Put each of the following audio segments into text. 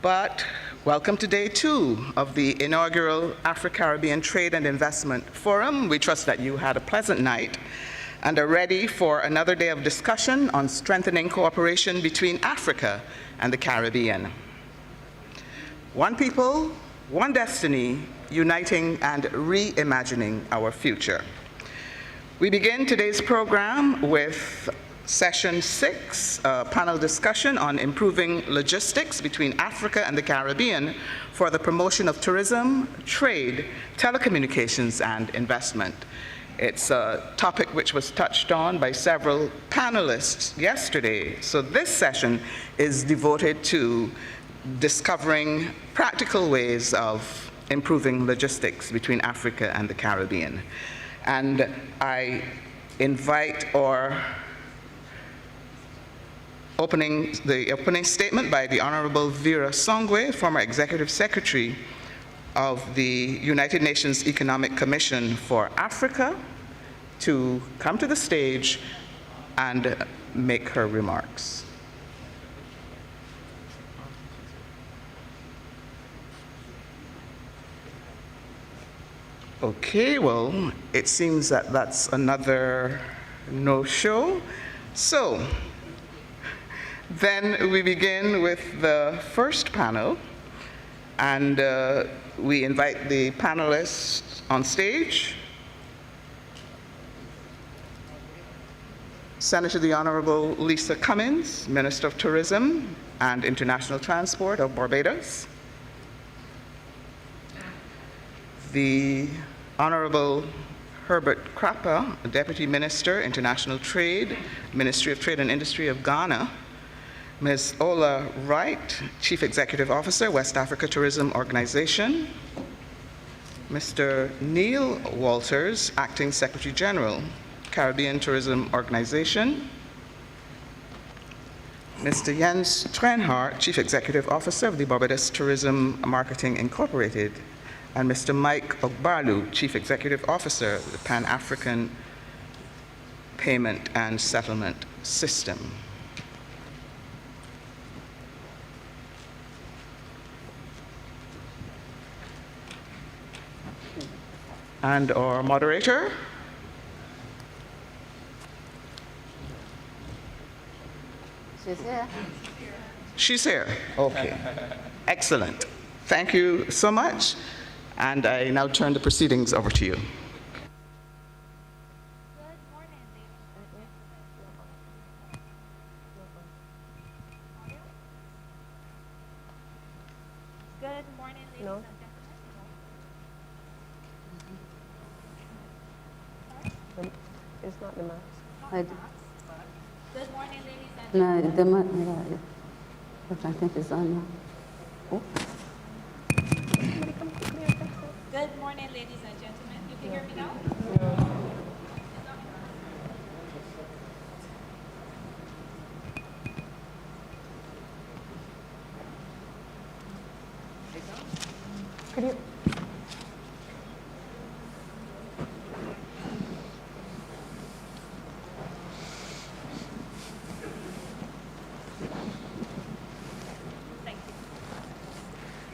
but welcome to day 2 of the inaugural AfriCaribbean Trade and Investment Forum. We trust that you had a pleasant night and are ready for another day of discussion on strengthening cooperation between Africa and the Caribbean. One people, one destiny, uniting and reimagining our future. We begin today's program with Session 6, a panel discussion on improving logistics between Africa and the Caribbean for the promotion of tourism, trade, telecommunications, and investment. It's a topic which was touched on by several panelists yesterday. So this session is devoted to discovering practical ways of improving logistics between Africa and the Caribbean. And I invite the opening statement by the Honorable Vera Songwe, former Executive Secretary of the United Nations Economic Commission for Africa, to come to the stage and make her remarks. Okay, well, it seems that that's another no-show. So, then we begin with the first panel, and we invite the panelists on stage. Senator the Honorable Lisa Cummins, Minister of Tourism and International Transport of Barbados. The Honorable Herbert Krapa, Deputy Minister, International Trade, Ministry of Trade and Industry of Ghana. Ms. Ola Wright, Chief Executive Officer, West Africa Tourism Organization. Mr. Neil Walters, Acting Secretary General, Caribbean Tourism Organization. Mr. Jens Trenhart, Chief Executive Officer of the Barbados Tourism Marketing Incorporated. And Mr. Mike Ogbalu, Chief Executive Officer of the Pan-African Payment and Settlement System. And our moderator. She's here. She's here. Okay. Excellent. Thank you so much. And I now turn the proceedings over to you. Good morning, ladies and gentlemen. It's not the mask. Good morning, ladies and gentlemen. No, I think it's on now. Oh. Good morning, ladies and gentlemen. You can hear me now? Could you?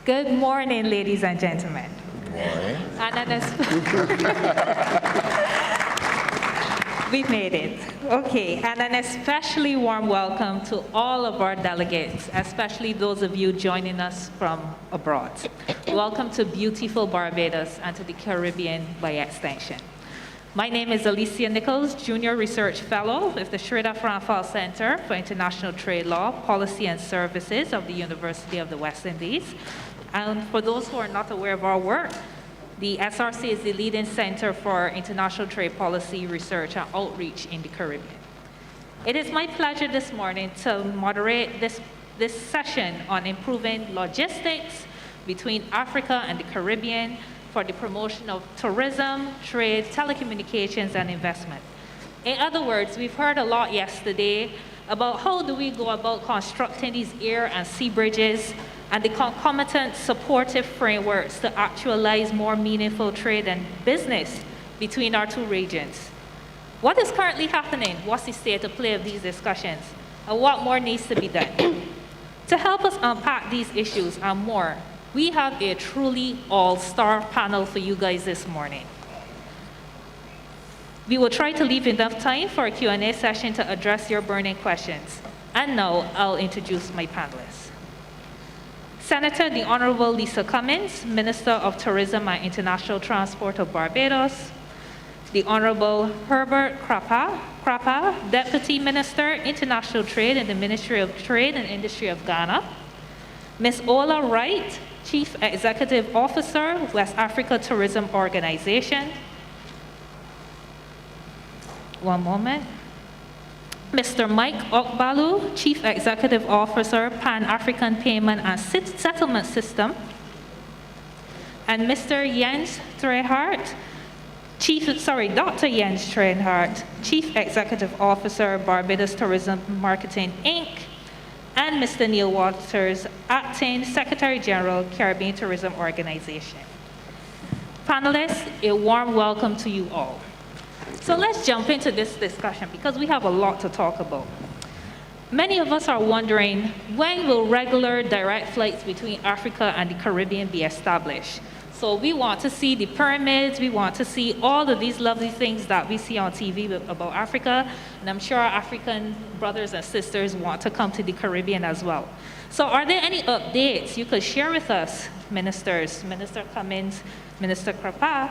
Good morning, ladies and gentlemen. Morning. We've made it. Okay, and an especially warm welcome to all of our delegates, especially those of you joining us from abroad. Welcome to beautiful Barbados and to the Caribbean by extension. My name is Alicia Nichols, Junior Research Fellow with the Shreda Franfal Center for International Trade Law, Policy and Services of the University of the West Indies. And for those who are not aware of our work, the SRC is the leading center for international trade policy research and outreach in the Caribbean. It is my pleasure this morning to moderate this session on improving logistics between Africa and the Caribbean for the promotion of tourism, trade, telecommunications, and investment. In other words, we've heard a lot yesterday about how do we go about constructing these air and sea bridges and the concomitant supportive frameworks to actualize more meaningful trade and business between our two regions. What is currently happening? What's the state of play of these discussions? And what more needs to be done? To help us unpack these issues and more, we have a truly all-star panel for you guys this morning. We will try to leave enough time for a Q&A session to address your burning questions. And now I'll introduce my panelists. Senator the Honorable Lisa Cummins, Minister of Tourism and International Transport of Barbados. The Honorable Herbert Krapa, Deputy Minister, International Trade in the Ministry of Trade and Industry of Ghana. Ms. Ola Wright, Chief Executive Officer, West Africa Tourism Organization. One moment. Mr. Mike Okbalu, Chief Executive Officer, Pan-African Payment and Settlement System. And Mr. Jens Trehart, Dr. Jens Trehart, Chief Executive Officer, Barbados Tourism Marketing, Inc., and Mr. Neil Waters, Acting Secretary General, Caribbean Tourism Organization. Panelists, a warm welcome to you all. So let's jump into this discussion because we have a lot to talk about. Many of us are wondering, when will regular direct flights between Africa and the Caribbean be established? So we want to see the pyramids, we want to see all of these lovely things that we see on TV about Africa, and I'm sure our African brothers and sisters want to come to the Caribbean as well. So are there any updates you could share with us, ministers, Minister Cummins, Minister Krapa,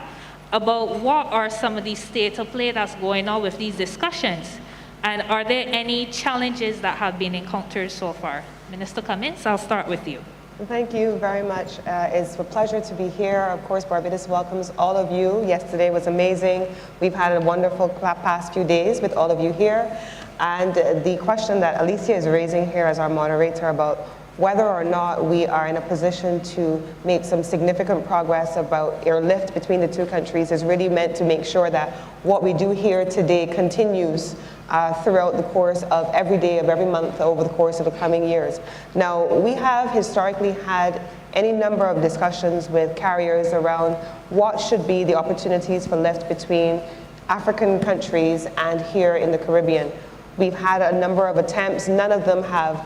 about what are some of these state of play that's going on with these discussions? And are there any challenges that have been encountered so far? Minister Cummins, I'll start with you. Thank you very much. It's a pleasure to be here. Of course, Barbados welcomes all of you. Yesterday was amazing. We've had a wonderful past few days with all of you here. And the question that Alicia is raising here as our moderator about whether or not we are in a position to make some significant progress about airlift between the two countries is really meant to make sure that what we do here today continues throughout the course of every day of every month over the course of the coming years. Now, we have historically had any number of discussions with carriers around what should be the opportunities for lift between African countries and here in the Caribbean. We've had a number of attempts. None of them have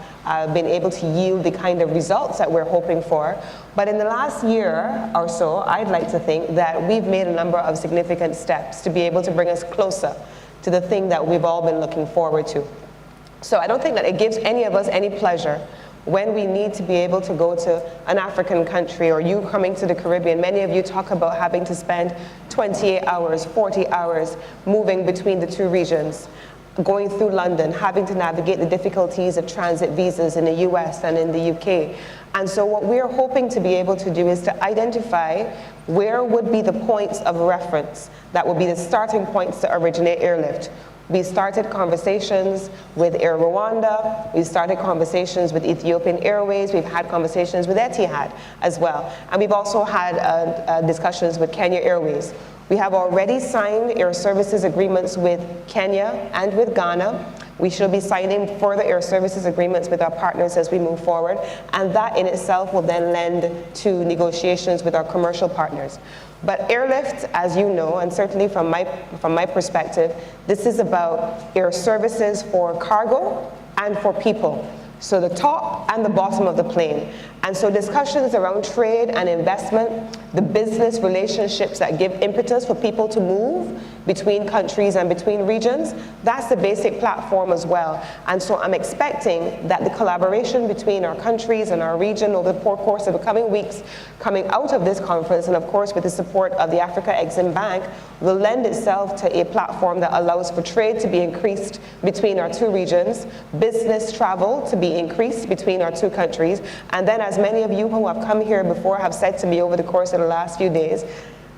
been able to yield the kind of results that we're hoping for. But in the last year or so, I'd like to think that we've made a number of significant steps to be able to bring us closer to the thing that we've all been looking forward to. So I don't think that it gives any of us any pleasure when we need to be able to go to an African country, or you coming to the Caribbean. Many of you talk about having to spend 28 hours, 40 hours moving between the two regions, going through London, having to navigate the difficulties of transit visas in the US and in the UK. And so what we're hoping to be able to do is to identify where would be the points of reference that would be the starting points to originate airlift. We started conversations with Air Rwanda, we started conversations with Ethiopian Airways, we've had conversations with Etihad as well. And we've also had discussions with Kenya Airways. We have already signed air services agreements with Kenya and with Ghana. We should be signing further air services agreements with our partners as we move forward, and that in itself will then lend to negotiations with our commercial partners. But airlift, as you know, and certainly from my perspective, this is about air services for cargo and for people. So the top and the bottom of the plane. And so discussions around trade and investment, the business relationships that give impetus for people to move between countries and between regions, that's the basic platform as well. And so I'm expecting that the collaboration between our countries and our region over the course of the coming weeks, coming out of this conference, and of course with the support of the Africa Exim Bank, will lend itself to a platform that allows for trade to be increased between our two regions, business travel to be increased between our two countries, and then as many of you who have come here before have said to me over the course of the last few days,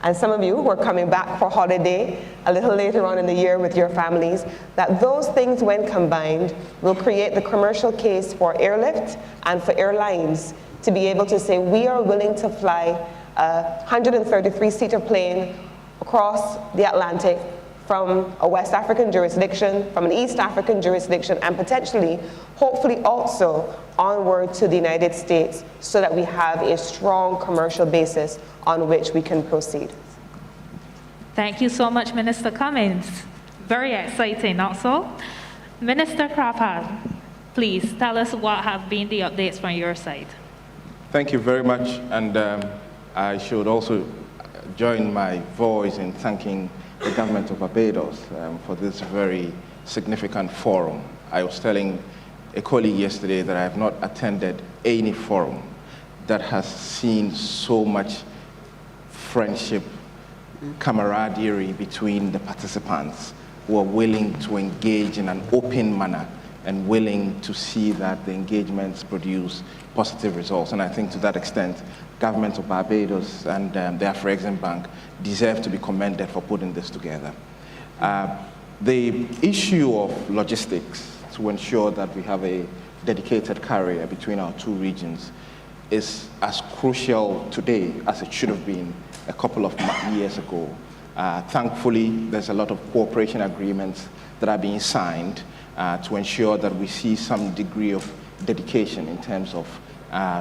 and some of you who are coming back for holiday a little later on in the year with your families, that those things when combined will create the commercial case for airlift and for airlines to be able to say we are willing to fly a 133-seater plane across the Atlantic from a West African jurisdiction, from an East African jurisdiction, and potentially, hopefully also onward to the United States so that we have a strong commercial basis on which we can proceed. Thank you so much, Minister Cummins. Very exciting also. Minister Krapa. Please tell us what have been the updates from your side. Thank you very much, and I should also join my voice in thanking the government of Barbados for this very significant forum. I was telling a colleague yesterday that I have not attended any forum that has seen so much friendship, camaraderie between the participants who are willing to engage in an open manner and willing to see that the engagements produce positive results. And I think to that extent, government of Barbados and the AfriCaribbean Bank deserve to be commended for putting this together. The issue of logistics to ensure that we have a dedicated carrier between our two regions is as crucial today as it should have been a couple of years ago. Thankfully, there's a lot of cooperation agreements that are being signed to ensure that we see some degree of dedication in terms of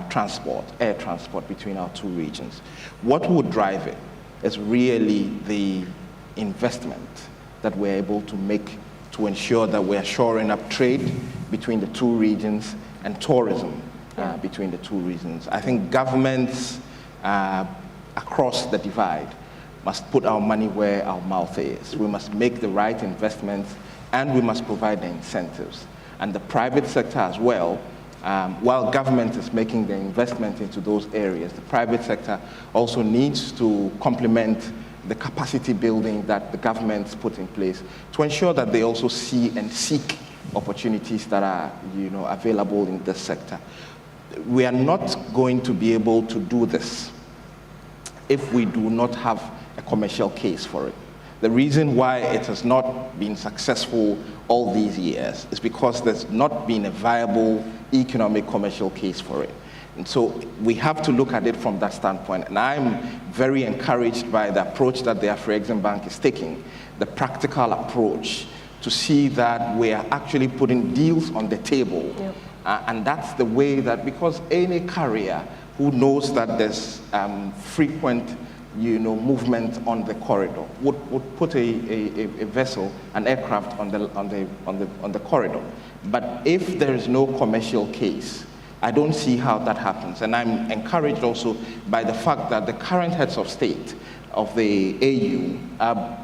transport, air transport between our two regions. What would drive it is really the investment that we're able to make to ensure that we're shoring up trade between the two regions and tourism between the two regions. I think governments across the divide must put our money where our mouth is. We must make the right investments and we must provide the incentives. And the private sector as well, while government is making the investment into those areas, the private sector also needs to complement the capacity building that the government's put in place to ensure that they also see and seek opportunities that are available in this sector. We are not going to be able to do this if we do not have a commercial case for it. The reason why it has not been successful all these years is because there's not been a viable economic commercial case for it. And so we have to look at it from that standpoint. And I'm very encouraged by the approach that the AfriCaribbean Bank is taking, the practical approach to see that we are actually putting deals on the table. Yep. And that's the way that, because any carrier who knows that there's frequent movement on the corridor would put a vessel, an aircraft on the corridor. But if there is no commercial case, I don't see how that happens. And I'm encouraged also by the fact that the current heads of state of the AU are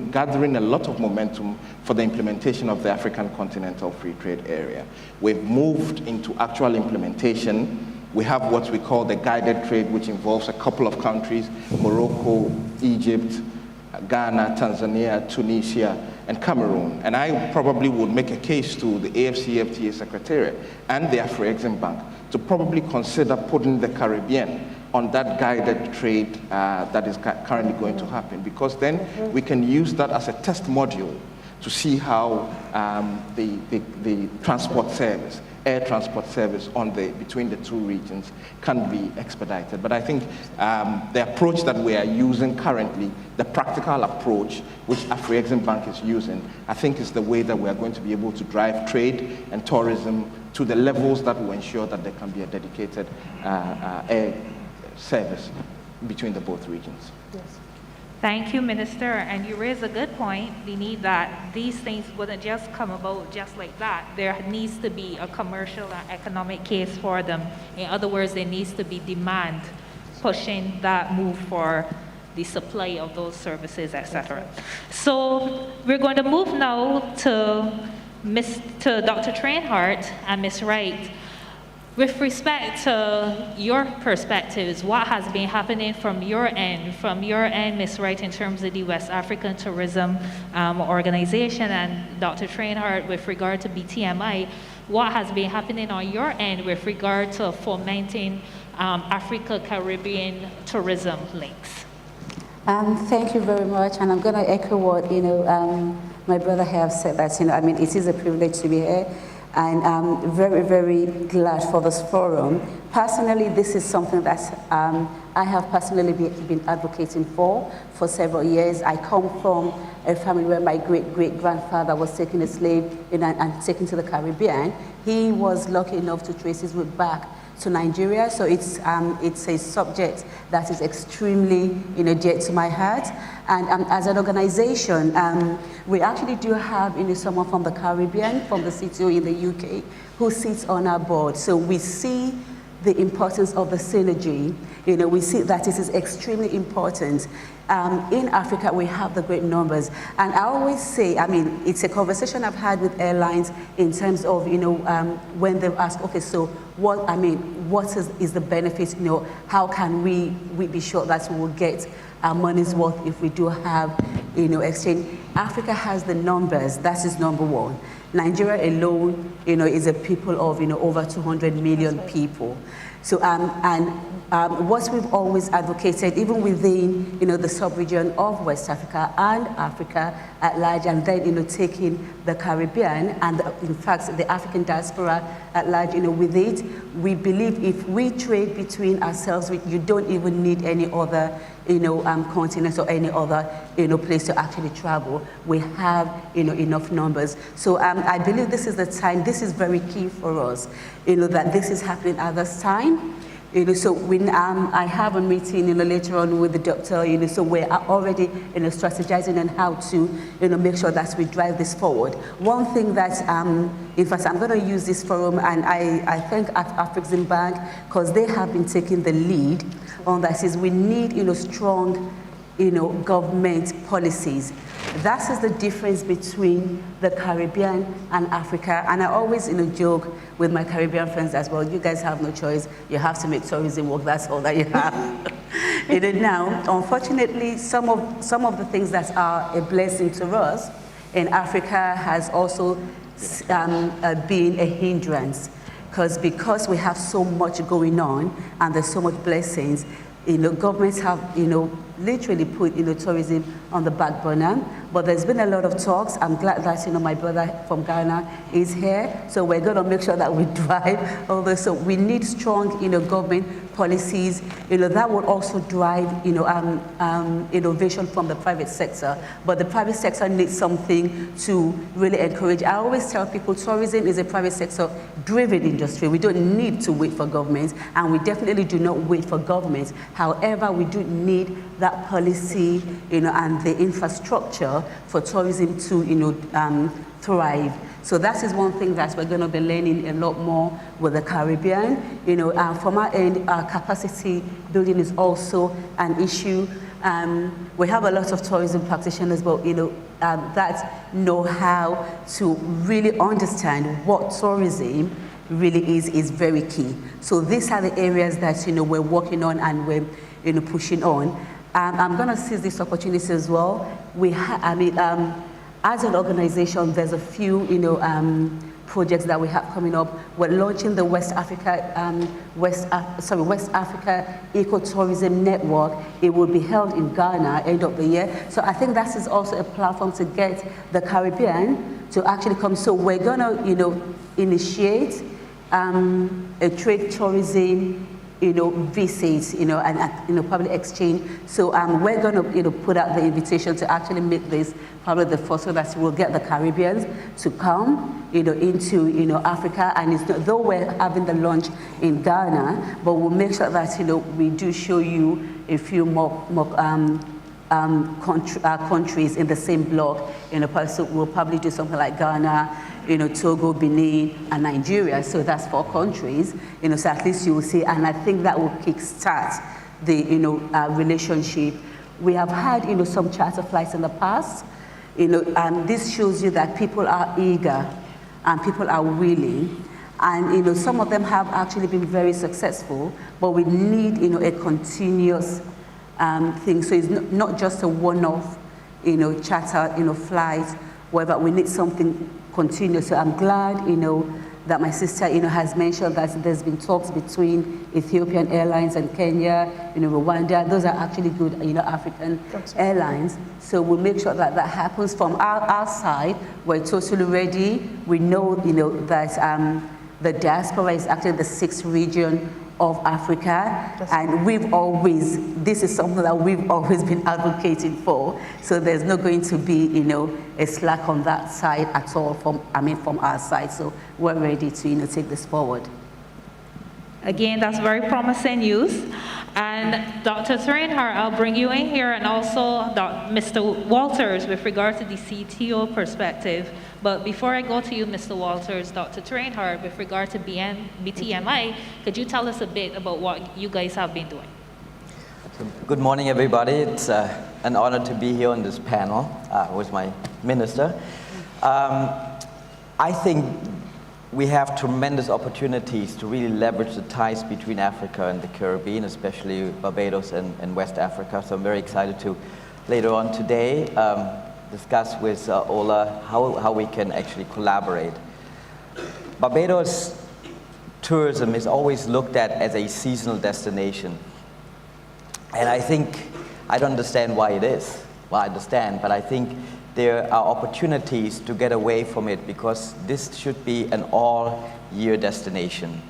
gathering a lot of momentum for the implementation of the African Continental Free Trade Area. We've moved into actual implementation. We have what we call the guided trade, which involves a couple of countries, Morocco, Egypt, Ghana, Tanzania, Tunisia, and Cameroon. And I probably would make a case to the AfCFTA Secretariat and the AfriCaribbean Bank to probably consider putting the Caribbean on that guided trade that is currently going to happen, because then we can use that as a test module to see how the transport service, air transport service between the two regions can be expedited. But I think the approach that we are using currently, the practical approach which AfriCaribbean Bank is using, I think is the way that we are going to be able to drive trade and tourism to the levels that will ensure that there can be a dedicated air service between the both regions. Yes. Thank you, Minister. And you raise a good point. We need that these things wouldn't just come about just like that. There needs to be a commercial and economic case for them. In other words, there needs to be demand pushing that move for the supply of those services, etc. So we're going to move now to Dr. Trainhart and Ms. Wright. With respect to your perspectives, what has been happening from your end, Ms. Wright, in terms of the West African Tourism Organization, and Dr. Trainhart with regard to BTMI, what has been happening on your end with regard to fomenting Africa-Caribbean tourism links? Thank you very much, and I'm going to echo what my brother have said. That it is a privilege to be here. And I'm very, very glad for this forum. Personally, this is something that I have personally been advocating for several years. I come from a family where my great-great-grandfather was taken a slave and taken to the Caribbean. He was lucky enough to trace his way back to Nigeria. So it's a subject that is extremely, dear to my heart. And as an organization, we actually do have, someone from the Caribbean, from the CTO in the UK, who sits on our board. So we see the importance of the synergy. We see that it is extremely important. In Africa, we have the great numbers. And I always say, it's a conversation I've had with airlines in terms of, when they ask, okay, so what is the benefit? How can we be sure that we will get our money's worth if we do have, exchange? Africa has the numbers. That is number one. Nigeria alone, is a people of, over 200 million people. So, what we've always advocated, even within, the sub-region of West Africa and Africa at large, and then, taking the Caribbean and, in fact, the African diaspora at large, with it, we believe if we trade between ourselves, you don't even need any other, continent or any other, place to actually travel. We have, enough numbers. So I believe this is the time, this is very key for us, that this is happening at this time. So when I have a meeting, later on with the doctor, so we're already, strategizing on how to, make sure that we drive this forward. One thing that, in fact, I'm going to use this forum, and I thank AfriCaribbean Bank, because they have been taking the lead on that, is we need, strong, government policies. That is the difference between the Caribbean and Africa. And I always, joke with my Caribbean friends as well, you guys have no choice. You have to make tourism work. That's all that you have. Now, unfortunately, some of the things that are a blessing to us in Africa has also been a hindrance. Because we have so much going on and there's so much blessings, governments have, literally put, tourism on the back burner. But there's been a lot of talks. I'm glad that, my brother from Ghana is here. So we're going to make sure that we drive all this. So we need strong, government policies, that will also drive, innovation from the private sector. But the private sector needs something to really encourage. I always tell people tourism is a private sector driven industry. We don't need to wait for government, and we definitely do not wait for government. However, we do need that policy, and the infrastructure for tourism to, thrive. So that is one thing that we're going to be learning a lot more with the Caribbean. From our end, our capacity building is also an issue. We have a lot of tourism practitioners, but that know how to really understand what tourism really is very key. So these are the areas that we're working on and we're pushing on. I'm going to seize this opportunity as well. As an organization, there's a few, projects that we have coming up. We're launching the West Africa Ecotourism Network. It will be held in Ghana end of the year. So I think that is also a platform to get the Caribbean to actually come. So we're going to, initiate a trade tourism visits, and public exchange. So we're going to, put out the invitation to actually make this probably the first, so that we'll get the Caribbeans to come, into, Africa. And it's not, though we're having the launch in Ghana, but we'll make sure that, we do show you a few more countries in the same block. So we'll probably do something like Ghana, Togo, Benin, and Nigeria. So that's 4 countries. So at least you will see, and I think that will kickstart the relationship. We have had some charter flights in the past. This shows you that people are eager and people are willing. And some of them have actually been very successful, but we need a continuous thing. So it's not just a one-off charter flight, whether we need something continuous. So I'm glad that my sister has mentioned that there's been talks between Ethiopian Airlines and Kenya, Rwanda. Those are actually good African airlines. So we'll make sure that that happens. From our side, we're totally ready. We know that the diaspora is actually the 6th region of Africa, and this is something that we've always been advocating for. So there's not going to be, a slack on that side at all from our side. So we're ready to, take this forward. Again, that's very promising news. And Dr. Reinhardt, I'll bring you in here, and also Mr. Walters with regard to the CTO perspective. But before I go to you, Mr. Walters, Dr. Reinhardt, with regard to BTMI, could you tell us a bit about what you guys have been doing? Good morning, everybody. It's an honor to be here on this panel with my minister. I think we have tremendous opportunities to really leverage the ties between Africa and the Caribbean, especially Barbados and West Africa. So I'm very excited to, later on today, discuss with Ola how we can actually collaborate. Barbados tourism is always looked at as a seasonal destination. And I think, I don't understand why it is. Well, I understand, but I think there are opportunities to get away from it, because this should be an all-year destination.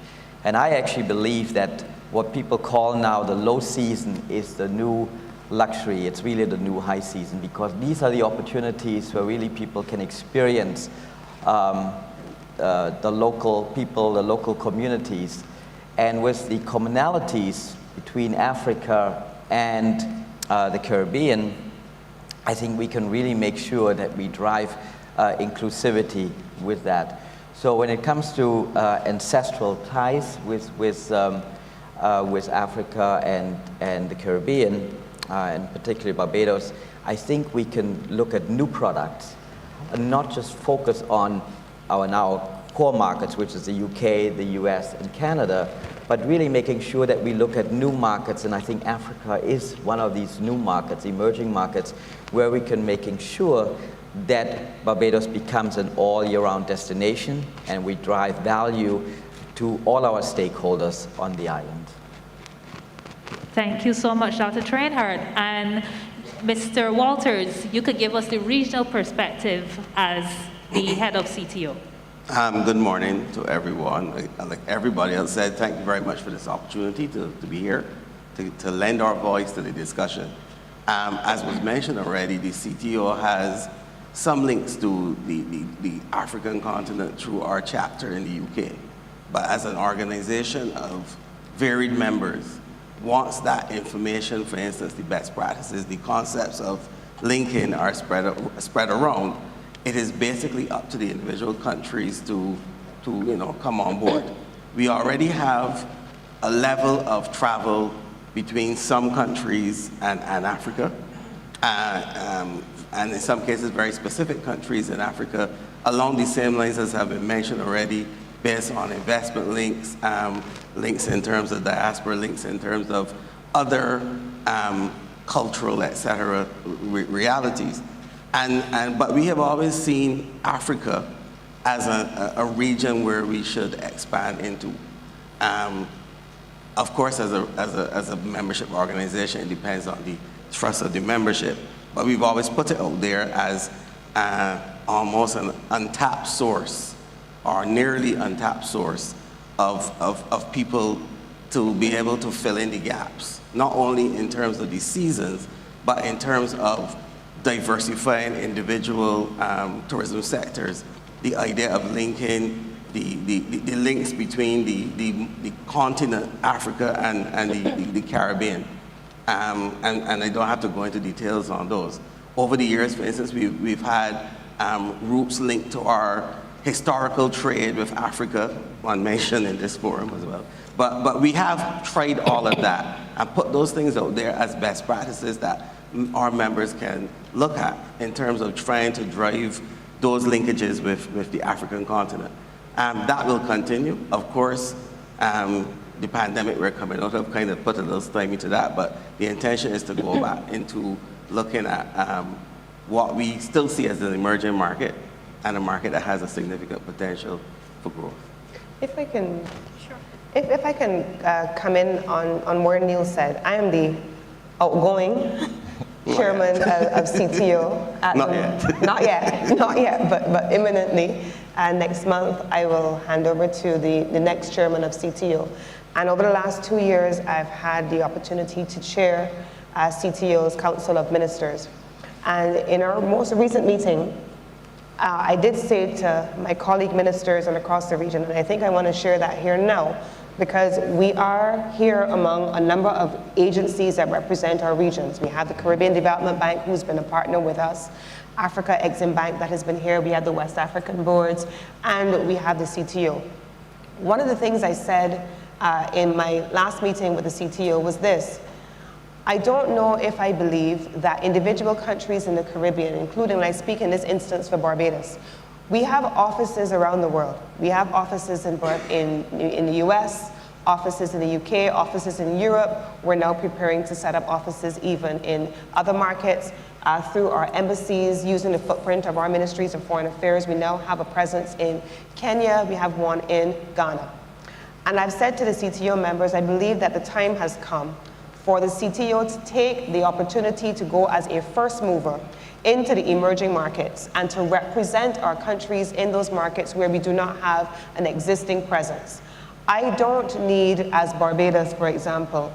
And I actually believe that what people call now the low season is the new luxury. It's really the new high season, because these are the opportunities where really people can experience the local people, the local communities. And with the commonalities between Africa and the Caribbean, I think we can really make sure that we drive inclusivity with that. So when it comes to ancestral ties with Africa and the Caribbean, and particularly Barbados, I think we can look at new products and not just focus on our now core markets, which is the UK, the US, and Canada, but really making sure that we look at new markets. And I think Africa is one of these new markets, emerging markets, where we can making sure that Barbados becomes an all-year-round destination, and we drive value to all our stakeholders on the island. Thank you so much, Dr. Reinhardt. And Mr. Walters, you could give us the regional perspective as the head of CTO. Good morning to everyone. Like everybody else said, thank you very much for this opportunity to be here, to lend our voice to the discussion. As was mentioned already, the CTO has some links to the African continent through our chapter in the UK. But as an organization of varied members, once that information, for instance, the best practices, the concepts of linking are spread around, it is basically up to the individual countries to come on board. We already have a level of travel between some countries and Africa, and in some cases very specific countries in Africa along the same lines as have been mentioned already, based on investment links, links in terms of diaspora, links in terms of other cultural, etc. realities. But we have always seen Africa as a region where we should expand into. Of course, as a membership organization, it depends on the trust of the membership. But we've always put it out there as almost an untapped source, or nearly untapped source of people to be able to fill in the gaps, not only in terms of the seasons, but in terms of diversifying individual tourism sectors. The idea of linking the links between the continent, Africa, and the Caribbean. And I don't have to go into details on those. Over the years, for instance, we've had routes linked to our historical trade with Africa, one mentioned in this forum as well. But we have tried all of that and put those things out there as best practices that our members can look at in terms of trying to drive those linkages with the African continent. That will continue. Of course, the pandemic we're coming out of kind of put a little stymie to that, but the intention is to go back into looking at what we still see as an emerging market, and a market that has a significant potential for growth. If I can, sure. If I can come in on where Neil said, I am the outgoing chairman of CTO. Not yet, but imminently. Next month, I will hand over to the next chairman of CTO. And over the last 2 years, I've had the opportunity to chair CTO's Council of Ministers. And in our most recent meeting, I did say to my colleague ministers and across the region, and I think I want to share that here now, because we are here among a number of agencies that represent our regions. We have the Caribbean Development Bank, who's been a partner with us, Africa Exim Bank that has been here, we have the West African boards, and we have the CTO. One of the things I said in my last meeting with the CTO was this: I don't know if I believe that individual countries in the Caribbean, including, and I speak in this instance for Barbados, we have offices around the world. We have offices in the US, offices in the UK, offices in Europe. We're now preparing to set up offices even in other markets through our embassies, using the footprint of our ministries of foreign affairs. We now have a presence in Kenya, we have one in Ghana. And I've said to the CTO members, I believe that the time has come for the CTO to take the opportunity to go as a first mover into the emerging markets and to represent our countries in those markets where we do not have an existing presence. I don't need, as Barbados, for example,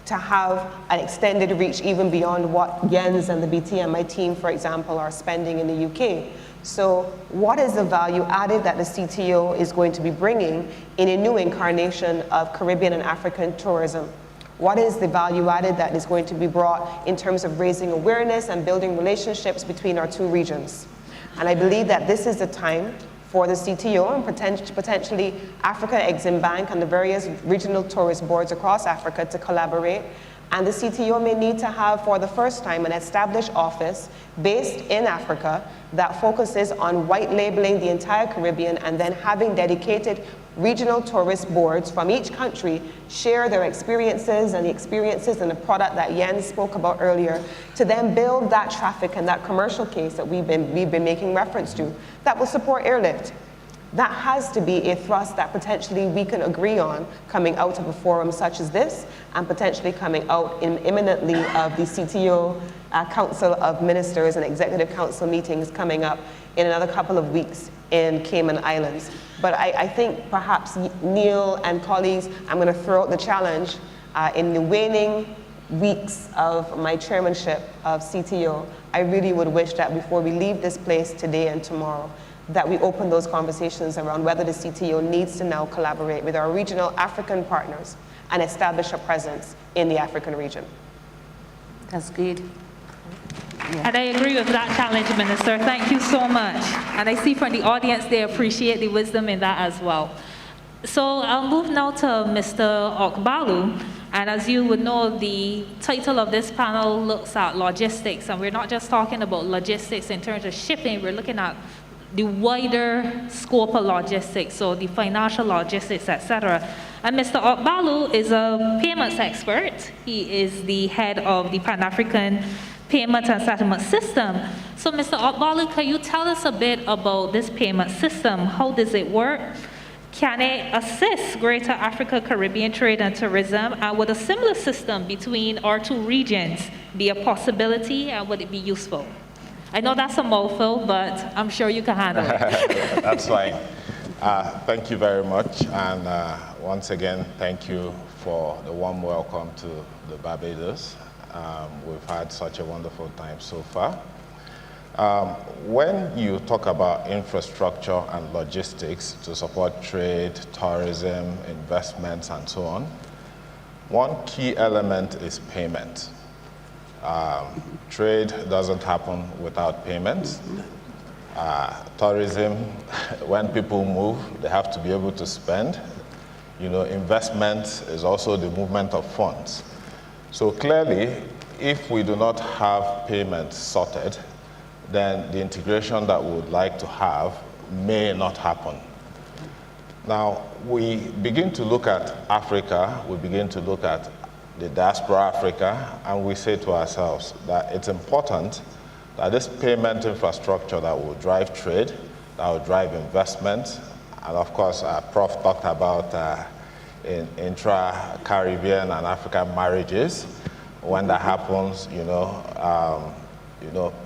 to have an extended reach even beyond what Jens and the BT and my team, for example, are spending in the UK. So what is the value added that the CTO is going to be bringing in a new incarnation of Caribbean and African tourism? What is the value added that is going to be brought in terms of raising awareness and building relationships between our two regions? And I believe that this is the time for the CTO and potentially Africa Exim Bank and the various regional tourist boards across Africa to collaborate. And the CTO may need to have, for the first time, an established office based in Africa that focuses on white labeling the entire Caribbean and then having dedicated regional tourist boards from each country share their experiences and the product that Jens spoke about earlier, to then build that traffic and that commercial case that we've been making reference to that will support airlift. That has to be a thrust that potentially we can agree on coming out of a forum such as this, and potentially coming out imminently of the CTO Council of Ministers and Executive Council meetings coming up in another couple of weeks in Cayman Islands. But I think perhaps Neil and colleagues, I'm going to throw out the challenge in the waning weeks of my chairmanship of CTO. I really would wish that before we leave this place today and tomorrow, that we open those conversations around whether the CTO needs to now collaborate with our regional African partners and establish a presence in the African region. That's good. And I agree with that challenge, Minister. Thank you so much. And I see from the audience they appreciate the wisdom in that as well. So I'll move now to Mr. Okbalu. And as you would know, the title of this panel looks at logistics. And we're not just talking about logistics in terms of shipping, we're looking at the wider scope of logistics, so the financial logistics, etc. And Mr. Okbalu is a payments expert. He is the head of the Pan-African Payment and Settlement System. So Mr. Okbalu, can you tell us a bit about this payment system? How does it work? Can it assist Greater Africa Caribbean trade and tourism? And would a similar system between our two regions be a possibility, and would it be useful? I know that's a mouthful, but I'm sure you can handle it. That's fine. Thank you very much. And once again, thank you for the warm welcome to the Barbados. We've had such a wonderful time so far. When you talk about infrastructure and logistics to support trade, tourism, investments, and so on, one key element is payment. Trade doesn't happen without payments. Tourism, when people move, they have to be able to spend. You know, investment is also the movement of funds. So clearly, if we do not have payments sorted, then the integration that we would like to have may not happen. Now, we begin to look at Africa, we begin to look at the diaspora Africa, and we say to ourselves that it's important that this payment infrastructure that will drive trade, that will drive investment, and of course, Prof talked about in Intra-Caribbean and African marriages. When that happens,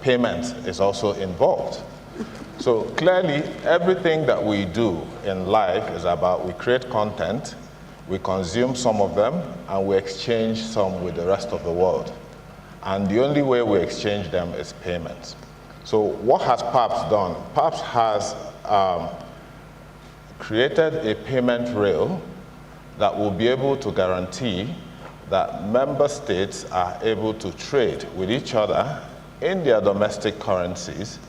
payment is also involved. So clearly, everything that we do in life is about we create content, we consume some of them, and we exchange some with the rest of the world. And the only way we exchange them is payments. So what has PAPS done? PAPS has created a payment rail that will be able to guarantee that member states are able to trade with each other in their domestic currencies.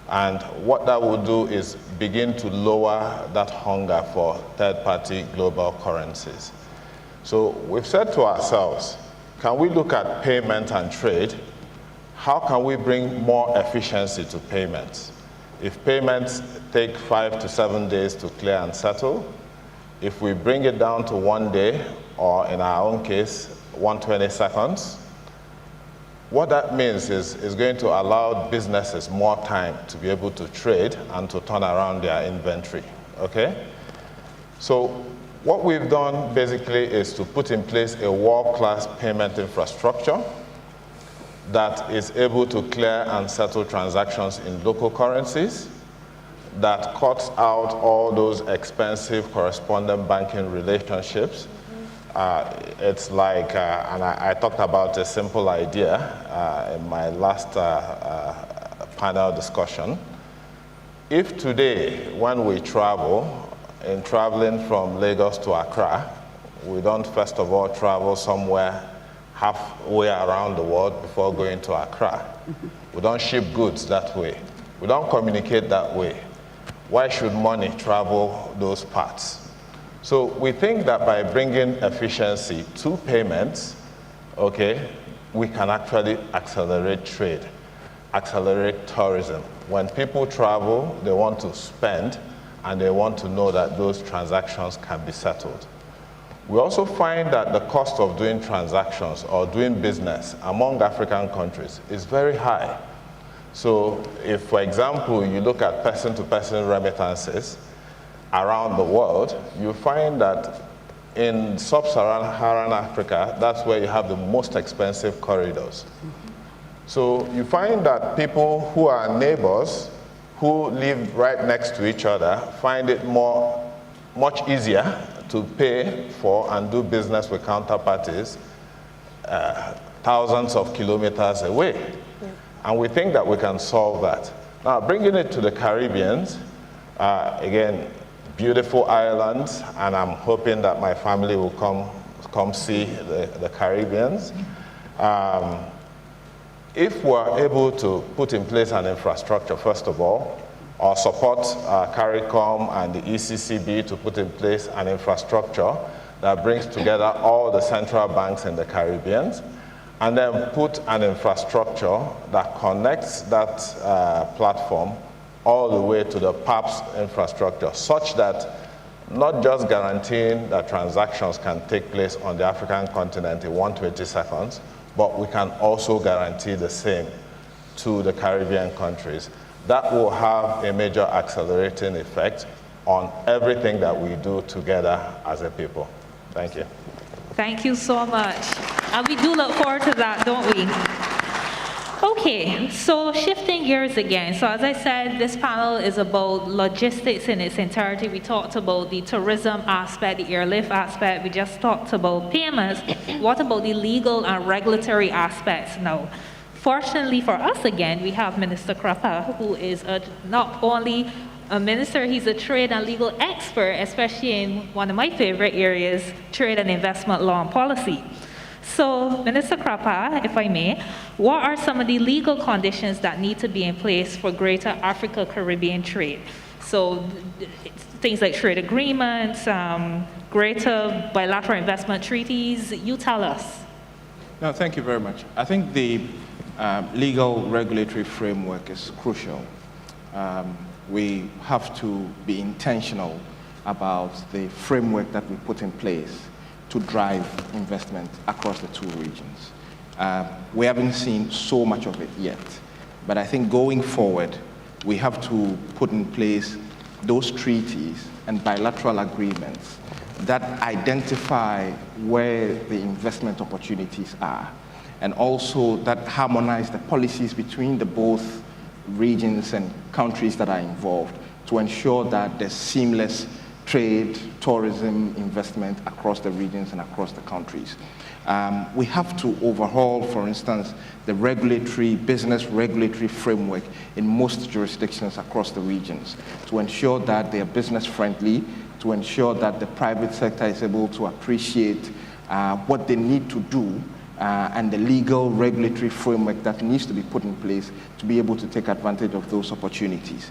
And what that will do is begin to lower that hunger for third-party global currencies. So we've said to ourselves, can we look at payment and trade? How can we bring more efficiency to payments? If payments take 5 to 7 days to clear and settle, if we bring it down to 1 day, or in our own case, 120 seconds, what that means is going to allow businesses more time to be able to trade and to turn around their inventory, okay? So what we've done basically is to put in place a world-class payment infrastructure that is able to clear and settle transactions in local currencies, that cuts out all those expensive correspondent banking relationships. It's like, and I talked about a simple idea in my last panel discussion. If today, when we travel, in traveling from Lagos to Accra, we don't first of all travel somewhere halfway around the world before going to Accra. We don't ship goods that way. We don't communicate that way. Why should money travel those parts? So we think that by bringing efficiency to payments, okay, we can actually accelerate trade, accelerate tourism. When people travel, they want to spend, and they want to know that those transactions can be settled. We also find that the cost of doing transactions or doing business among African countries is very high. So if, for example, you look at person-to-person remittances around the world, you find that in sub-Saharan Africa, that's where you have the most expensive corridors. So you find that people who are neighbors, who live right next to each other, find it much easier to pay for and do business with counterparties thousands of kilometers away. Yeah. And we think that we can solve that. Now, bringing it to the Caribbean, again, beautiful islands, and I'm hoping that my family will come see the Caribbeans. If we're able to put in place an infrastructure, first of all, or support CARICOM and the ECCB to put in place an infrastructure that brings together all the central banks in the Caribbean, and then put an infrastructure that connects that platform all the way to the PAPS infrastructure, such that not just guaranteeing that transactions can take place on the African continent in 120 seconds, but we can also guarantee the same to the Caribbean countries. That will have a major accelerating effect on everything that we do together as a people. Thank you. Thank you so much. And we do look forward to that, don't we? Okay, so shifting gears again. So as I said, this panel is about logistics in its entirety. We talked about the tourism aspect, the airlift aspect. We just talked about payments. What about the legal and regulatory aspects now? Fortunately for us, again, we have Minister Krapa, who is not only a minister, he's a trade and legal expert, especially in one of my favorite areas, trade and investment law and policy. So, Minister Krapa, if I may, what are some of the legal conditions that need to be in place for greater Africa-Caribbean trade? So, things like trade agreements, greater bilateral investment treaties, you tell us. No, thank you very much. I think the legal regulatory framework is crucial. We have to be intentional about the framework that we put in place to drive investment across the two regions. We haven't seen so much of it yet, but I think going forward, we have to put in place those treaties and bilateral agreements that identify where the investment opportunities are, and also that harmonize the policies between the both regions and countries that are involved to ensure that there's seamless trade, tourism, investment across the regions and across the countries. We have to overhaul, for instance, the business regulatory framework in most jurisdictions across the regions to ensure that they are business friendly, to ensure that the private sector is able to appreciate what they need to do and the legal regulatory framework that needs to be put in place to be able to take advantage of those opportunities.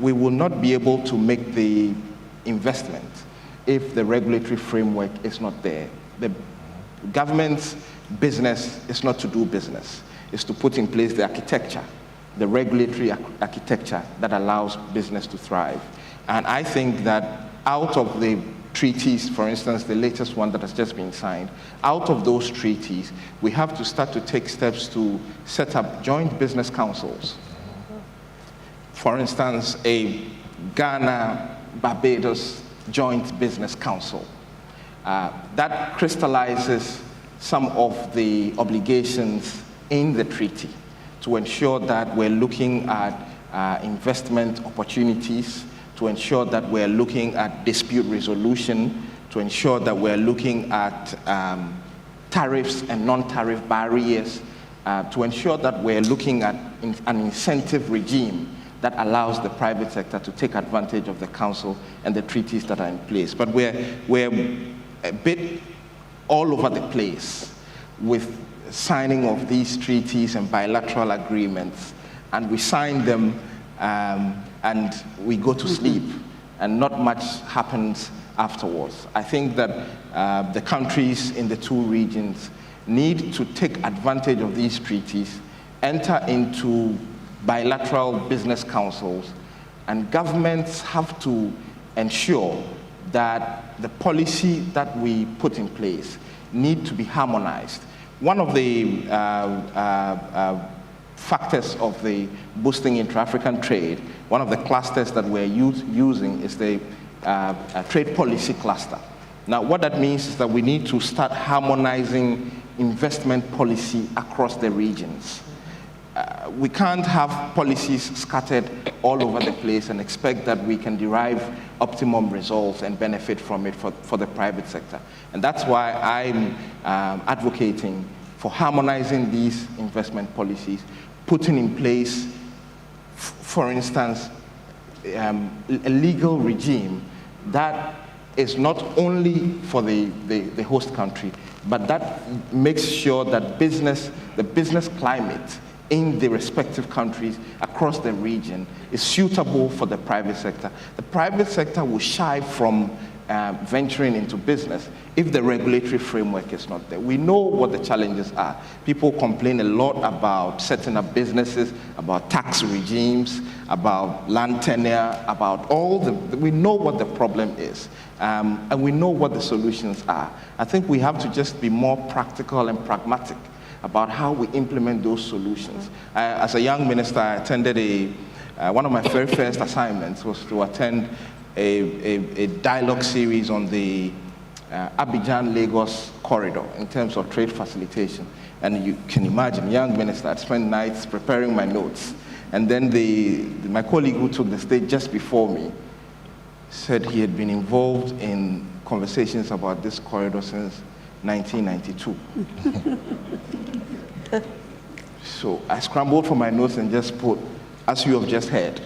We will not be able to make the investment if the regulatory framework is not there. The government's business is not to do business. It's to put in place the architecture, the regulatory architecture that allows business to thrive. And I think that out of the treaties, for instance, the latest one that has just been signed, out of those treaties, we have to start to take steps to set up joint business councils. For instance, a Ghana-Barbados joint business council. That crystallizes some of the obligations in the treaty to ensure that we're looking at investment opportunities, to ensure that we're looking at dispute resolution, to ensure that we're looking at tariffs and non-tariff barriers, to ensure that we're looking at an incentive regime that allows the private sector to take advantage of the council and the treaties that are in place. But we're a bit all over the place with signing of these treaties and bilateral agreements, and we sign them and we go to sleep, and not much happens afterwards. I think that the countries in the two regions need to take advantage of these treaties, enter into bilateral business councils, and governments have to ensure that the policy that we put in place need to be harmonized. One of the factors of the boosting intra-African trade, one of the clusters that we're using is the trade policy cluster. Now, what that means is that we need to start harmonizing investment policy across the regions. We can't have policies scattered all over the place and expect that we can derive optimum results and benefit from it for the private sector. And that's why I'm advocating for harmonizing these investment policies, putting in place, for instance, a legal regime that is not only for the host country, but that makes sure that the business climate in the respective countries across the region is suitable for the private sector. The private sector will shy from venturing into business if the regulatory framework is not there. We know what the challenges are. People complain a lot about setting up businesses, about tax regimes, about land tenure, about we know what the problem is, and we know what the solutions are. I think we have to just be more practical and pragmatic about how we implement those solutions. As a young minister, I attended one of my very first assignments was to attend a dialogue series on the Abidjan-Lagos corridor in terms of trade facilitation. And you can imagine, young minister, I'd spend nights preparing my notes. And then my colleague who took the stage just before me said he had been involved in conversations about this corridor since 1992. So I scrambled for my notes and just put, as you have just heard,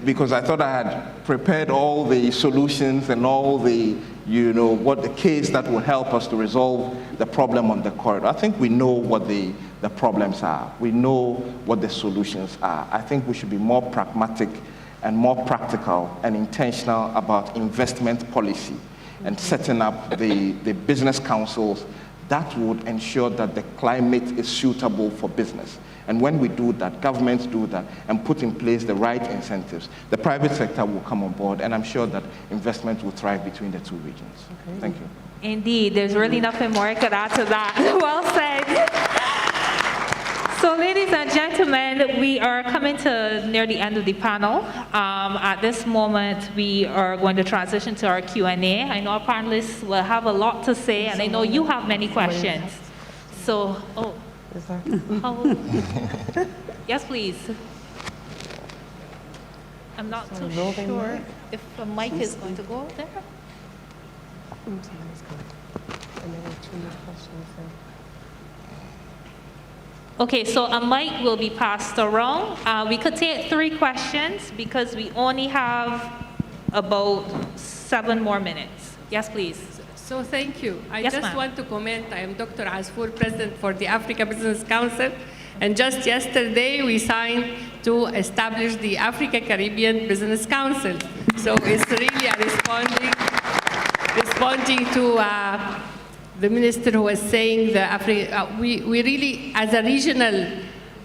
because I thought I had prepared all the solutions and all the, what the case that will help us to resolve the problem on the corridor. I think we know what the problems are. We know what the solutions are. I think we should be more pragmatic and more practical and intentional about investment policy and setting up the business councils that would ensure that the climate is suitable for business. And when we do that, governments do that, and put in place the right incentives, the private sector will come on board, and I'm sure that investment will thrive between the two regions. Okay. Thank you. Indeed, there's really nothing more I could add to that. Well said. So ladies and gentlemen, we are coming to near the end of the panel. At this moment, we are going to transition to our Q&A. I know our panelists will have a lot to say, and I know you have many questions. So, yes, please. I'm not too sure if the mic is going to go out there. Okay, so a mic will be passed around. We could take 3 questions because we only have about 7 more minutes. Yes, please. So thank you. I Yes, just ma'am. want to comment. I am Dr. Asfour, President for the Africa Business Council. And just yesterday, we signed to establish the Africa-Caribbean Business Council. So it's really responding to the minister who was saying we really, as a regional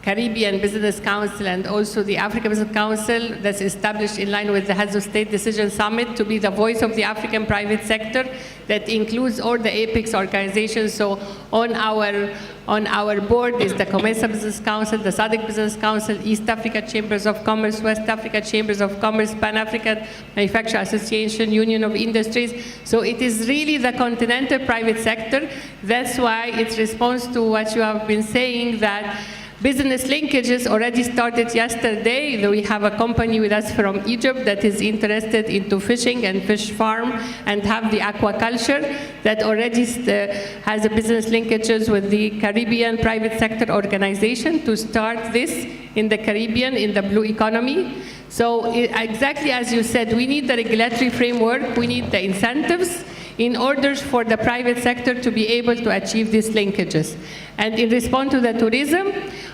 Caribbean Business Council and also the Africa Business Council that's established in line with the Heads of State Decision Summit to be the voice of the African private sector that includes all the APEX organizations. So on our board is the COMESA Business Council, the SADC Business Council, East Africa Chambers of Commerce, West Africa Chambers of Commerce, Pan-African Manufacturing Association, Union of Industries. So it is really the continental private sector. That's why it responds to what you have been saying, that business linkages already started yesterday. We have a company with us from Egypt that is interested into fishing and fish farm and have the aquaculture that already has a business linkages with the Caribbean private sector organization to start this in the Caribbean, in the blue economy. So exactly as you said, we need the regulatory framework, we need the incentives in order for the private sector to be able to achieve these linkages. And in response to the tourism,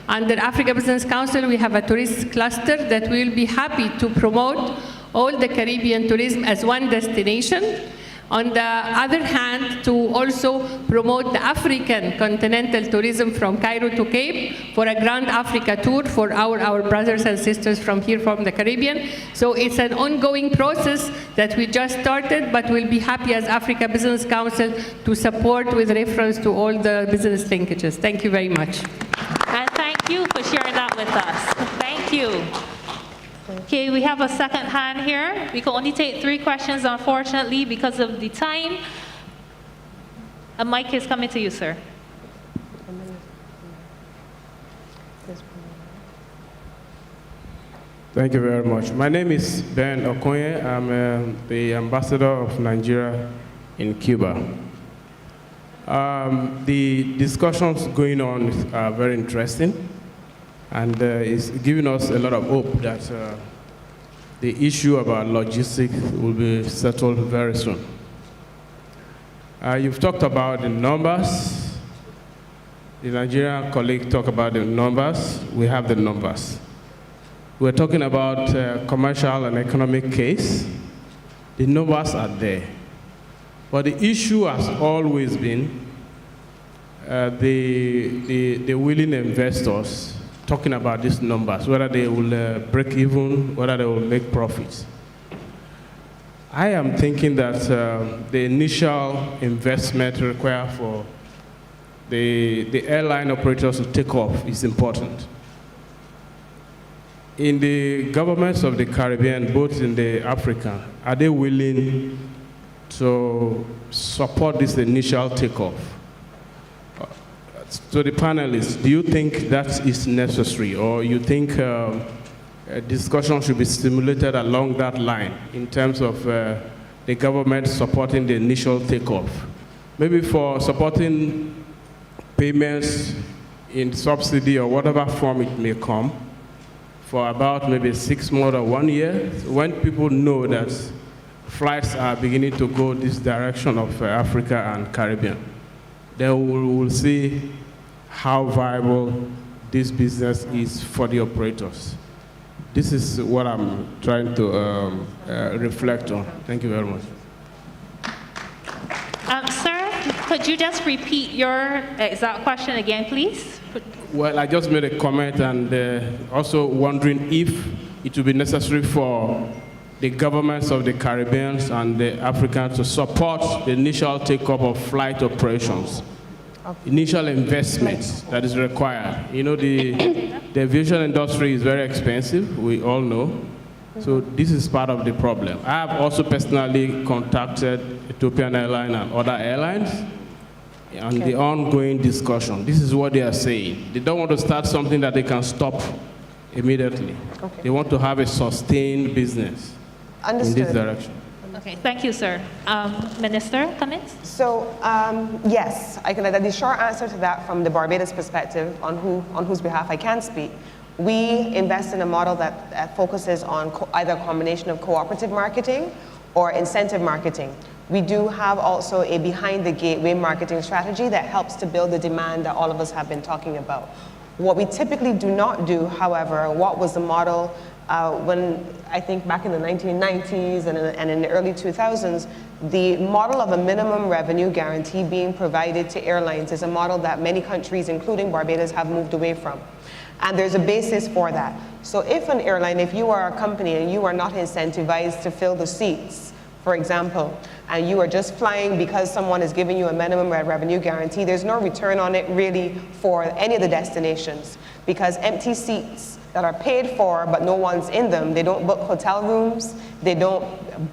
under Africa Business Council, we have a tourist cluster that will be happy to promote all the Caribbean tourism as one destination. On the other hand, to also promote the African continental tourism from Cairo to Cape for a Grand Africa tour for our brothers and sisters from here, from the Caribbean. So it's an ongoing process that we just started, but we'll be happy as Africa Business Council to support with reference to all the business linkages. Thank you very much. And thank you for sharing that with us. Thank you. Okay, we have a second hand here. We can only take 3 questions, unfortunately, because of the time. A mic is coming to you, sir. Thank you very much. My name is Ben Okoye. I'm the ambassador of Nigeria in Cuba. The discussions going on are very interesting, and it's giving us a lot of hope that the issue about logistics will be settled very soon. You've talked about the numbers. The Nigerian colleague talked about the numbers. We have the numbers. We're talking about commercial and economic case. The numbers are there. But the issue has always been the willing investors talking about these numbers, whether they will break even, whether they will make profits. I am thinking that the initial investment required for the airline operators to take off is important. In the governments of the Caribbean, both in the African, are they willing to support this initial takeoff? To the panelists, do you think that is necessary, or you think a discussion should be stimulated along that line in terms of the government supporting the initial takeoff? Maybe for supporting payments in subsidy or whatever form it may come for about maybe 6 months or 1 year, when people know that flights are beginning to go this direction of Africa and Caribbean. Then we will see how viable this business is for the operators. This is what I'm trying to reflect on. Thank you very much. Sir, could you just repeat your exact question again, please? Well, I just made a comment, and also wondering if it would be necessary for the governments of the Caribbean and the Africans to support the initial take-up of flight operations. Initial investments that is required. You know, the aviation industry is very expensive, we all know. So this is part of the problem. I have also personally contacted Ethiopian Airlines and other airlines on the ongoing discussion. This is what they are saying. They don't want to start something that they can stop immediately. Okay. They want to have a sustained business in this direction. Okay, thank you, sir. Minister, comments? So, yes, I can. The short answer to that from the Barbados perspective, on whose behalf I can speak, We invest in a model that focuses on either a combination of cooperative marketing or incentive marketing. We do have also a behind the gateway marketing strategy that helps to build the demand that all of us have been talking about. What we typically do not do, however, what was the model when I think back in the 1990s and in the early 2000s, the model of a minimum revenue guarantee being provided to airlines is a model that many countries, including Barbados, have moved away from. And there's a basis for that. So if an airline, if you are a company and you are not incentivized to fill the seats, for example, and you are just flying because someone is giving you a minimum revenue guarantee, there's no return on it really for any of the destinations, because empty seats that are paid for but no one's in them, they don't book hotel rooms, they don't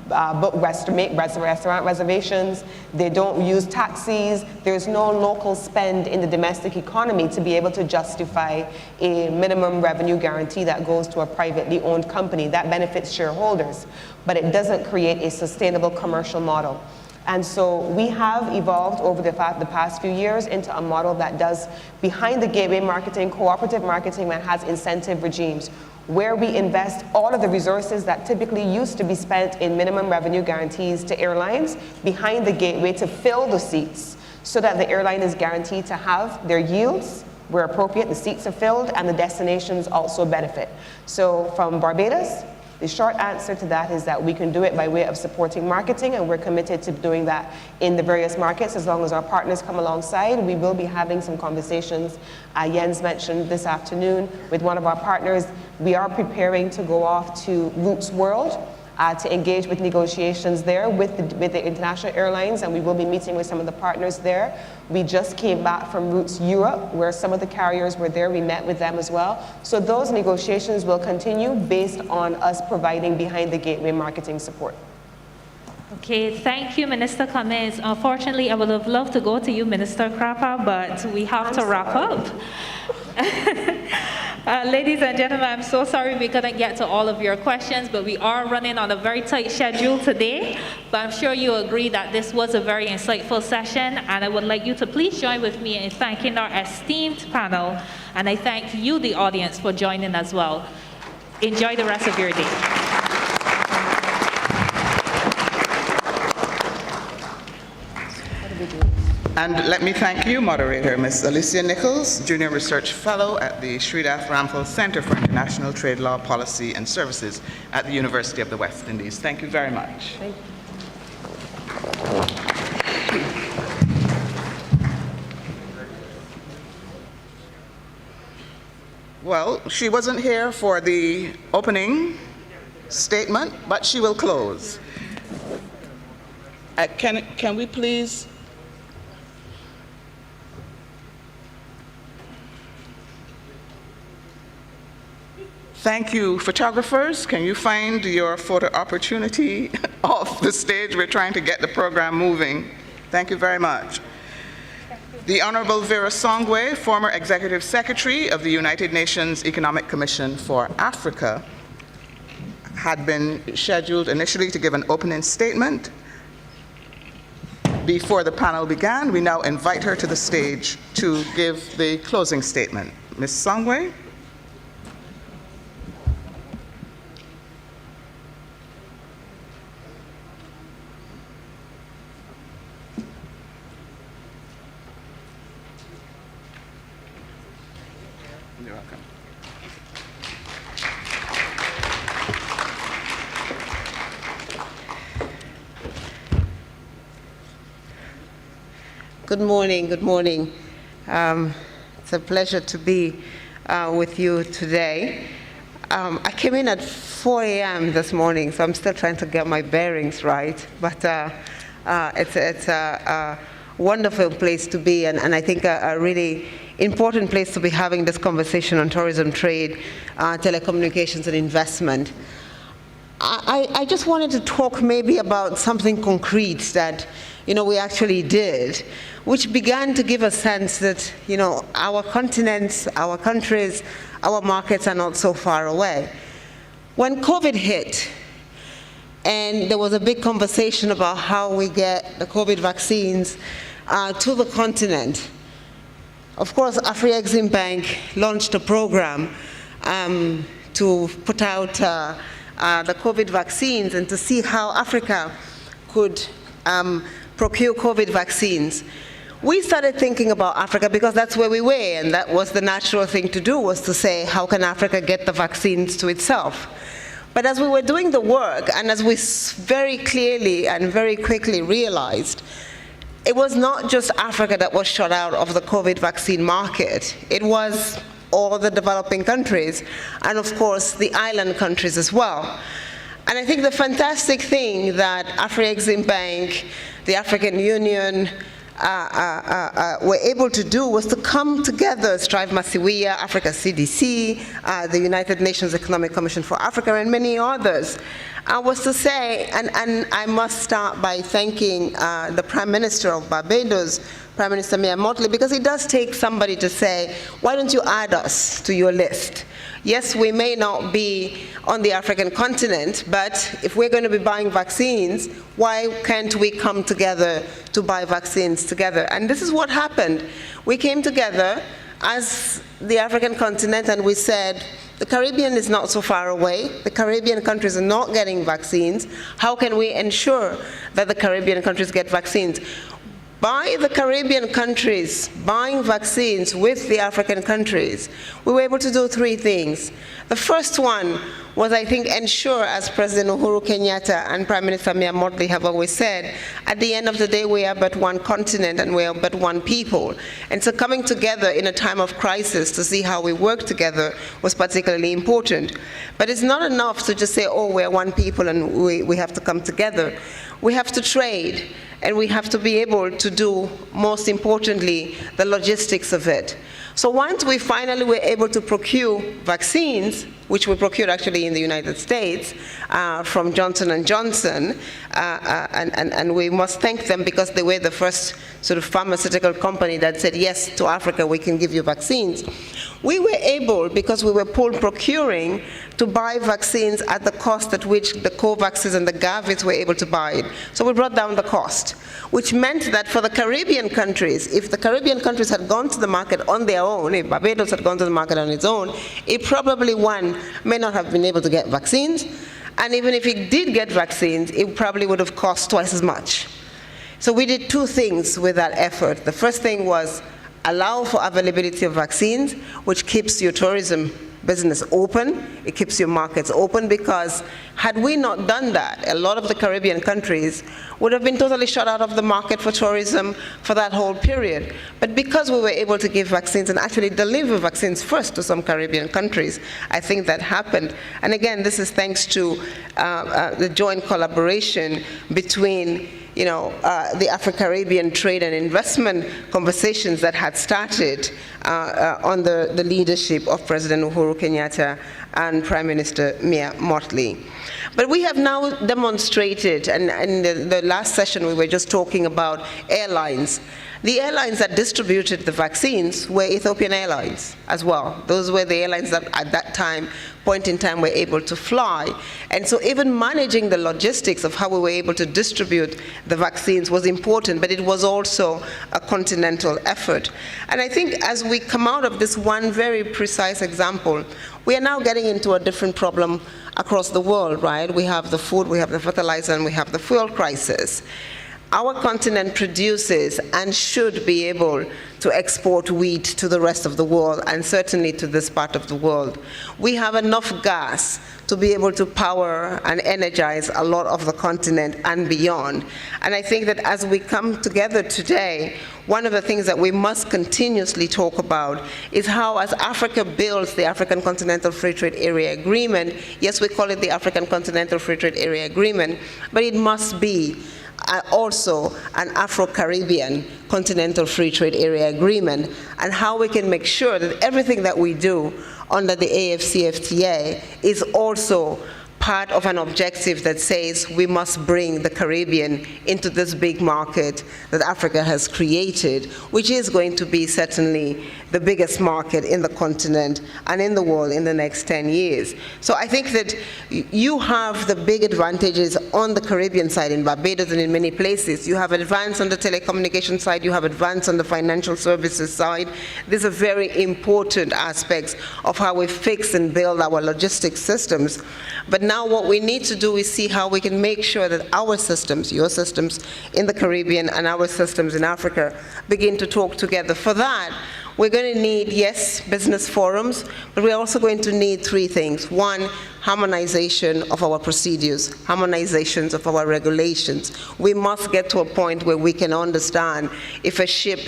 book restaurant reservations, they don't use taxis, there's no local spend in the domestic economy to be able to justify a minimum revenue guarantee that goes to a privately owned company. That benefits shareholders, but it doesn't create a sustainable commercial model. And so we have evolved over the past few years into a model that does behind the gateway marketing, cooperative marketing that has incentive regimes, where we invest all of the resources that typically used to be spent in minimum revenue guarantees to airlines behind the gateway to fill the seats, so that the airline is guaranteed to have their yields where appropriate, the seats are filled, and the destinations also benefit. So from Barbados, the short answer to that is that we can do it by way of supporting marketing, and we're committed to doing that in the various markets as long as our partners come alongside. We will be having some conversations, Jens mentioned this afternoon, with one of our partners. We are preparing to go off to Roots World to engage with negotiations there with the international airlines, and we will be meeting with some of the partners there. We just came back from Roots Europe, where some of the carriers were there. We met with them as well. So those negotiations will continue based on us providing behind the gateway marketing support. Okay, thank you, Minister Cummins. Unfortunately, I would have loved to go to you, Minister Crapper, but we have to wrap up. Ladies and gentlemen, I'm so sorry we couldn't get to all of your questions, but we are running on a very tight schedule today. But I'm sure you agree that this was a very insightful session, and I would like you to please join with me in thanking our esteemed panel, and I thank you, the audience, for joining as well. Enjoy the rest of your day. And let me thank you, Moderator, Ms. Alicia Nichols, Junior Research Fellow at the Sridath Ramphal Center for International Trade Law Policy and Services at the University of the West Indies. Thank you very much. Thank you. Well, she wasn't here for the opening statement, but she will close. Can we please... Thank you, photographers. Can you find your photo opportunity off the stage? We're trying to get the program moving. Thank you very much. The Honorable Vera Songwe, former Executive Secretary of the United Nations Economic Commission for Africa, had been scheduled initially to give an opening statement. Before the panel began, we now invite her to the stage to give the closing statement. Ms. Songwe? You're welcome. Good morning, good morning. It's a pleasure to be with you today. I came in at 4 a.m. this morning, so I'm still trying to get my bearings right, but it's a wonderful place to be, and I think a really important place to be having this conversation on tourism, trade, telecommunications, and investment. I just wanted to talk maybe about something concrete that we actually did, which began to give a sense that our continents, our countries, our markets are not so far away. When COVID hit, and there was a big conversation about how we get the COVID vaccines to the continent, of course, AfriExim Bank launched a program to put out the COVID vaccines and to see how Africa could procure COVID vaccines, we started thinking about Africa because that's where we were, and that was the natural thing to do, was to say, how can Africa get the vaccines to itself? But as we were doing the work, and as we very clearly and very quickly realized, it was not just Africa that was shut out of the COVID vaccine market. It was all the developing countries, and of course, the island countries as well. And I think the fantastic thing that Afri-Exim Bank, the African Union, were able to do was to come together, Strive Masiwia, Africa CDC, the United Nations Economic Commission for Africa, and many others, was to say, and I must start by thanking the Prime Minister of Barbados, Prime Minister Mia Motley, because it does take somebody to say, why don't you add us to your list? Yes, we may not be on the African continent, but if we're going to be buying vaccines, why can't we come together to buy vaccines together? And this is what happened. We came together as the African continent and we said, the Caribbean is not so far away. The Caribbean countries are not getting vaccines. How can we ensure that the Caribbean countries get vaccines? By the Caribbean countries buying vaccines with the African countries, we were able to do three things. The first one was, I think, ensure, as President Uhuru Kenyatta and Prime Minister Mia Motley have always said, at the end of the day, we are but one continent and we are but one people. And so coming together in a time of crisis to see how we work together was particularly important. But it's not enough to just say, oh, we're one people and we have to come together. We have to trade, and we have to be able to do, most importantly, the logistics of it. So once we finally were able to procure vaccines, which we procured actually in the United States from Johnson & Johnson, and we must thank them because they were the first sort of pharmaceutical company that said, yes, to Africa, we can give you vaccines. We were able, because we were procuring, to buy vaccines at the cost at which the COVAXes and the Gavis were able to buy it. So we brought down the cost, which meant that for the Caribbean countries, if the Caribbean countries had gone to the market on their own, if Barbados had gone to the market on its own, it probably, one, may not have been able to get vaccines, and even if it did get vaccines, it probably would have cost twice as much. So we did two things with that effort. The first thing was allow for availability of vaccines, which keeps your tourism business open, it keeps your markets open, because had we not done that, a lot of the Caribbean countries would have been totally shut out of the market for tourism for that whole period. But because we were able to give vaccines and actually deliver vaccines first to some Caribbean countries, I think that happened. And again, this is thanks to the joint collaboration between the AfriCaribbean trade and investment conversations that had started under the leadership of President Uhuru Kenyatta and Prime Minister Mia Motley. But we have now demonstrated, and in the last session we were just talking about airlines. The airlines that distributed the vaccines were Ethiopian Airlines as well. Those were the airlines that at that point in time were able to fly. And so even managing the logistics of how we were able to distribute the vaccines was important, but it was also a continental effort. And I think as we come out of this one very precise example, we are now getting into a different problem across the world, right? We have the food, we have the fertilizer, and we have the fuel crisis. Our continent produces and should be able to export wheat to the rest of the world, and certainly to this part of the world. We have enough gas to be able to power and energize a lot of the continent and beyond. And I think that as we come together today, one of the things that we must continuously talk about is how, as Africa builds the African Continental Free Trade Area Agreement, yes, we call it the African Continental Free Trade Area Agreement, but it must be also an Afro-Caribbean Continental Free Trade Area Agreement, and how we can make sure that everything that we do under the AFCFTA is also part of an objective that says we must bring the Caribbean into this big market that Africa has created, which is going to be certainly the biggest market in the continent and in the world in the next 10 years. So I think that you have the big advantages on the Caribbean side, in Barbados and in many places. You have advance on the telecommunication side, you have advance on the financial services side. These are very important aspects of how we fix and build our logistics systems. But now what we need to do is see how we can make sure that our systems, your systems in the Caribbean and our systems in Africa, begin to talk together. For that, we're going to need, yes, business forums, but we're also going to need three things. One, harmonization of our procedures, harmonizations of our regulations. We must get to a point where we can understand if a ship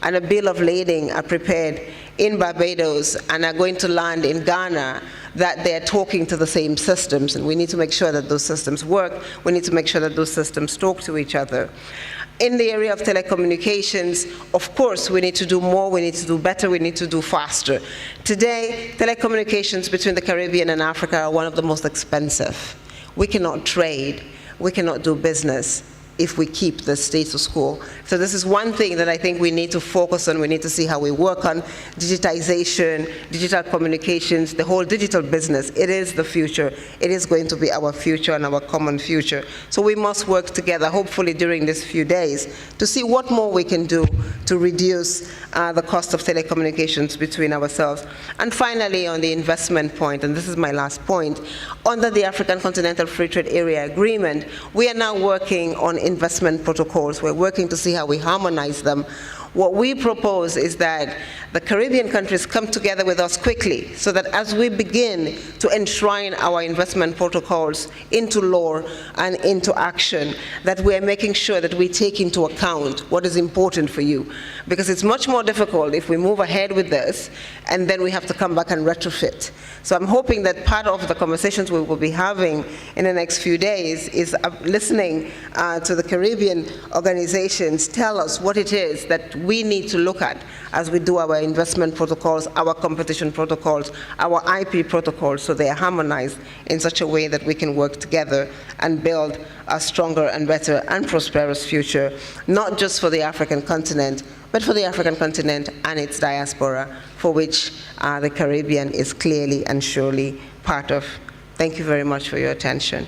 and a bill of lading are prepared in Barbados and are going to land in Ghana, that they're talking to the same systems, and we need to make sure that those systems work. We need to make sure that those systems talk to each other. In the area of telecommunications, of course, we need to do more, we need to do better, we need to do faster. Today, telecommunications between the Caribbean and Africa are one of the most expensive. We cannot trade, we cannot do business if we keep the status quo. So this is one thing that I think we need to focus on. We need to see how we work on digitization, digital communications, the whole digital business. It is the future. It is going to be our future and our common future. So we must work together, hopefully during these few days, to see what more we can do to reduce the cost of telecommunications between ourselves. And finally, on the investment point, and this is my last point, under the African Continental Free Trade Area Agreement, we are now working on investment protocols. We're working to see how we harmonize them. What we propose is that the Caribbean countries come together with us quickly so that as we begin to enshrine our investment protocols into law and into action, that we're making sure that we take into account what is important for you. Because it's much more difficult if we move ahead with this and then we have to come back and retrofit. So I'm hoping that part of the conversations we will be having in the next few days is listening to the Caribbean organizations tell us what it is that we need to look at as we do our investment protocols, our competition protocols, our IP protocols, so they are harmonized in such a way that we can work together and build a stronger and better and prosperous future, not just for the African continent, but for the African continent and its diaspora, for which the Caribbean is clearly and surely part of. Thank you very much for your attention.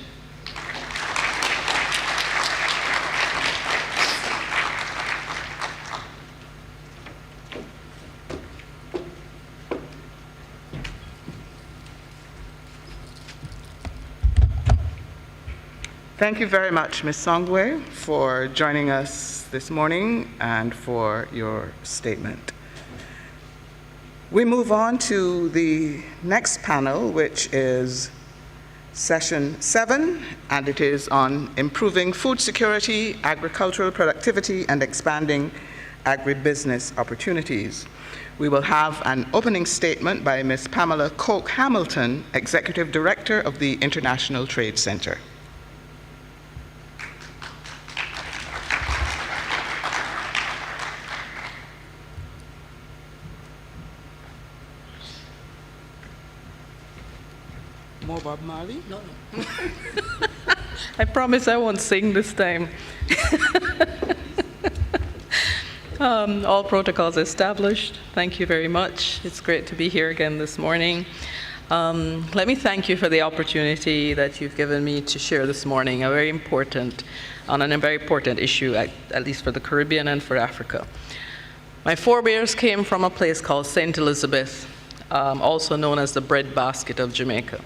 Thank you very much, Ms. Songwe, for joining us this morning and for your statement. We move on to the next panel, which is session 7, and it is on improving food security, agricultural productivity, and expanding agribusiness opportunities. We will have an opening statement by Ms. Pamela Koch-Hamilton, Executive Director of the International Trade Center. More Bob Marley? No. I promise I won't sing this time. All protocols established. Thank you very much. It's great to be here again this morning. Let me thank you for the opportunity that you've given me to share this morning, on a very important issue, at least for the Caribbean and for Africa. My forebears came from a place called St. Elizabeth, also known as the breadbasket of Jamaica.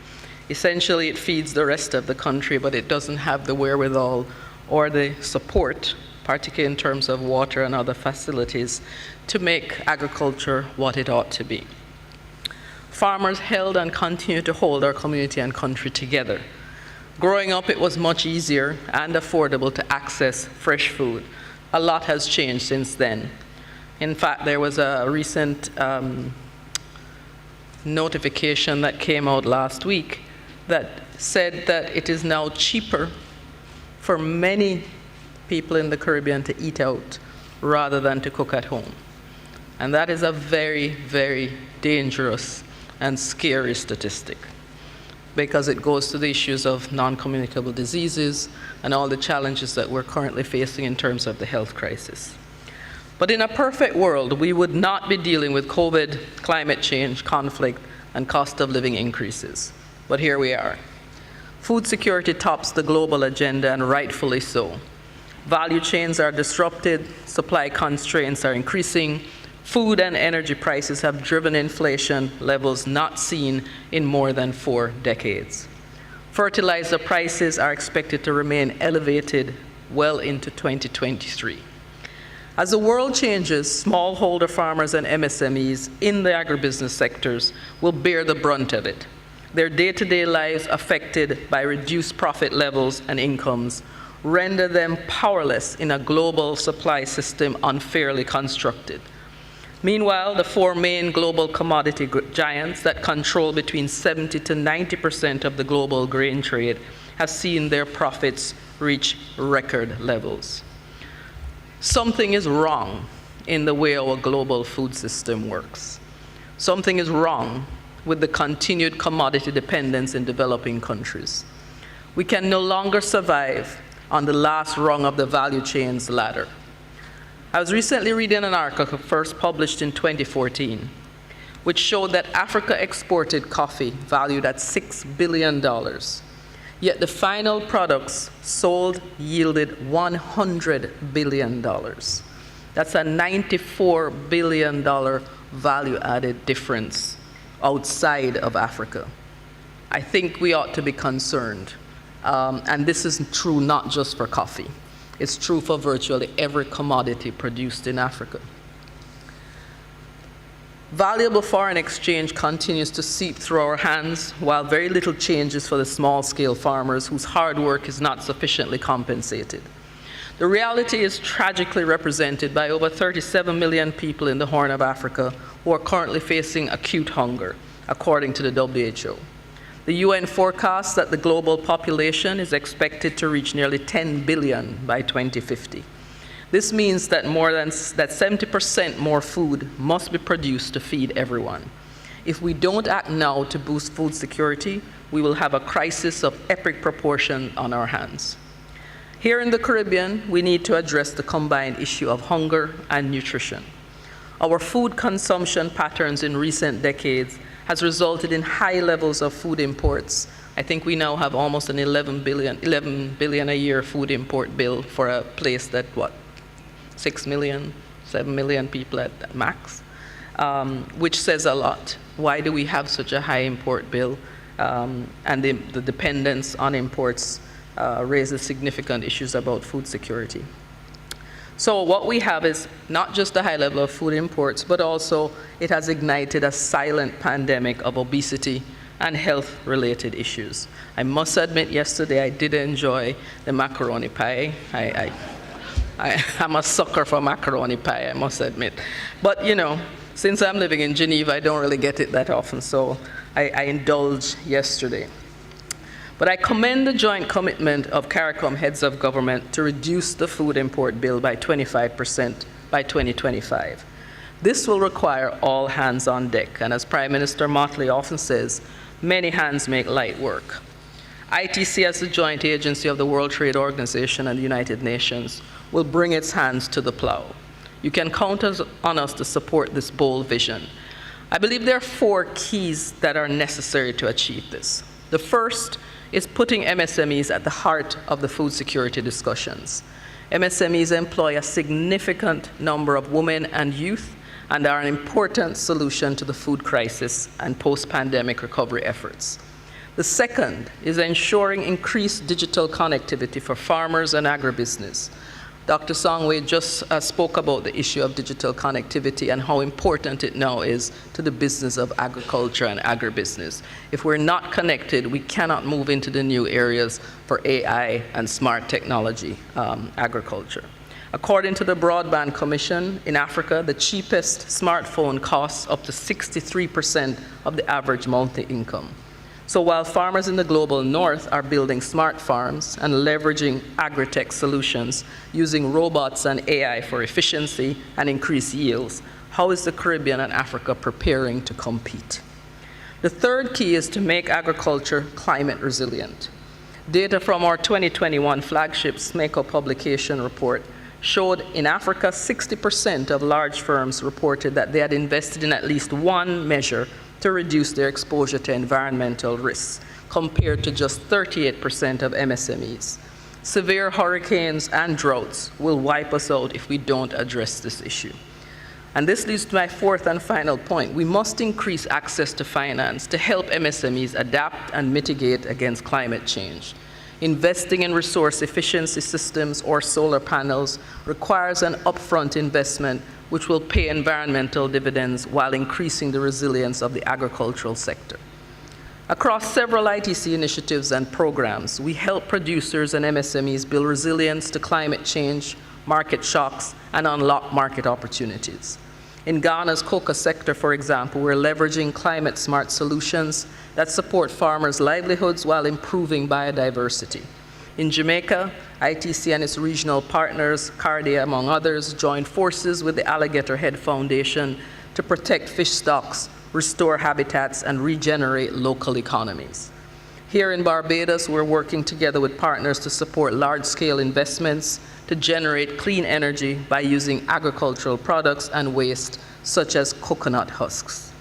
Essentially, it feeds the rest of the country, but it doesn't have the wherewithal or the support, particularly in terms of water and other facilities, to make agriculture what it ought to be. Farmers held and continue to hold our community and country together. Growing up, it was much easier and affordable to access fresh food. A lot has changed since then. In fact, there was a recent notification that came out last week that said that it is now cheaper for many people in the Caribbean to eat out rather than to cook at home. And that is a very, very dangerous and scary statistic. because it goes to the issues of non-communicable diseases and all the challenges that we're currently facing in terms of the health crisis. But in a perfect world, we would not be dealing with COVID, climate change, conflict, and cost of living increases. But here we are. Food security tops the global agenda, and rightfully so. Value chains are disrupted, supply constraints are increasing, food and energy prices have driven inflation levels not seen in more than 4 decades. Fertilizer prices are expected to remain elevated well into 2023. As the world changes, smallholder farmers and MSMEs in the agribusiness sectors will bear the brunt of it. Their day-to-day lives affected by reduced profit levels and incomes render them powerless in a global supply system unfairly constructed. Meanwhile, the 4 main global commodity giants that control between 70 to 90% of the global grain trade have seen their profits reach record levels. Something is wrong in the way our global food system works. Something is wrong with the continued commodity dependence in developing countries. We can no longer survive on the last rung of the value chain's ladder. I was recently reading an article first published in 2014, which showed that Africa exported coffee valued at $6 billion, yet the final products sold yielded $100 billion. That's a $94 billion value-added difference outside of Africa. I think we ought to be concerned. And this is true not just for coffee. It's true for virtually every commodity produced in Africa. Valuable foreign exchange continues to seep through our hands, while very little changes for the small-scale farmers whose hard work is not sufficiently compensated. The reality is tragically represented by over 37 million people in the Horn of Africa who are currently facing acute hunger, according to the WHO. The UN forecasts that the global population is expected to reach nearly 10 billion by 2050. This means that 70% more food must be produced to feed everyone. If we don't act now to boost food security, we will have a crisis of epic proportion on our hands. Here in the Caribbean, we need to address the combined issue of hunger and nutrition. Our food consumption patterns in recent decades has resulted in high levels of food imports. I think we now have almost an 11 billion a year food import bill for a place that, 6 million, 7 million people at max, which says a lot. Why do we have such a high import bill? And the dependence on imports raises significant issues about food security. So what we have is not just a high level of food imports, but also it has ignited a silent pandemic of obesity and health-related issues. I must admit, yesterday I did enjoy the macaroni pie. I'm a sucker for macaroni pie, I must admit. But since I'm living in Geneva, I don't really get it that often, so I indulged yesterday. But I commend the joint commitment of CARICOM heads of government to reduce the food import bill by 25% by 2025. This will require all hands on deck, and as Prime Minister Motley often says, many hands make light work. ITC, as the joint agency of the World Trade Organization and the United Nations, will bring its hands to the plow. You can count on us to support this bold vision. I believe there are 4 keys that are necessary to achieve this. The first is putting MSMEs at the heart of the food security discussions. MSMEs employ a significant number of women and youth and are an important solution to the food crisis and post-pandemic recovery efforts. The second is ensuring increased digital connectivity for farmers and agribusiness. Dr. Songwe just spoke about the issue of digital connectivity and how important it now is to the business of agriculture and agribusiness. If we're not connected, we cannot move into the new areas for AI and smart technology agriculture. According to the Broadband Commission, in Africa, the cheapest smartphone costs up to 63% of the average monthly income. So while farmers in the global north are building smart farms and leveraging agri-tech solutions using robots and AI for efficiency and increased yields, how is the Caribbean and Africa preparing to compete? The third key is to make agriculture climate resilient. Data from our 2021 flagship SMECO publication report showed in Africa, 60% of large firms reported that they had invested in at least one measure to reduce their exposure to environmental risks, compared to just 38% of MSMEs. Severe hurricanes and droughts will wipe us out if we don't address this issue. And this leads to my fourth and final point. We must increase access to finance to help MSMEs adapt and mitigate against climate change. Investing in resource efficiency systems or solar panels requires an upfront investment which will pay environmental dividends while increasing the resilience of the agricultural sector. Across several ITC initiatives and programs, we help producers and MSMEs build resilience to climate change, market shocks, and unlock market opportunities. In Ghana's cocoa sector, for example, we're leveraging climate-smart solutions that support farmers' livelihoods while improving biodiversity. In Jamaica, ITC and its regional partners, CARDIA among others, joined forces with the Alligator Head Foundation to protect fish stocks, restore habitats, and regenerate local economies. Here in Barbados, we're working together with partners to support large-scale investments to generate clean energy by using agricultural products and waste, such as coconut husks.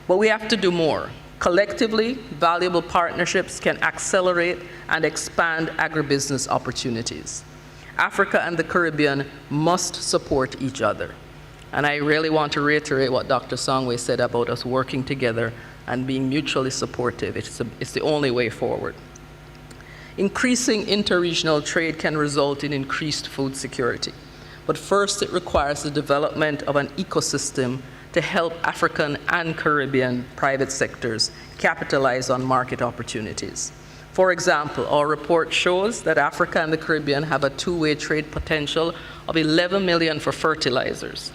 But we have to do more. Collectively, valuable partnerships can accelerate and expand agribusiness opportunities. Africa and the Caribbean must support each other. And I really want to reiterate what Dr. Songwe said about us working together and being mutually supportive. It's the only way forward. Increasing interregional trade can result in increased food security. But first, it requires the development of an ecosystem to help African and Caribbean private sectors capitalize on market opportunities. For example, our report shows that Africa and the Caribbean have a two-way trade potential of 11 million for fertilizers.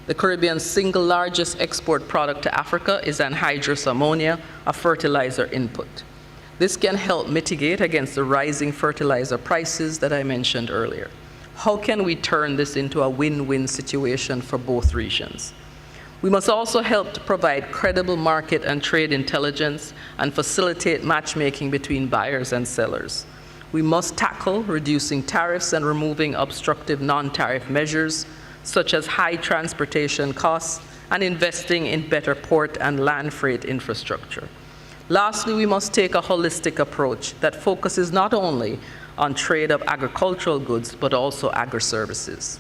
The Caribbean's single largest export product to Africa is anhydrous ammonia, a fertilizer input. This can help mitigate against the rising fertilizer prices that I mentioned earlier. How can we turn this into a win-win situation for both regions? We must also help to provide credible market and trade intelligence and facilitate matchmaking between buyers and sellers. We must tackle reducing tariffs and removing obstructive non-tariff measures, such as high transportation costs and investing in better port and land freight infrastructure. Lastly, we must take a holistic approach that focuses not only on trade of agricultural goods, but also agri-services.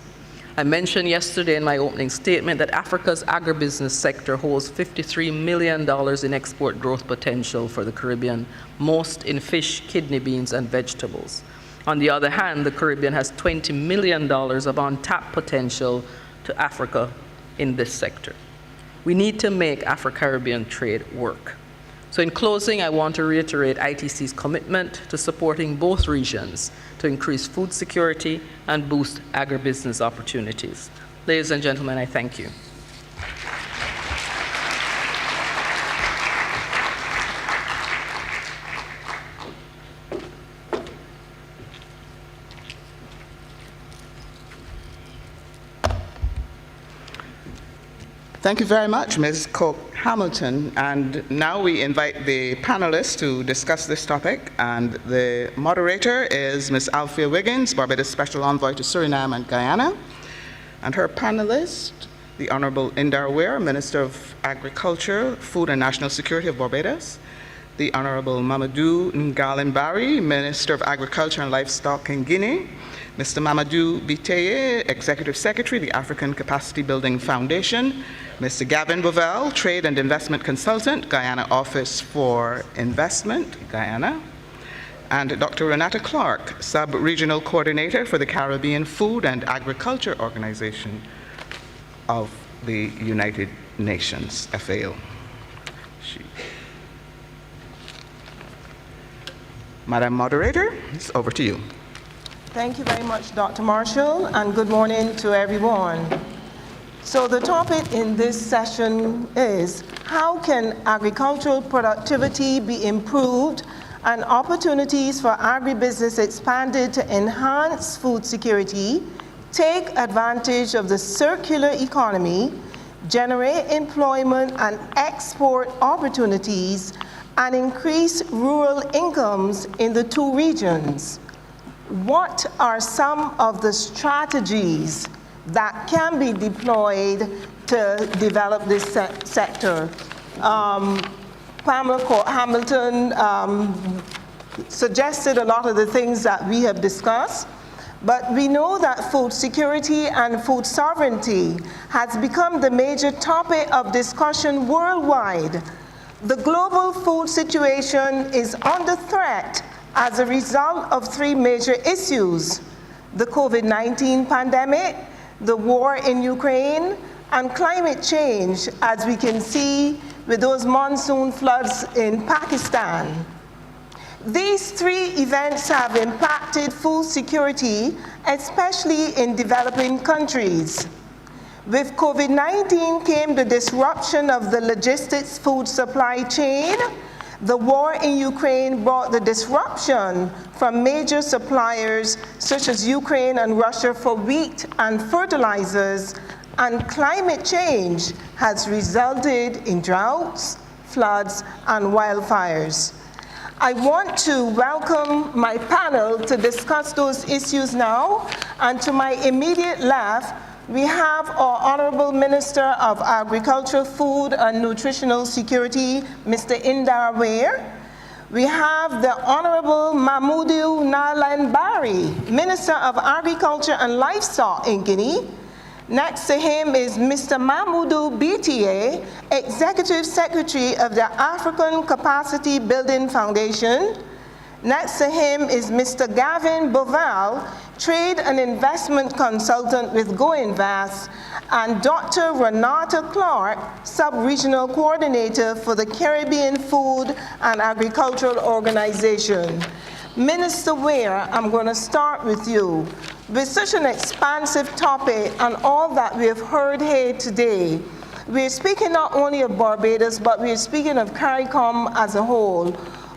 I mentioned yesterday in my opening statement that Africa's agribusiness sector holds $53 million in export growth potential for the Caribbean, most in fish, kidney beans, and vegetables. On the other hand, the Caribbean has $20 million of untapped potential to Africa in this sector. We need to make AfriCaribbean trade work. So in closing, I want to reiterate ITC's commitment to supporting both regions to increase food security and boost agribusiness opportunities. Ladies and gentlemen, I thank you. Thank you very much, Ms. Coke-Hamilton. And now we invite the panelists to discuss this topic. And the moderator is Ms. Althea Wiggins, Barbados Special Envoy to Suriname and Guyana. And her panelist, the Honorable Indar Weir, Minister of Agriculture, Food and National Security of Barbados. The Honorable Mamadou Ngalen-Barry, Minister of Agriculture and Livestock in Guinea. Mr. Mamadou Biteye, Executive Secretary, the African Capacity Building Foundation. Mr. Gavin Bovell, Trade and Investment Consultant, Guyana Office for Investment, Guyana. And Dr. Renata Clark, Sub-Regional Coordinator for the Caribbean Food and Agriculture Organization of the United Nations, FAO. Madam Moderator, it's over to you. Thank you very much, Dr. Marshall, and good morning to everyone. So the topic in this session is, how can agricultural productivity be improved and opportunities for agribusiness expanded to enhance food security, take advantage of the circular economy, generate employment and export opportunities, and increase rural incomes in the two regions. What are some of the strategies that can be deployed to develop this sector? Pamela Court-Hamilton suggested a lot of the things that we have discussed, but we know that food security and food sovereignty has become the major topic of discussion worldwide. The global food situation is under threat as a result of three major issues: the COVID-19 pandemic, the war in Ukraine, and climate change, as we can see with those monsoon floods in Pakistan. These three events have impacted food security, especially in developing countries. With COVID-19 came the disruption of the logistics food supply chain. The war in Ukraine brought the disruption from major suppliers such as Ukraine and Russia for wheat and fertilizers, and climate change has resulted in droughts, floods, and wildfires. I want to welcome my panel to discuss those issues now, and to my immediate left, we have our Honorable Minister of Agriculture, Food and Nutritional Security, Mr. Indar Ware. We have the Honorable Mamoudou Nalan Bari, Minister of Agriculture and Livestock in Guinea. Next to him is Mr. Mamoudou Bitiye, Executive Secretary of the African Capacity Building Foundation. Next to him is Mr. Gavin Boval, Trade and Investment Consultant with GoInvest, and Dr. Renata Clark, Sub-Regional Coordinator for the Caribbean Food and Agricultural Organization. Minister Ware, I'm going to start with you. With such an expansive topic and all that we have heard here today, we're speaking not only of Barbados, but we're speaking of CARICOM as a whole.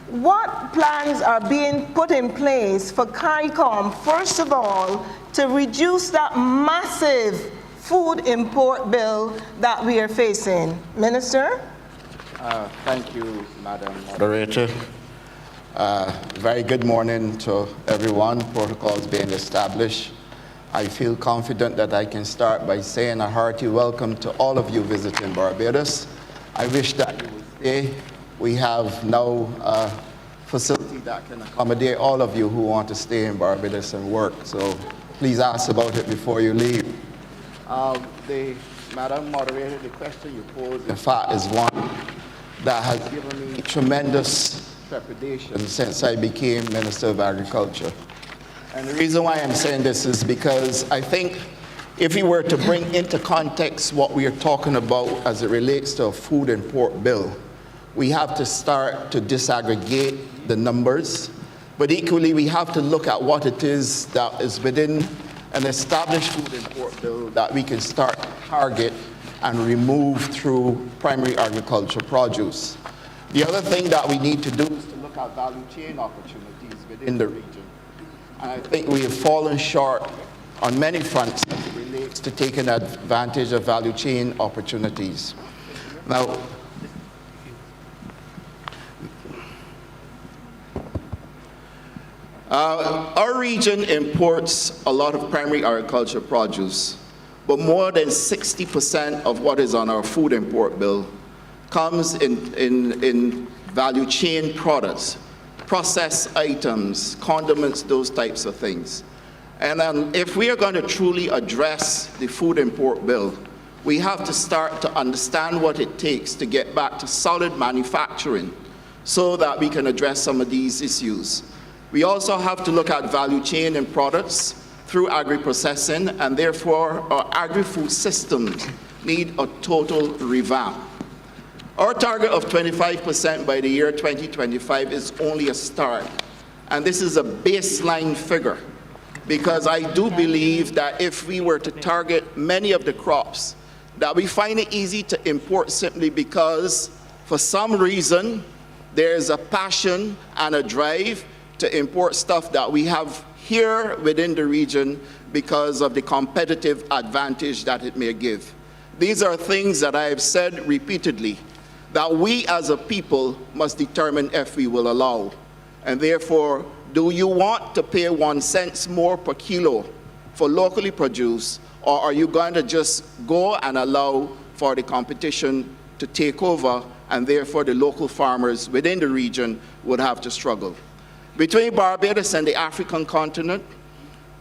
What plans are being put in place for CARICOM, first of all, to reduce that massive food import bill that we are facing? Minister? Thank you, Madam Moderator. Very good morning to everyone. Protocols being established. I feel confident that I can start by saying a hearty welcome to all of you visiting Barbados. I wish that you would stay. We have now a facility that can accommodate all of you who want to stay in Barbados and work. So please ask about it before you leave. Madam Moderator, the question you posed, in fact, is one that has given me tremendous trepidation since I became Minister of Agriculture. And the reason why I'm saying this is because I think if we were to bring into context what we are talking about as it relates to a food import bill, we have to start to disaggregate the numbers, but equally we have to look at what it is that is within an established food import bill that we can start to target and remove through primary agricultural produce. The other thing that we need to do is to look at value chain opportunities within the region. And I think we have fallen short on many fronts as it relates to taking advantage of value chain opportunities. Now, our region imports a lot of primary agricultural produce, but more than 60% of what is on our food import bill comes in value chain products, processed items, condiments, those types of things. And if we are going to truly address the food import bill, we have to start to understand what it takes to get back to solid manufacturing so that we can address some of these issues. We also have to look at value chain and products through agri-processing, and therefore our agri-food systems need a total revamp. Our target of 25% by the year 2025 is only a start, and this is a baseline figure, because I do believe that if we were to target many of the crops, that we find it easy to import simply because for some reason there's a passion and a drive to import stuff that we have here within the region because of the competitive advantage that it may give. These are things that I have said repeatedly, that we as a people must determine if we will allow. And therefore, do you want to pay 1 cent more per kilo for locally produced, or are you going to just go and allow for the competition to take over, and therefore the local farmers within the region would have to struggle? Between Barbados and the African continent,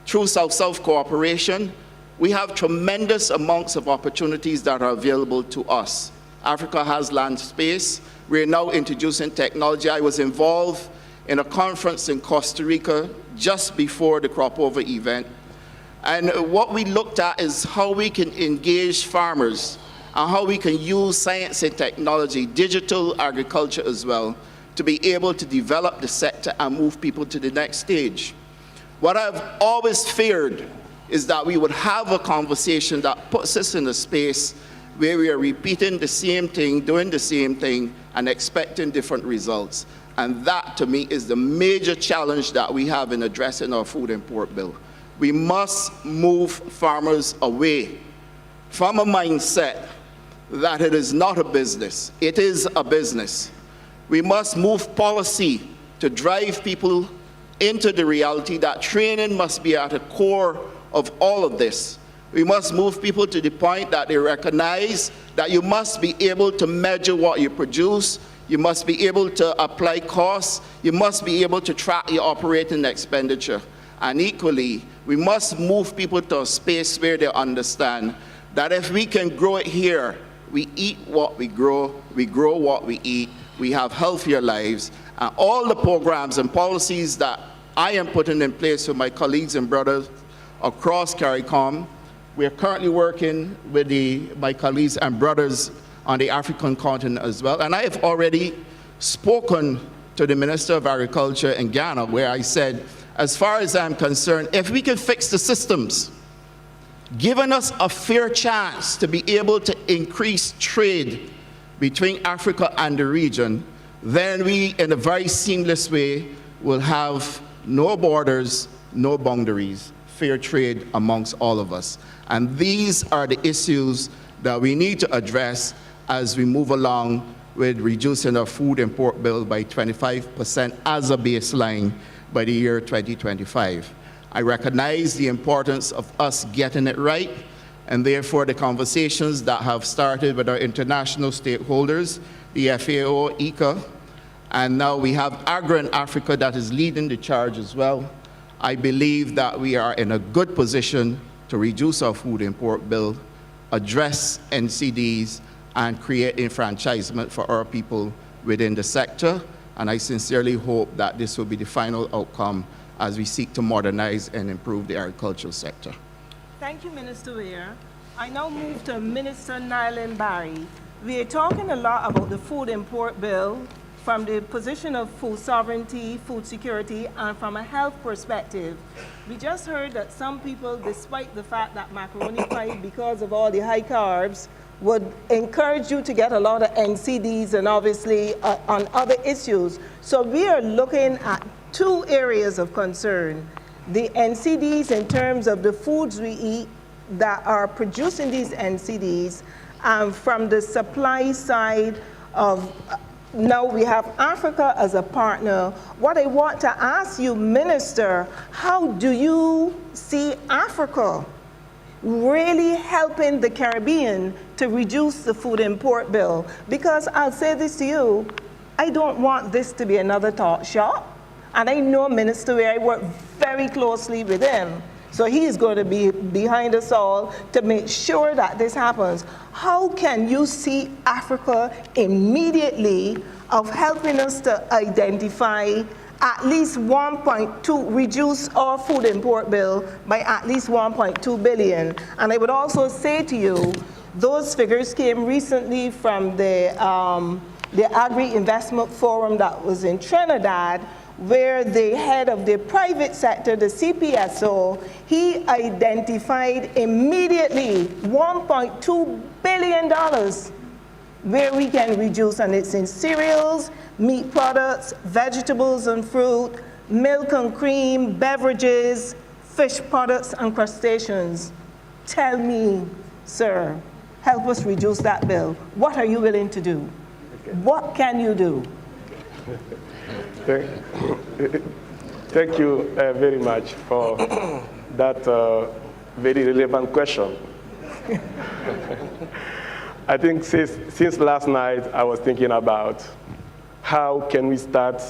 through South-South cooperation, we have tremendous amounts of opportunities that are available to us. Africa has land space. We're now introducing technology. I was involved in a conference in Costa Rica just before the crop over event. And what we looked at is how we can engage farmers and how we can use science and technology, digital agriculture as well, to be able to develop the sector and move people to the next stage. What I've always feared is that we would have a conversation that puts us in a space where we are repeating the same thing, doing the same thing, and expecting different results. And that, to me, is the major challenge that we have in addressing our food import bill. We must move farmers away from a mindset that it is not a business. It is a business. We must move policy to drive people into the reality that training must be at the core of all of this. We must move people to the point that they recognize that you must be able to measure what you produce, you must be able to apply costs, you must be able to track your operating expenditure. And equally, we must move people to a space where they understand that if we can grow it here, we eat what we grow what we eat, we have healthier lives, and all the programs and policies that I am putting in place with my colleagues and brothers across CARICOM. We are currently working with my colleagues and brothers on the African continent as well. And I have already spoken to the Minister of Agriculture in Ghana, where I said, as far as I'm concerned, if we can fix the systems, giving us a fair chance to be able to increase trade between Africa and the region, then we, in a very seamless way, will have no borders, no boundaries, fair trade amongst all of us. And these are the issues that we need to address as we move along with reducing our food import bill by 25% as a baseline by the year 2025. I recognize the importance of us getting it right, and therefore the conversations that have started with our international stakeholders, the FAO, ICA, and now we have Agri in Africa that is leading the charge as well. I believe that we are in a good position to reduce our food import bill, address NCDs, and create enfranchisement for our people within the sector. And I sincerely hope that this will be the final outcome as we seek to modernize and improve the agricultural sector. Thank you, Minister Weir. I now move to Minister Nyland Barry. We are talking a lot about the food import bill from the position of food sovereignty, food security, and from a health perspective. We just heard that some people, despite the fact that macaroni pie, because of all the high carbs, would encourage you to get a lot of NCDs and obviously on other issues. So we are looking at two areas of concern. The NCDs in terms of the foods we eat that are producing these NCDs, from the supply side of, now we have Africa as a partner. What I want to ask you, Minister, how do you see Africa really helping the Caribbean to reduce the food import bill? Because I'll say this to you, I don't want this to be another talk shop. And I know Minister Weir, I work very closely with him. So he is going to be behind us all to make sure that this happens. How can you see Africa immediately of helping us to identify at least 1.2, reduce our food import bill by at least 1.2 billion? And I would also say to you, those figures came recently from the Agri-Investment Forum that was in Trinidad, where the head of the private sector, the CPSO, he identified immediately $1.2 billion where we can reduce, and it's in cereals, meat products, vegetables and fruit, milk and cream, beverages, fish products, and crustaceans. Tell me, sir, help us reduce that bill. What are you willing to do? What can you do? Thank you very much for that very relevant question. I think since last night, I was thinking about how can we start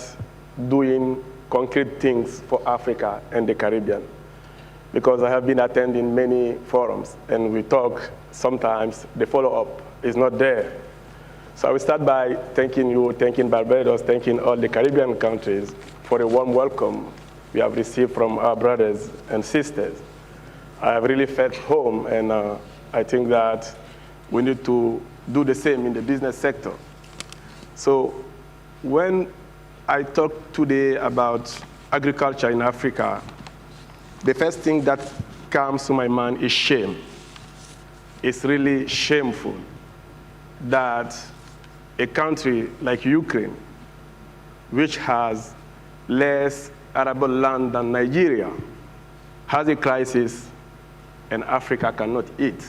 doing concrete things for Africa and the Caribbean. Because I have been attending many forums, and we talk, sometimes the follow-up is not there. So I will start by thanking you, thanking Barbados, thanking all the Caribbean countries for a warm welcome we have received from our brothers and sisters. I have really felt home, and I think that we need to do the same in the business sector. So when I talk today about agriculture in Africa, the first thing that comes to my mind is shame. It's really shameful that a country like Ukraine, which has less arable land than Nigeria, has a crisis and Africa cannot eat.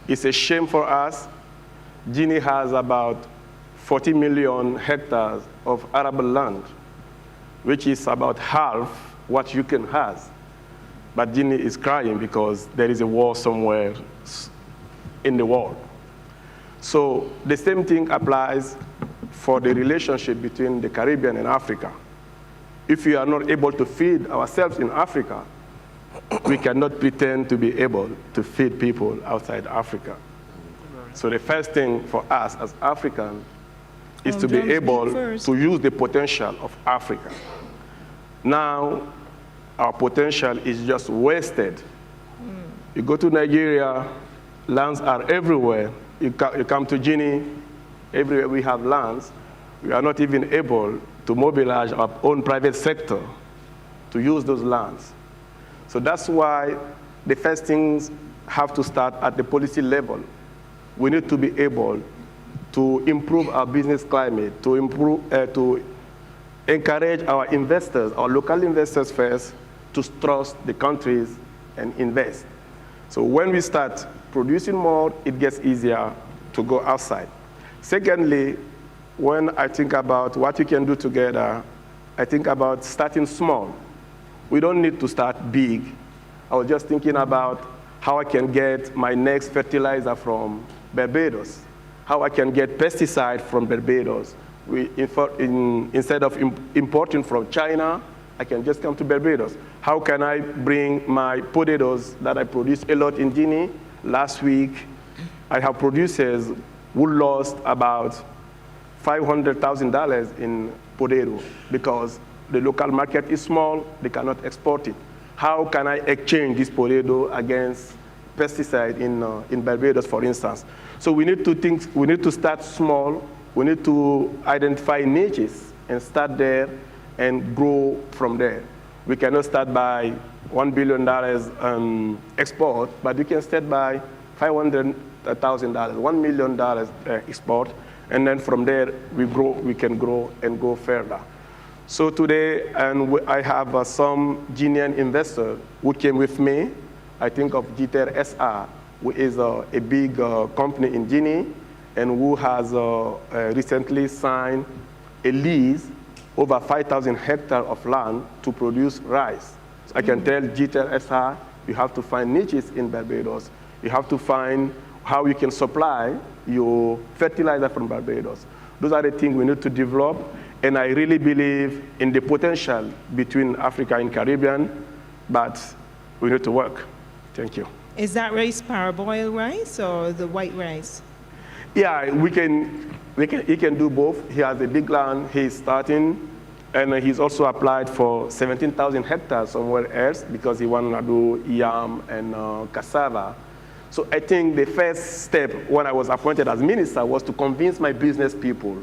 It's a shame for us. Guinea has about 40 million hectares of arable land, which is about half what Ukraine has. But Guinea is crying because there is a war somewhere in the world. So the same thing applies for the relationship between the Caribbean and Africa. If we are not able to feed ourselves in Africa, we cannot pretend to be able to feed people outside Africa. So the first thing for us as Africans is to be able to use the potential of Africa. Now, our potential is just wasted. You go to Nigeria, lands are everywhere. You come to Guinea, everywhere we have lands. We are not even able to mobilize our own private sector to use those lands. So that's why the first things have to start at the policy level. We need to be able to improve our business climate, to encourage our investors, our local investors first, to trust the countries and invest. So when we start producing more, it gets easier to go outside. Secondly, when I think about what we can do together, I think about starting small. We don't need to start big. I was just thinking about how I can get my next fertilizer from Barbados, how I can get pesticide from Barbados. Instead of importing from China, I can just come to Barbados. How can I bring my potatoes that I produce a lot in Guinea? Last week, I have producers who lost about $500,000 in potato because the local market is small, they cannot export it. How can I exchange this potato against pesticide in Barbados, for instance? So we need to start small. We need to identify niches and start there and grow from there. We cannot start by $1 billion export, but we can start by $500,000, $1 million export, and then from there we can grow and go further. So today, I have some Guinean investor who came with me. I think of GTR SR, who is a big company in Guinea, and who has recently signed a lease over 5,000 hectares of land to produce rice. So I can tell GTR SR, you have to find niches in Barbados. You have to find how you can supply your fertilizer from Barbados. Those are the things we need to develop, and I really believe in the potential between Africa and Caribbean, but we need to work. Thank you. Is that rice parboiled rice or the white rice? Yeah, he can do both. He has a big land, he's starting, and he's also applied for 17,000 hectares somewhere else because he wants to do yam and cassava. So I think the first step when I was appointed as minister was to convince my business people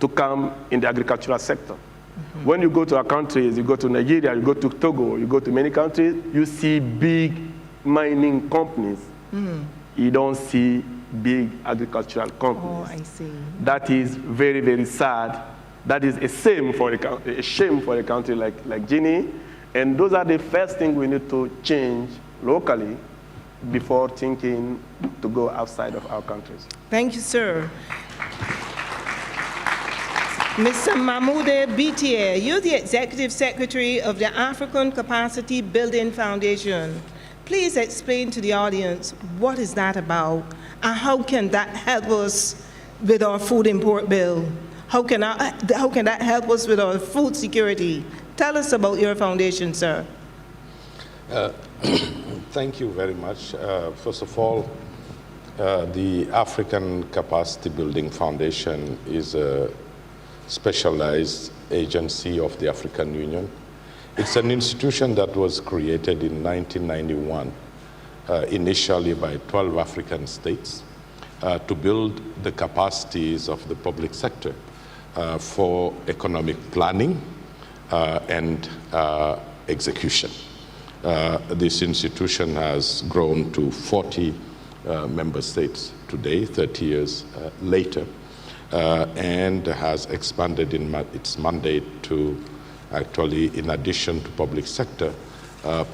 to come in the agricultural sector. Mm-hmm. When you go to our countries, you go to Nigeria, you go to Togo, you go to many countries, you see big mining companies. Mm. You don't see big agricultural companies. Oh, I see. That is very, very sad. That is a shame for a country like Guinea. And those are the first things we need to change locally before thinking to go outside of our countries. Thank you, sir. Mr. Mahmoud Bitier, you're the Executive Secretary of the African Capacity Building Foundation. Please explain to the audience what is that about and how can that help us with our food import bill? How can that help us with our food security? Tell us about your foundation, sir. Thank you very much. First of all, the African Capacity Building Foundation is a specialized agency of the African Union. It's an institution that was created in 1991, initially by 12 African states, to build the capacities of the public sector for economic planning and execution. This institution has grown to 40 member states today, 30 years later, and has expanded in its mandate to actually, in addition to public sector,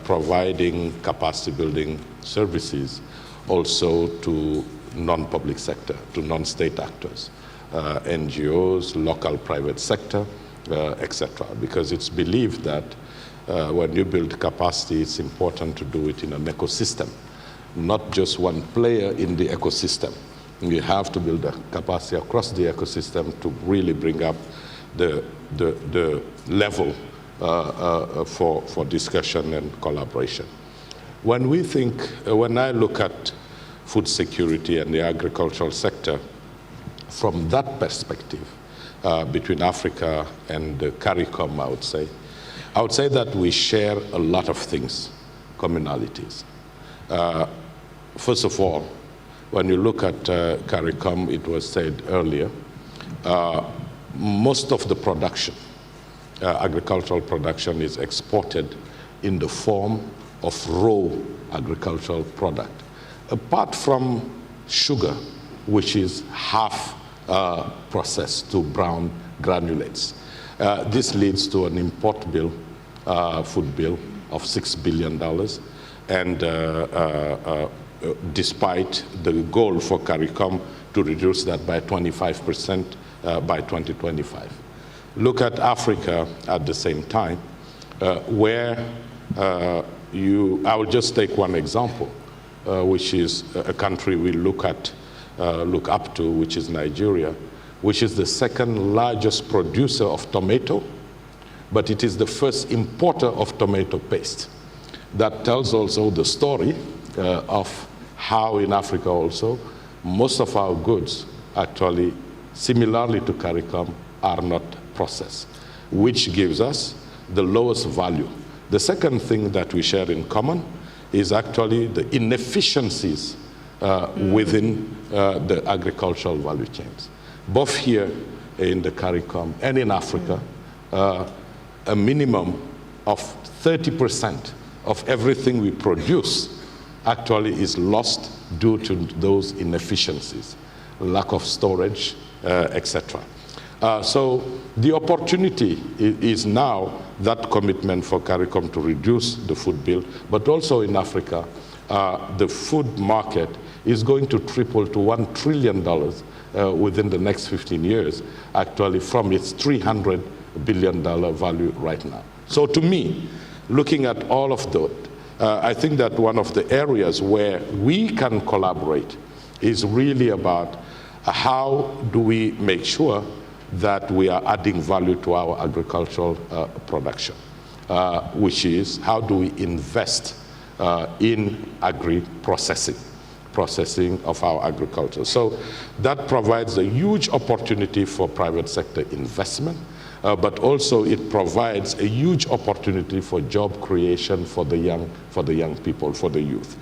providing capacity building services also to non-public sector, to non-state actors, NGOs, local private sector, etc. Because it's believed that when you build capacity, it's important to do it in an ecosystem, not just one player in the ecosystem. You have to build a capacity across the ecosystem to really bring up the level for discussion and collaboration. When I look at food security and the agricultural sector from that perspective, between Africa and the CARICOM, I would say that we share a lot of things, commonalities. First of all, when you look at CARICOM, it was said earlier, most of the production, agricultural production, is exported in the form of raw agricultural product. Apart from sugar, which is half processed to brown granulates. This leads to an import bill, food bill of $6 billion. And despite the goal for CARICOM to reduce that by 25% by 2025. Look at Africa at the same time, where I will just take one example, which is a country we look up to, which is Nigeria, which is the second largest producer of tomato, but it is the first importer of tomato paste. That tells also the story of how in Africa also, most of our goods actually, similarly to CARICOM, are not processed, which gives us the lowest value. The second thing that we share in common is actually the inefficiencies within the agricultural value chains. Both here in the CARICOM and in Africa, a minimum of 30% of everything we produce actually is lost due to those inefficiencies, lack of storage, etc. So the opportunity is now that commitment for CARICOM to reduce the food bill, but also in Africa, the food market is going to triple to $1 trillion within the next 15 years, actually from its $300 billion value right now. So to me, looking at all of that, I think that one of the areas where we can collaborate is really about how do we make sure that we are adding value to our agricultural production, which is how do we invest in agri-processing of our agriculture. So that provides a huge opportunity for private sector investment, but also it provides a huge opportunity for job creation for the young people, for the youth.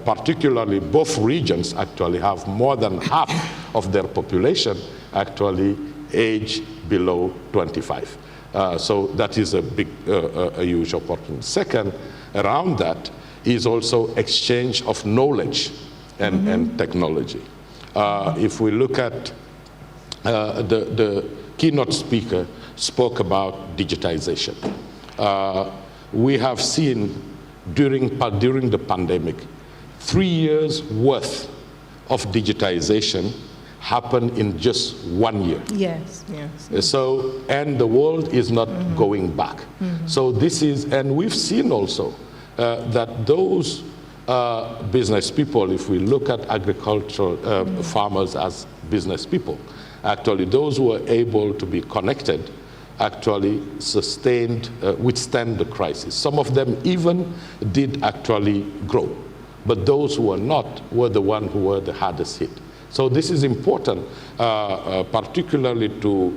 Particularly, both regions actually have more than half of their population actually age below 25. So that is a huge opportunity. Second, around that is also exchange of knowledge and technology. If we look at the keynote speaker spoke about digitization. We have seen during the pandemic 3 years worth of digitization happened in just 1 year. Yes, yes. So, and the world is not going back. So this is, and we've seen also that those business people, if we look at agricultural farmers as business people, actually those who were able to be connected actually sustained, withstand the crisis. Some of them even did actually grow, but those who were not were the ones who were the hardest hit. So this is important, particularly to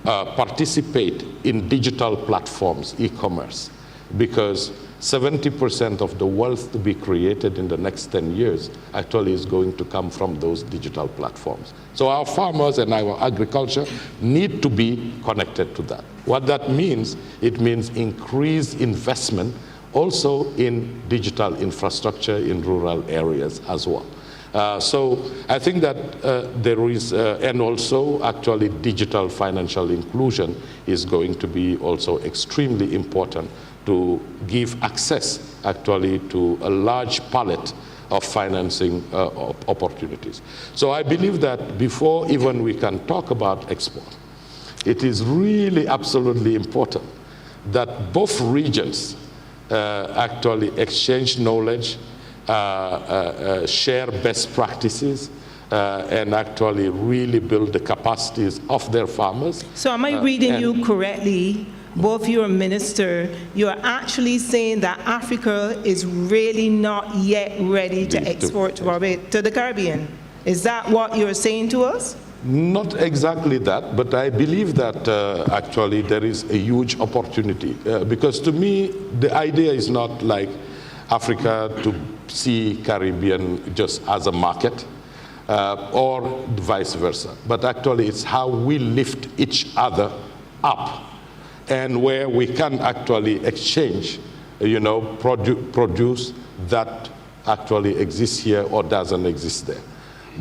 participate in digital platforms, e-commerce, because 70% of the wealth to be created in the next 10 years actually is going to come from those digital platforms. So our farmers and our agriculture need to be connected to that. What that means, it means increased investment also in digital infrastructure in rural areas as well. So I think that there is, and also actually digital financial inclusion is going to be also extremely important to give access actually to a large palette of financing opportunities. So I believe that before even we can talk about export, it is really absolutely important that both regions actually exchange knowledge, share best practices, and actually really build the capacities of their farmers. So am I reading you correctly? Both you and Minister, you're actually saying that Africa is really not yet ready to export to the Caribbean. Is that what you're saying to us? Not exactly that, but I believe that actually there is a huge opportunity. Because to me, the idea is not like Africa to see Caribbean just as a market or vice versa. But actually it's how we lift each other up and where we can actually exchange, produce that actually exists here or doesn't exist there.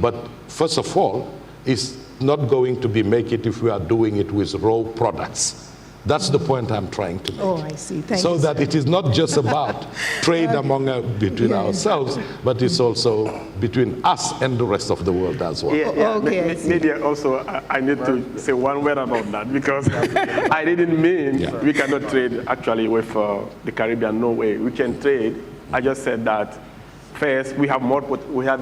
But first of all, it's not going to be make it if we are doing it with raw products. That's the point I'm trying to make. Oh, I see. Thank so you. that it is not just about trade between ourselves, but it's also between us and the rest of the world as well. Okay. Maybe also I need to say one word about that, because I didn't mean we cannot trade actually with the Caribbean. No way. We can trade. I just said that first we have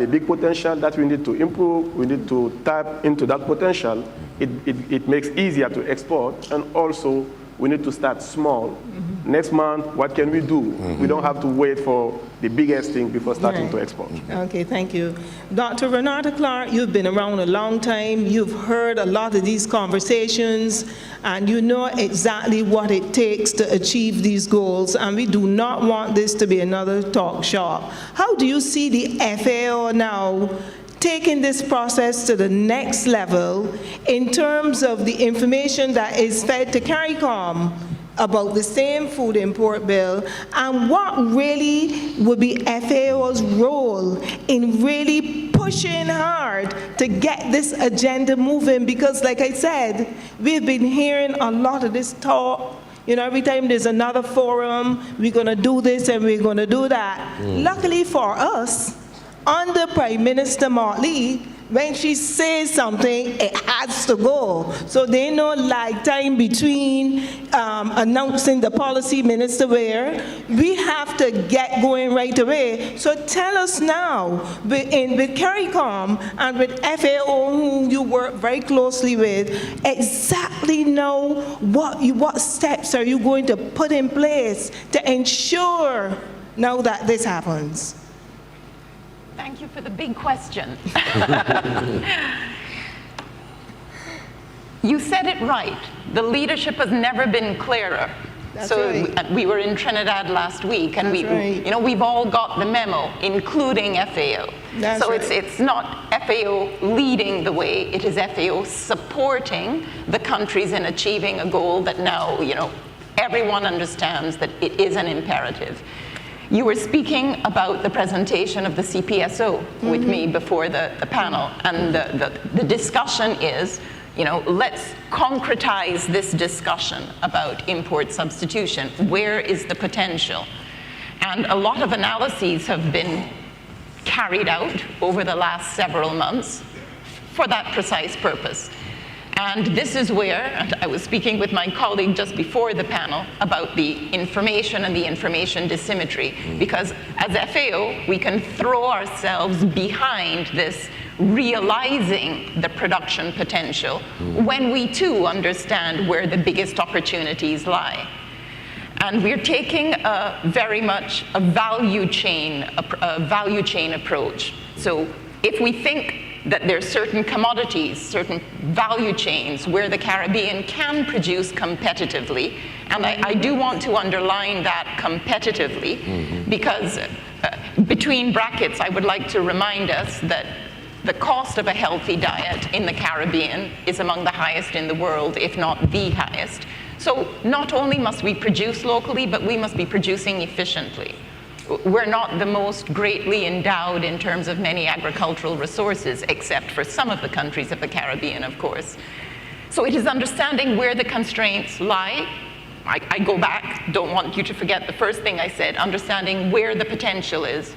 a big potential that we need to improve. We need to tap into that potential. It makes it easier to export, and also we need to start small. Next month, what can we do? We don't have to wait for the biggest thing before starting to export. Okay, thank you. Dr. Renata Clark, you've been around a long time. You've heard a lot of these conversations, and you know exactly what it takes to achieve these goals, and we do not want this to be another talk shop. How do you see the FAO now taking this process to the next level in terms of the information that is fed to CARICOM about the same food import bill, and what really would be FAO's role in really pushing hard to get this agenda moving? Because like I said, we've been hearing a lot of this talk. Every time there's another forum, we're going to do this and we're going to do that. Luckily for us, under Prime Minister Motley, when she says something, it has to go. So they know like time between announcing the policy, Minister Ware, we have to get going right away. So tell us now, with CARICOM and with FAO, whom you work very closely with, exactly know what steps are you going to put in place to ensure now that this happens? Thank you for the big question. You said it right. The leadership has never been clearer. That's so right. We were in Trinidad last week, and we've all got the memo, including FAO. That's so right. it's not FAO leading the way; it is FAO supporting the countries in achieving a goal that now everyone understands that it is an imperative. You were speaking about the presentation of the CPSO with me before the panel, and the discussion is, let's concretize this discussion about import substitution. Where is the potential? And a lot of analyses have been carried out over the last several months for that precise purpose. And this is where, and I was speaking with my colleague just before the panel about the information and the information dissymmetry, because as FAO, we can throw ourselves behind this realizing the production potential when we too understand where the biggest opportunities lie. And we're taking very much a value chain approach. So if we think that there are certain commodities, certain value chains where the Caribbean can produce competitively, and I do want to underline that competitively, because between brackets, I would like to remind us that the cost of a healthy diet in the Caribbean is among the highest in the world, if not the highest. So not only must we produce locally, but we must be producing efficiently. We're not the most greatly endowed in terms of many agricultural resources, except for some of the countries of the Caribbean, of course. So it is understanding where the constraints lie. I go back, don't want you to forget the first thing I said, understanding where the potential is.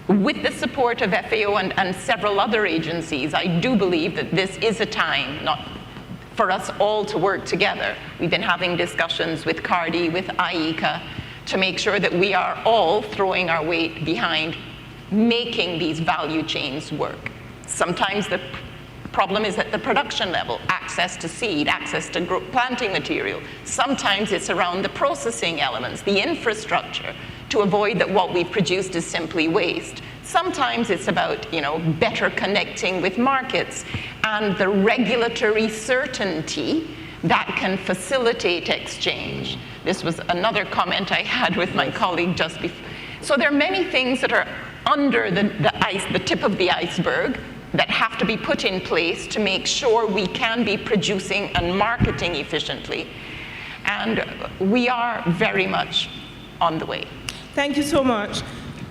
With the support of FAO and several other agencies, I do believe that this is a time for us all to work together. We've been having discussions with CARDI, with IECA, to make sure that we are all throwing our weight behind making these value chains work. Sometimes the problem is at the production level, access to seed, access to planting material. Sometimes it's around the processing elements, the infrastructure, to avoid that what we've produced is simply waste. Sometimes it's about, better connecting with markets and the regulatory certainty that can facilitate exchange. This was another comment I had with my colleague just before. So there are many things that are under the tip of the iceberg that have to be put in place to make sure we can be producing and marketing efficiently. And we are very much on the way. Thank you so much.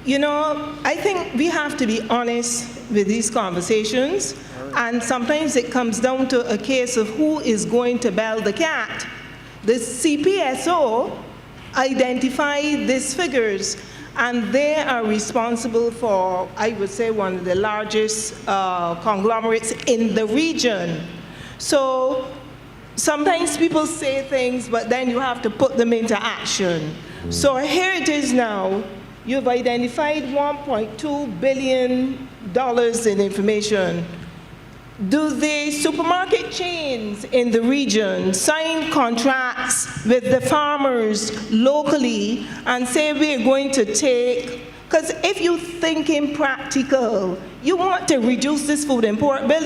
I think we have to be honest with these conversations, and sometimes it comes down to a case of who is going to bell the cat. The CPSO identified these figures, and they are responsible for, I would say, one of the largest conglomerates in the region. So sometimes people say things, but then you have to put them into action. So here it is now. You've identified $1.2 billion in information. Do the supermarket chains in the region sign contracts with the farmers locally and say we're going to take, because if you think in practical, you want to reduce this food import bill,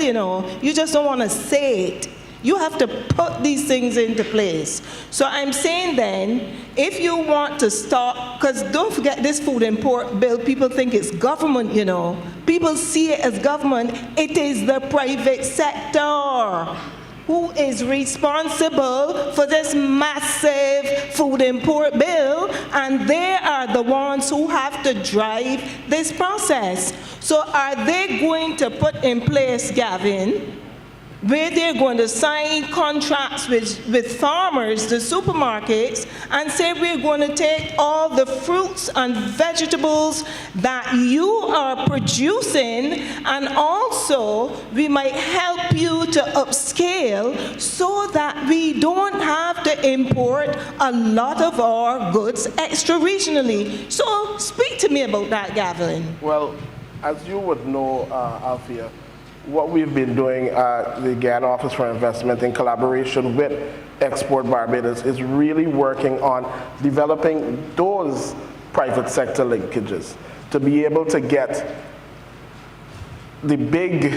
you just don't want to say it. You have to put these things into place. So I'm saying then, if you want to stop, because don't forget this food import bill, people think it's government, People see it as government. It is the private sector who is responsible for this massive food import bill, and they are the ones who have to drive this process. So are they going to put in place, Gavin, where they're going to sign contracts with farmers, the supermarkets, and say we're going to take all the fruits and vegetables that you are producing, and also we might help you to upscale so that we don't have to import a lot of our goods extra-regionally. So speak to me about that, Gavin. Well, as you would know, Althea, what we've been doing at the Ghana Office for Investment in collaboration with Export Barbados is really working on developing those private sector linkages to be able to get the big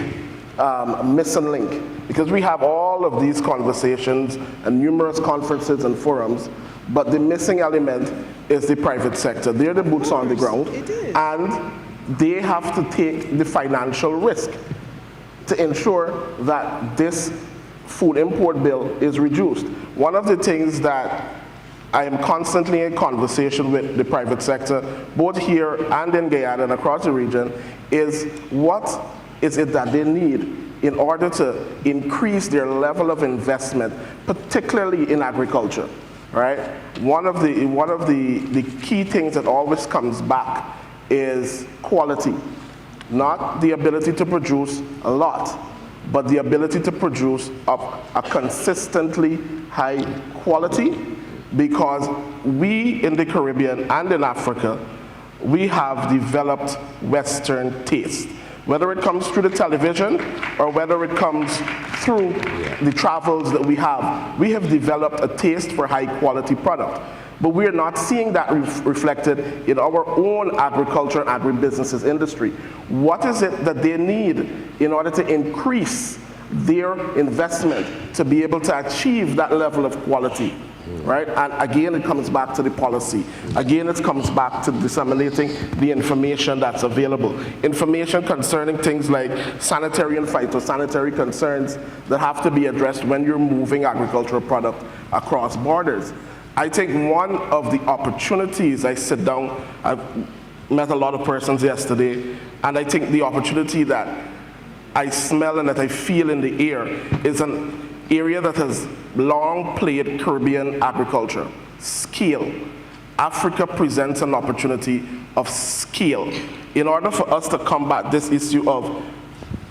missing link. Because we have all of these conversations and numerous conferences and forums, but the missing element is the private sector. They're the boots on the ground, and they have to take the financial risk to ensure that this food import bill is reduced. One of the things that I am constantly in conversation with the private sector, both here and in Guyana and across the region, is what is it that they need in order to increase their level of investment, particularly in agriculture, right? One of the key things that always comes back is quality. Not the ability to produce a lot, but the ability to produce of a consistently high quality, because we in the Caribbean and in Africa, we have developed Western taste. Whether it comes through the television or whether it comes through the travels that we have developed a taste for high quality product. But we're not seeing that reflected in our own agriculture and agribusinesses industry. What is it that they need in order to increase their investment to be able to achieve that level of quality? Right? And again, it comes back to the policy. Again, it comes back to disseminating the information that's available. Information concerning things like sanitary and phytosanitary concerns that have to be addressed when you're moving agricultural product across borders. I think one of the opportunities, I sit down, I've met a lot of persons yesterday, and I think the opportunity that I smell and that I feel in the air is an area that has long played Caribbean agriculture, scale. Africa presents an opportunity of scale. In order for us to combat this issue of,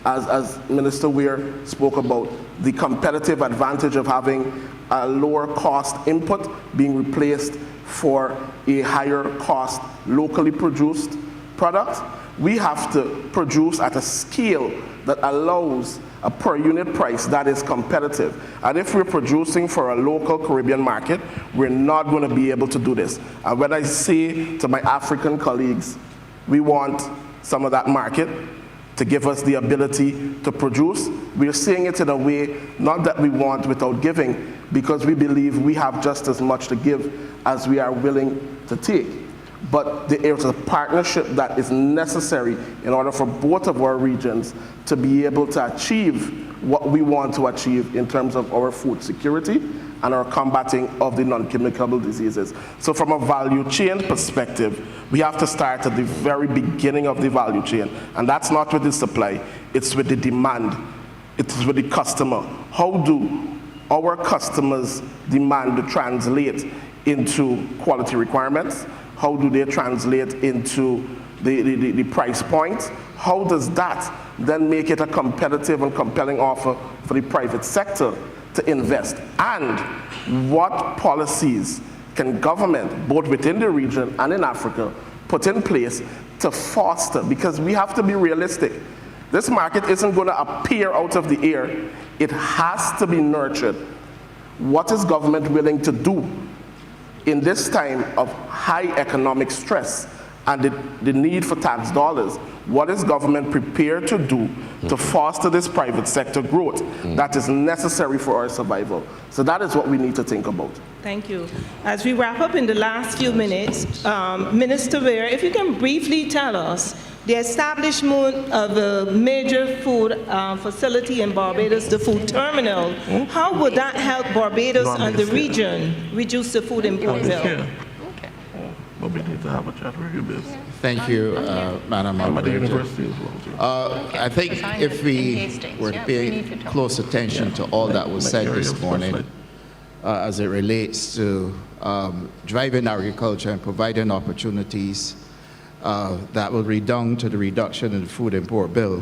as Minister Weir spoke about, the competitive advantage of having a lower cost input being replaced for a higher cost locally produced product, we have to produce at a scale that allows a per unit price that is competitive. And if we're producing for a local Caribbean market, we're not going to be able to do this. And when I say to my African colleagues, we want some of that market to give us the ability to produce, we're saying it in a way, not that we want without giving, because we believe we have just as much to give as we are willing to take. But there is a partnership that is necessary in order for both of our regions to be able to achieve what we want to achieve in terms of our food security and our combating of the non-communicable diseases. So from a value chain perspective, we have to start at the very beginning of the value chain. And that's not with the supply, it's with the demand. It's with the customer. How do our customers' demand translate into quality requirements? How do they translate into the price point? How does that then make it a competitive and compelling offer for the private sector to invest? And what policies can government, both within the region and in Africa, put in place to foster? Because we have to be realistic. This market isn't going to appear out of the air. It has to be nurtured. What is government willing to do in this time of high economic stress and the need for tax dollars? What is government prepared to do to foster this private sector growth that is necessary for our survival? So that is what we need to think about. Thank you. As we wrap up in the last few minutes, Minister Weir, if you can briefly tell us the establishment of a major food facility in Barbados, the food terminal, how would that help Barbados and the region reduce the food import bill? But we need to have a chat with you, Biz. Thank you, Madam Moderator. I think if we were to pay close attention to all that was said this morning as it relates to driving agriculture and providing opportunities that will redound to the reduction in the food import bill,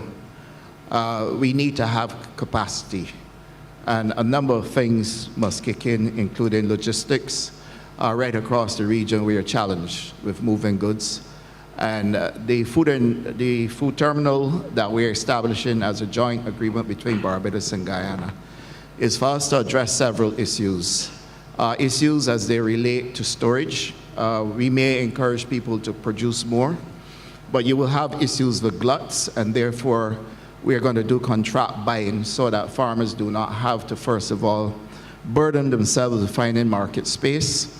we need to have capacity. And a number of things must kick in, including logistics. Right across the region, we are challenged with moving goods. And the food terminal that we're establishing as a joint agreement between Barbados and Guyana is for us to address several issues. Issues as they relate to storage. We may encourage people to produce more, but you will have issues with gluts, and therefore we are going to do contract buying so that farmers do not have to, first of all, burden themselves with finding market space.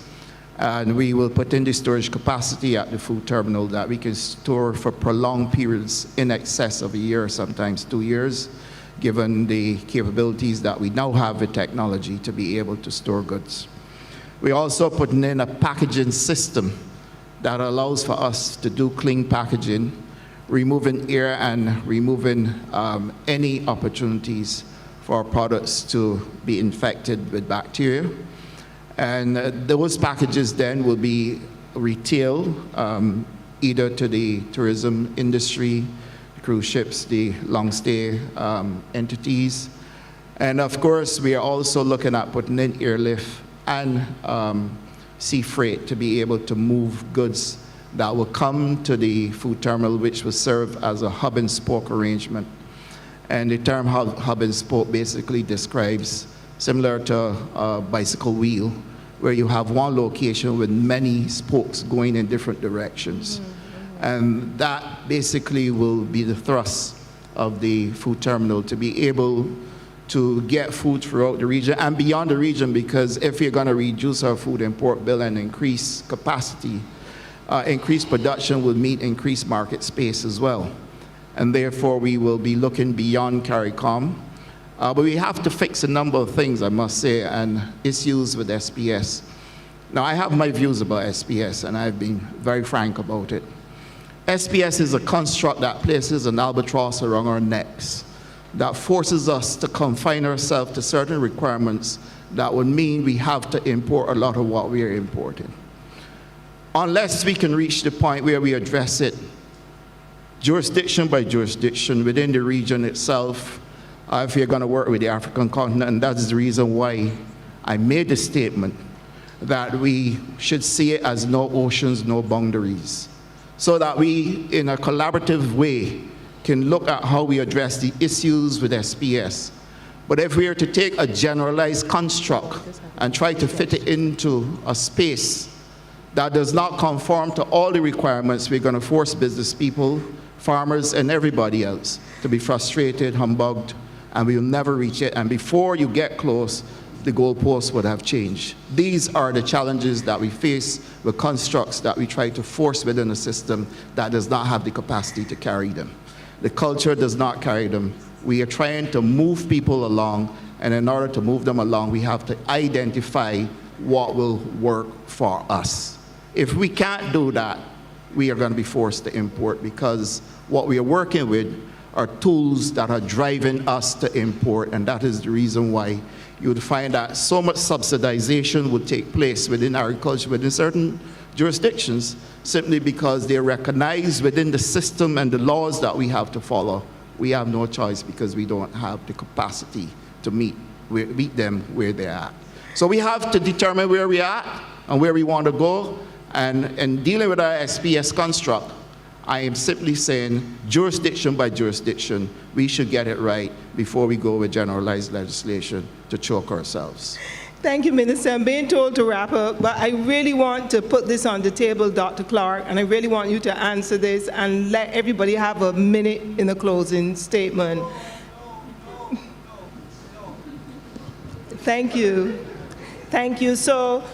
And we will put in the storage capacity at the food terminal that we can store for prolonged periods in excess of a year, sometimes 2 years, given the capabilities that we now have with technology to be able to store goods. We're also putting in a packaging system that allows for us to do clean packaging, removing air and removing any opportunities for our products to be infected with bacteria. And those packages then will be retailed either to the tourism industry, the cruise ships, the long-stay entities. And of course, we are also looking at putting in airlift and sea freight to be able to move goods that will come to the food terminal, which will serve as a hub and spoke arrangement. And the term hub and spoke basically describes, similar to a bicycle wheel, where you have one location with many spokes going in different directions. And that basically will be the thrust of the food terminal, to be able to get food throughout the region and beyond the region, because if you're going to reduce our food import bill and increase capacity, increased production will meet increased market space as well. And therefore, we will be looking beyond CARICOM. But we have to fix a number of things, I must say, and issues with SPS. Now, I have my views about SPS, and I've been very frank about it. SPS is a construct that places an albatross around our necks, that forces us to confine ourselves to certain requirements that would mean we have to import a lot of what we are importing. Unless we can reach the point where we address it jurisdiction by jurisdiction within the region itself, if you're going to work with the African continent, and that's the reason why I made the statement that we should see it as no oceans, no boundaries, so that we, in a collaborative way, can look at how we address the issues with SPS. But if we are to take a generalized construct and try to fit it into a space that does not conform to all the requirements, we're going to force business people, farmers, and everybody else to be frustrated, humbugged, and we will never reach it. And before you get close, the goalposts would have changed. These are the challenges that we face with constructs that we try to force within a system that does not have the capacity to carry them. The culture does not carry them. We are trying to move people along, and in order to move them along, we have to identify what will work for us. If we can't do that, we are going to be forced to import, because what we are working with are tools that are driving us to import, and that is the reason why you would find that so much subsidization would take place within agriculture, within certain jurisdictions, simply because they recognize within the system and the laws that we have to follow, we have no choice because we don't have the capacity to meet them where they're at. So we have to determine where we are and where we want to go. And in dealing with our SPS construct, I am simply saying, jurisdiction by jurisdiction, we should get it right before we go with generalized legislation to choke ourselves. Thank you, Minister. I'm being told to wrap up, but I really want to put this on the table, Dr. Clark, and I really want you to answer this and let everybody have a minute in a closing statement. Thank you. Thank you. So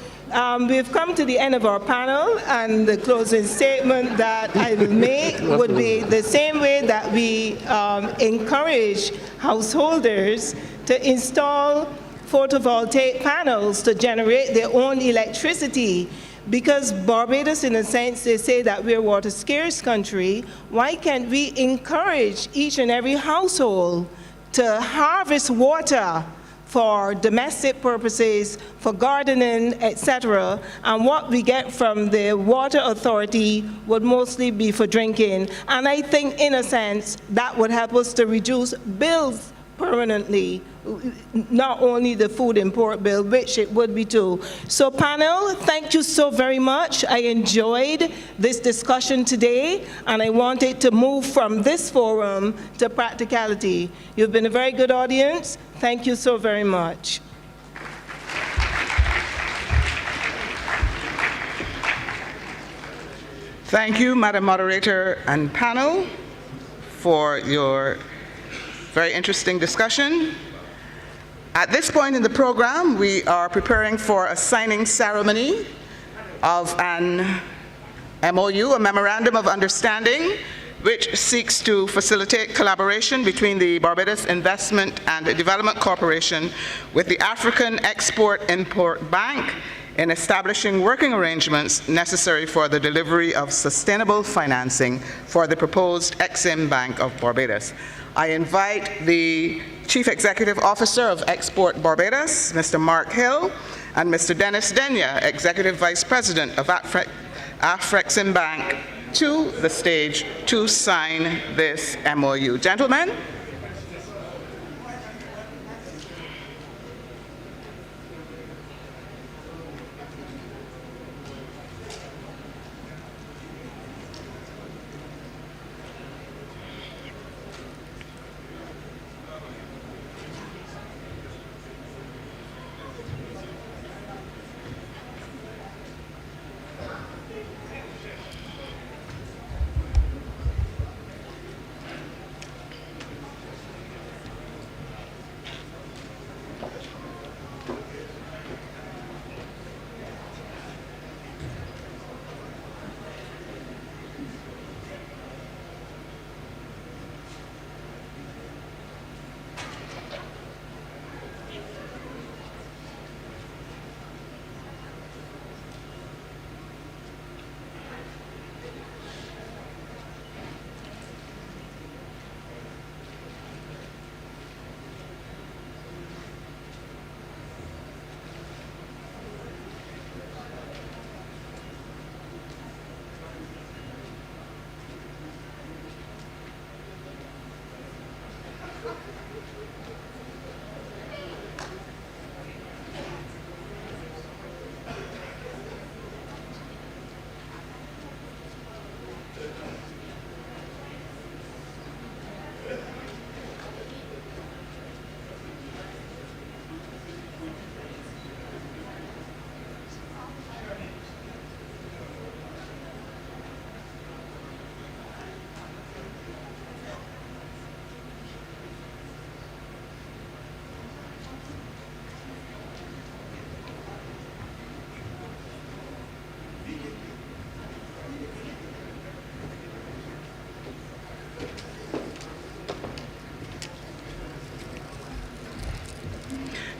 we've come to the end of our panel, and the closing statement that I will make would be the same way that we encourage householders to install photovoltaic panels to generate their own electricity. Because Barbados, in a sense, they say that we're a water scarce country. Why can't we encourage each and every household to harvest water for domestic purposes, for gardening, etc., and what we get from the water authority would mostly be for drinking. And I think, in a sense, that would help us to reduce bills permanently, not only the food import bill, which it would be too. So panel, thank you so very much. I enjoyed this discussion today, and I wanted to move from this forum to practicality. You've been a very good audience. Thank you so very much. Thank you, Madam Moderator and panel, for your very interesting discussion. At this point in the program, we are preparing for a signing ceremony of an MOU, a Memorandum of Understanding, which seeks to facilitate collaboration between the Barbados Investment and Development Corporation with the African Export-Import Bank in establishing working arrangements necessary for the delivery of sustainable financing for the proposed Exim Bank of Barbados. I invite the Chief Executive Officer of Export Barbados, Mr. Mark Hill, and Mr. Dennis Denya, Executive Vice President of AfriCaribbean Bank, to the stage to sign this MOU. Gentlemen?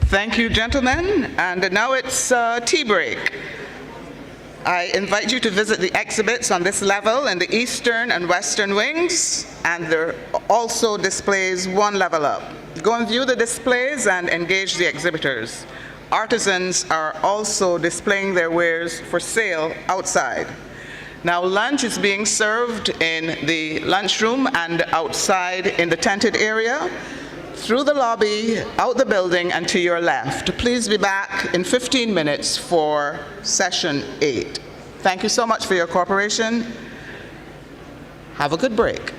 Thank you, gentlemen. And now it's tea break. I invite you to visit the exhibits on this level in the eastern and western wings, and there also displays one level up. Go and view the displays and engage the exhibitors. Artisans are also displaying their wares for sale outside. Now, lunch is being served in the lunchroom and outside in the tented area, through the lobby, out the building, and to your left. Please be back in 15 minutes for session 8. Thank you so much for your cooperation. Have a good break.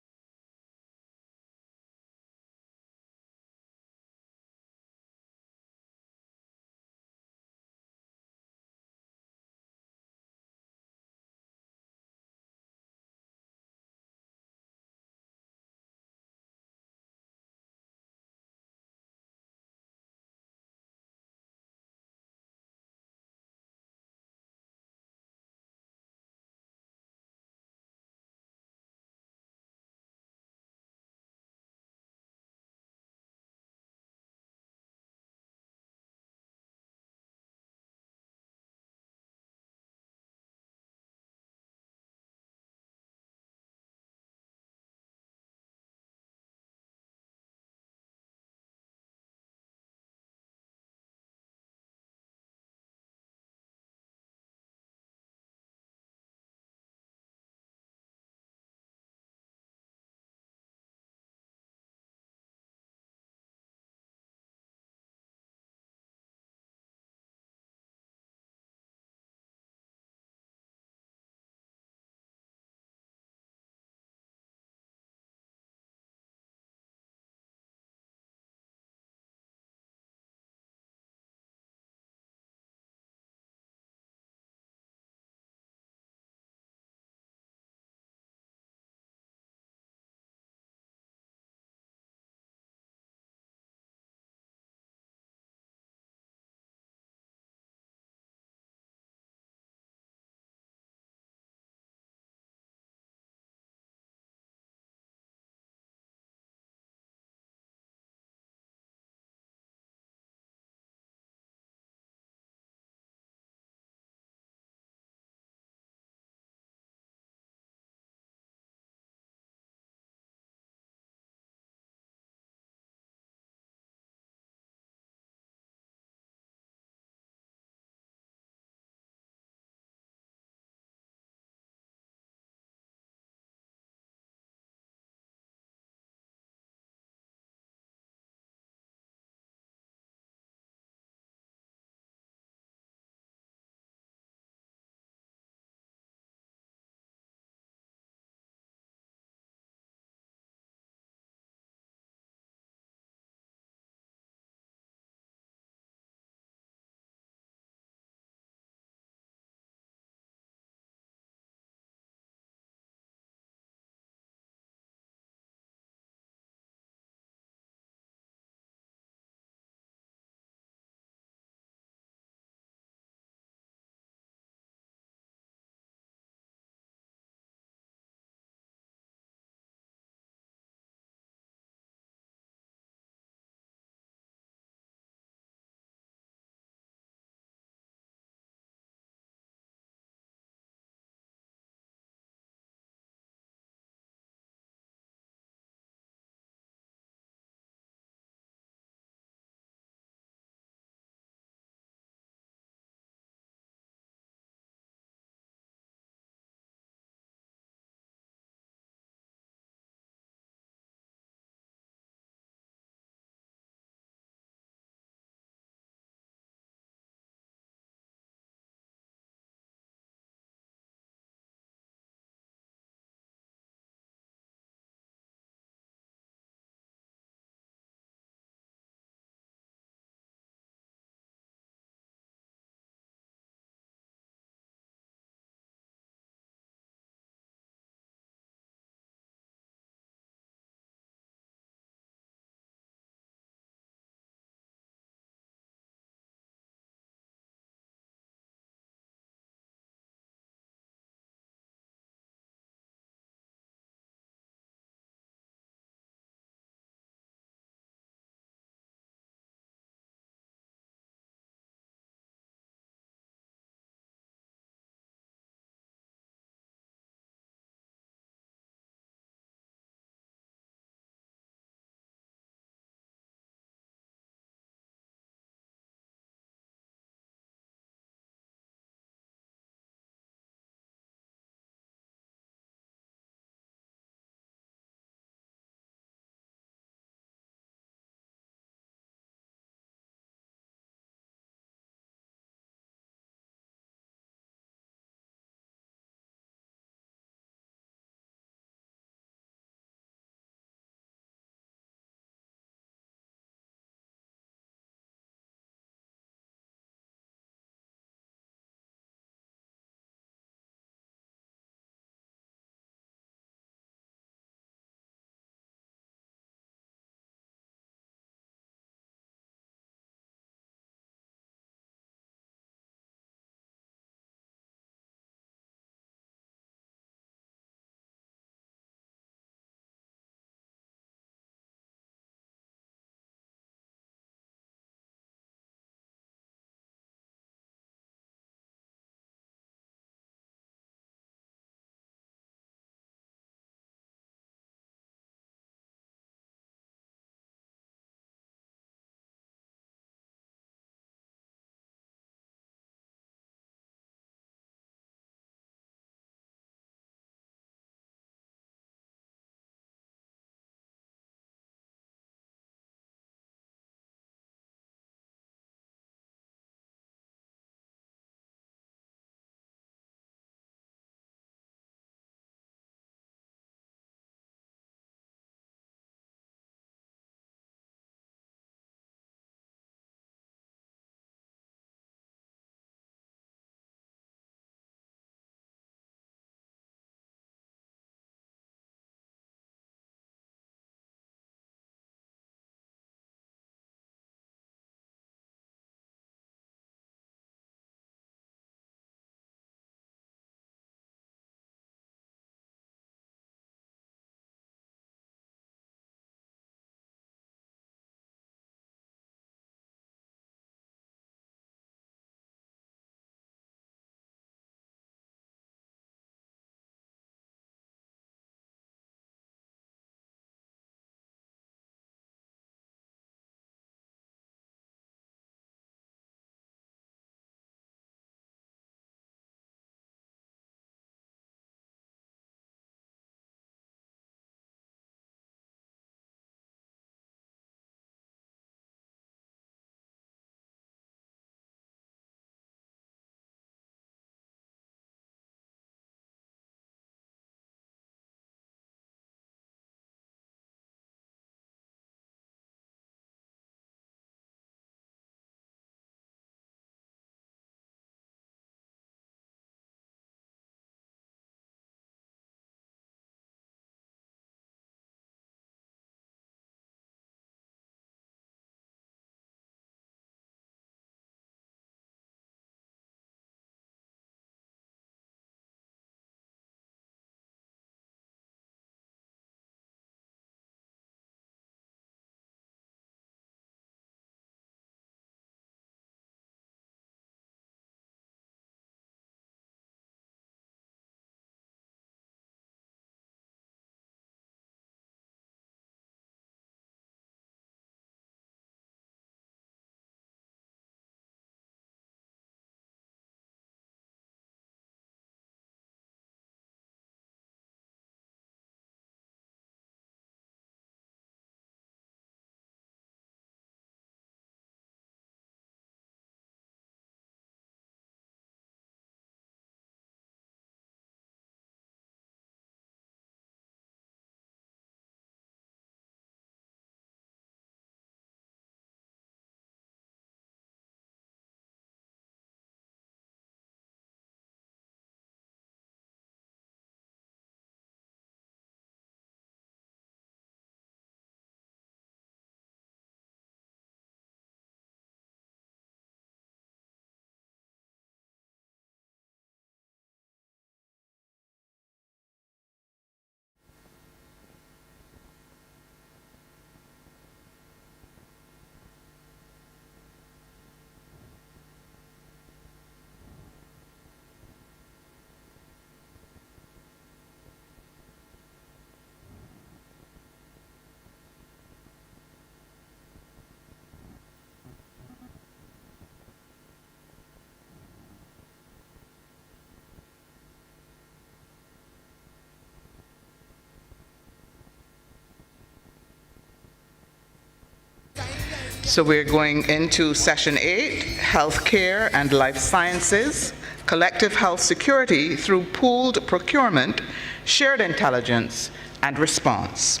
So we're going into session 8, healthcare and life sciences, collective health security through pooled procurement, shared intelligence, and response.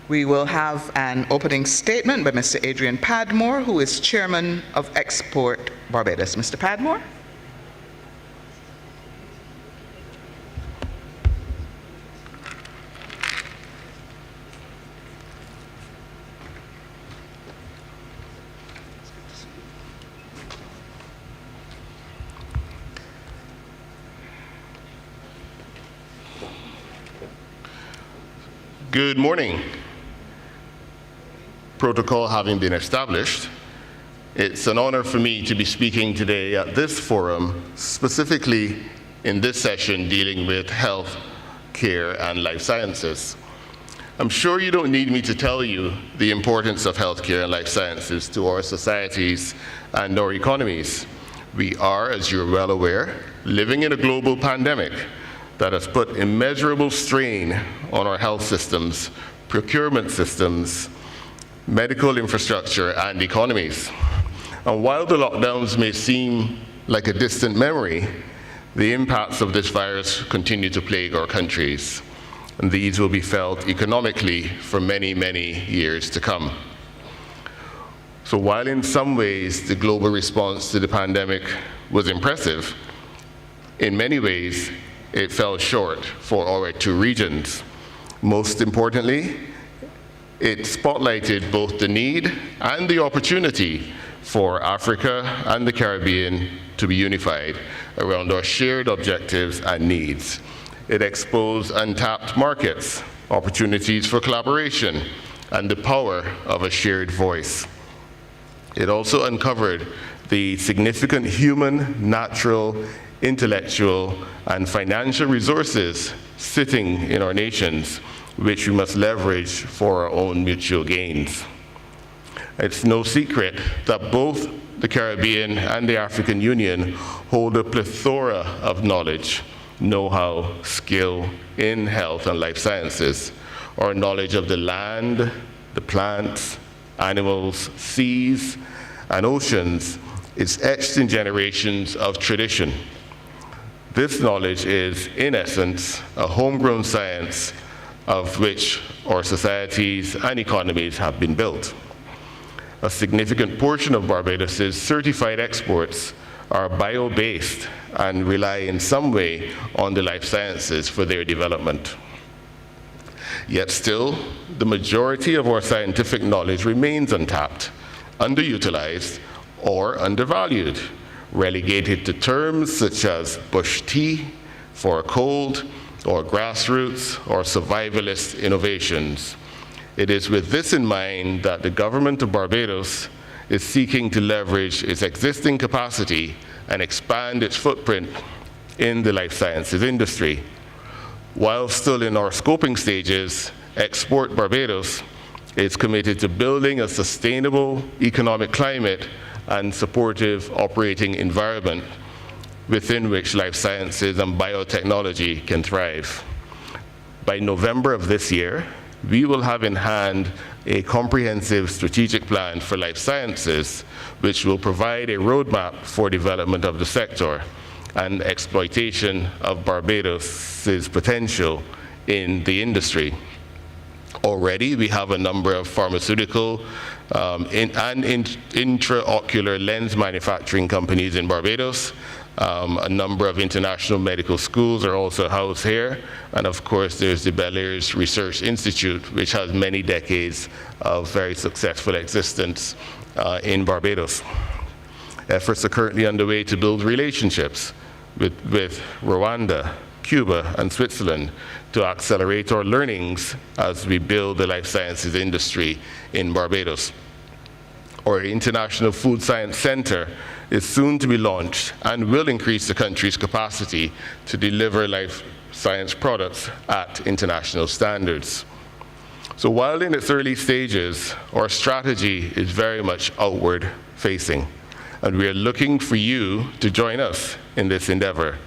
We will have an opening statement by Mr. Adrian Padmore, who is chairman of Export Barbados. Mr. Padmore? Good morning. Protocol having been established, it's an honor for me to be speaking today at this forum, specifically in this session dealing with health, care, and life sciences. I'm sure you don't need me to tell you the importance of healthcare and life sciences to our societies and our economies. We are, as you're well aware, living in a global pandemic that has put immeasurable strain on our health systems, procurement systems, medical infrastructure, and economies. And while the lockdowns may seem like a distant memory, the impacts of this virus continue to plague our countries. And these will be felt economically for many, many years to come. So while in some ways the global response to the pandemic was impressive, in many ways it fell short for our two regions. Most importantly, it spotlighted both the need and the opportunity for Africa and the Caribbean to be unified around our shared objectives and needs. It exposed untapped markets, opportunities for collaboration, and the power of a shared voice. It also uncovered the significant human, natural, intellectual, and financial resources sitting in our nations, which we must leverage for our own mutual gains. It's no secret that both the Caribbean and the African Union hold a plethora of knowledge, know-how, skill in health and life sciences. Our knowledge of the land, the plants, animals, seas, and oceans is etched in generations of tradition. This knowledge is, in essence, a homegrown science of which our societies and economies have been built. A significant portion of Barbados's certified exports are bio-based and rely in some way on the life sciences for their development. Yet still, the majority of our scientific knowledge remains untapped, underutilized, or undervalued, relegated to terms such as bush tea for a cold, or grassroots, or survivalist innovations. It is with this in mind that the government of Barbados is seeking to leverage its existing capacity and expand its footprint in the life sciences industry. While still in our scoping stages, Export Barbados is committed to building a sustainable economic climate and supportive operating environment within which life sciences and biotechnology can thrive. By November of this year, we will have in hand a comprehensive strategic plan for life sciences, which will provide a roadmap for development of the sector and exploitation of Barbados's potential in the industry. Already, we have a number of pharmaceutical and intraocular lens manufacturing companies in Barbados. A number of international medical schools are also housed here. And of course, there's the Bellairs Research Institute, which has many decades of very successful existence in Barbados. Efforts are currently underway to build relationships with Rwanda, Cuba, and Switzerland to accelerate our learnings as we build the life sciences industry in Barbados. Our International Food Science Center is soon to be launched and will increase the country's capacity to deliver life science products at international standards. So while in its early stages, our strategy is very much outward facing, and we are looking for you to join us in this endeavor.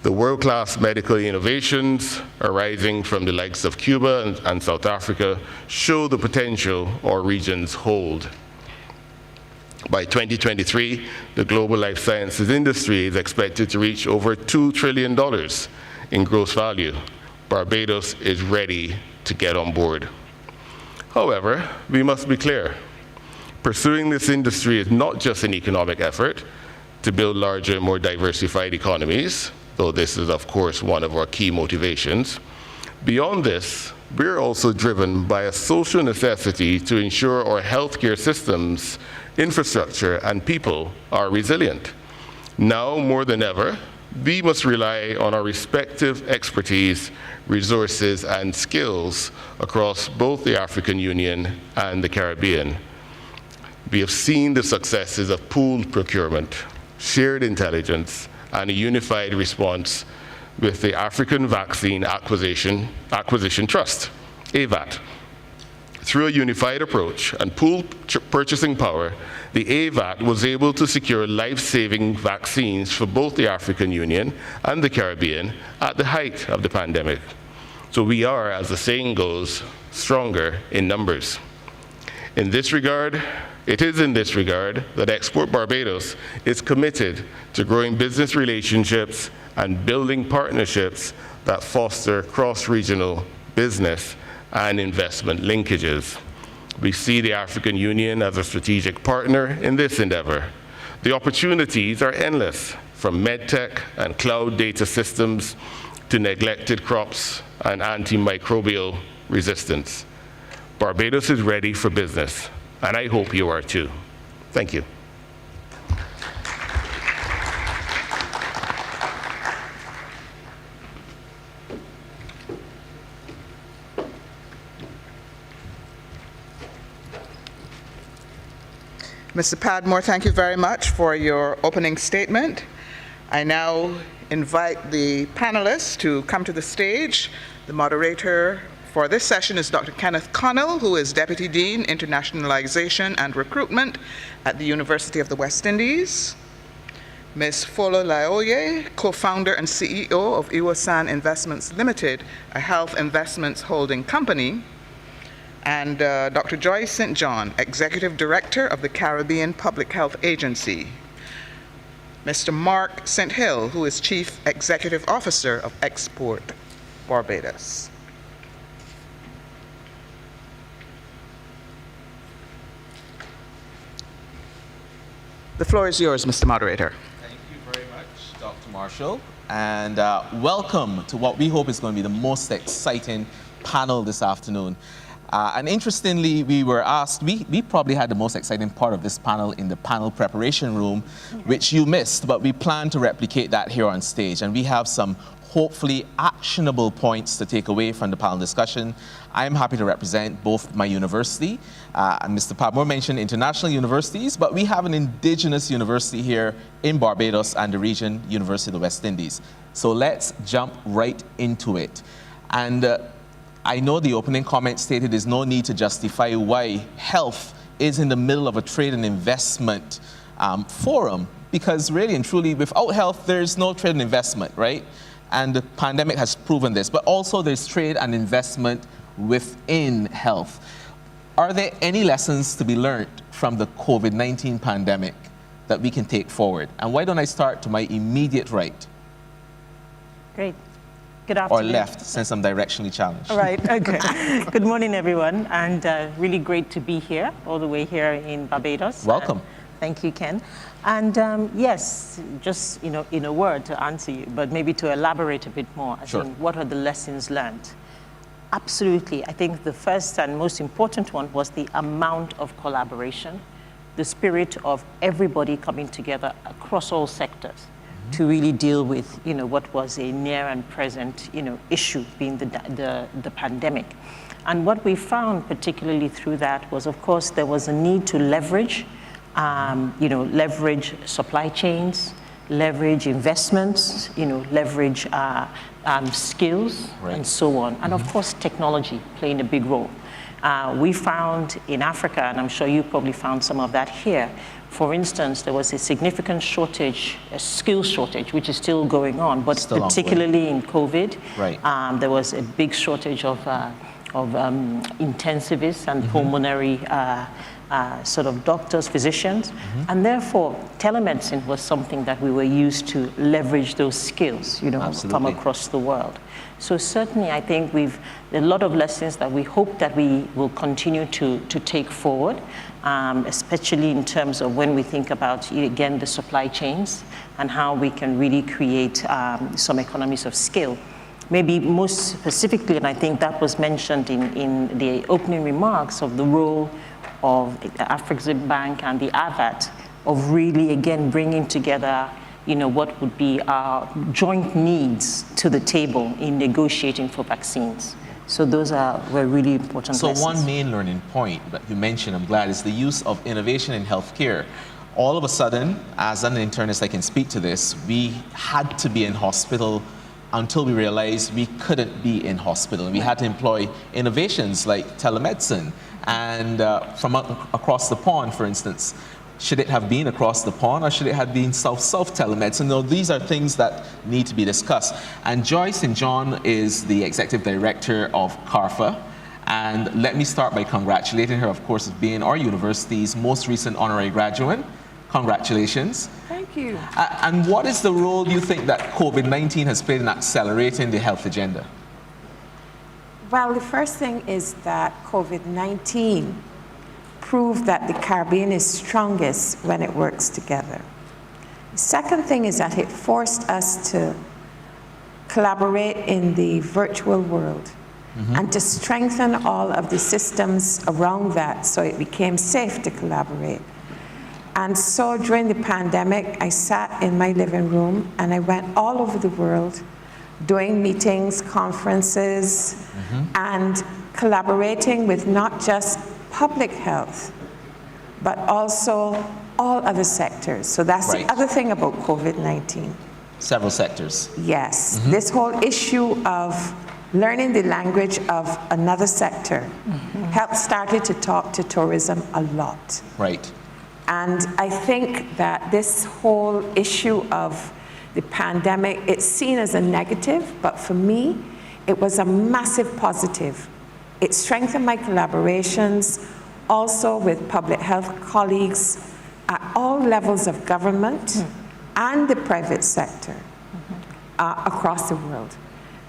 The world-class medical innovations arising from the likes of Cuba and South Africa show the potential our regions hold. By 2023, the global life sciences industry is expected to reach over $2 trillion in gross value. Barbados is ready to get on board. However, we must be clear. Pursuing this industry is not just an economic effort to build larger, more diversified economies, though this is, of course, one of our key motivations. Beyond this, we're also driven by a social necessity to ensure our healthcare systems, infrastructure, and people are resilient. Now, more than ever, we must rely on our respective expertise, resources, and skills across both the African Union and the Caribbean. We have seen the successes of pooled procurement, shared intelligence, and a unified response with the African Vaccine Acquisition Trust, AVAT. Through a unified approach and pooled purchasing power, the AVAT was able to secure life-saving vaccines for both the African Union and the Caribbean at the height of the pandemic. So we are, as the saying goes, stronger in numbers. In this regard, it is in this regard that Export Barbados is committed to growing business relationships and building partnerships that foster cross-regional business and investment linkages. We see the African Union as a strategic partner in this endeavor. The opportunities are endless, from medtech and cloud data systems to neglected crops and antimicrobial resistance. Barbados is ready for business, and I hope you are too. Thank you. Mr. Padmore, thank you very much for your opening statement. I now invite the panelists to come to the stage. The moderator for this session is Dr. Kenneth Connell, who is Deputy Dean, Internationalization and Recruitment at the University of the West Indies. Ms. Fola Laoye, co-founder and CEO of Iwasan Investments Limited, a health investments holding company. And Dr. Joyce St. John, Executive Director of the Caribbean Public Health Agency. Mr. Mark St. Hill, who is Chief Executive Officer of Export Barbados. The floor is yours, Mr. Moderator. Thank you very much, Dr. Marshall, and welcome to what we hope is going to be the most exciting panel this afternoon. And interestingly, we were asked, we probably had the most exciting part of this panel in the panel preparation room, which you missed, but we plan to replicate that here on stage. And we have some hopefully actionable points to take away from the panel discussion. I'm happy to represent both my university, and Mr. Padmore mentioned international universities, but we have an indigenous university here in Barbados and the region, University of the West Indies. So let's jump right into it. And I know the opening comment stated there's no need to justify why health is in the middle of a trade and investment forum, because really and truly, without health, there's no trade and investment, right? And the pandemic has proven this, but also there's trade and investment within health. Are there any lessons to be learned from the COVID-19 pandemic that we can take forward? And why don't I start to my immediate right? Great. Good afternoon. Or left, since I'm directionally challenged. All right, okay. Good morning, everyone, and really great to be here, all the way here in Barbados. Welcome. Thank you, Ken. And yes, just in a word to answer you, but maybe to elaborate a bit more, Sure. what are the lessons learned? Absolutely. I think the first and most important one was the amount of collaboration, the spirit of everybody coming together across all sectors to really deal with, what was a near and present, issue being the pandemic. And what we found particularly through that was, of course, there was a need to leverage, leverage supply chains, leverage investments, leverage skills, and so on. And of course, technology playing a big role. We found in Africa, and I'm sure you probably found some of that here, for instance, there was a significant shortage, a skill shortage, which is still going on, but Still particularly in COVID, Right. there was a big shortage of intensivists and pulmonary sort of doctors, physicians, and therefore telemedicine was something that we were used to leverage those skills, you know, from Absolutely. across the world. So certainly I think we've a lot of lessons that we hope that we will continue to take forward, especially in terms of when we think about, again, the supply chains and how we can really create some economies of scale. Maybe most specifically, and I think that was mentioned in the opening remarks, of the role of the AfriCaribbean Bank and the AVAT of really, again, bringing together, you know, what would be our joint needs to the table in negotiating for vaccines. So those were really important So lessons. one main learning point that you mentioned, I'm glad, is the use of innovation in healthcare. All of a sudden, as an internist, I can speak to this, we had to be in hospital until we realized we couldn't be in hospital. We had to employ innovations like telemedicine. And from across the pond, for instance, should it have been across the pond or should it have been south-south telemedicine? No, these are things that need to be discussed. And Joy St. John is the executive director of CARFA. And let me start by congratulating her, of course, of being our university's most recent honorary graduate. Congratulations. Thank you. And what is the role you think that COVID-19 has played in accelerating the health agenda? Well, the first thing is that COVID-19 proved that the Caribbean is strongest when it works together. The second thing is that it forced us to collaborate in the virtual world and to strengthen all of the systems around that so it became safe to collaborate. And so during the pandemic, I sat in my living room and I went all over the world doing meetings, conferences, and collaborating with not just public health, but also all other sectors. So that's the other thing about COVID-19. Several sectors. Yes, this whole issue of learning the language of another sector helped started to talk to tourism a lot. Right. And I think that this whole issue of the pandemic, it's seen as a negative, but for me, it was a massive positive. It strengthened my collaborations, also with public health colleagues at all levels of government and the private sector across the world.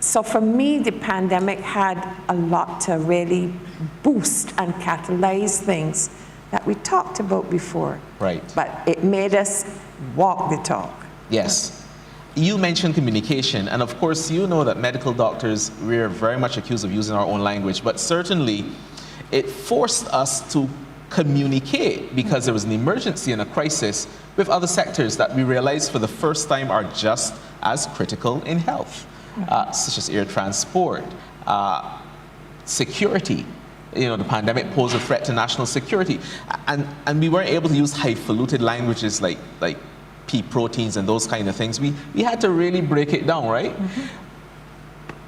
So for me, the pandemic had a lot to really boost and catalyze things that we talked about before. Right. But it made us walk the talk. Yes. You mentioned communication, and of course, you know that medical doctors, we're very much accused of using our own language, but certainly it forced us to communicate because there was an emergency and a crisis with other sectors that we realized for the first time are just as critical in health, such as air transport, security. You know, the pandemic posed a threat to national security. And we weren't able to use highfalutin languages like pea proteins and those kind of things. We had to really break it down, right?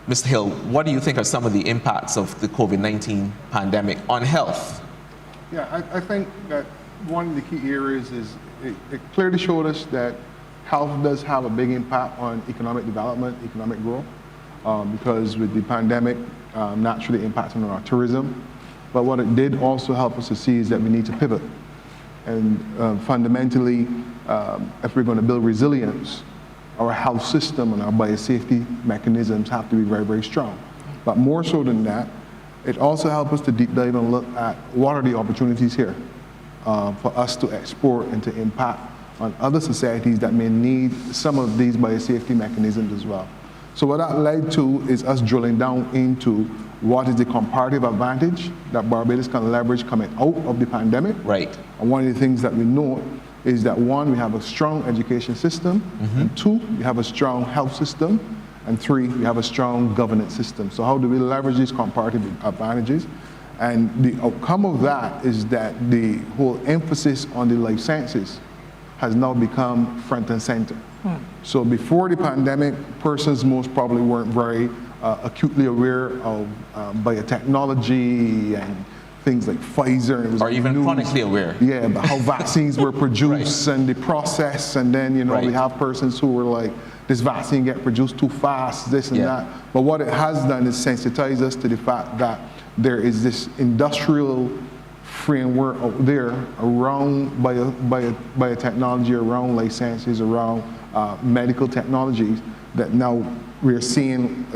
Mr. Hill, what do you think are some of the impacts of the COVID-19 pandemic on health? Yeah, I think that one of the key areas is it clearly showed us that health does have a big impact on economic development, economic growth, because with the pandemic naturally impacting on our tourism. But what it did also help us to see is that we need to pivot. And fundamentally, if we're going to build resilience, our health system and our biosafety mechanisms have to be very, very strong. But more so than that, it also helped us to deep dive and look at what are the opportunities here for us to export and to impact on other societies that may need some of these biosafety mechanisms as well. So what that led to is us drilling down into what is the comparative advantage that Barbados can leverage coming out of the pandemic. Right. And one of the things that we know is that one, we have a strong education system, and two, we have a strong health system, and three, we have a strong governance system. So how do we leverage these comparative advantages? And the outcome of that is that the whole emphasis on the life sciences has now become front and center. So before the pandemic, persons most probably weren't very acutely aware of biotechnology and things like Pfizer. It was or even news, chronically aware. Yeah, but how vaccines were produced and the process, and then we have persons who were like, this vaccine get produced too fast, this and that. But what it has done is sensitize us to the fact that there is this industrial framework out there around biotechnology, around life sciences, around medical technologies that now we're seeing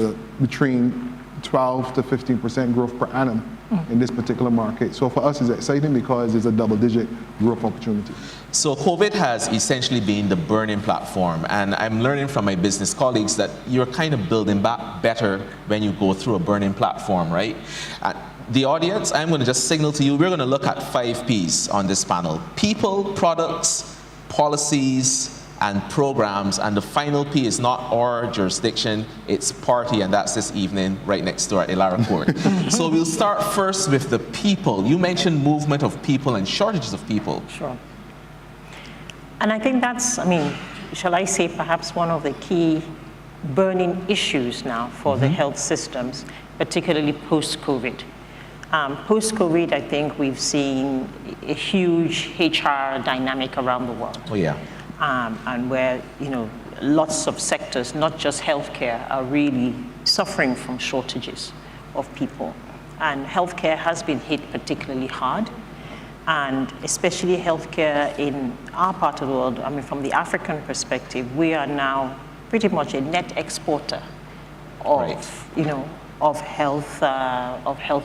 between 12 to 15% growth per annum in this particular market. So for us, it's exciting because it's a double-digit growth opportunity. So COVID has essentially been the burning platform, and I'm learning from my business colleagues that you're kind of building back better when you go through a burning platform, right? The audience, I'm going to just signal to you, we're going to look at 5 Ps on this panel: people, products, policies, and programs. And the final P is not our jurisdiction, it's party, and that's this evening right next door at Ilara Court. So we'll start first with the people. You mentioned movement of people and shortages of people. Sure. And I think that's, shall I say, perhaps one of the key burning issues now for the health systems, particularly post-COVID. Post-COVID, I think we've seen a huge HR dynamic around the world. Oh, yeah. And where, lots of sectors, not just healthcare, are really suffering from shortages of people. And healthcare has been hit particularly hard. And especially healthcare in our part of the world, from the African perspective, we are now pretty much a net exporter of, of health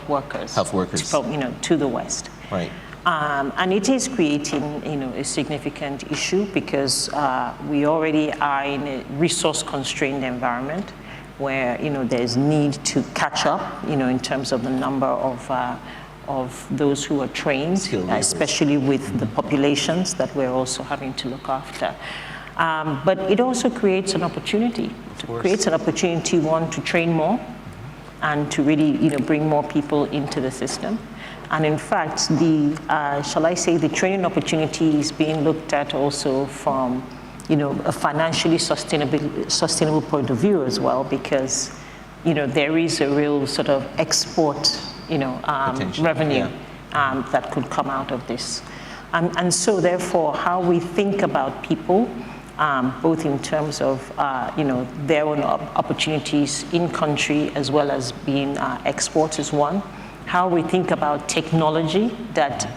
workers. Health workers. From, to the West. Right. And it is creating, a significant issue because we already are in a resource-constrained environment where, there's need to catch up, in terms of the number of those who are trained, especially with the populations that we're also having to look after. But it also creates an opportunity. It creates an opportunity, one, to train more and to really, bring more people into the system. And in fact, shall I say, the training opportunity is being looked at also from, a financially sustainable point of view as well, because, there is a real sort of export, revenue that could come out of this. And so therefore, how we think about people, both in terms of, their own opportunities in country as well as being exporters, one. How we think about technology that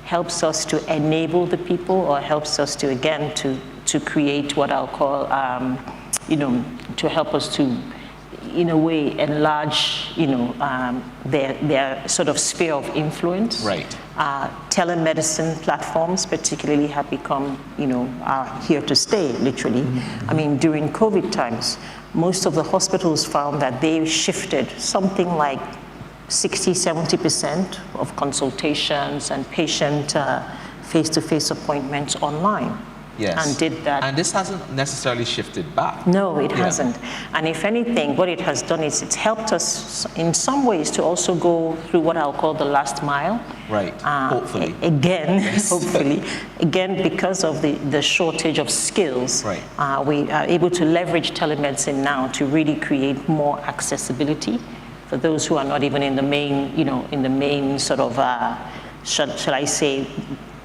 helps us to enable the people or helps us to, again, to create what I'll call, to help us to, in a way, enlarge, their sort of sphere of influence. Right. Telemedicine platforms particularly have become, are here to stay, literally. During COVID times, most of the hospitals found that they shifted something like 60-70% of consultations and patient face-to-face appointments online. Yes. And did that. And this hasn't necessarily shifted back. No, it hasn't. And if anything, what it has done is it's helped us in some ways to also go through what I'll call the last mile. Right, hopefully. Again, yes. Hopefully. Again, because of the shortage of skills, right. We are able to leverage telemedicine now to really create more accessibility for those who are not even in the main, in the main sort of, shall I say,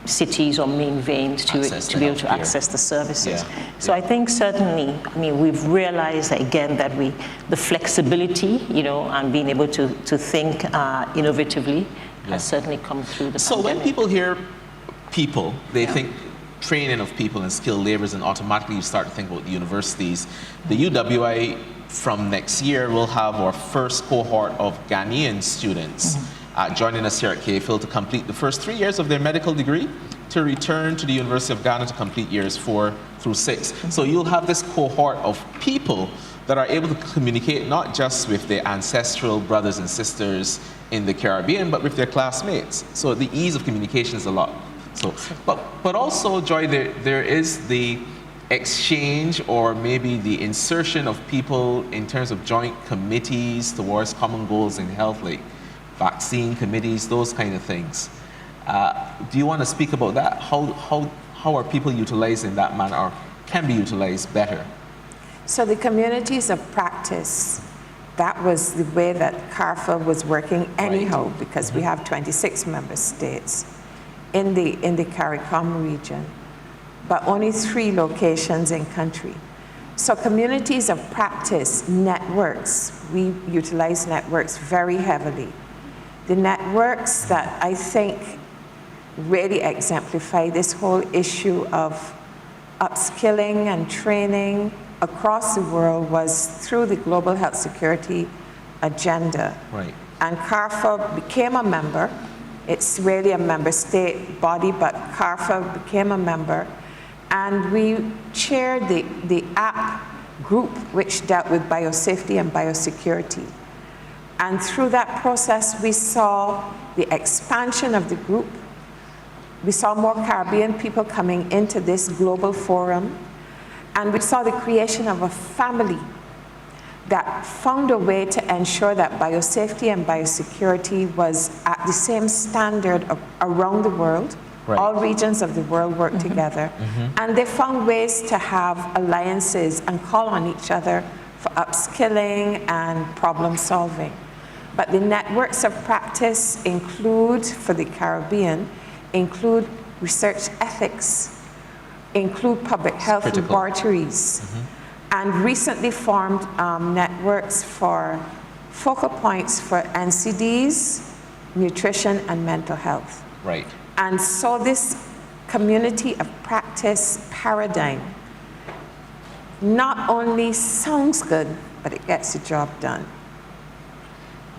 cities or main veins to be able to access the services. Yeah. So I think certainly, we've realized again that the flexibility, and being able to think innovatively has certainly come through the pandemic. When people hear people, they think training of people and skilled laborers, and automatically you start to think about the universities. The UWI from next year will have our first cohort of Ghanaian students joining us here at KFIL to complete the first 3 years of their medical degree, to return to the University of Ghana to complete years 4 through 6. So you'll have this cohort of people that are able to communicate not just with their ancestral brothers and sisters in the Caribbean, but with their classmates. So the ease of communication is a lot. So, but also, Joy, there is the exchange or maybe the insertion of people in terms of joint committees towards common goals in health, like vaccine committees, those kind of things. Do you want to speak about that? How are people utilized in that manner, or can be utilized better? So the communities of practice that was the way that CARFA was working anyhow, because we have 26 member states in the CARICOM region, but only 3 locations in country. So communities of practice, networks, we utilize networks very heavily. The networks that I think really exemplify this whole issue of upskilling and training across the world was through the Global Health Security Agenda. Right. And CARFA became a member. It's really a member state body, but CARFA became a member. And we chaired the app group, which dealt with biosafety and biosecurity. And through that process, we saw the expansion of the group. We saw more Caribbean people coming into this global forum. And we saw the creation of a family that found a way to ensure that biosafety and biosecurity was at the same standard around the world. Right. All regions of the world work together. And they found ways to have alliances and call on each other for upskilling and problem solving. But the networks of practice include, for the Caribbean, include research ethics, include public health laboratories, and recently formed networks for focal points for NCDs, nutrition, and mental health. Right. And so this community of practice paradigm not only sounds good, but it gets the job done.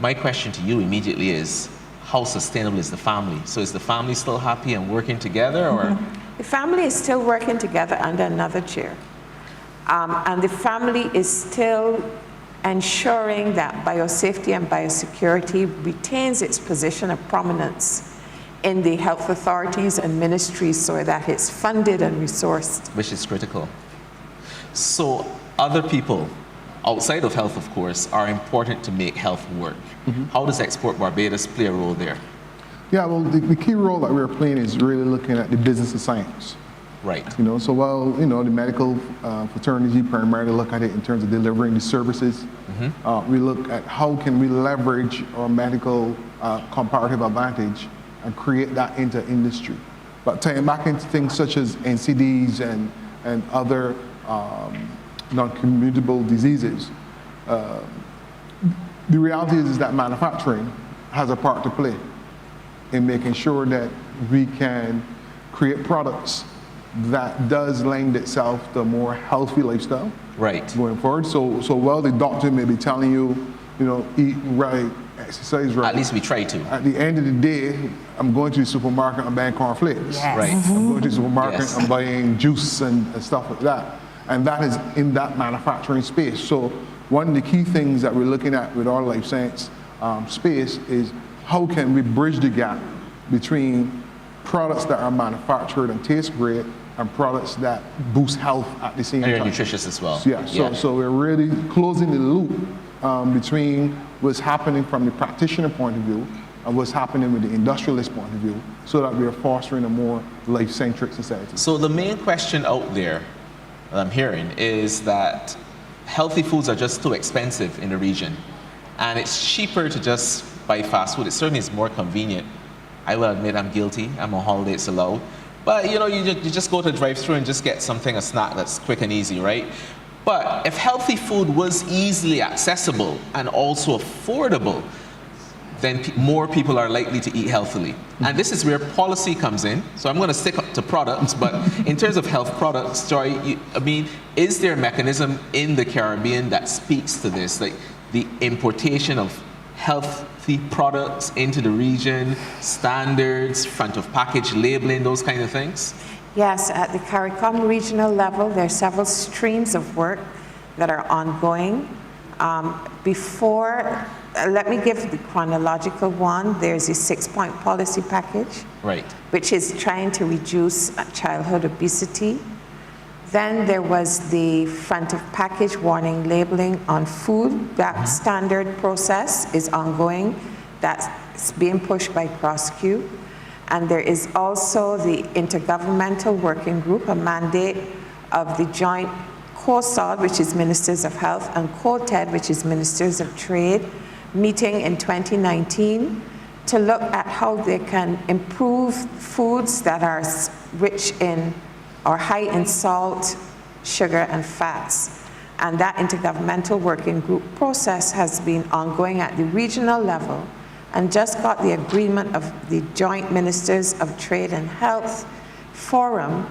My question to you immediately is, how sustainable is the family? So is the family still happy and working together, or? The family is still working together under another chair. And the family is still ensuring that biosafety and biosecurity retains its position of prominence in the health authorities and ministries so that it's funded and resourced. Which is critical. So other people, outside of health of course, are important to make health work. How does Export Barbados play a role there? Yeah, well, the key role that we're playing is really looking at the business of science. Right. So while, the medical fraternity primarily look at it in terms of delivering the services, we look at how can we leverage our medical comparative advantage and create that into industry. But tying back into things such as NCDs and other non-communicable diseases, the reality is that manufacturing has a part to play in making sure that we can create products that does lend itself to a more healthy lifestyle. Right. Going forward. So while the doctor may be telling you, eat right, exercise right. At least we try to. At the end of the day, I'm going to the supermarket, I'm buying cornflakes. Yes. Right. I'm going to the supermarket, Yes. I'm buying juice and stuff like that. And that is in that manufacturing space. So one of the key things that we're looking at with our life science space is how can we bridge the gap between products that are manufactured and taste great and products that boost health at the same time. And nutritious as well. Yeah, so we're really closing the loop between what's happening from the practitioner point of view and what's happening with the industrialist point of view, so that we are fostering a more life-centric society. So the main question out there that I'm hearing is that healthy foods are just too expensive in the region, and it's cheaper to just buy fast food. It certainly is more convenient. I will admit I'm guilty. I'm on holiday, it's allowed. But you just go to drive-thru and just get something, a snack that's quick and easy, right? But if healthy food was easily accessible and also affordable, then more people are likely to eat healthily. And this is where policy comes in. So I'm going to stick up to products, but in terms of health products, Joy, is there a mechanism in the Caribbean that speaks to this, like the importation of healthy products into the region, standards, front of package labeling, those kind of things? Yes, at the CARICOM regional level, there are several streams of work that are ongoing. Let me give the chronological one. There's a 6-point policy package, right, which is trying to reduce childhood obesity. Then there was the front of package warning labeling on food. That standard process is ongoing. That's being pushed by CrossQ. And there is also the Intergovernmental Working Group, a mandate of the Joint COSOD, which is Ministers of Health, and COTED, which is Ministers of Trade, meeting in 2019 to look at how they can improve foods that are rich in or high in salt, sugar, and fats. And that intergovernmental working group process has been ongoing at the regional level and just got the agreement of the Joint Ministers of Trade and Health Forum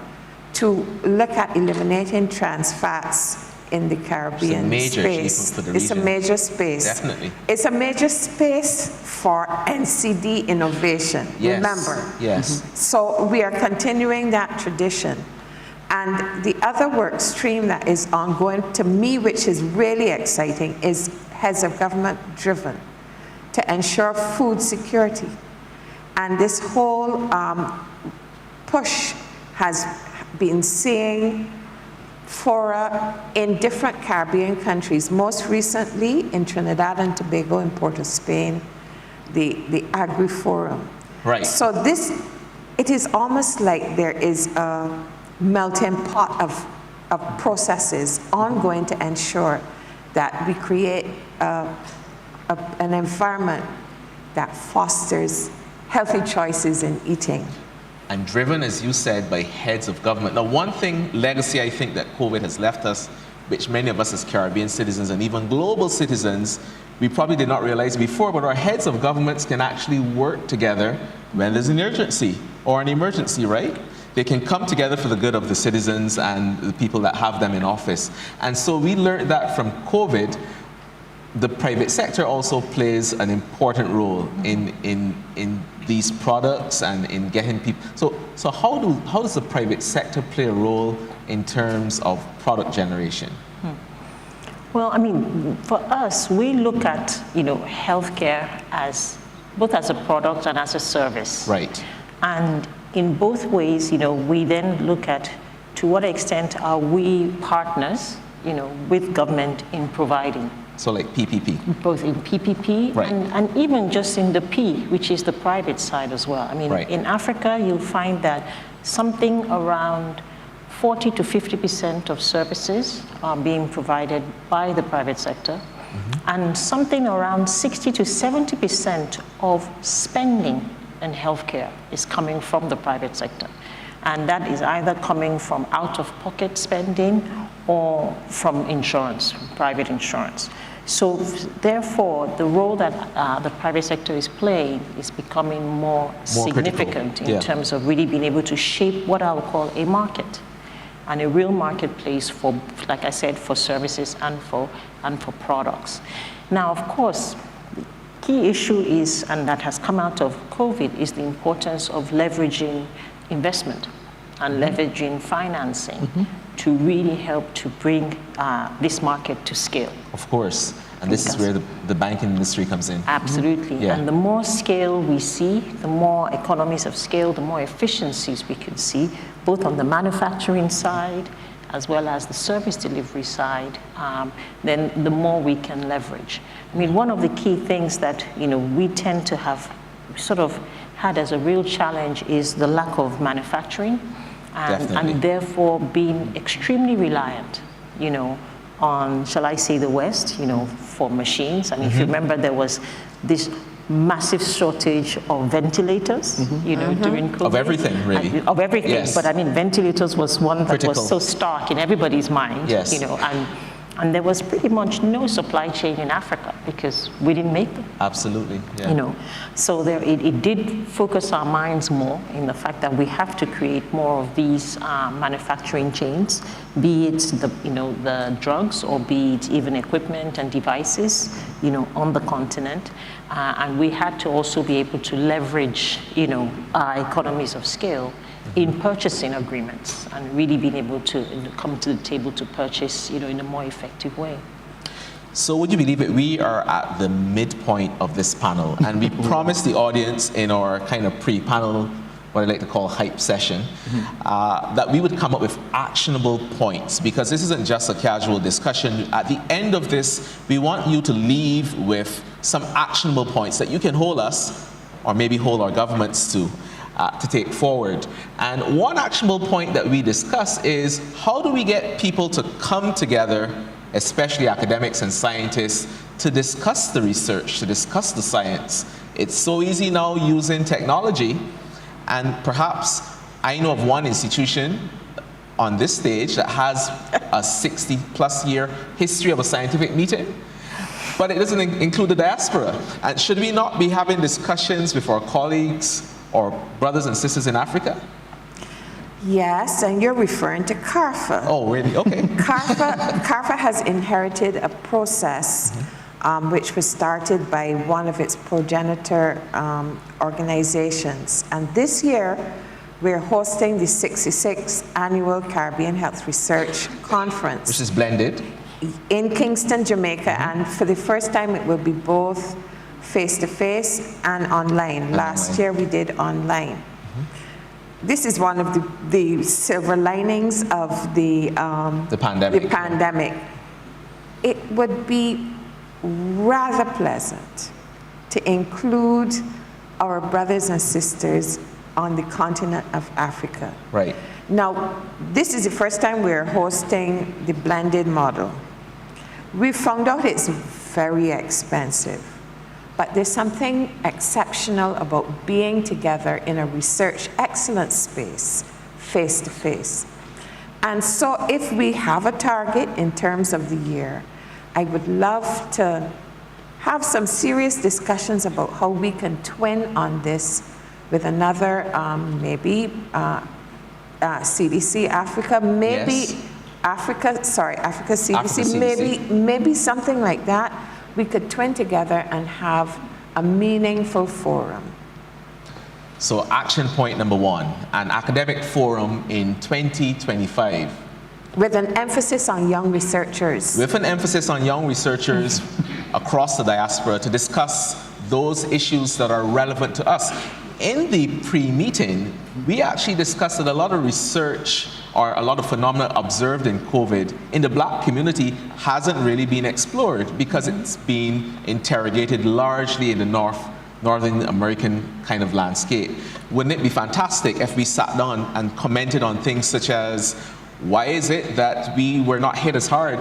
to look at eliminating trans fats in the Caribbean space. It's a major space. Definitely. It's a major space for NCD innovation, remember. Yes. So we are continuing that tradition. And the other work stream that is ongoing to me, which is really exciting, is heads of government driven to ensure food security. And this whole push has been seeing fora in different Caribbean countries, most recently in Trinidad and Tobago and Port of Spain, the Agri-Forum. Right. So it is almost like there is a melting pot of processes ongoing to ensure that we create an environment that fosters healthy choices in eating. And driven, as you said, by heads of government. Now, one legacy I think that COVID has left us, which many of us as Caribbean citizens and even global citizens, we probably did not realize before, but our heads of governments can actually work together when there's an urgency or an emergency, right? They can come together for the good of the citizens and the people that have them in office. And so we learned that from COVID. The private sector also plays an important role in these products and in getting people. So how does the private sector play a role in terms of product generation? Well, I mean, for us, we look at healthcare as both as a product and as a service. Right. And in both ways, we then look at to what extent are we partners, with government in providing. So like PPP? Both in PPP right. and even just in the P, which is the private side as well. I mean, right. In Africa, you'll find that something around 40 to 50% of services are being provided by the private sector, and something around 60 to 70% of spending in healthcare is coming from the private sector. And that is either coming from out-of-pocket spending or from insurance, private insurance. So therefore, the role that the private sector is playing is becoming more significant in terms of really being able to shape what I would call a market, and a real marketplace for, like I said, for services and for products. Now, of course, the key issue is, and that has come out of COVID, is the importance of leveraging investment and leveraging financing to really help to bring this market to scale. Of course, and this is where the banking industry comes in. Absolutely, Yeah. And the more scale we see, the more economies of scale, the more efficiencies we can see, both on the manufacturing side as well as the service delivery side, then the more we can leverage. I mean, one of the key things that we tend to have sort of had as a real challenge is the lack of manufacturing, and therefore being extremely reliant, on, shall I say, the West, for machines. And if you remember, there was this massive shortage of ventilators, during COVID. Of everything, really. Of everything, Yes. but I mean, ventilators was one that Critical. was so stark in everybody's mind, Yes. and there was pretty much no supply chain in Africa because we didn't make them. Absolutely, yeah. So it did focus our minds more in the fact that we have to create more of these manufacturing chains, be it the drugs or be it even equipment and devices, on the continent, and we had to also be able to leverage, our economies of scale in purchasing agreements and really being able to come to the table to purchase, in a more effective way. So would you believe it, we are at the midpoint of this panel, and we promised the audience in our kind of pre-panel, what I like to call hype session, that we would come up with actionable points, because this isn't just a casual discussion. At the end of this, we want you to leave with some actionable points that you can hold us, or maybe hold our governments to, to take forward. And one actionable point that we discuss is how do we get people to come together, especially academics and scientists, to discuss the research, to discuss the science. It's so easy now using technology, and perhaps I know of one institution on this stage that has a 60-plus year history of a scientific meeting, but it doesn't include the diaspora. And should we not be having discussions with our colleagues or brothers and sisters in Africa? Yes, and you're referring to CARFA. Oh, really? Okay. CARFA has inherited a process which was started by one of its progenitor organizations. And this year, we're hosting the 66th Annual Caribbean Health Research Conference. Which is blended. In Kingston, Jamaica, and for the first time it will be both face-to-face and online. Last year we did online. This is one of the silver linings of the pandemic. It would be rather pleasant to include our brothers and sisters on the continent of Africa. Right. Now, this is the first time we're hosting the blended model. We found out it's very expensive, but there's something exceptional about being together in a research excellence space, face to face. And so if we have a target in terms of the year, I would love to have some serious discussions about how we can twin on this with another, maybe CDC Africa, maybe Yes. Africa CDC, Africa CDC. maybe something like that. We could twin together and have a meaningful forum. So action point number one, an academic forum in 2025. With an emphasis on young researchers. With an emphasis on young researchers across the diaspora to discuss those issues that are relevant to us. In the pre-meeting, we actually discussed that a lot of research or a lot of phenomena observed in COVID in the Black community hasn't really been explored because it's been interrogated largely in the Northern American kind of landscape. Wouldn't it be fantastic if we sat down and commented on things such as, why is it that we were not hit as hard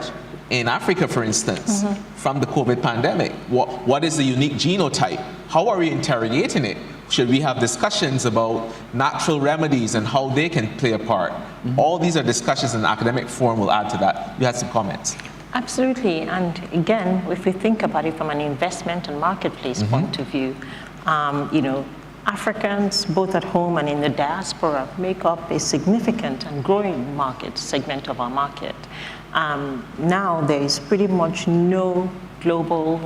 in Africa, for instance, from the COVID pandemic? What is the unique genotype? How are we interrogating it? Should we have discussions about natural remedies and how they can play a part? All these are discussions an academic forum will add to that. You had some comments. Absolutely, and again, if we think about it from an investment and marketplace point of view, you know, Africans, both at home and in the diaspora, make up a significant and growing market segment of our market. Now there is pretty much no global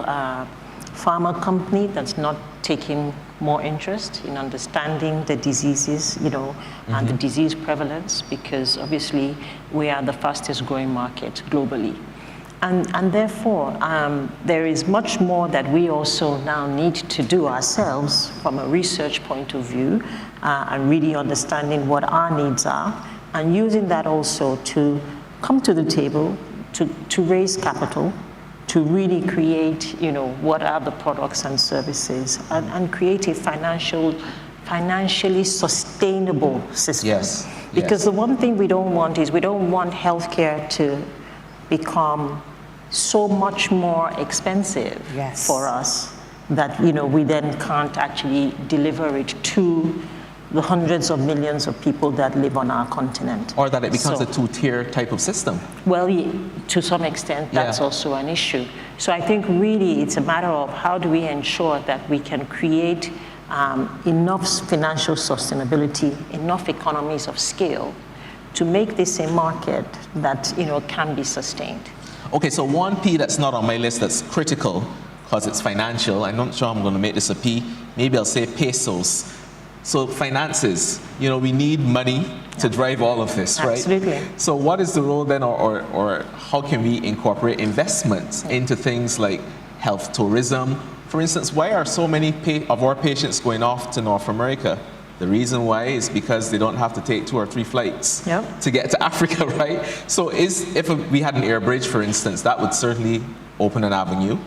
pharma company that's not taking more interest in understanding the diseases, you know, and the disease prevalence, because obviously we are the fastest growing market globally. And therefore, there is much more that we also now need to do ourselves from a research point of view, and really understanding what our needs are, and using that also to come to the table to raise capital, to really create, you know, what are the products and services, and create a financially sustainable system. Yes. Because the one thing we don't want is we don't want healthcare to become so much more expensive for us that, you know, we then can't actually deliver it to the hundreds of millions of people that live on our continent. Or that it becomes a two-tier type of system. Well, to some extent, that's also an issue. So I think really it's a matter of how do we ensure that we can create enough financial sustainability, enough economies of scale to make this a market that, you know, can be sustained. Okay, so one P that's not on my list that's critical because it's financial. I'm not sure I'm going to make this a P. Maybe I'll say pesos. So finances, you know, we need money to drive all of this, right? Absolutely. So what is the role then, or how can we incorporate investments into things like health tourism? For instance, why are so many of our patients going off to North America? The reason why is because they don't have to take 2 or 3 flights to get to Africa, right? So if we had an air bridge, for instance, that would certainly open an avenue.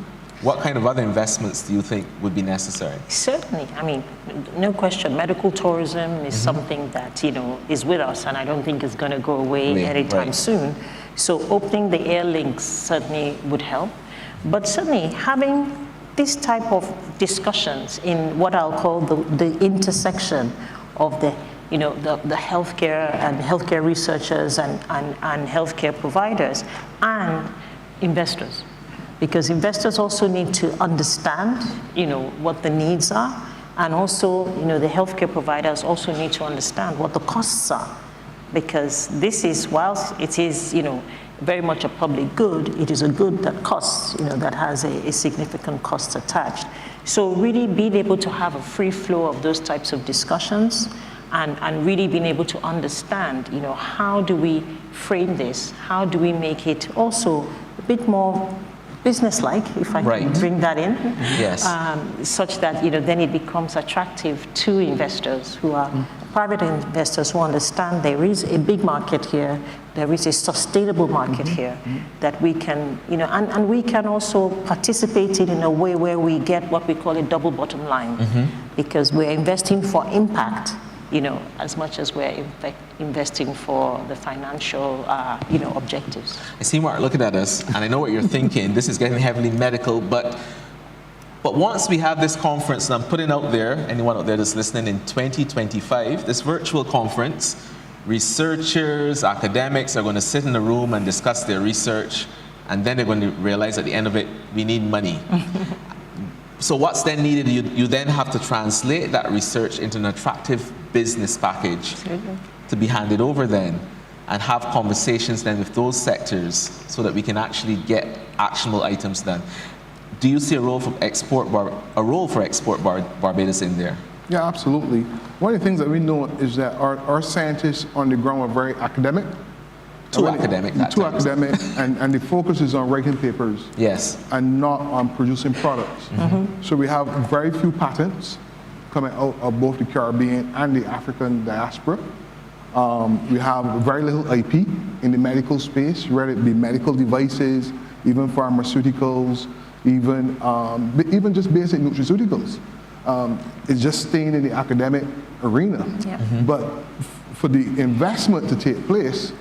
what kind of other investments do you think would be necessary? Certainly. I mean, no question. Medical tourism is something that, is with us, and I don't think is going to go away anytime soon. So opening the air links certainly would help. But certainly having this type of discussions in what I'll call the intersection of the healthcare and healthcare researchers and healthcare providers and investors. Because investors also need to understand, what the needs are, and also, the healthcare providers also need to understand what the costs are. Because this is, whilst it is, very much a public good, it is a good that costs, that has a significant cost attached. So really being able to have a free flow of those types of discussions and really being able to understand, how do we frame this? How do we make it also a bit more business-like, if I can bring that in, such that then it becomes attractive to investors who are private investors who understand there is a big market here, there is a sustainable market here that we can, and we can also participate in a way where we get what we call a double bottom line, because we're investing for impact, as much as we're investing for the financial, objectives. I see Mark looking at us, and I know what you're thinking. This is getting heavily medical, but once we have this conference, and I'm putting out there, anyone out there that's listening, in 2025, this virtual conference, researchers, academics are going to sit in a room and discuss their research, and then they're going to realize at the end of it, we need money. So what's then needed? You then have to translate that research into an attractive business package to be handed over then, and have conversations then with those sectors so that we can actually get actionable items done. Do you see a role for Export Barbados in there? Yeah, absolutely. One of the things that we know is that our scientists on the ground are very academic. Too academic, and the focus is on writing papers. Yes. And not on producing products. So we have very few patents coming out of both the Caribbean and the African diaspora. We have very little IP in the medical space, whether it be medical devices, even pharmaceuticals, even just basic nutraceuticals. It's just staying in the academic arena. But for the investment to take place,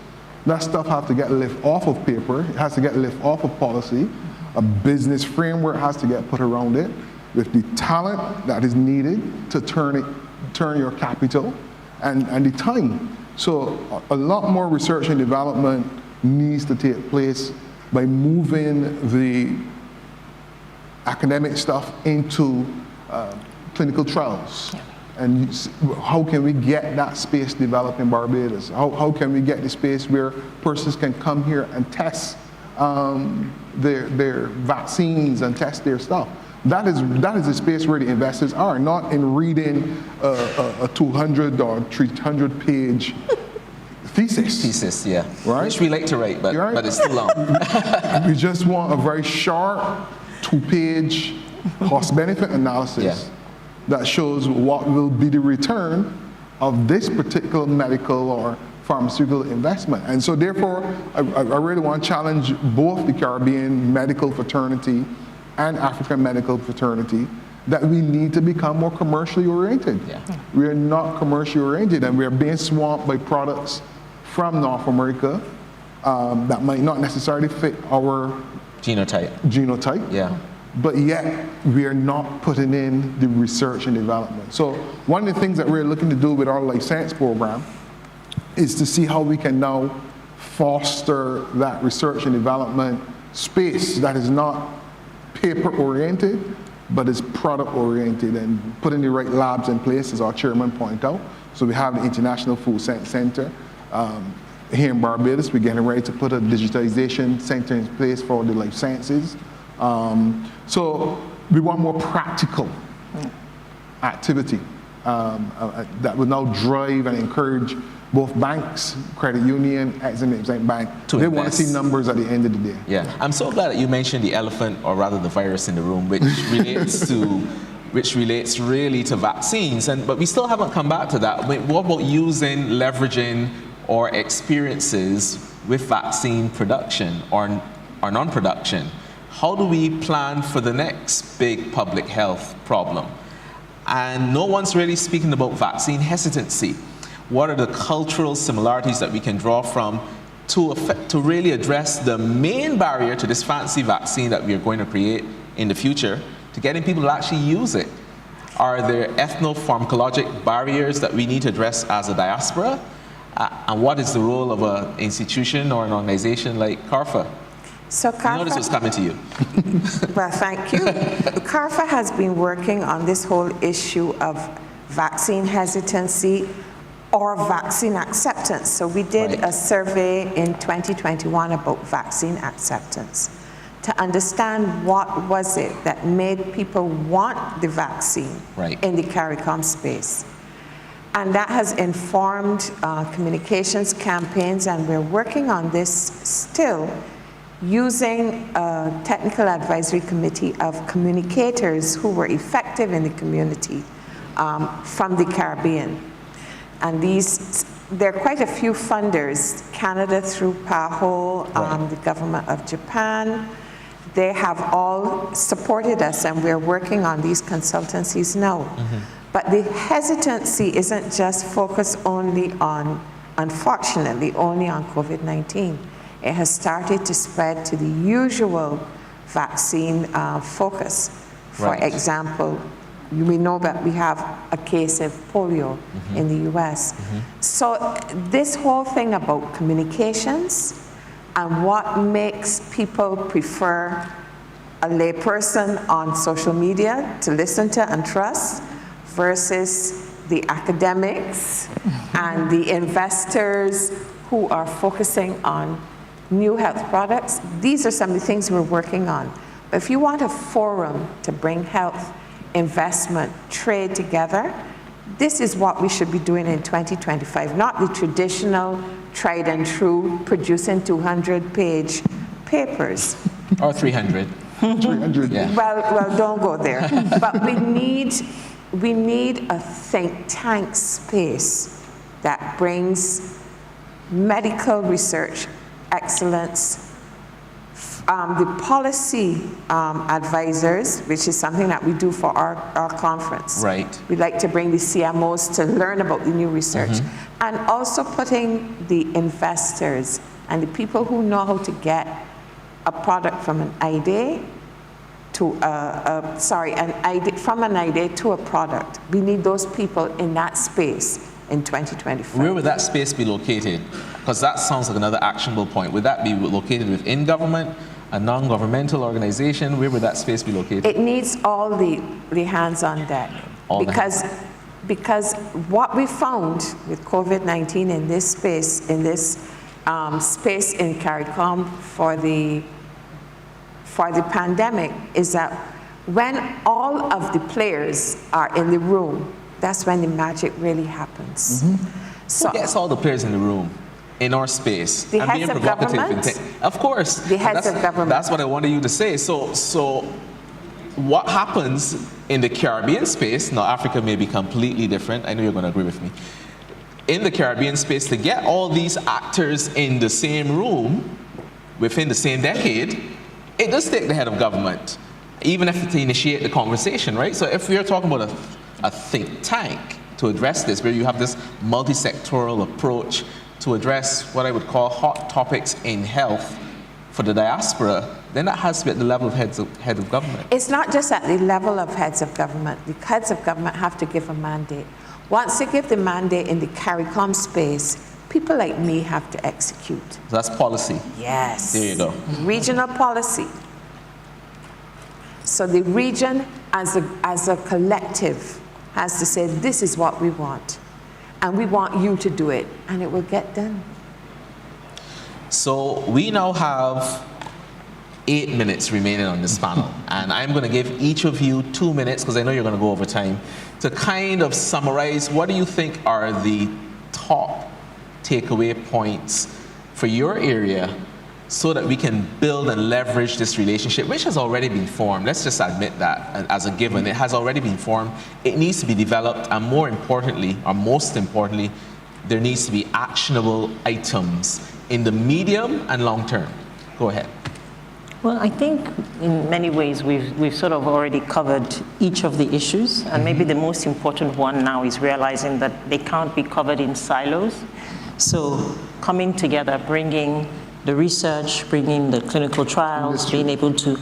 that stuff has to get lifted off of paper, it has to get lifted off of policy, a business framework has to get put around it with the talent that is needed to turn your capital and the time. So a lot more research and development needs to take place by moving the academic stuff into clinical trials. And how can we get that space developed in Barbados? How can we get the space where persons can come here and test their vaccines and test their stuff? That is the space where the investors are, not in reading a 200 or 300 page thesis. Yeah. Right? Which we like to write, but it's too long. We just want a very sharp 2-page cost-benefit analysis that shows what will be the return of this particular medical or pharmaceutical investment. And so therefore, I really want to challenge both the Caribbean medical fraternity and African medical fraternity that we need to become more commercially oriented. We are not commercially oriented, and we are being swamped by products from North America that might not necessarily fit our genotype. But yet we are not putting in the research and development. So one of the things that we're looking to do with our life science program is to see how we can now foster that research and development space that is not paper oriented, but is product oriented, and putting the right labs in place, as our chairman pointed out. So we have the International Food Science Center here in Barbados. We're getting ready to put a digitization center in place for the life sciences. So we want more practical activity that will now drive and encourage both banks, credit union, Exim Bank. They want to see numbers at the end of the day. Yeah, I'm so glad that you mentioned the elephant, or rather the virus in the room, which relates really to vaccines. But we still haven't come back to that. What about leveraging or experiences with vaccine production or non-production? how do we plan for the next big public health problem? And no one's really speaking about vaccine hesitancy. What are the cultural similarities that we can draw from to really address the main barrier to this fancy vaccine that we are going to create in the future, to getting people to actually use it? Are there ethno-pharmacologic barriers that we need to address as a diaspora? And what is the role of an institution or an organization like CARFA? So CARFA, I know this was coming to you. Well, thank you. CARFA has been working on this whole issue of vaccine hesitancy or vaccine acceptance. So we did a survey in 2021 about vaccine acceptance to understand what was it that made people want the vaccine in the CARICOM space. And that has informed communications campaigns, and we're working on this still using a technical advisory committee of communicators who were effective in the community from the Caribbean. And there are quite a few funders, Canada through PAHO, the government of Japan. They have all supported us, and we're working on these consultancies now. But the hesitancy isn't just focused only on, unfortunately, only on COVID-19. It has started to spread to the usual vaccine focus. For example, we know that we have a case of polio in the US. So this whole thing about communications and what makes people prefer a layperson on social media to listen to and trust versus the academics and the investors who are focusing on new health products. These are some of the things we're working on. But if you want a forum to bring health, investment, trade together, this is what we should be doing in 2025, not the traditional tried and true producing 200-page papers. Or 300. 300. Yeah. Well, don't go there. But we need a think tank space that brings medical research excellence, the policy advisors, which is something that we do for our conference. Right. We like to bring the CMOs to learn about the new research, and also putting the investors and the people who know how to get a product from an idea to from an idea to a product. We need those people in that space in 2025. Where would that space be located? Because that sounds like another actionable point. Would that be located within government, a non-governmental organization? Where would that space be located? It needs all the hands on deck. Because what we found with COVID-19 in this space, space in CARICOM for the pandemic, is that when all of the players are in the room, that's when the magic really happens. So, who gets all the players in the room in our space? The heads of government. Of course. The heads of government. That's what I wanted you to say. So what happens in the Caribbean space, now Africa may be completely different, I know you're going to agree with me. In the Caribbean space, to get all these actors in the same room within the same decade, it does take the head of government, even if to initiate the conversation, right? So if we're talking about a think tank to address this, where you have this multi-sectoral approach to address what I would call hot topics in health for the diaspora, then that has to be at the level of head of government. It's not just at the level of heads of government. The heads of government have to give a mandate. Once they give the mandate in the CARICOM space, people like me have to execute. So that's policy. Yes. There you go. Regional policy. So the region as a collective has to say, this is what we want. And we want you to do it. And it will get done. So we now have 8 minutes remaining on this panel. And I'm going to give each of you 2 minutes, because I know you're going to go over time, to kind of summarize what do you think are the top takeaway points for your area so that we can build and leverage this relationship, which has already been formed. Let's just admit that as a given. It has already been formed. It needs to be developed, and more importantly, or most importantly, there needs to be actionable items in the medium and long term. Go ahead. Well, I think in many ways we've sort of already covered each of the issues, and maybe the most important one now is realizing that they can't be covered in silos. So coming together, bringing the research, bringing the clinical trials, being able to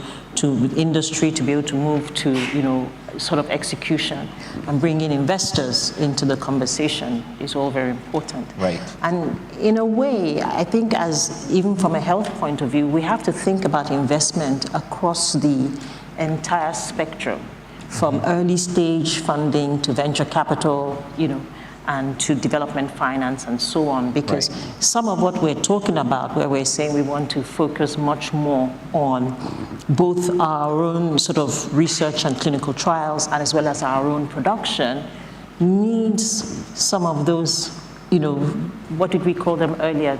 industry to be able to move to, sort of execution, and bringing investors into the conversation is all very important. Right. And in a way, I think even from a health point of view, we have to think about investment across the entire spectrum, from early stage funding to venture capital, and to development finance and so on, because some of what we're talking about, where we're saying we want to focus much more on both our own sort of research and clinical trials, and as well as our own production, needs some of those, what did we call them earlier,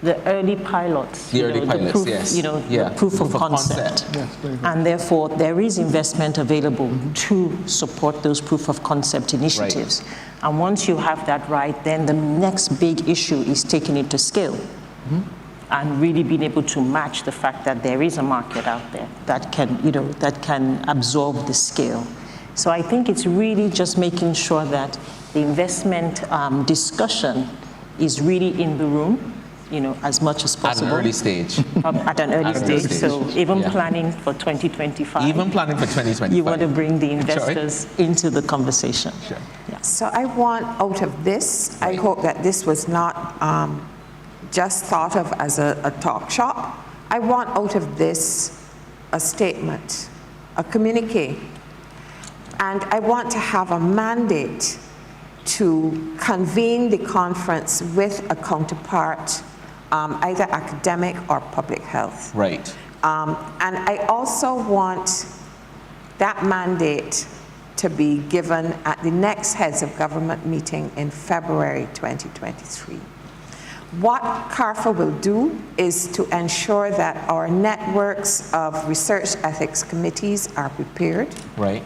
the early pilots. The early pilots, proof, yes. The proof of concept. Yes, and therefore, there is investment available to support those proof of concept initiatives. Right. And once you have that right, then the next big issue is taking it to scale. And really being able to match the fact that there is a market out there that can absorb the scale. So I think it's really just making sure that the investment discussion is really in the room, as much as possible. At an early stage. At an early stage. So even planning for 2025. Even planning for 2025. You want to bring the investors into the conversation. Sure. Yeah. So I want out of this, I hope that this was not just thought of as a talk shop. I want out of this a statement, a communique. And I want to have a mandate to convene the conference with a counterpart, either academic or public health. Right. And I also want that mandate to be given at the next Heads of Government meeting in February 2023. What CARFA will do is to ensure that our networks of research ethics committees are prepared. Right.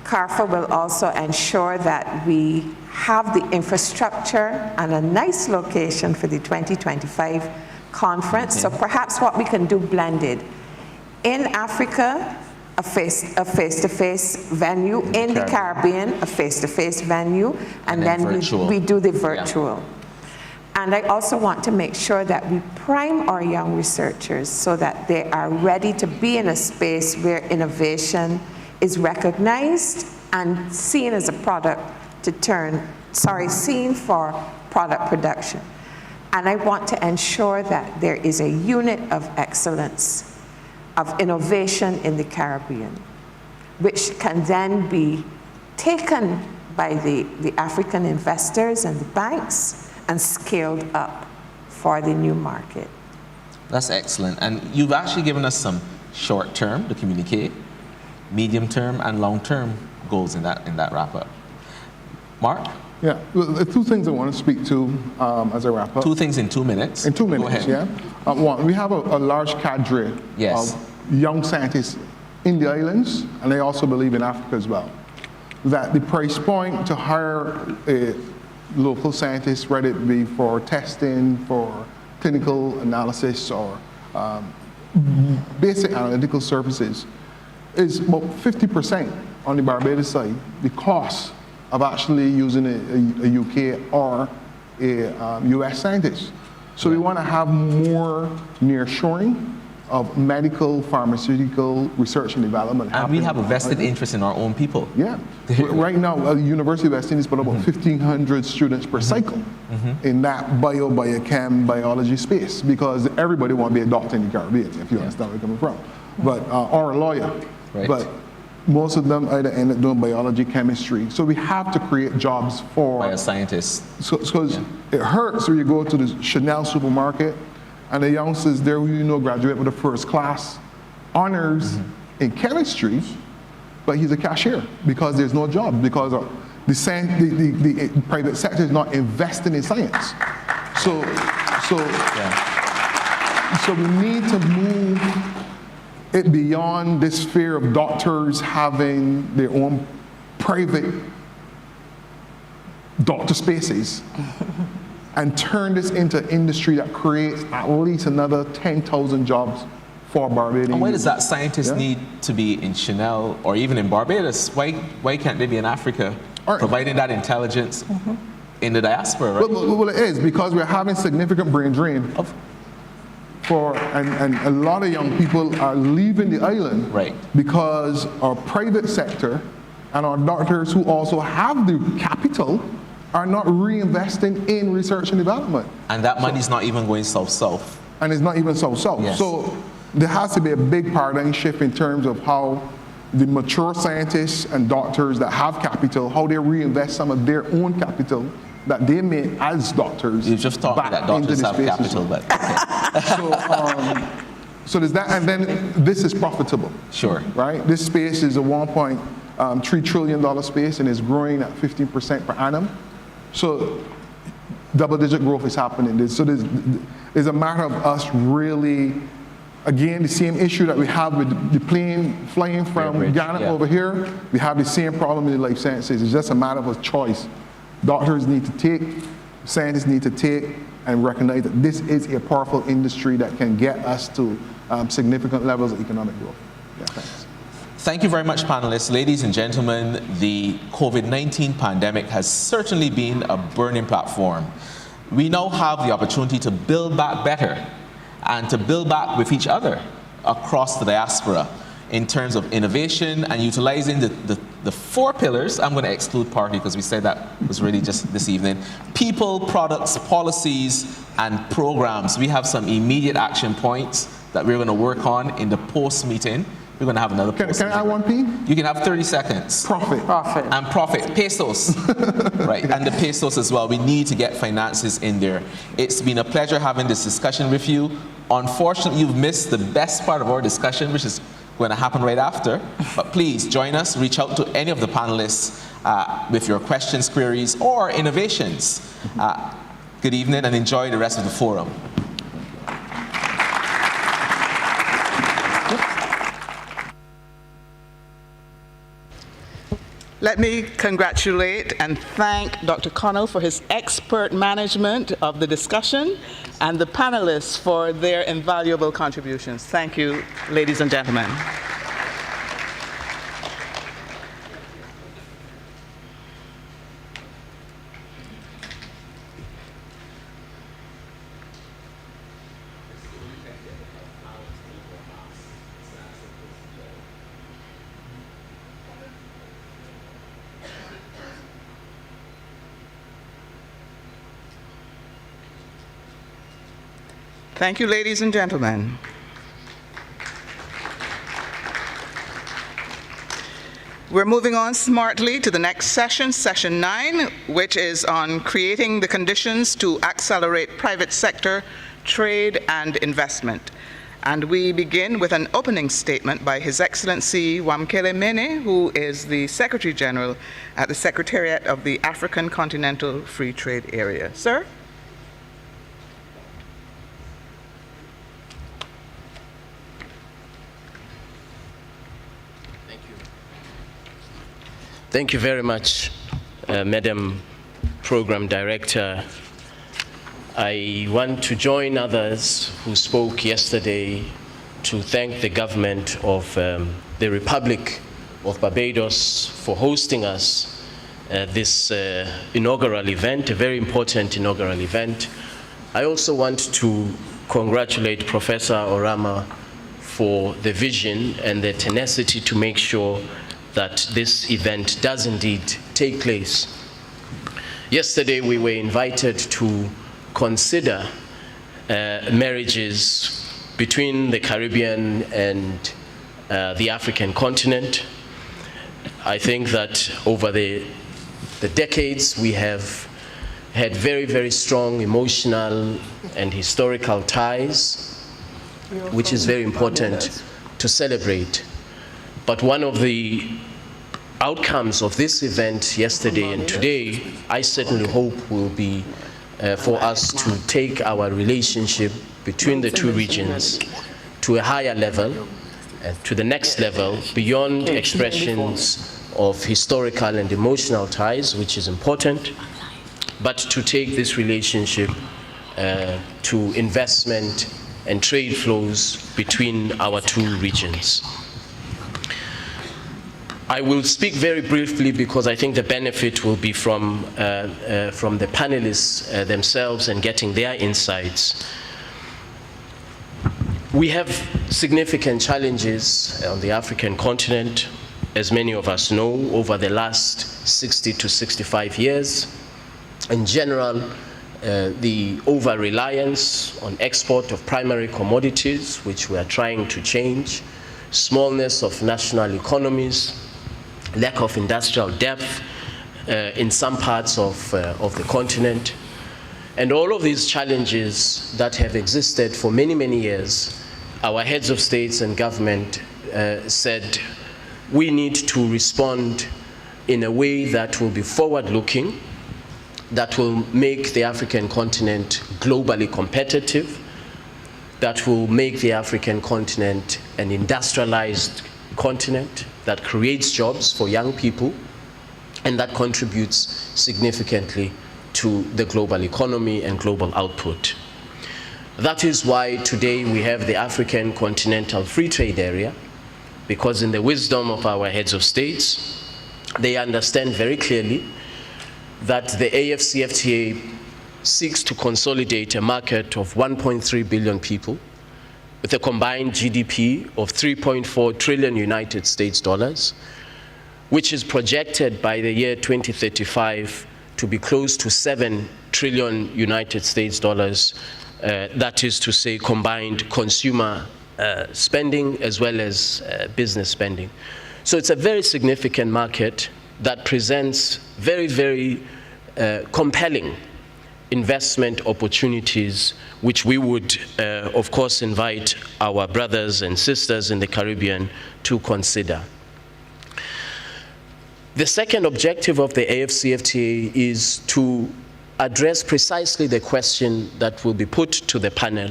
CARFA will also ensure that we have the infrastructure and a nice location for the 2025 conference. So perhaps what we can do blended. In Africa, a face-to-face venue. In the Caribbean, a face-to-face venue. And then we do the virtual. Yeah. And I also want to make sure that we prime our young researchers so that they are ready to be in a space where innovation is recognized and seen as a product seen for product production. And I want to ensure that there is a unit of excellence, of innovation in the Caribbean, which can then be taken by the African investors and the banks and scaled up for the new market. That's excellent. And you've actually given us some short-term to communicate, medium-term and long-term goals in that wrap-up. Mark? Yeah, well, the two things I want to speak to as I wrap up. Two things in 2 minutes. In 2 minutes, yeah. One, we have a large cadre of young scientists in the islands, and I also believe in Africa as well. That the price point to hire a local scientist, whether it be for testing, for clinical analysis, or basic analytical services, is about 50% on the Barbados side, the cost of actually using a UK or a US scientist. So we want to have more nearshoring of medical, pharmaceutical research and development. And we have a vested interest in our own people. Yeah. Right now, the University of West Indies put about 1,500 students per cycle in that biochem, biology space, because everybody wants to be a doctor in the Caribbean, if you understand where I'm coming from, but or a lawyer. Right. But most of them either end up doing biology, chemistry. So we have to create jobs for bioscientists. Because it hurts when you go to the Chanel supermarket and the youngsters there who graduate with a first class honors in chemistry, but he's a cashier because there's no job, because the private sector is not investing in science. So we need to move it beyond this fear of doctors having their own private doctor spaces and turn this into industry that creates at least another 10,000 jobs for Barbadians. And why does that scientist need to be in Chanel or even in Barbados? Why can't they be in Africa, providing that intelligence in the diaspora, right? Well, it is, because we're having significant brain drain. And a lot of young people are leaving the island because our private sector and our doctors who also have the capital are not reinvesting in research and development. And that money is not even going south-south. And it's not even south-south. Yes. So there has to be a big paradigm shift in terms of how the mature scientists and doctors that have capital, how they reinvest some of their own capital that they made as doctors. You just taught me that doctors have capital, but okay. So there's that, and then this is profitable. Sure. Right? This space is a $1.3 trillion space and is growing at 15% per annum. So double-digit growth is happening. So there's a matter of us really, again, the same issue that we have with the plane flying from Ghana over here, we have the same problem in the life sciences. It's just a matter of a choice. Doctors need to take, scientists need to take, and recognize that this is a powerful industry that can get us to significant levels of economic growth. Yeah, thanks. Thank you very much, panelists. Ladies and gentlemen, the COVID-19 pandemic has certainly been a burning platform. We now have the opportunity to build back better and to build back with each other across the diaspora in terms of innovation and utilizing the four pillars. I'm going to exclude party because we said that was really just this evening. People, products, policies, and programs. We have some immediate action points that we're going to work on in the post-meeting. We're going to have another post. Can I add one P? You can have 30 seconds. Profit. And profit. Pesos. Right. And the pesos as well. We need to get finances in there. It's been a pleasure having this discussion with you. Unfortunately, you've missed the best part of our discussion, which is going to happen right after. But please join us. Reach out to any of the panelists with your questions, queries, or innovations. Good evening and enjoy the rest of the forum. Let me congratulate and thank Dr. Connell for his expert management of the discussion and the panelists for their invaluable contributions. Thank you, ladies and gentlemen. Thank you, ladies and gentlemen. We're moving on smartly to the next session, session 9, which is on creating the conditions to accelerate private sector trade and investment. And we begin with an opening statement by His Excellency Wamkele Mene, who is the Secretary General at the Secretariat of the African Continental Free Trade Area. Sir? Thank you very much, Madam Program Director. I want to join others who spoke yesterday to thank the government of the Republic of Barbados for hosting us this inaugural event, a very important inaugural event. I also want to congratulate Professor Orama for the vision and the tenacity to make sure that this event does indeed take place. Yesterday we were invited to consider marriages between the Caribbean and the African continent. I think that over the decades we have had very, very strong emotional and historical ties, which is very important to celebrate. But one of the outcomes of this event yesterday and today, I certainly hope will be for us to take our relationship between the two regions to a higher level, to the next level, beyond expressions of historical and emotional ties, which is important, but to take this relationship to investment and trade flows between our two regions. I will speak very briefly because I think the benefit will be from the panelists themselves and getting their insights. We have significant challenges on the African continent, as many of us know, over the last 60 to 65 years. In general, the over-reliance on export of primary commodities, which we are trying to change, smallness of national economies, lack of industrial depth in some parts of the continent. And all of these challenges that have existed for many, many years, our heads of states and government said we need to respond in a way that will be forward-looking, that will make the African continent globally competitive, that will make the African continent an industrialized continent, that creates jobs for young people, and that contributes significantly to the global economy and global output. That is why today we have the African Continental Free Trade Area, because in the wisdom of our heads of states, they understand very clearly that the AfCFTA seeks to consolidate a market of 1.3 billion people with a combined GDP of 3.4 trillion United States dollars, which is projected by the year 2035 to be close to 7 trillion United States dollars. That is to say, combined consumer spending as well as business spending. So it's a very significant market that presents very, very compelling investment opportunities, which we would, of course, invite our brothers and sisters in the Caribbean to consider. The second objective of the AfCFTA is to address precisely the question that will be put to the panel,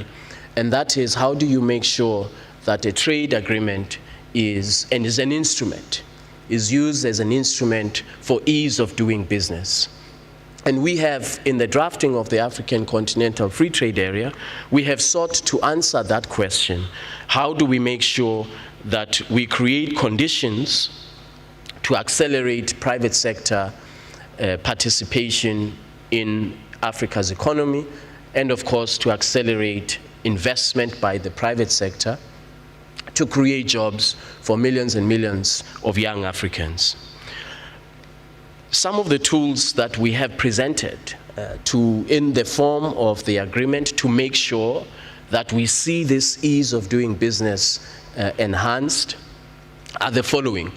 and that is, how do you make sure that a trade agreement is used as an instrument for ease of doing business? And we have, in the drafting of the African Continental Free Trade Area, we have sought to answer that question. How do we make sure that we create conditions to accelerate private sector participation in Africa's economy, and of course to accelerate investment by the private sector to create jobs for millions and millions of young Africans? Some of the tools that we have presented in the form of the agreement to make sure that we see this ease of doing business enhanced are the following.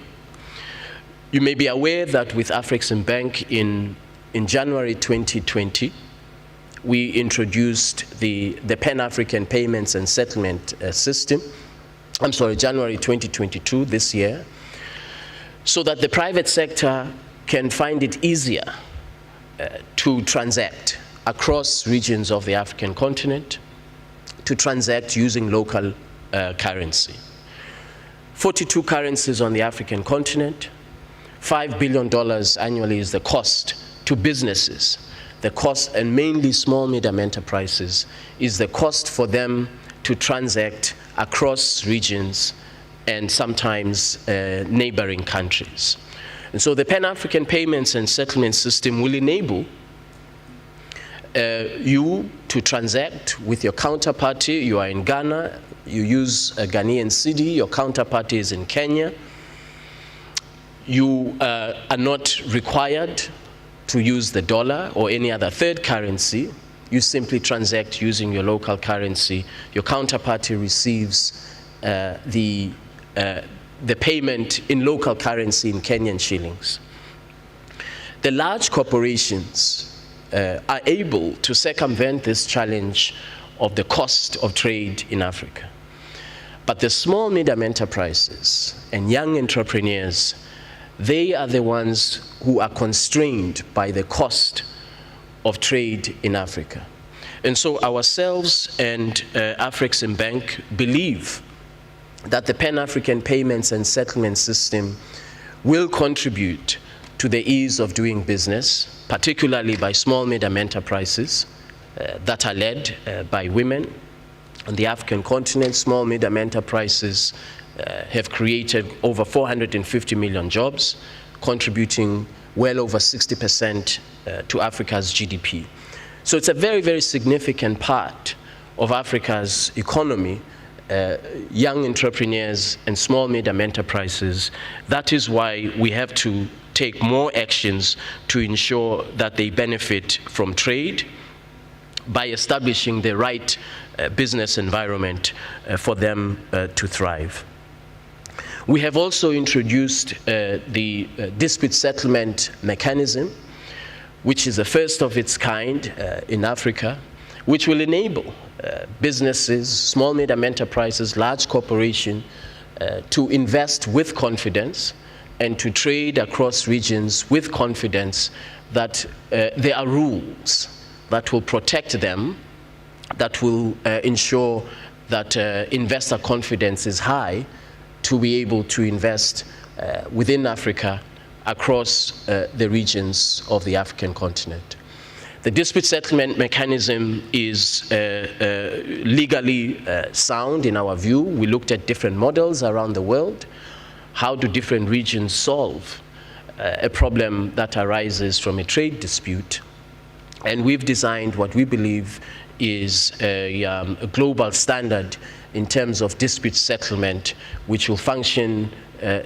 You may be aware that with AfriCaribbean in January 2020, we introduced the Pan-African Payments and Settlement System. I'm sorry, January 2022, this year, so that the private sector can find it easier to transact across regions of the African continent, to transact using local currency. 42 currencies on the African continent, $5 billion annually is the cost to businesses. The cost, and mainly small, medium enterprises, is the cost for them to transact across regions and sometimes neighboring countries. And so the Pan-African Payments and Settlement System will enable you to transact with your counterparty. You are in Ghana, you use a Ghanaian cedi, your counterparty is in Kenya. You are not required to use the dollar or any other third currency. You simply transact using your local currency. Your counterparty receives the payment in local currency in Kenyan shillings. The large corporations are able to circumvent this challenge of the cost of trade in Africa. But the small, medium enterprises and young entrepreneurs, they are the ones who are constrained by the cost of trade in Africa. And so ourselves and AfriCaribbean believe that the Pan-African Payments and Settlement System will contribute to the ease of doing business, particularly by small, medium enterprises that are led by women, on the African continent. Small, medium enterprises have created over 450 million jobs, contributing well over 60% to Africa's GDP. So it's a very, very significant part of Africa's economy, young entrepreneurs and small, medium enterprises. That is why we have to take more actions to ensure that they benefit from trade by establishing the right business environment for them to thrive. We have also introduced the dispute settlement mechanism, which is the first of its kind in Africa, which will enable businesses, small, medium enterprises, large corporations to invest with confidence and to trade across regions with confidence that there are rules that will protect them, that will ensure that investor confidence is high to be able to invest within Africa across the regions of the African continent. The dispute settlement mechanism is legally sound in our view. We looked at different models around the world. How do different regions solve a problem that arises from a trade dispute? And we've designed what we believe is a global standard in terms of dispute settlement, which will function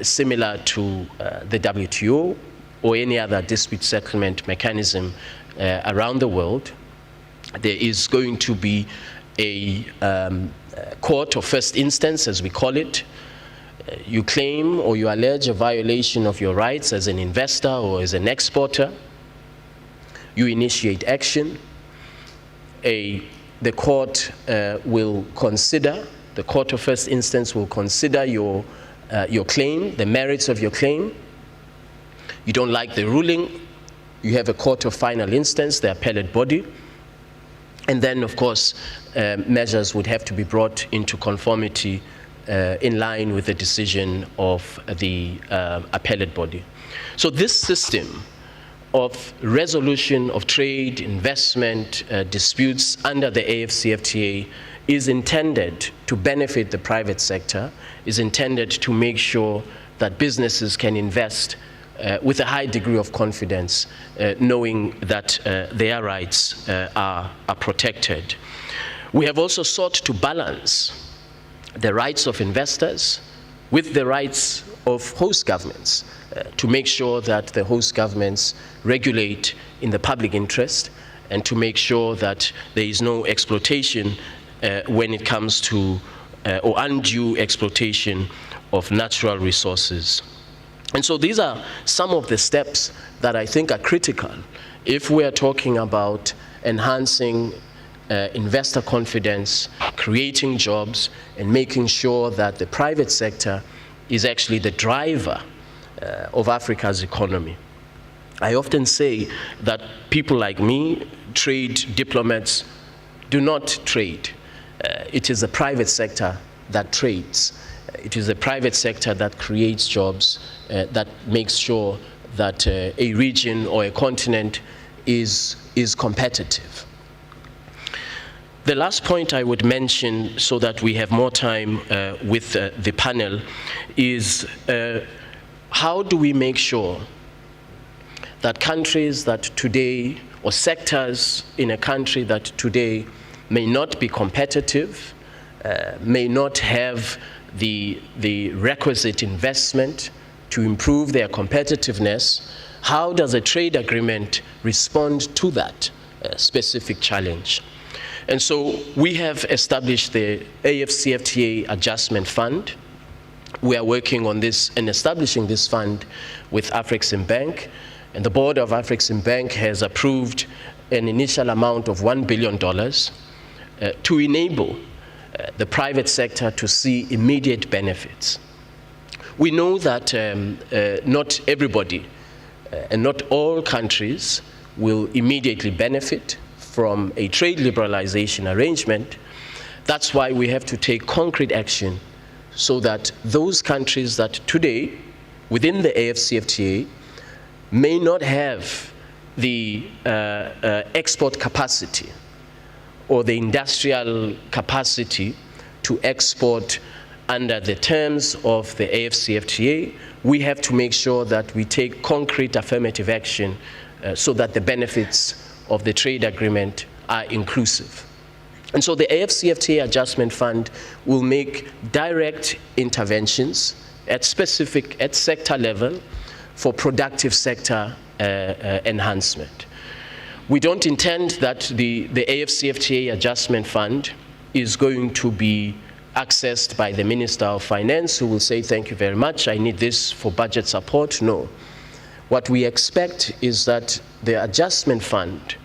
similar to the WTO or any other dispute settlement mechanism around the world. There is going to be a court of first instance, as we call it. You claim or you allege a violation of your rights as an investor or as an exporter. You initiate action. The court will consider, the court of first instance will consider your claim, the merits of your claim. You don't like the ruling, you have a court of final instance, the appellate body. And then, of course, measures would have to be brought into conformity in line with the decision of the appellate body. So this system of resolution of trade, investment, disputes under the AfCFTA is intended to benefit the private sector, is intended to make sure that businesses can invest with a high degree of confidence, knowing that their rights are protected. We have also sought to balance the rights of investors with the rights of host governments to make sure that the host governments regulate in the public interest and to make sure that there is no exploitation when it comes to or undue exploitation of natural resources. And so these are some of the steps that I think are critical if we are talking about enhancing investor confidence, creating jobs, and making sure that the private sector is actually the driver of Africa's economy. I often say that people like me, trade diplomats, do not trade. It is the private sector that trades. It is the private sector that creates jobs, that makes sure that a region or a continent is competitive. The last point I would mention, so that we have more time with the panel, is how do we make sure that countries that today, or sectors in a country that today may not be competitive, may not have the requisite investment to improve their competitiveness, how does a trade agreement respond to that specific challenge? And so we have established the AfCFTA Adjustment Fund. We are working on this and establishing this fund with AfriCaribbean, and the board of AfriCaribbean has approved an initial amount of $1 billion to enable the private sector to see immediate benefits. We know that not everybody and not all countries will immediately benefit from a trade liberalization arrangement. That's why we have to take concrete action so that those countries that today, within the AfCFTA, may not have the export capacity or the industrial capacity to export under the terms of the AfCFTA, we have to make sure that we take concrete affirmative action so that the benefits of the trade agreement are inclusive. And so the AfCFTA Adjustment Fund will make direct interventions at sector level for productive sector enhancement. We don't intend that the AfCFTA Adjustment Fund is going to be accessed by the Minister of Finance, who will say, thank you very much, I need this for budget support. No. What we expect is that the Adjustment Fund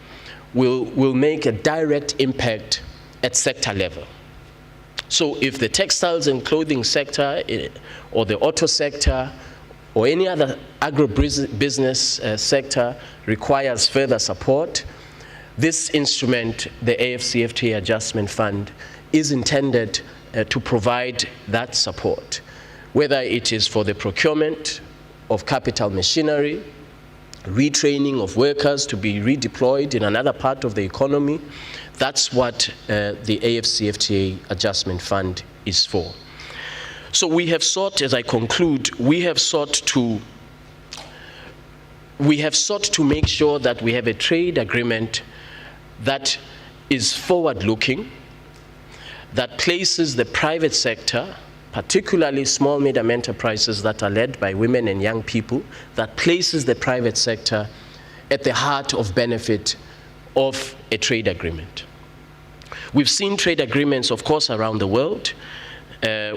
will make a direct impact at sector level. So if the textiles and clothing sector or the auto sector or any other agribusiness sector requires further support, this instrument, the AfCFTA Adjustment Fund, is intended to provide that support, whether it is for the procurement of capital machinery, retraining of workers to be redeployed in another part of the economy. That's what the AfCFTA Adjustment Fund is for. So we have sought, as I conclude, we have sought to make sure that we have a trade agreement that is forward-looking, that places the private sector, particularly small, medium enterprises that are led by women and young people, that places the private sector at the heart of benefit of a trade agreement. We've seen trade agreements, of course, around the world.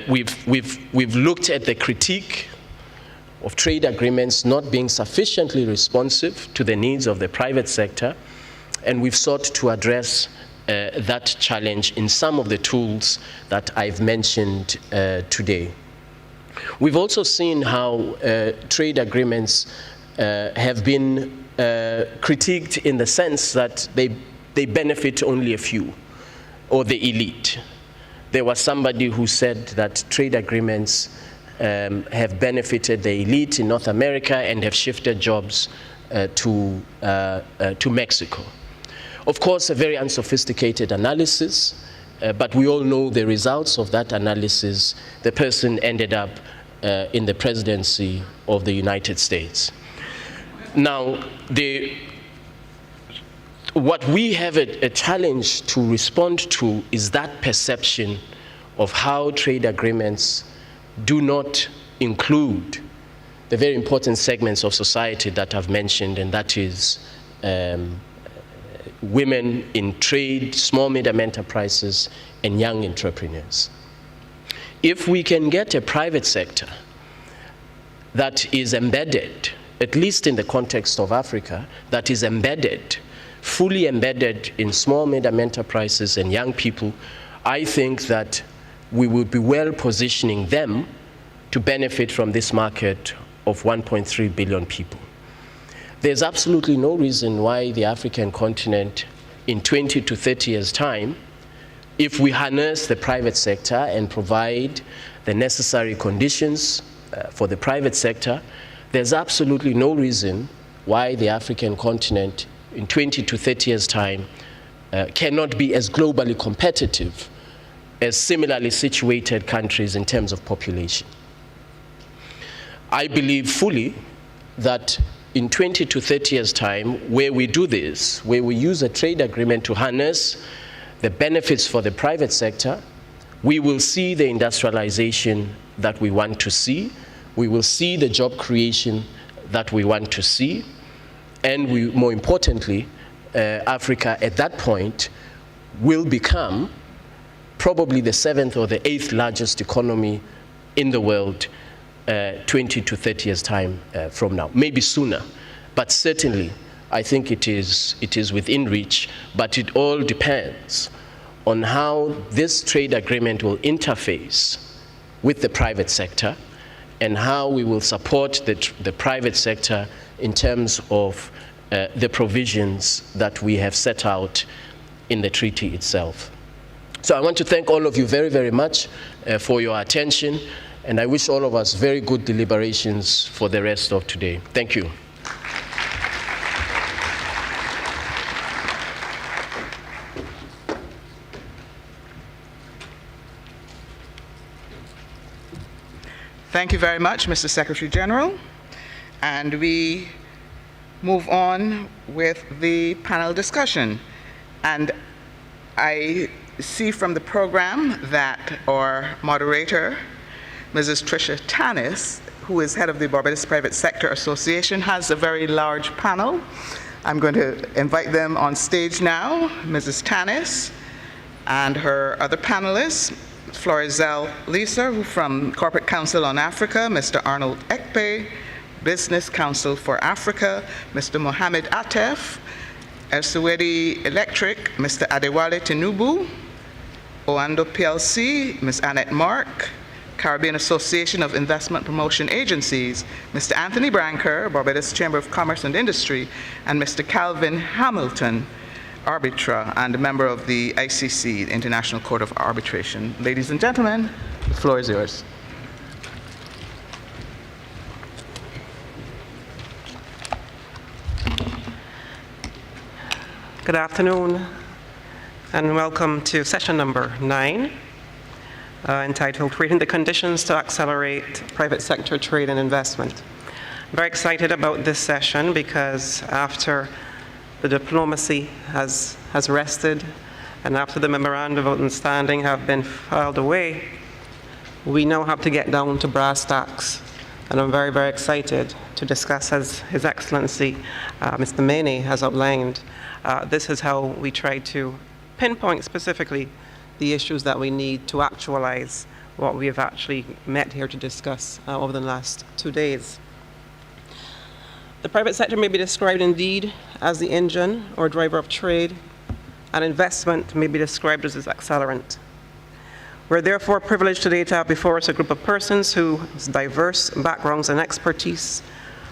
We've looked at the critique of trade agreements not being sufficiently responsive to the needs of the private sector, and we've sought to address that challenge in some of the tools that I've mentioned today. We've also seen how trade agreements have been critiqued in the sense that they benefit only a few, or the elite. There was somebody who said that trade agreements have benefited the elite in North America and have shifted jobs to Mexico. Of course, a very unsophisticated analysis, but we all know the results of that analysis. The person ended up in the presidency of the United States. Now, what we have a challenge to respond to is that perception of how trade agreements do not include the very important segments of society that I've mentioned, and that is women in trade, small, medium enterprises, and young entrepreneurs. If we can get a private sector that is embedded, at least in the context of Africa, that is embedded, fully embedded in small, medium enterprises and young people, I think that we would be well positioning them to benefit from this market of 1.3 billion people. There's absolutely no reason why the African continent in 20 to 30 years' time, if we harness the private sector and provide the necessary conditions for the private sector, there's absolutely no reason why the African continent in 20 to 30 years' time cannot be as globally competitive as similarly situated countries in terms of population. I believe fully that in 20 to 30 years' time, where we do this, where we use a trade agreement to harness the benefits for the private sector, we will see the industrialization that we want to see, we will see the job creation that we want to see, and more importantly, Africa at that point will become probably the 7th or the 8th largest economy in the world 20 to 30 years' time from now, maybe sooner. But certainly, I think it is within reach, but it all depends on how this trade agreement will interface with the private sector and how we will support the private sector in terms of the provisions that we have set out in the treaty itself. So I want to thank all of you very, very much for your attention, and I wish all of us very good deliberations for the rest of today. Thank you. Thank you very much, Mr. Secretary General. And we move on with the panel discussion. And I see from the program that our moderator, Mrs. Tricia Tannis, who is head of the Barbados Private Sector Association, has a very large panel. I'm going to invite them on stage now, Mrs. Tannis and her other panelists, Florizel Lisa, who from Corporate Council on Africa, Mr. Arnold Ekpe, Business Council for Africa, Mr. Mohamed Atef, Elsewedi Electric, Mr. Adewale Tinubu, Oando PLC, Ms. Annette Mark, Caribbean Association of Investment Promotion Agencies, Mr. Anthony Branker, Barbados Chamber of Commerce and Industry, and Mr. Calvin Hamilton, arbitra and a member of the ICC, the International Court of Arbitration. Ladies and gentlemen, the floor is yours. Good afternoon, and welcome to session number 9, entitled Creating the Conditions to Accelerate Private Sector Trade and Investment. I'm very excited about this session because after the diplomacy has rested and after the memorandum of understanding have been filed away, we now have to get down to brass tacks. And I'm very, very excited to discuss, as His Excellency Mr. Mene has outlined, this is how we try to pinpoint specifically the issues that we need to actualize what we have actually met here to discuss over the last 2 days. The private sector may be described indeed as the engine or driver of trade, and investment may be described as its accelerant. We're therefore privileged today to have before us a group of persons whose diverse backgrounds and expertise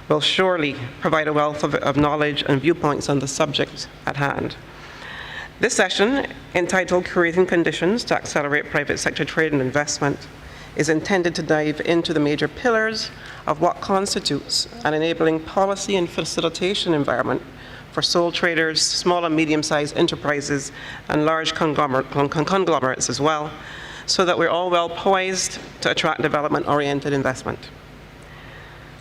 will surely provide a wealth of knowledge and viewpoints on the subject at hand. This session, entitled Creating Conditions to Accelerate Private Sector Trade and Investment, is intended to dive into the major pillars of what constitutes an enabling policy and facilitation environment for sole traders, small and medium-sized enterprises, and large conglomerates as well, so that we're all well poised to attract development-oriented investment.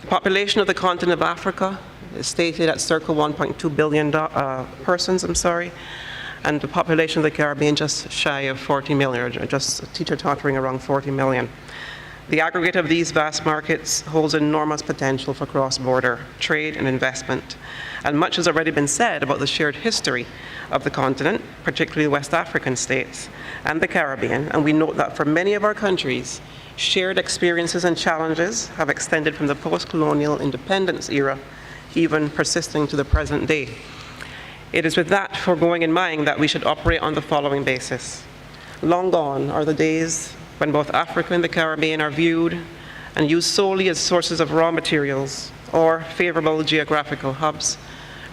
The population of the continent of Africa is stated at circa 1.2 billion persons, and the population of the Caribbean just shy of 40 million, or just teeter-tottering around 40 million. The aggregate of these vast markets holds enormous potential for cross-border trade and investment. And much has already been said about the shared history of the continent, particularly West African states and the Caribbean. And we note that for many of our countries, shared experiences and challenges have extended from the post-colonial independence era, even persisting to the present day. It is with that foregoing in mind that we should operate on the following basis. Long gone are the days when both Africa and the Caribbean are viewed and used solely as sources of raw materials or favorable geographical hubs,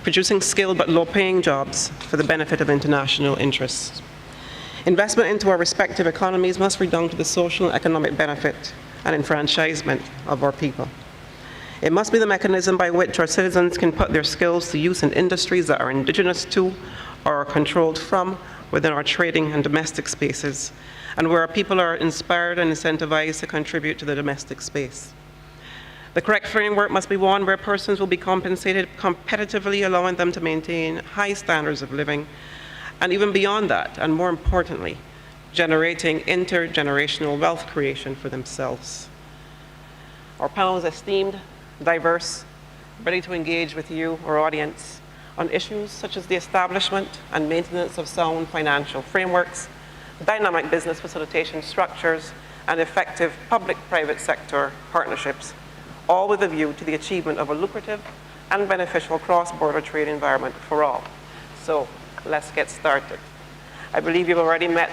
producing skilled but low-paying jobs for the benefit of international interests. Investment into our respective economies must redound to the social and economic benefit and enfranchisement of our people. It must be the mechanism by which our citizens can put their skills to use in industries that are indigenous to or are controlled from within our trading and domestic spaces, and where our people are inspired and incentivized to contribute to the domestic space. The correct framework must be one where persons will be compensated competitively, allowing them to maintain high standards of living, and even beyond that, and more importantly, generating intergenerational wealth creation for themselves. Our panel is esteemed, diverse, ready to engage with you, our audience, on issues such as the establishment and maintenance of sound financial frameworks, dynamic business facilitation structures, and effective public-private sector partnerships, all with a view to the achievement of a lucrative and beneficial cross-border trade environment for all. So let's get started. I believe you've already met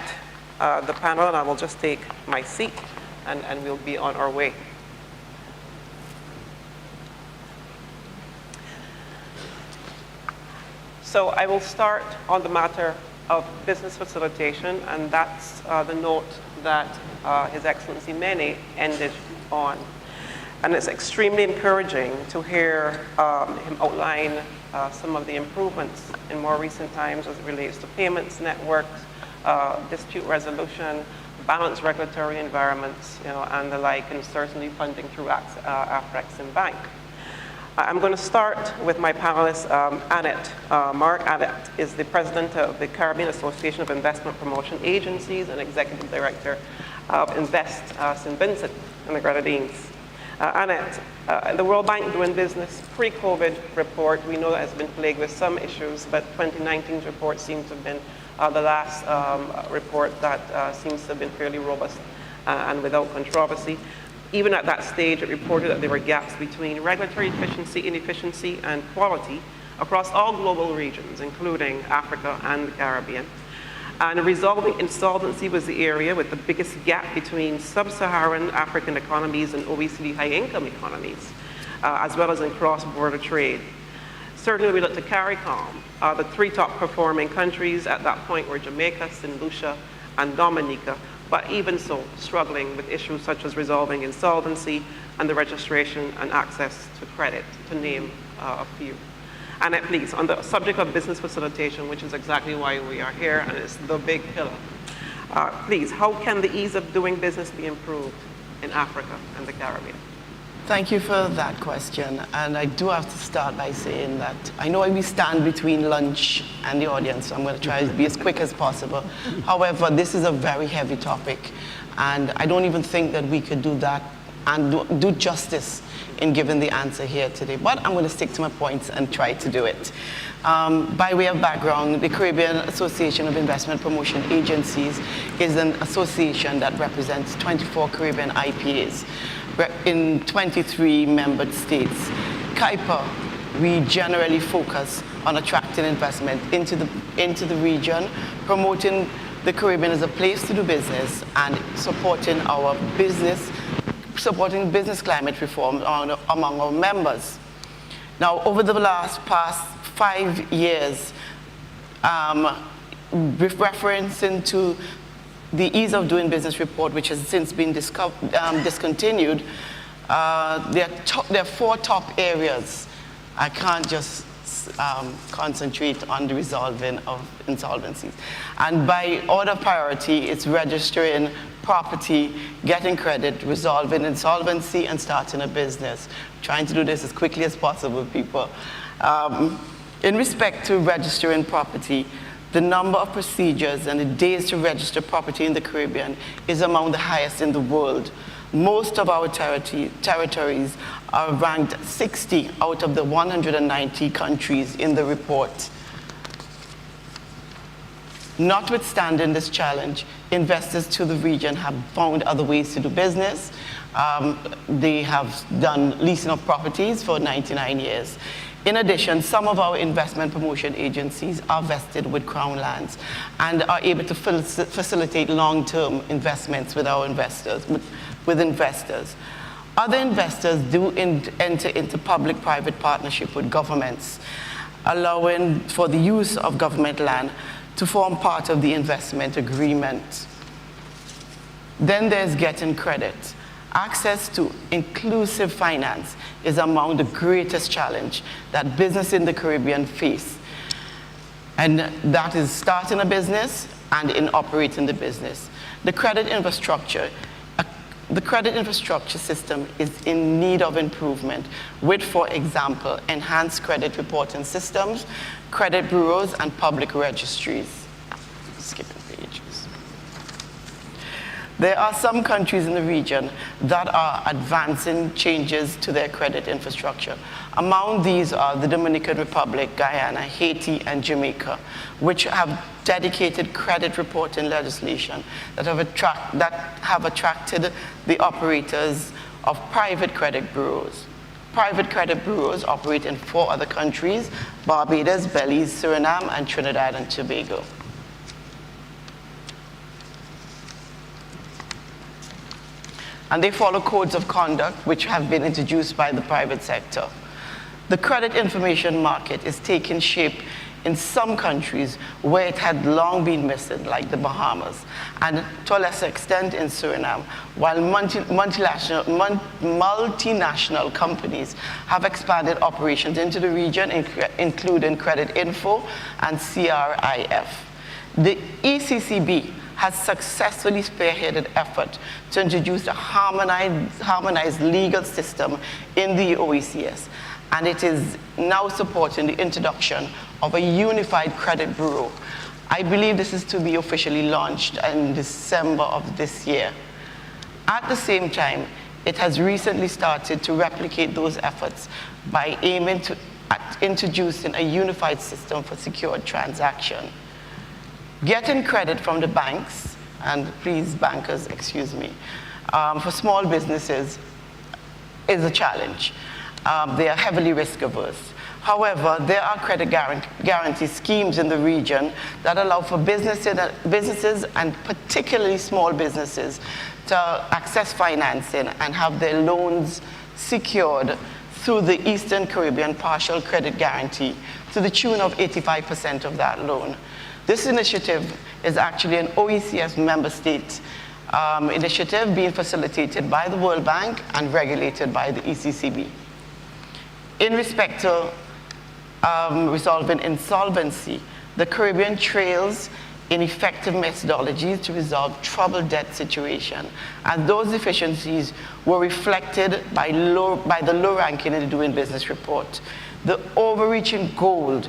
the panel, and I will just take my seat, and we'll be on our way. So I will start on the matter of business facilitation, and that's the note that His Excellency Mene ended on. And it's extremely encouraging to hear him outline some of the improvements in more recent times as it relates to payments, networks, dispute resolution, balanced regulatory environments, and the like, and certainly funding through AfriCaribbean Bank. I'm going to start with my panelist, Annette. Mark Annette is the president of the Caribbean Association of Investment Promotion Agencies and executive director of Invest St. Vincent and the Grenadines. Annette, the World Bank Doing Business pre-COVID report, we know that has been plagued with some issues, but 2019's report seems to have been the last report that seems to have been fairly robust and without controversy. Even at that stage, it reported that there were gaps between regulatory efficiency, inefficiency, and quality across all global regions, including Africa and the Caribbean. And resolving insolvency was the area with the biggest gap between sub-Saharan African economies and OECD high-income economies, as well as in cross-border trade. Certainly, we looked at CARICOM. The three top performing countries at that point were Jamaica, St. Lucia, and Dominica, but even so, struggling with issues such as resolving insolvency and the registration and access to credit, to name a few. Annette, please, on the subject of business facilitation, which is exactly why we are here, and it's the big pillar. Please, how can the ease of doing business be improved in Africa and the Caribbean? Thank you for that question. And I do have to start by saying that I know we stand between lunch and the audience, so I'm going to try to be as quick as possible. However, this is a very heavy topic, and I don't even think that we could do that and do justice in giving the answer here today. But I'm going to stick to my points and try to do it. By way of background, the Caribbean Association of Investment Promotion Agencies is an association that represents 24 Caribbean IPAs in 23 member states. CAIPA, we generally focus on attracting investment into the region, promoting the Caribbean as a place to do business, and supporting business climate reform among our members. Now, over the past 5 years, with referencing to the Ease of Doing Business report, which has since been discontinued, there are 4 top areas. I can't just concentrate on the resolving of insolvencies. And by order of priority, it's registering property, getting credit, resolving insolvency, and starting a business. Trying to do this as quickly as possible, people. In respect to registering property, the number of procedures and the days to register property in the Caribbean is among the highest in the world. Most of our territories are ranked 60 out of the 190 countries in the report. Notwithstanding this challenge, investors to the region have found other ways to do business. They have done leasing of properties for 99 years. In addition, some of our investment promotion agencies are vested with Crown lands and are able to facilitate long-term investments with our investors, with investors. Other investors do enter into public-private partnership with governments, allowing for the use of government land to form part of the investment agreement. Then there's getting credit. Access to inclusive finance is among the greatest challenge that business in the Caribbean face. And that is starting a business and in operating the business. The credit infrastructure system is in need of improvement with, for example, enhanced credit reporting systems, credit bureaus, and public registries. Skipping pages. There are some countries in the region that are advancing changes to their credit infrastructure. Among these are the Dominican Republic, Guyana, Haiti, and Jamaica, which have dedicated credit reporting legislation that have attracted the operators of private credit bureaus. Private credit bureaus operate in 4 other countries: Barbados, Belize, Suriname, and Trinidad and Tobago. And they follow codes of conduct which have been introduced by the private sector. The credit information market is taking shape in some countries where it had long been missing, like the Bahamas, and to a lesser extent in Suriname, while multinational companies have expanded operations into the region, including Credit Info and CRIF. The ECCB has successfully spearheaded effort to introduce a harmonized legal system in the OECS, and it is now supporting the introduction of a unified credit bureau. I believe this is to be officially launched in December of this year. At the same time, it has recently started to replicate those efforts by aiming at introducing a unified system for secured transaction. Getting credit from the banks, and please bankers, excuse me, for small businesses is a challenge. They are heavily risk averse. However, there are credit guarantee schemes in the region that allow for businesses and particularly small businesses to access financing and have their loans secured through the Eastern Caribbean Partial Credit Guarantee to the tune of 85% of that loan. This initiative is actually an OECS member state initiative being facilitated by the World Bank and regulated by the ECCB. In respect to resolving insolvency, the Caribbean trails in effective methodologies to resolve troubled debt situation, and those deficiencies were reflected by the low ranking in the Doing Business report. The overreaching goal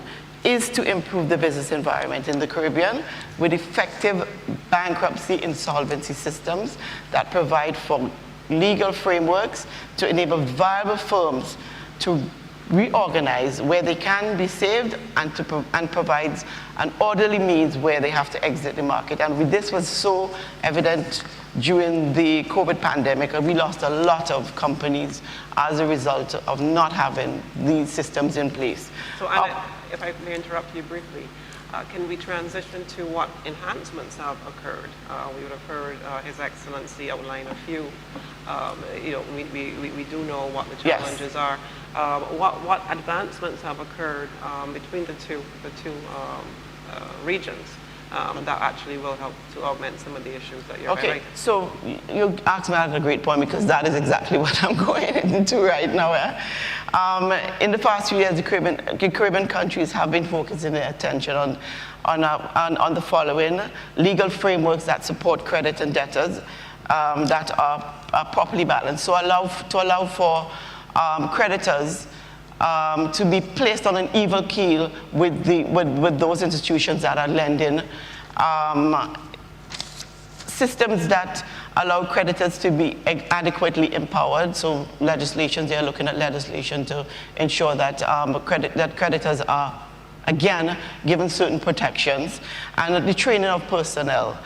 is to improve the business environment in the Caribbean with effective bankruptcy insolvency systems that provide for legal frameworks to enable viable firms to reorganize where they can be saved and provides an orderly means where they have to exit the market. And this was so evident during the COVID pandemic, and we lost a lot of companies as a result of not having these systems in place. So Anna, if I may interrupt you briefly, can we transition to what enhancements have occurred? We would have heard His Excellency outline a few. We do know what the challenges are. What advancements have occurred between the two regions that actually will help to augment some of the issues that you're highlighting? So you asked me at a great point, because that is exactly what I'm going into right now. In the past few years, the Caribbean countries have been focusing their attention on the following: legal frameworks that support credit and debtors that are properly balanced, so to allow for creditors to be placed on an even keel with those institutions that are lending, systems that allow creditors to be adequately empowered. So legislation, they are looking at legislation to ensure that creditors are, again, given certain protections, and the training of personnel.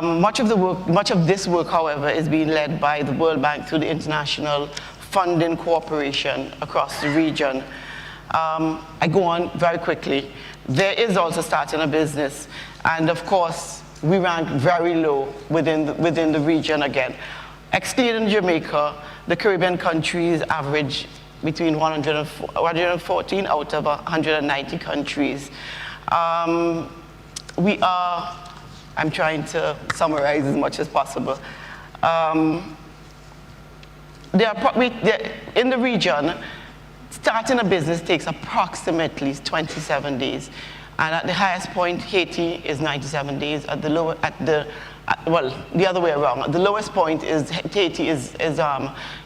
Much of this work, however, is being led by the World Bank through the International Funding Cooperation across the region. I go on very quickly. There is also starting a business, and of course, we rank very low within the region again. Excluding Jamaica, the Caribbean countries average between 114 out of 190 countries. We are, I'm trying to summarize as much as possible. In the region, starting a business takes approximately 27 days. And at the highest point, Haiti is 97 days. The other way around. The lowest point is Haiti is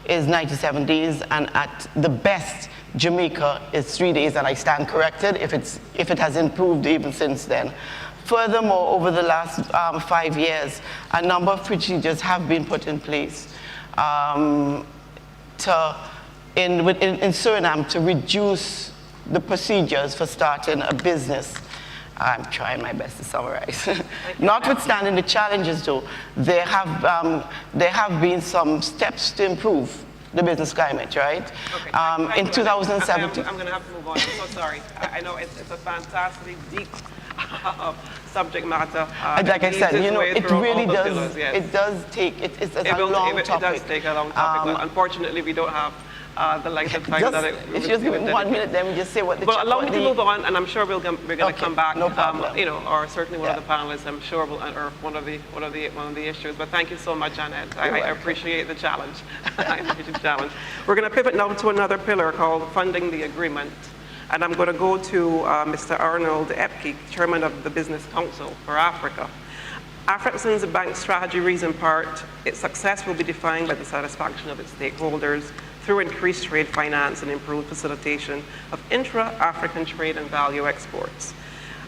97 days, and at the best, Jamaica is 3 days, and I stand corrected if it has improved even since then. Furthermore, over the last 5 years, a number of procedures have been put in place in Suriname to reduce the procedures for starting a business. I'm trying my best to summarize. Notwithstanding the challenges, though, there have been some steps to improve the business climate, right? Okay. In 2017. I'm going to have to move on. I'm so sorry. I know it's a fantastic, deep subject matter. Like I said, it really does. It does take. It's a long topic. It does take a long topic. But unfortunately, we don't have the length of time that if you just give me 1 minute, then we just say what the. But allow me to move on, and I'm sure we're going to come back. No problem. Or certainly one of the panelists, I'm sure, will, or one of the issues. But thank you so much, Annette. I appreciate the challenge. I appreciate the challenge. We're going to pivot now to another pillar called funding the agreement, and I'm going to go to Mr. Arnold Epke, Chairman of the Business Council for Africa. AfriCaribbean's bank strategy reads in part, its success will be defined by the satisfaction of its stakeholders through increased trade finance and improved facilitation of intra-African trade and value exports.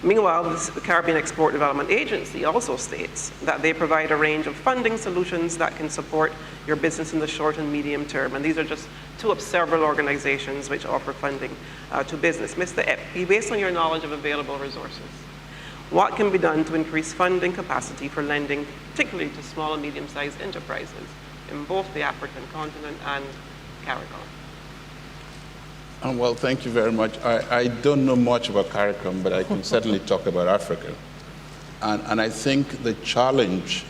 Meanwhile, the Caribbean Export Development Agency also states that they provide a range of funding solutions that can support your business in the short and medium term. And these are just two of several organizations which offer funding to business. Mr. Epke, based on your knowledge of available resources, what can be done to increase funding capacity for lending, particularly to small and medium-sized enterprises in both the African continent and CARICOM? Well, thank you very much. I don't know much about CARICOM, but I can certainly talk about Africa. And I think the challenge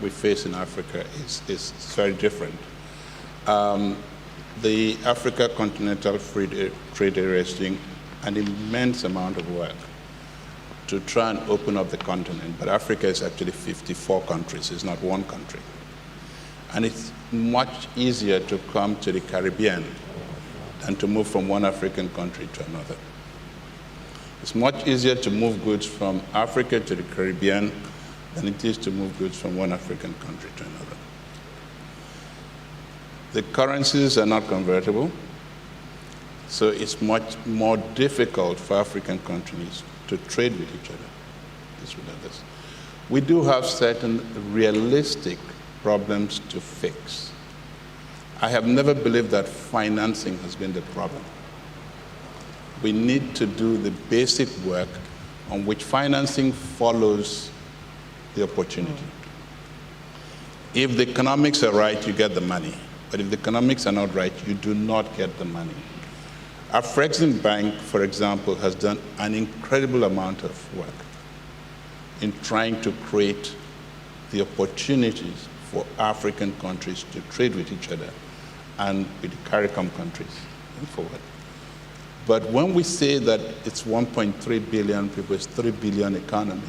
we face in Africa is very different. The Africa Continental Free Trade Area is doing an immense amount of work to try and open up the continent, but Africa is actually 54 countries, it's not one country. And it's much easier to come to the Caribbean than to move from one African country to another. It's much easier to move goods from Africa to the Caribbean than it is to move goods from one African country to another. The currencies are not convertible, so it's much more difficult for African countries to trade with each other. We do have certain realistic problems to fix. I have never believed that financing has been the problem. We need to do the basic work on which financing follows the opportunity. If the economics are right, you get the money. But if the economics are not right, you do not get the money. AfriCaribbean Bank, for example, has done an incredible amount of work in trying to create the opportunities for African countries to trade with each other and with the CARICOM countries and forward. But when we say that it's 1.3 billion people, it's 3 billion economy,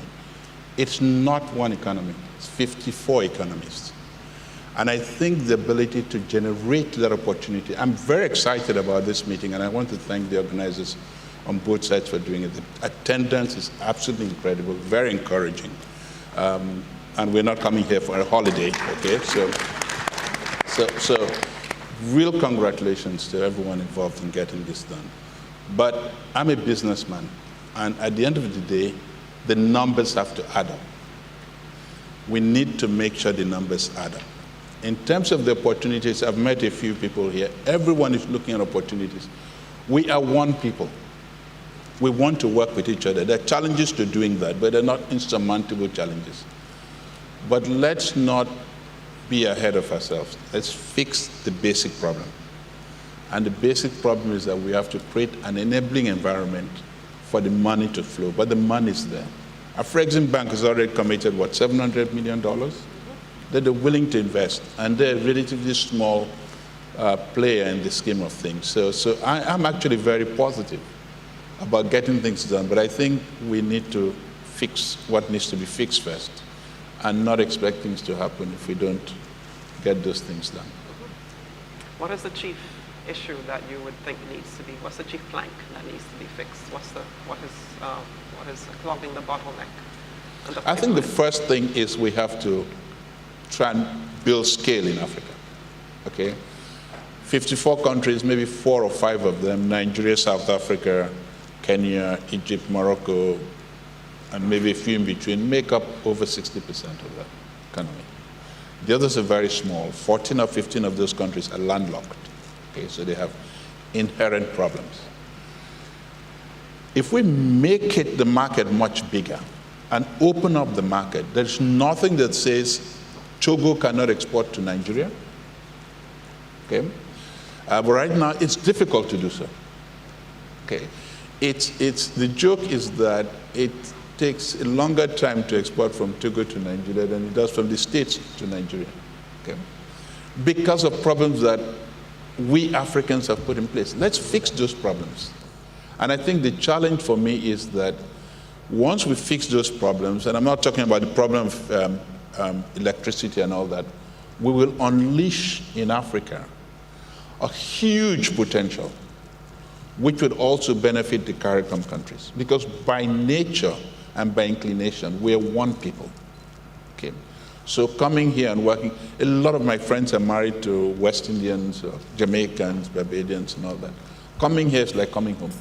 it's not one economy, it's 54 economies. And I think the ability to generate that opportunity, I'm very excited about this meeting, and I want to thank the organizers on both sides for doing it. The attendance is absolutely incredible, very encouraging. And we're not coming here for a holiday, okay? So real congratulations to everyone involved in getting this done. But I'm a businessman, and at the end of the day, the numbers have to add up. We need to make sure the numbers add up. In terms of the opportunities, I've met a few people here. Everyone is looking at opportunities. We are one people. We want to work with each other. There are challenges to doing that, but they're not insurmountable challenges. But let's not be ahead of ourselves. Let's fix the basic problem. And the basic problem is that we have to create an enabling environment for the money to flow, but the money is there. AfriCaribbean Bank has already committed, what, $700 million? That they're willing to invest, and they're a relatively small player in the scheme of things. So I'm actually very positive about getting things done, but I think we need to fix what needs to be fixed first and not expect things to happen if we don't get those things done. What is the chief issue that you would think needs to be, what's the chief plank that needs to be fixed? What is clogging the bottleneck? I think the first thing is we have to try and build scale in Africa, okay? 54 countries, maybe 4 or 5 of them, Nigeria, South Africa, Kenya, Egypt, Morocco, and maybe a few in between, make up over 60% of that economy. The others are very small. 14 or 15 of those countries are landlocked, okay? So they have inherent problems. If we make the market much bigger and open up the market, there's nothing that says Togo cannot export to Nigeria, okay? But right now, it's difficult to do so, okay? The joke is that it takes a longer time to export from Togo to Nigeria than it does from the States to Nigeria, okay? Because of problems that we Africans have put in place. Let's fix those problems. And I think the challenge for me is that once we fix those problems, and I'm not talking about the problem of electricity and all that, we will unleash in Africa a huge potential, which would also benefit the CARICOM countries. Because by nature and by inclination, we're one people. So coming here and working, a lot of my friends are married to West Indians, Jamaicans, Barbadians, and all that. Coming here is like coming home.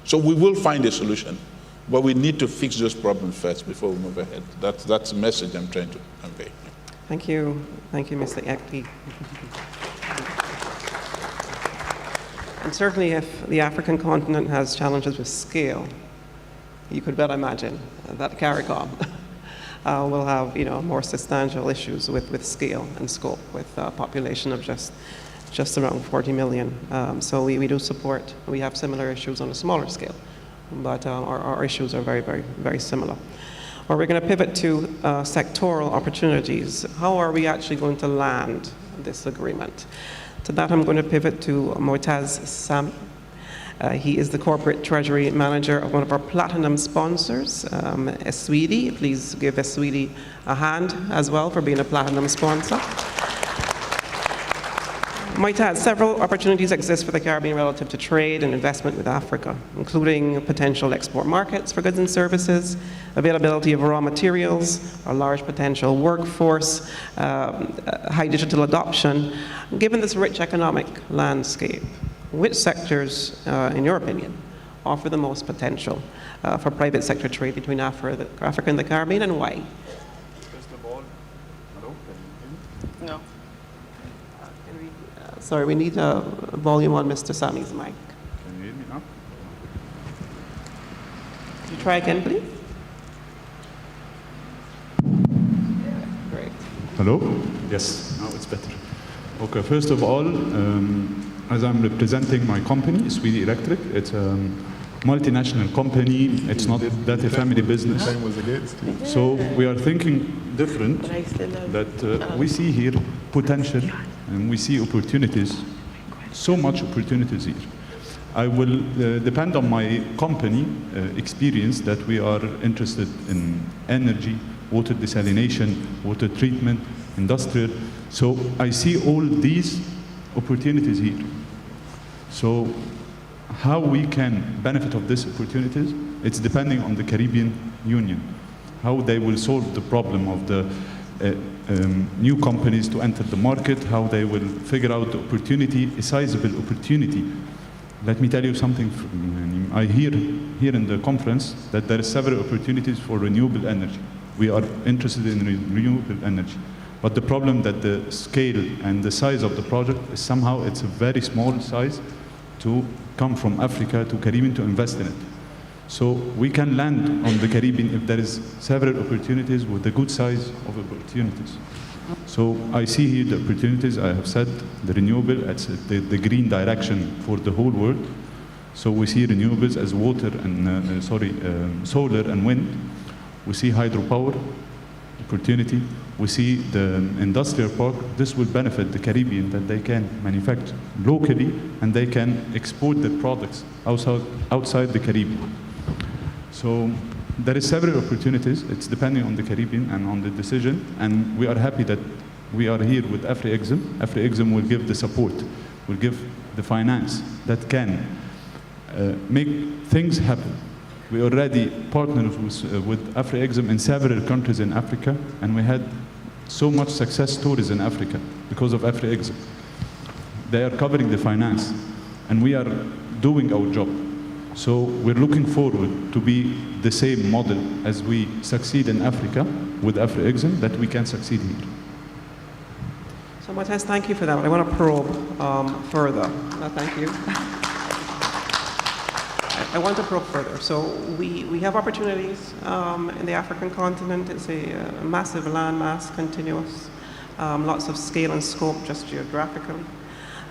So we will find a solution, but we need to fix those problems first before we move ahead. That's the message I'm trying to convey. Thank you, Mr. Ekti. And certainly if the African continent has challenges with scale, you could well imagine that CARICOM will have more substantial issues with scale and scope, with a population of just around 40 million. So we do support, we have similar issues on a smaller scale, but our issues are very, very, very similar. Well, we're going to pivot to sectoral opportunities. How are we actually going to land this agreement? To that, I'm going to pivot to Moitaz Sami. He is the Corporate Treasury Manager of one of our platinum sponsors, Eswidi. Please give Eswidi a hand as well for being a platinum sponsor. Moitaz, several opportunities exist for the Caribbean relative to trade and investment with Africa, including potential export markets for goods and services, availability of raw materials, a large potential workforce, high digital adoption. Given this rich economic landscape, which sectors, in your opinion, offer the most potential for private sector trade between Africa and the Caribbean, and why? First of all, hello? No. Sorry, we need volume on Mr. Sami's mic. Can you hear me now? Could you try again, please? Great. Hello? Yes, now it's better. Okay, first of all, as I'm representing my company, Sweden Electric, it's a multinational company, it's not that a family business. So we are thinking different, that we see here potential and we see opportunities, so much opportunities here. I will depend on my company experience that we are interested in energy, water desalination, water treatment, industrial. So I see all these opportunities here. So how we can benefit of these opportunities, it's depending on the Caribbean Union, how they will solve the problem of the new companies to enter the market, how they will figure out the opportunity, a sizable opportunity. Let me tell you something. I hear here in the conference that there are several opportunities for renewable energy. We are interested in renewable energy. But the problem that the scale and the size of the project is somehow it's a very small size to come from Africa to Caribbean to invest in it. So we can land on the Caribbean if there is several opportunities with a good size of opportunities. So I see here the opportunities, I have said, the renewable, it's the green direction for the whole world. So we see renewables as water and, solar and wind. We see hydropower opportunity. We see the industrial park. This will benefit the Caribbean that they can manufacture locally and they can export their products outside the Caribbean. So there is several opportunities. It's depending on the Caribbean and on the decision. And we are happy that we are here with AfriExim. AfriExim will give the support, will give the finance that can make things happen. We already partnered with AfriExim in several countries in Africa, and we had so much success stories in Africa because of AfriExim. They are covering the finance, and we are doing our job. So we're looking forward to be the same model as we succeed in Africa with AfriExim, that we can succeed here. So Moitaz, thank you for that. I want to probe further. Thank you. I want to probe further. So we have opportunities in the African continent. It's a massive landmass, continuous, lots of scale and scope just geographically.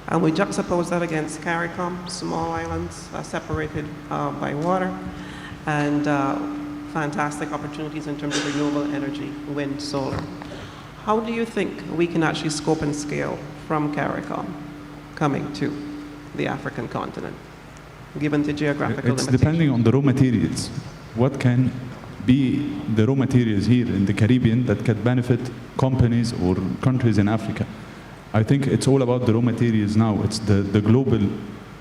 And we juxtapose that against CARICOM, small islands separated by water, and fantastic opportunities in terms of renewable energy, wind, solar. How do you think we can actually scope and scale from CARICOM coming to the African continent, given the geographical limitations? It's depending on the raw materials. What can be the raw materials here in the Caribbean that can benefit companies or countries in Africa? I think it's all about the raw materials now. It's the global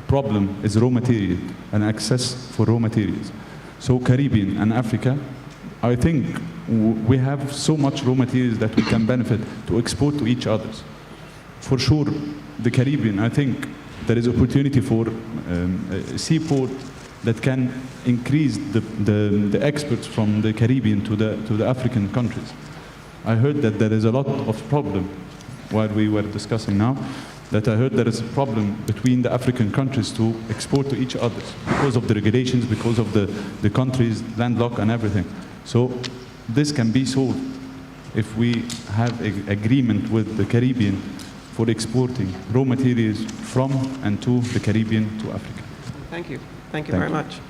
problem is raw material and access for raw materials. So Caribbean and Africa, I think we have so much raw materials that we can benefit to export to each other. For sure, the Caribbean, I think there is opportunity for a seaport that can increase the exports from the Caribbean to the African countries. I heard that there is a lot of problem while we were discussing now, that I heard there is a problem between the African countries to export to each other because of the regulations, because of the countries landlocked and everything. So this can be solved if we have an agreement with the Caribbean for exporting raw materials from and to the Caribbean to Africa. Thank you. Thank you very much.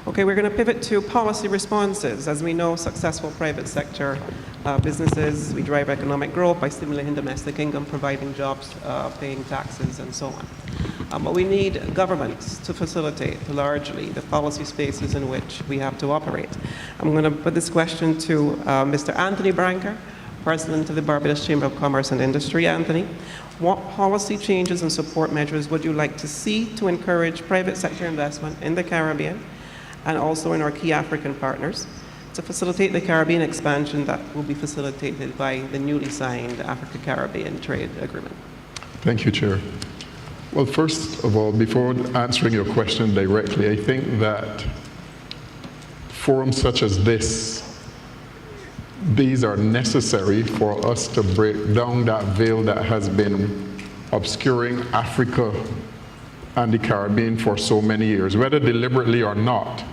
Okay, we're going to pivot to policy responses. As we know, successful private sector businesses, we drive economic growth by stimulating domestic income, providing jobs, paying taxes, and so on. But we need governments to facilitate largely the policy spaces in which we have to operate. I'm going to put this question to Mr. Anthony Branker, President of the Barbados Chamber of Commerce and Industry. Anthony, what policy changes and support measures would you like to see to encourage private sector investment in the Caribbean and also in our key African partners to facilitate the Caribbean expansion that will be facilitated by the newly signed AfriCaribbean trade agreement? Thank you, Chair. Well, first of all, before answering your question directly, I think that forums such as this, these are necessary for us to break down that veil that has been obscuring Africa and the Caribbean for so many years, whether deliberately or not.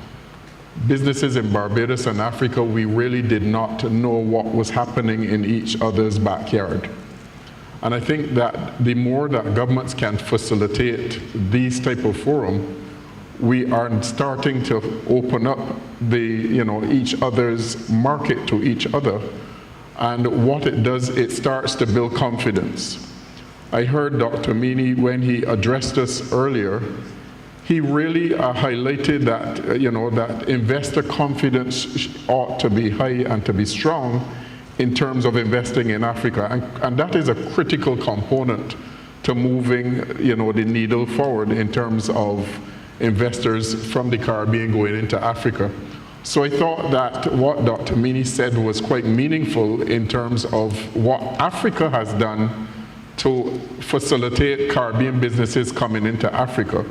Businesses in Barbados and Africa, we really did not know what was happening in each other's backyard. And I think that the more that governments can facilitate these type of forum, we are starting to open up each other's market to each other. And what it does, it starts to build confidence. I heard Dr. Meany, when he addressed us earlier, he really highlighted that, that investor confidence ought to be high and to be strong in terms of investing in Africa. And that is a critical component to moving, the needle forward in terms of investors from the Caribbean going into Africa. So I thought that what Dr. Meany said was quite meaningful in terms of what Africa has done to facilitate Caribbean businesses coming into Africa.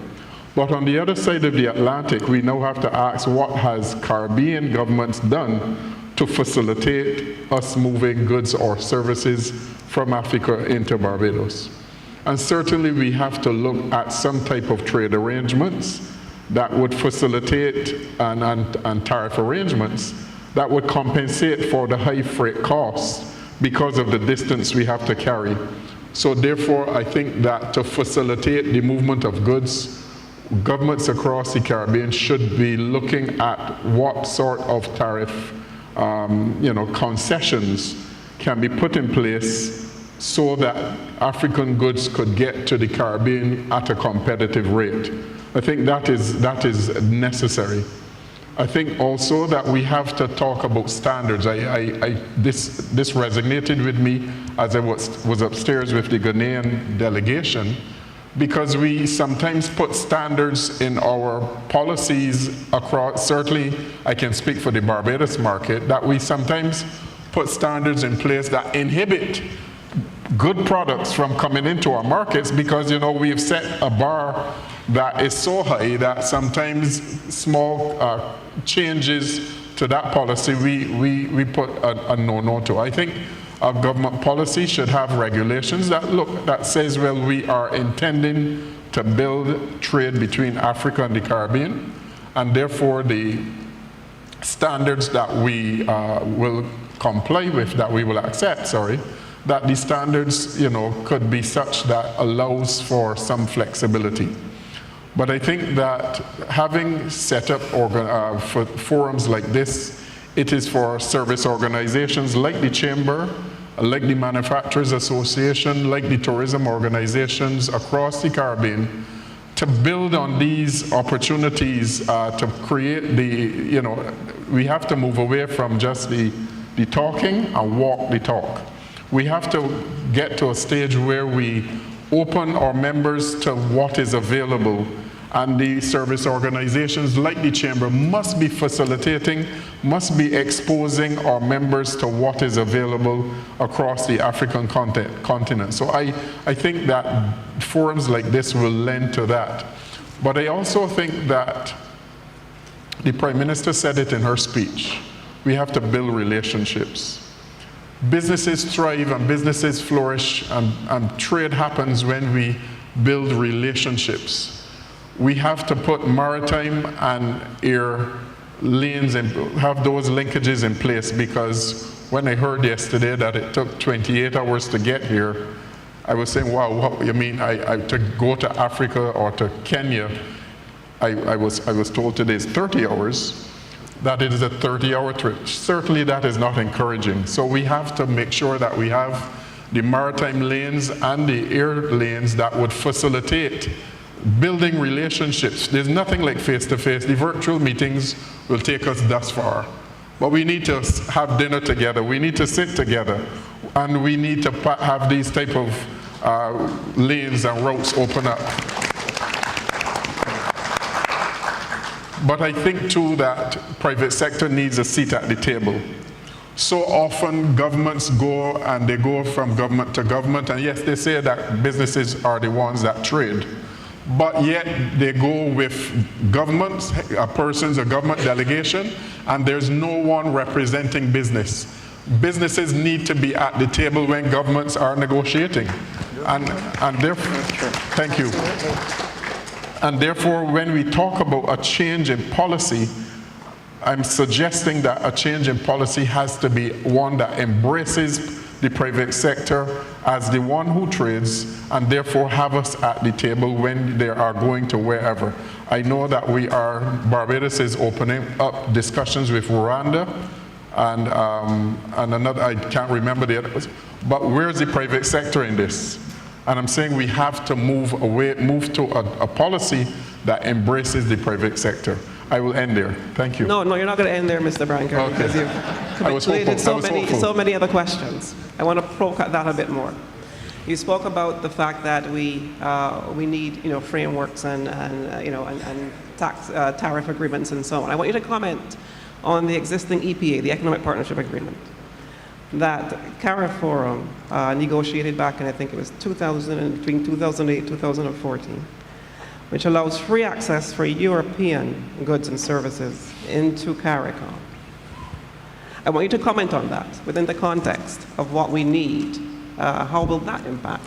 But on the other side of the Atlantic, we now have to ask, what has Caribbean governments done to facilitate us moving goods or services from Africa into Barbados? And certainly we have to look at some type of trade arrangements that would facilitate and tariff arrangements that would compensate for the high freight costs because of the distance we have to carry. So therefore, I think that to facilitate the movement of goods, governments across the Caribbean should be looking at what sort of tariff concessions can be put in place so that African goods could get to the Caribbean at a competitive rate. I think that is necessary. I think also that we have to talk about standards. This resonated with me as I was upstairs with the Ghanaian delegation, because we sometimes put standards in our policies across, certainly I can speak for the Barbados market, that we sometimes put standards in place that inhibit good products from coming into our markets because, we've set a bar that is so high that sometimes small changes to that policy we put a no-no to. I think our government policy should have regulations that says, well, we are intending to build trade between Africa and the Caribbean, and therefore the standards that we will comply with, that we will accept, that the standards, could be such that allows for some flexibility. But I think that having set up for forums like this, it is for service organizations like the Chamber, like the Manufacturers Association, like the tourism organizations across the Caribbean, to build on these opportunities to create we have to move away from just the talking and walk the talk. We have to get to a stage where we open our members to what is available And the service organizations like the Chamber must be facilitating, must be exposing our members to what is available across the African continent. So I think that forums like this will lend to that. But I also think that the Prime Minister said it in her speech. We have to build relationships. Businesses thrive and businesses flourish, and trade happens when we build relationships. We have to put maritime and air lanes and have those linkages in place, because when I heard yesterday that it took 28 hours to get here, I was saying, wow, what you mean? To go to Africa or to Kenya, I was told today is 30 hours. That it is a 30-hour trip. Certainly that is not encouraging. So we have to make sure that we have the maritime lanes and the air lanes that would facilitate building relationships. There's nothing like face-to-face. The virtual meetings will take us thus far. But we need to have dinner together. We need to sit together. And we need to have these type of lanes and routes open up. But I think too that private sector needs a seat at the table. So often governments go and they go from government to government, and yes, they say that businesses are the ones that trade, but yet they go with governments, persons, a government delegation, and there's no one representing business. Businesses need to be at the table when governments are negotiating. And therefore, thank you. And therefore, when we talk about a change in policy, I'm suggesting that a change in policy has to be one that embraces the private sector as the one who trades, and therefore have us at the table when they are going to wherever. I know that Barbados is opening up discussions with Rwanda, and another, I can't remember the other, but where's the private sector in this? And I'm saying we have to move to a policy that embraces the private sector. I will end there. Thank you. No, you're not going to end there, Mr. Branker, okay. Because you've completed so many other questions. I want to probe at that a bit more. You spoke about the fact that we need frameworks and tax tariff agreements and so on. I want you to comment on the existing EPA, the Economic Partnership Agreement, that CARIFORUM negotiated back in, I think it was between 2008 2014, which allows free access for European goods and services into CARICOM. I want you to comment on that within the context of what we need. How will that impact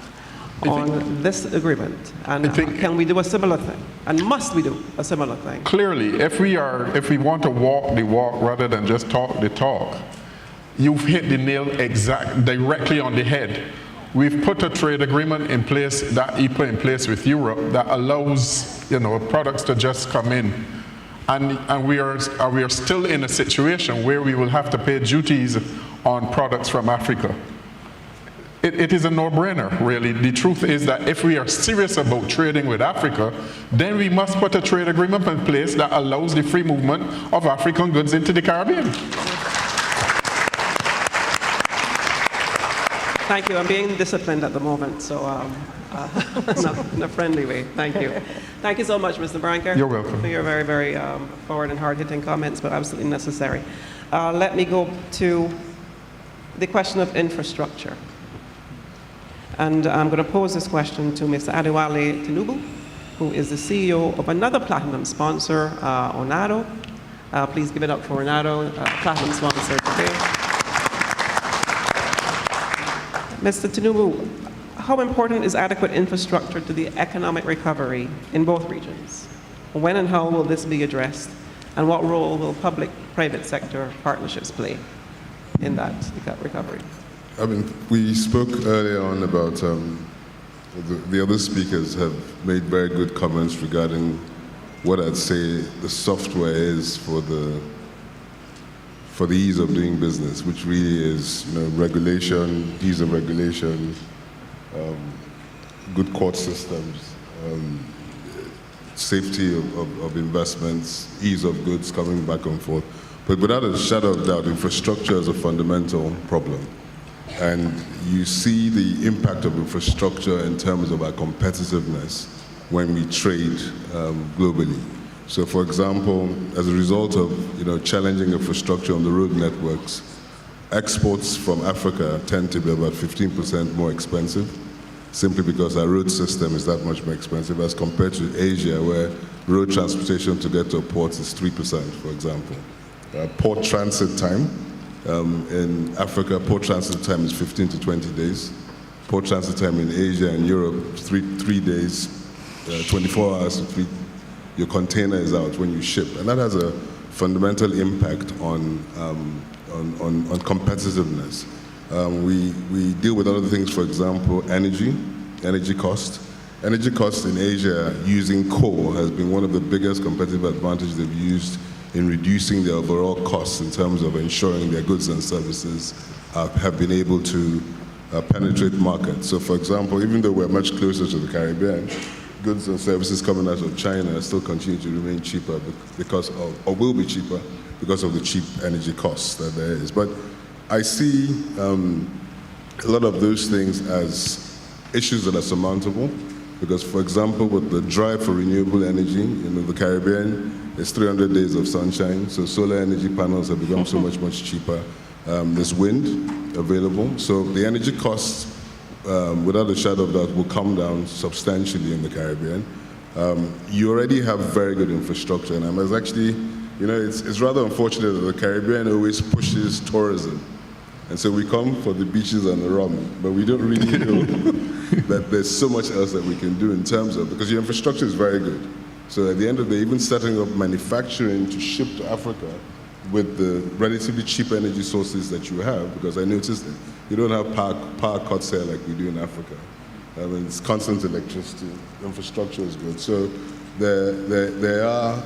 on this agreement? And can we do a similar thing? And must we do a similar thing? Clearly, if we want to walk the walk rather than just talk the talk, you've hit the nail directly on the head. We've put a trade agreement in place, that EPA in place with Europe, that allows products to just come in, and we are still in a situation where we will have to pay duties on products from Africa. It is a no-brainer, really. The truth is that if we are serious about trading with Africa, then we must put a trade agreement in place that allows the free movement of African goods into the Caribbean. Thank you. I'm being disciplined at the moment, so in a friendly way. Thank you. Thank you so much, Mr. Branker. You're welcome. For your very, very forward and hard-hitting comments, but absolutely necessary. Let me go to the question of infrastructure. And I'm going to pose this question to Mr. Adewale Tinubu, who is the CEO of another platinum sponsor, Onado. Please give it up for Onado, platinum sponsor today. Mr. Tinubu, how important is adequate infrastructure to the economic recovery in both regions? When and how will this be addressed? And what role will public-private sector partnerships play in that recovery? I mean, we spoke earlier on about the other speakers have made very good comments regarding what I'd say the software is for the ease of doing business, which really is regulation, ease of regulation, good court systems, safety of investments, ease of goods coming back and forth. But without a shadow of doubt, infrastructure is a fundamental problem. And you see the impact of infrastructure in terms of our competitiveness when we trade globally. So for example, as a result of challenging infrastructure on the road networks, exports from Africa tend to be about 15% more expensive, simply because our road system is that much more expensive as compared to Asia, where road transportation to get to a port is 3%, for example. Port transit time, in Africa, port transit time is 15 to 20 days. Port transit time in Asia and Europe, three days, 24 hours to your container is out when you ship. And that has a fundamental impact on competitiveness. We deal with other things, for example, energy cost. Energy cost in Asia using coal has been one of the biggest competitive advantages they've used in reducing their overall costs in terms of ensuring their goods and services have been able to penetrate markets. So for example, even though we're much closer to the Caribbean, goods and services coming out of China still continue to remain cheaper because of, or will be cheaper because of the cheap energy costs that there is. But I see a lot of those things as issues that are surmountable, because for example, with the drive for renewable energy, the Caribbean, it's 300 days of sunshine, so solar energy panels have become so much cheaper. There's wind available, so the energy costs, without a shadow of doubt, will come down substantially in the Caribbean. You already have very good infrastructure, and I was actually, it's rather unfortunate that the Caribbean always pushes tourism. And so we come for the beaches and the rum, but we don't really know that there's so much else that we can do in terms of, because your infrastructure is very good. So at the end of the day, even setting up manufacturing to ship to Africa with the relatively cheap energy sources that you have, because I noticed that you don't have power cuts here like we do in Africa. I mean, it's constant electricity, infrastructure is good. So there are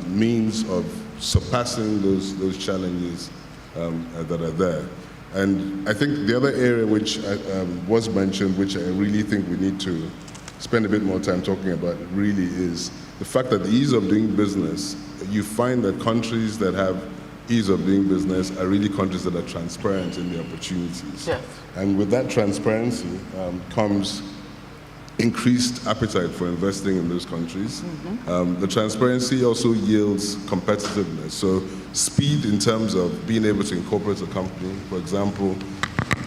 means of surpassing those challenges that are there. And I think the other area which was mentioned, which I really think we need to spend a bit more time talking about, really is the fact that the ease of doing business, you find that countries that have ease of doing business are really countries that are transparent in the opportunities. Yes. And with that transparency comes increased appetite for investing in those countries. The transparency also yields competitiveness. So speed in terms of being able to incorporate a company. For example,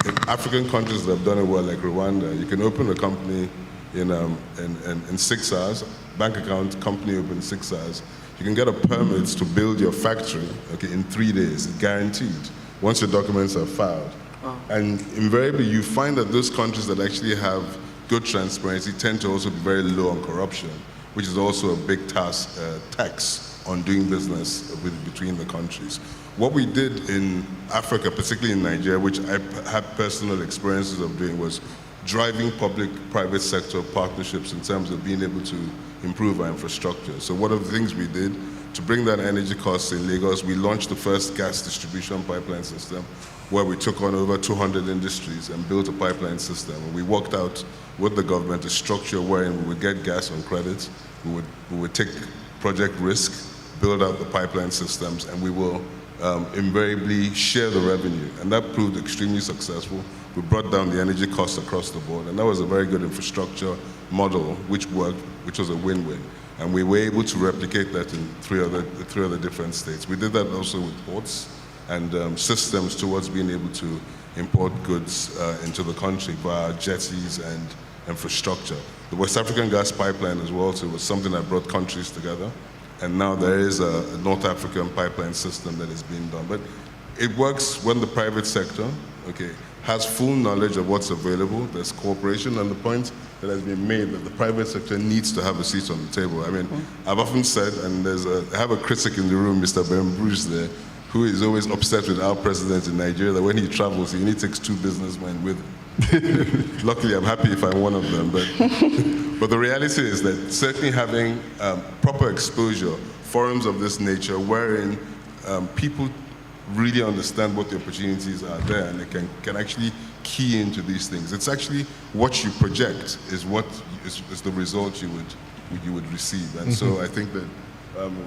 in African countries that have done it well, like Rwanda, you can open a company in 6 hours, bank account, company open 6 hours. You can get a permit to build your factory, in 3 days, guaranteed, once your documents are filed. And invariably, you find that those countries that actually have good transparency tend to also be very low on corruption, which is also a big tax on doing business between the countries. What we did in Africa, particularly in Nigeria, which I had personal experiences of doing, was driving public-private sector partnerships in terms of being able to improve our infrastructure. So one of the things we did to bring down energy costs in Lagos, we launched the first gas distribution pipeline system, where we took on over 200 industries and built a pipeline system. And we worked out with the government a structure wherein we would get gas on credit, we would take project risk, build out the pipeline systems, and we will invariably share the revenue. And that proved extremely successful. We brought down the energy costs across the board, and that was a very good infrastructure model which worked, which was a win-win. And we were able to replicate that in three other different states. We did that also with ports and systems towards being able to import goods into the country via jetties and infrastructure. The West African gas pipeline as well, so it was something that brought countries together. And now there is a North African pipeline system that is being done. But it works when the private sector, has full knowledge of what's available. There's cooperation, and the point that has been made that the private sector needs to have a seat on the table. I mean, I've often said, and I have a critic in the room, Mr. Ben Bruce there, who is always upset with our president in Nigeria, that when he travels, he only takes 2 businessmen with him. Luckily, I'm happy if I'm one of them, but the reality is that certainly having proper exposure, forums of this nature, wherein people really understand what the opportunities are there, and they can actually key into these things. It's actually what you project is what is the result you would receive. And so I think that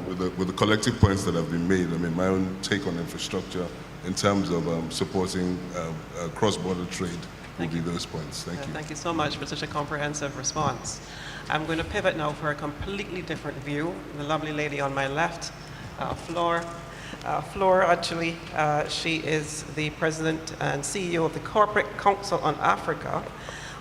with the collective points that have been made, I mean, my own take on infrastructure in terms of supporting cross-border trade will be those points. Thank you. Thank you so much for such a comprehensive response. I'm going to pivot now for a completely different view. The lovely lady on my left, Flor. Flor, actually, she is the president and CEO of the Corporate Council on Africa,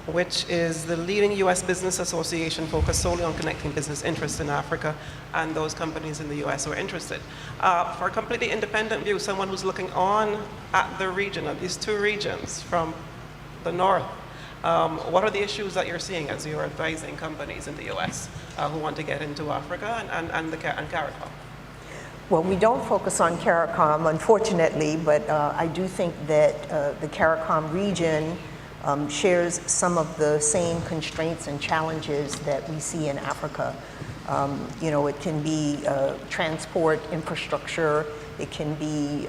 which is the leading U.S. business association focused solely on connecting business interests in Africa and those companies in the U.S. who are interested. For a completely independent view, someone who's looking on at the region, at these two regions from the north, what are the issues that you're seeing as you're advising companies in the U.S. Who want to get into Africa and CARICOM? Well, we don't focus on CARICOM, unfortunately, but I do think that the CARICOM region shares some of the same constraints and challenges that we see in Africa. You know, it can be transport infrastructure, it can be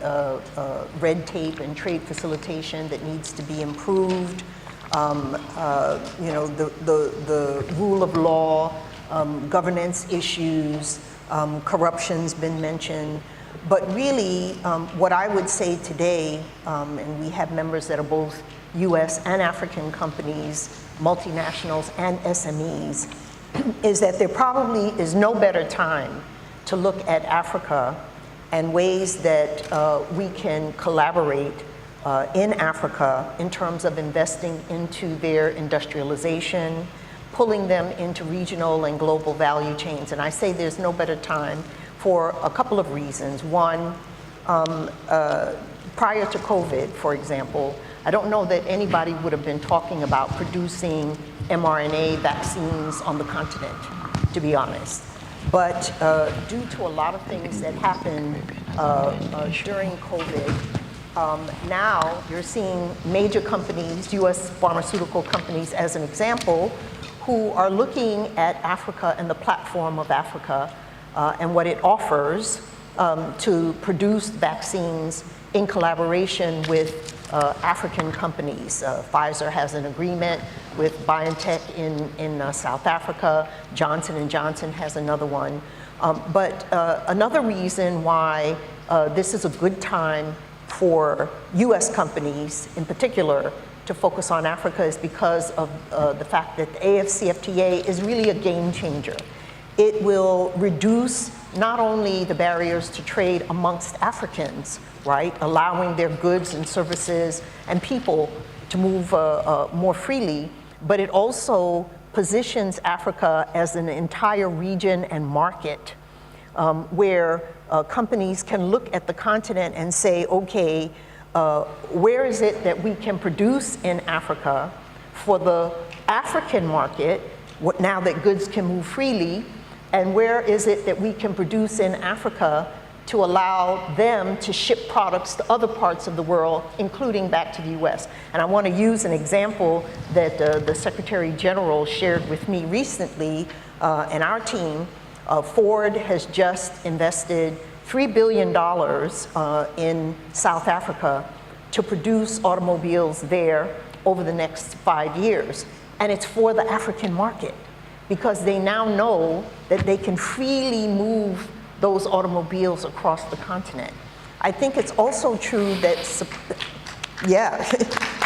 red tape and trade facilitation that needs to be improved. You know, the rule of law, governance issues, corruption's been mentioned. But really, what I would say today, and we have members that are both US and African companies, multinationals and SMEs, is that there probably is no better time to look at Africa and ways that we can collaborate in Africa in terms of investing into their industrialization, pulling them into regional and global value chains. And I say there's no better time for a couple of reasons. One, prior to COVID, for example, I don't know that anybody would have been talking about producing mRNA vaccines on the continent, to be honest. But due to a lot of things that happened during COVID, now you're seeing major companies, US pharmaceutical companies as an example, who are looking at Africa and the platform of Africa and what it offers to produce vaccines in collaboration with African companies. Pfizer has an agreement with BioNTech in South Africa. Johnson & Johnson has another one. But another reason why this is a good time for US companies in particular to focus on Africa is because of the fact that the AfCFTA is really a game changer. It will reduce not only the barriers to trade amongst Africans, right, allowing their goods and services and people to move more freely, but it also positions Africa as an entire region and market where companies can look at the continent and say, okay, where is it that we can produce in Africa for the African market, now that goods can move freely, and where is it that we can produce in Africa to allow them to ship products to other parts of the world, including back to the US. And I want to use an example that the Secretary General shared with me recently and our team. Ford has just invested $3 billion in South Africa to produce automobiles there over the next 5 years. And it's for the African market, because they now know that they can freely move those automobiles across the continent. I think it's also true that, yeah,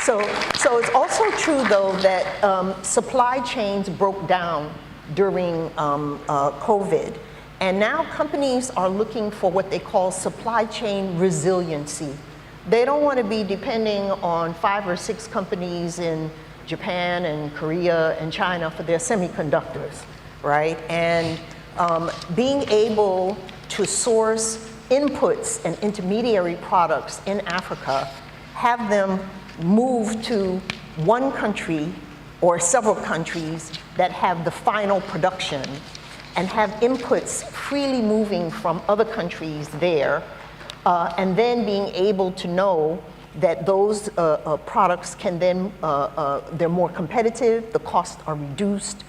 so it's also true though that supply chains broke down during COVID. And now companies are looking for what they call supply chain resiliency. They don't want to be depending on 5 or 6 companies in Japan and Korea and China for their semiconductors, right? And being able to source inputs and intermediary products in Africa, have them move to one country or several countries that have the final production, and have inputs freely moving from other countries there, and then being able to know that those products can then, they're more competitive, the costs are reduced.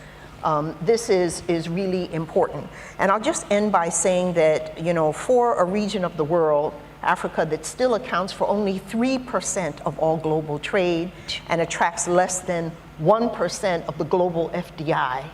This is really important. And I'll just end by saying that, you know, for a region of the world, Africa, that still accounts for only 3% of all global trade and attracts less than 1% of the global FDI.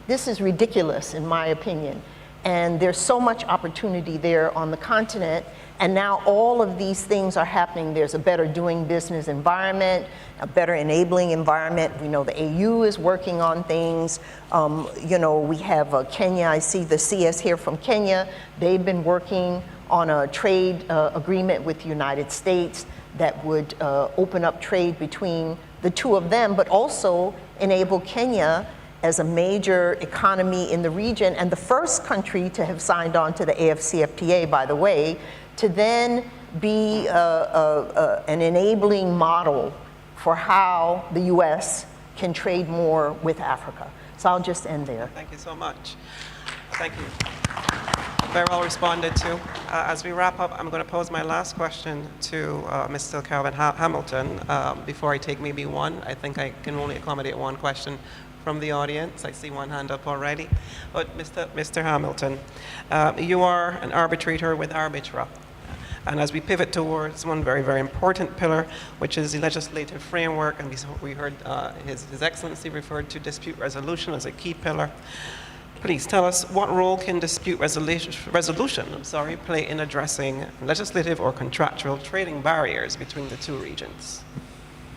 This is ridiculous, in my opinion. And there's so much opportunity there on the continent. And now all of these things are happening. There's a better doing business environment, a better enabling environment. We know the AU is working on things. You know, we have Kenya. I see the CS here from Kenya. They've been working on a trade agreement with the United States that would open up trade between the two of them, but also enable Kenya as a major economy in the region, and the first country to have signed on to the AfCFTA, by the way, to then be an enabling model for how the U.S. can trade more with Africa. So I'll just end there. Thank you so much. Thank you. Very well responded to. As we wrap up, I'm going to pose my last question to Mr. Calvin Hamilton. Before I take maybe one, I think I can only accommodate one question from the audience. I see one hand up already. But Mr. Hamilton, you are an arbitrator with Arbitra. And as we pivot towards one very, very important pillar, which is the legislative framework, and we heard His Excellency referred to dispute resolution as a key pillar. Please tell us, what role can dispute resolution play in addressing legislative or contractual trading barriers between the two regions?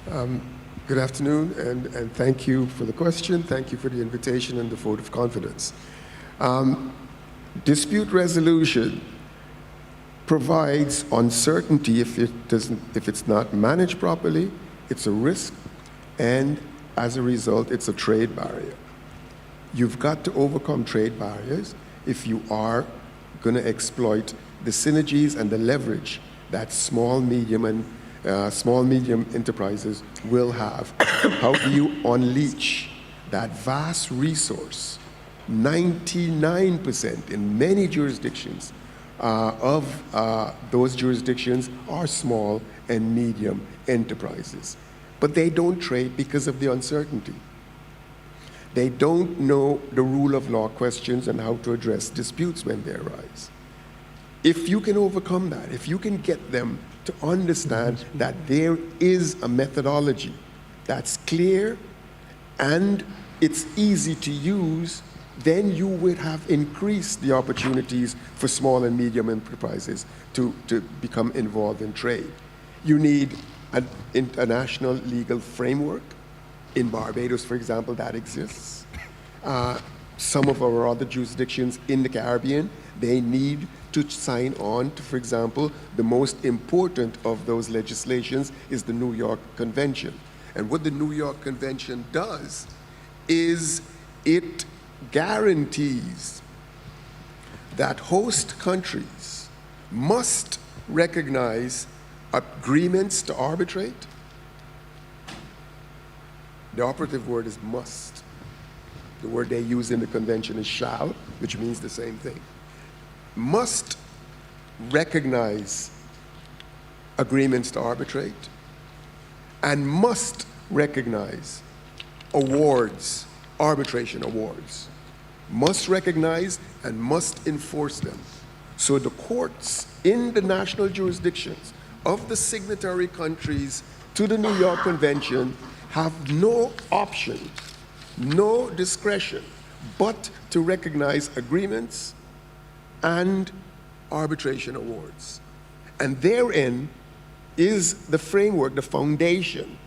Good afternoon, and thank you for the question. Thank you for the invitation and the vote of confidence. Dispute resolution provides uncertainty if it's not managed properly. It's a risk, and as a result, it's a trade barrier. You've got to overcome trade barriers if you are going to exploit the synergies and the leverage that small, medium enterprises will have. How do you unleash that vast resource? 99% in many jurisdictions of those jurisdictions are small and medium enterprises. But they don't trade because of the uncertainty. They don't know the rule of law questions and how to address disputes when they arise. If you can overcome that, if you can get them to understand that there is a methodology that's clear and it's easy to use, then you would have increased the opportunities for small and medium enterprises to become involved in trade. You need an international legal framework. In Barbados, for example, that exists. Some of our other jurisdictions in the Caribbean, they need to sign on to, for example, the most important of those legislations is the New York Convention. And what the New York Convention does is it guarantees that host countries must recognize agreements to arbitrate. The operative word is must. The word they use in the convention is shall, which means the same thing. Must recognize agreements to arbitrate and must recognize awards, arbitration awards. Must recognize and must enforce them. So the courts in the national jurisdictions of the signatory countries to the New York Convention have no option, no discretion, but to recognize agreements and arbitration awards. And therein is the framework, the foundation,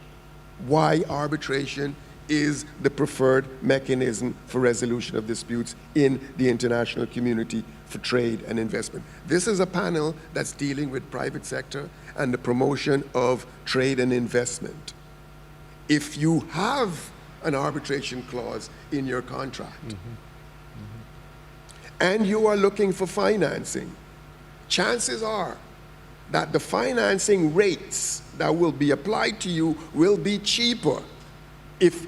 why arbitration is the preferred mechanism for resolution of disputes in the international community for trade and investment. This is a panel that's dealing with private sector and the promotion of trade and investment. If you have an arbitration clause in your contract and you are looking for financing, chances are that the financing rates that will be applied to you will be cheaper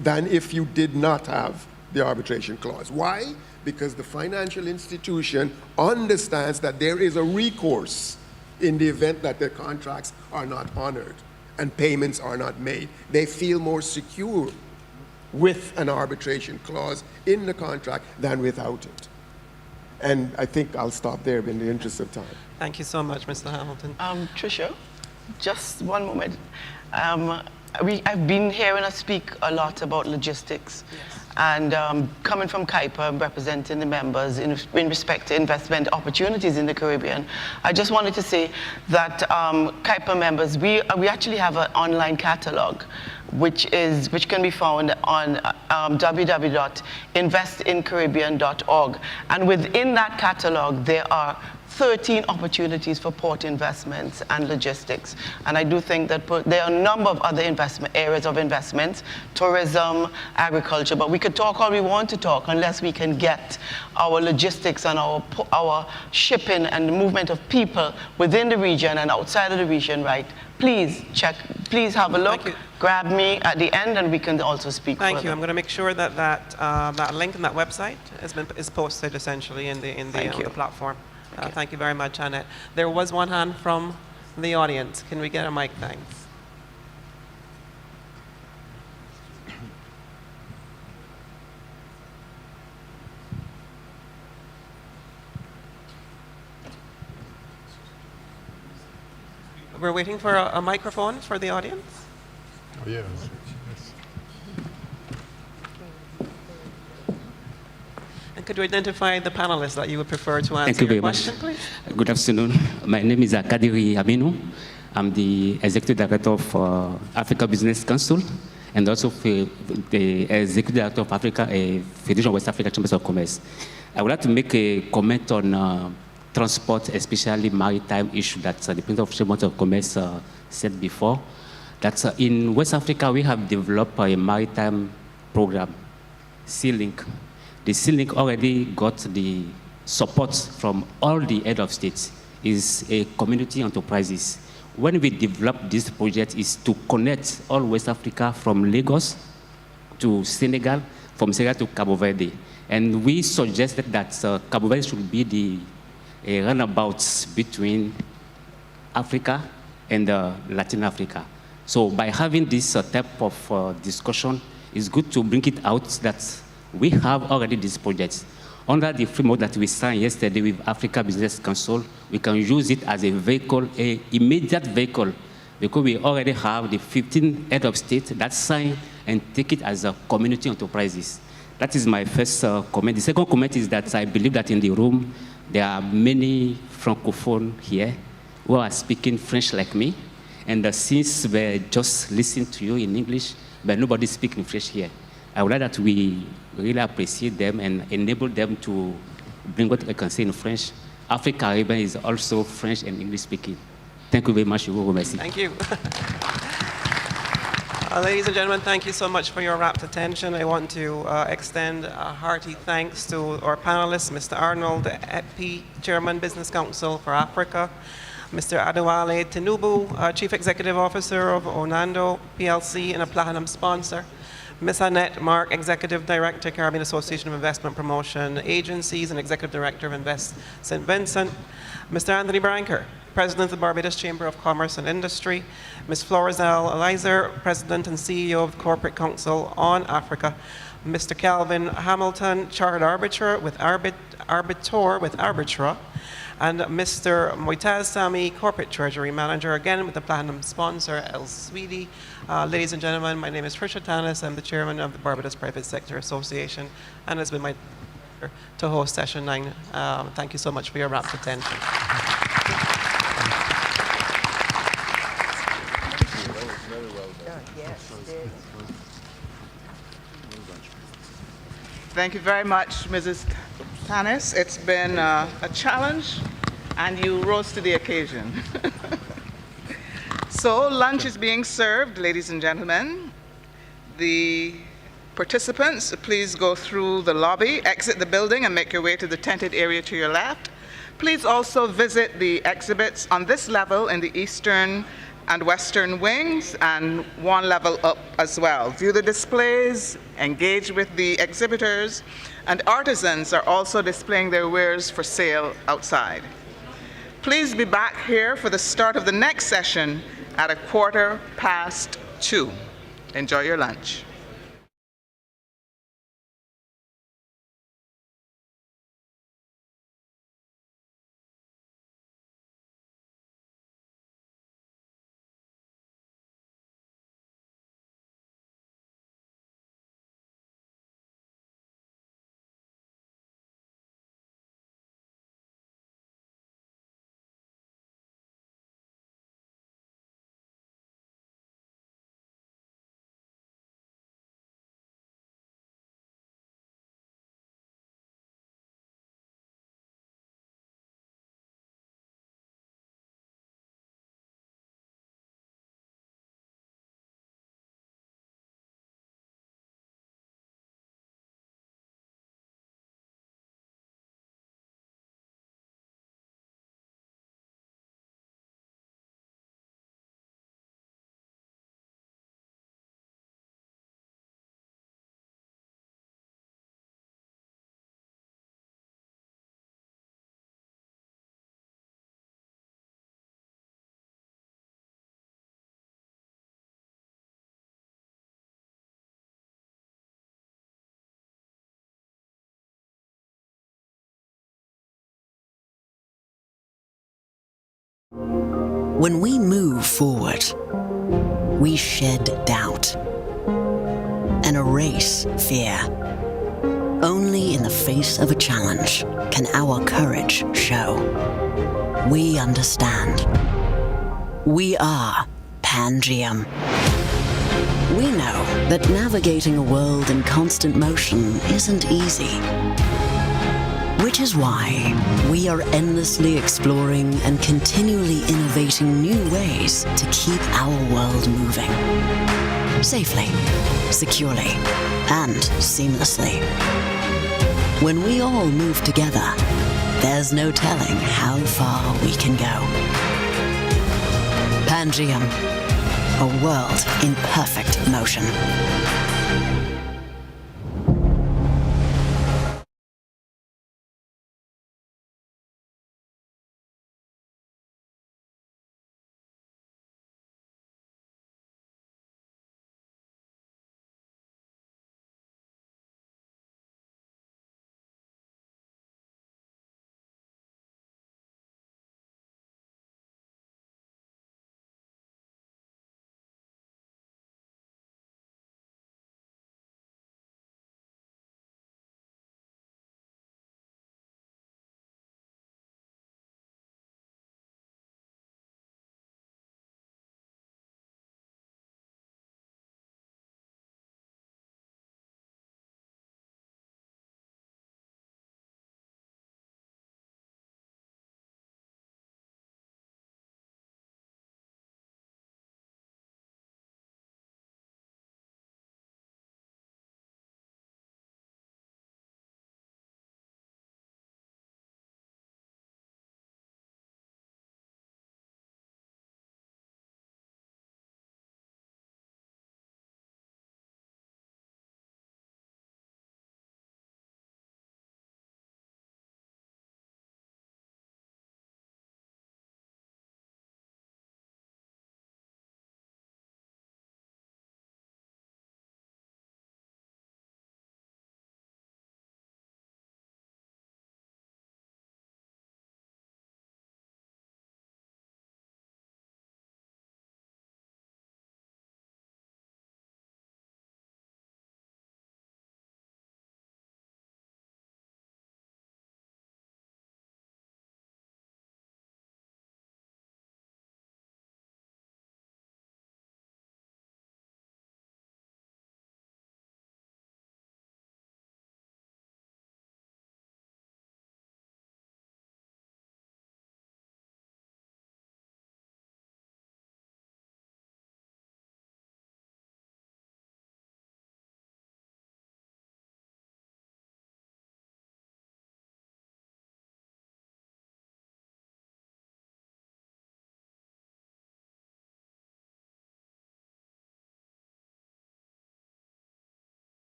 than if you did not have the arbitration clause. Why? Because the financial institution understands that there is a recourse in the event that their contracts are not honored and payments are not made. They feel more secure with an arbitration clause in the contract than without it. And I think I'll stop there in the interest of time. Thank you so much, Mr. Hamilton. Tricia, just one moment. I've been hearing us speak a lot about logistics. And coming from Kuiper, representing the members in respect to investment opportunities in the Caribbean, I just wanted to say that Kuiper members, we actually have an online catalog, which can be found on www.investincaribbean.org. And within that catalog, there are 13 opportunities for port investments and logistics. And I do think that there are a number of other areas of investment, tourism, agriculture, but we could talk all we want to talk unless we can get our logistics and our shipping and the movement of people within the region and outside of the region right. Please please have a look, grab me at the end, and we can also speak Thank further. you. I'm going to make sure that that link and that website is posted essentially in the platform. Thank you very much, Annette. There was one hand from the audience. Can we get a mic, thanks? We're waiting for a microphone for the audience. Oh, yes. And could you identify the panelists that you would prefer to answer your question, please? Good afternoon. My name is Kadiri Aminu. I'm the Executive Director of AfriCaribbean Council and also the Executive Director of Federation of West Africa Chambers of Commerce. I would like to make a comment on transport, especially maritime issue that the President of Chambers of Commerce said before. That in West Africa, we have developed a maritime program, Sea-Link. The Sea-Link already got the support from all the head of states. It's a community enterprises. When we developed this project is to connect all West Africa from Lagos to Senegal, from Senegal to Cabo Verde. And we suggested that Cabo Verde should be the runabout between Africa and Latin Africa. So by having this type of discussion, it's good to bring it out that we have already these projects. Under the framework that we signed yesterday with AfriCaribbean Council, we can use it as a vehicle, an immediate vehicle, because we already have the 15 head of state that sign and take it as a community enterprises. That is my first comment. The second comment is that I believe that in the room, there are many Francophones here who are speaking French like me. And since we just listen to you in English, but nobody speaking French here. I would like that we really appreciate them and enable them to bring what I can say in French. AfriCaribbean is also French and English speaking. Thank you very much. Thank you. Ladies and gentlemen, thank you so much for your rapt attention. I want to extend a hearty thanks to our panelists, Mr. Arnold Epi, Chairman, Business Council for Africa, Mr. Adewale Tinubu, Chief Executive Officer of Onando PLC and a Platinum sponsor, Ms. Annette Mark, Executive Director, Caribbean Association of Investment Promotion Agencies and Executive Director of Invest St. Vincent, Mr. Anthony Branker, President of the Barbados Chamber of Commerce and Industry, Ms. Florizelle Elizer, President and CEO of the Corporate Council on Africa, Mr. Calvin Hamilton, Chartered Arbiter with Arbitra, and Mr. Moitaz Sami, Corporate Treasury Manager, again with the Platinum sponsor, El Sweedy. Ladies and gentlemen, my name is Trisha Tanis. I'm the Chairman of the Barbados Private Sector Association, and it's been my pleasure to host Session 9. Thank you so much for your rapt attention. Thank you very much, Mrs. Tanis. It's been a challenge, and you rose to the occasion. So lunch is being served, ladies and gentlemen. The participants, please go through the lobby, exit the building, and make your way to the tented area to your left. Please also visit the exhibits on this level in the eastern and western wings, and one level up as well. View the displays, engage with the exhibitors, and artisans are also displaying their wares for sale outside. Please be back here for the start of the next session at 2:15. Enjoy your lunch. When we move forward, we shed doubt and erase fear. Only in the face of a challenge can our courage show. We understand. We are Pangeum. We know that navigating a world in constant motion isn't easy. Which is why we are endlessly exploring and continually innovating new ways to keep our world moving. Safely, securely, and seamlessly. When we all move together, there's no telling how far we can go. Pangeum, a world in perfect motion.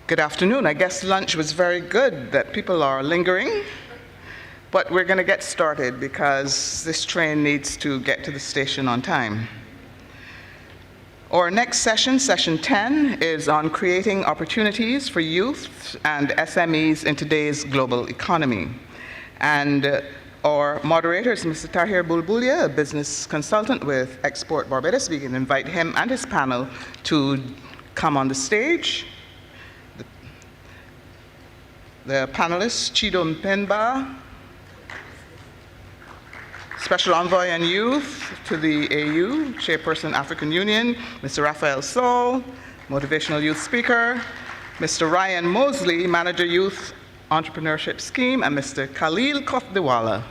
Good afternoon. I guess lunch was very good, that people are lingering. But we're going to get started because this train needs to get to the station on time. Our next session, session 10, is on creating opportunities for youth and SMEs in today's global economy. And our moderator is Mr. Tahir Bulbulia, a business consultant with Export Barbados. We can invite him and his panel to come on the stage. The panelists, Chido Mpemba, Special Envoy on Youth to the AU, Chairperson African Union, Mr. Raphael Saul, Motivational Youth Speaker, Mr. Ryan Mosley, Manager Youth Entrepreneurship Scheme, and Mr. Khalil Kofdewala.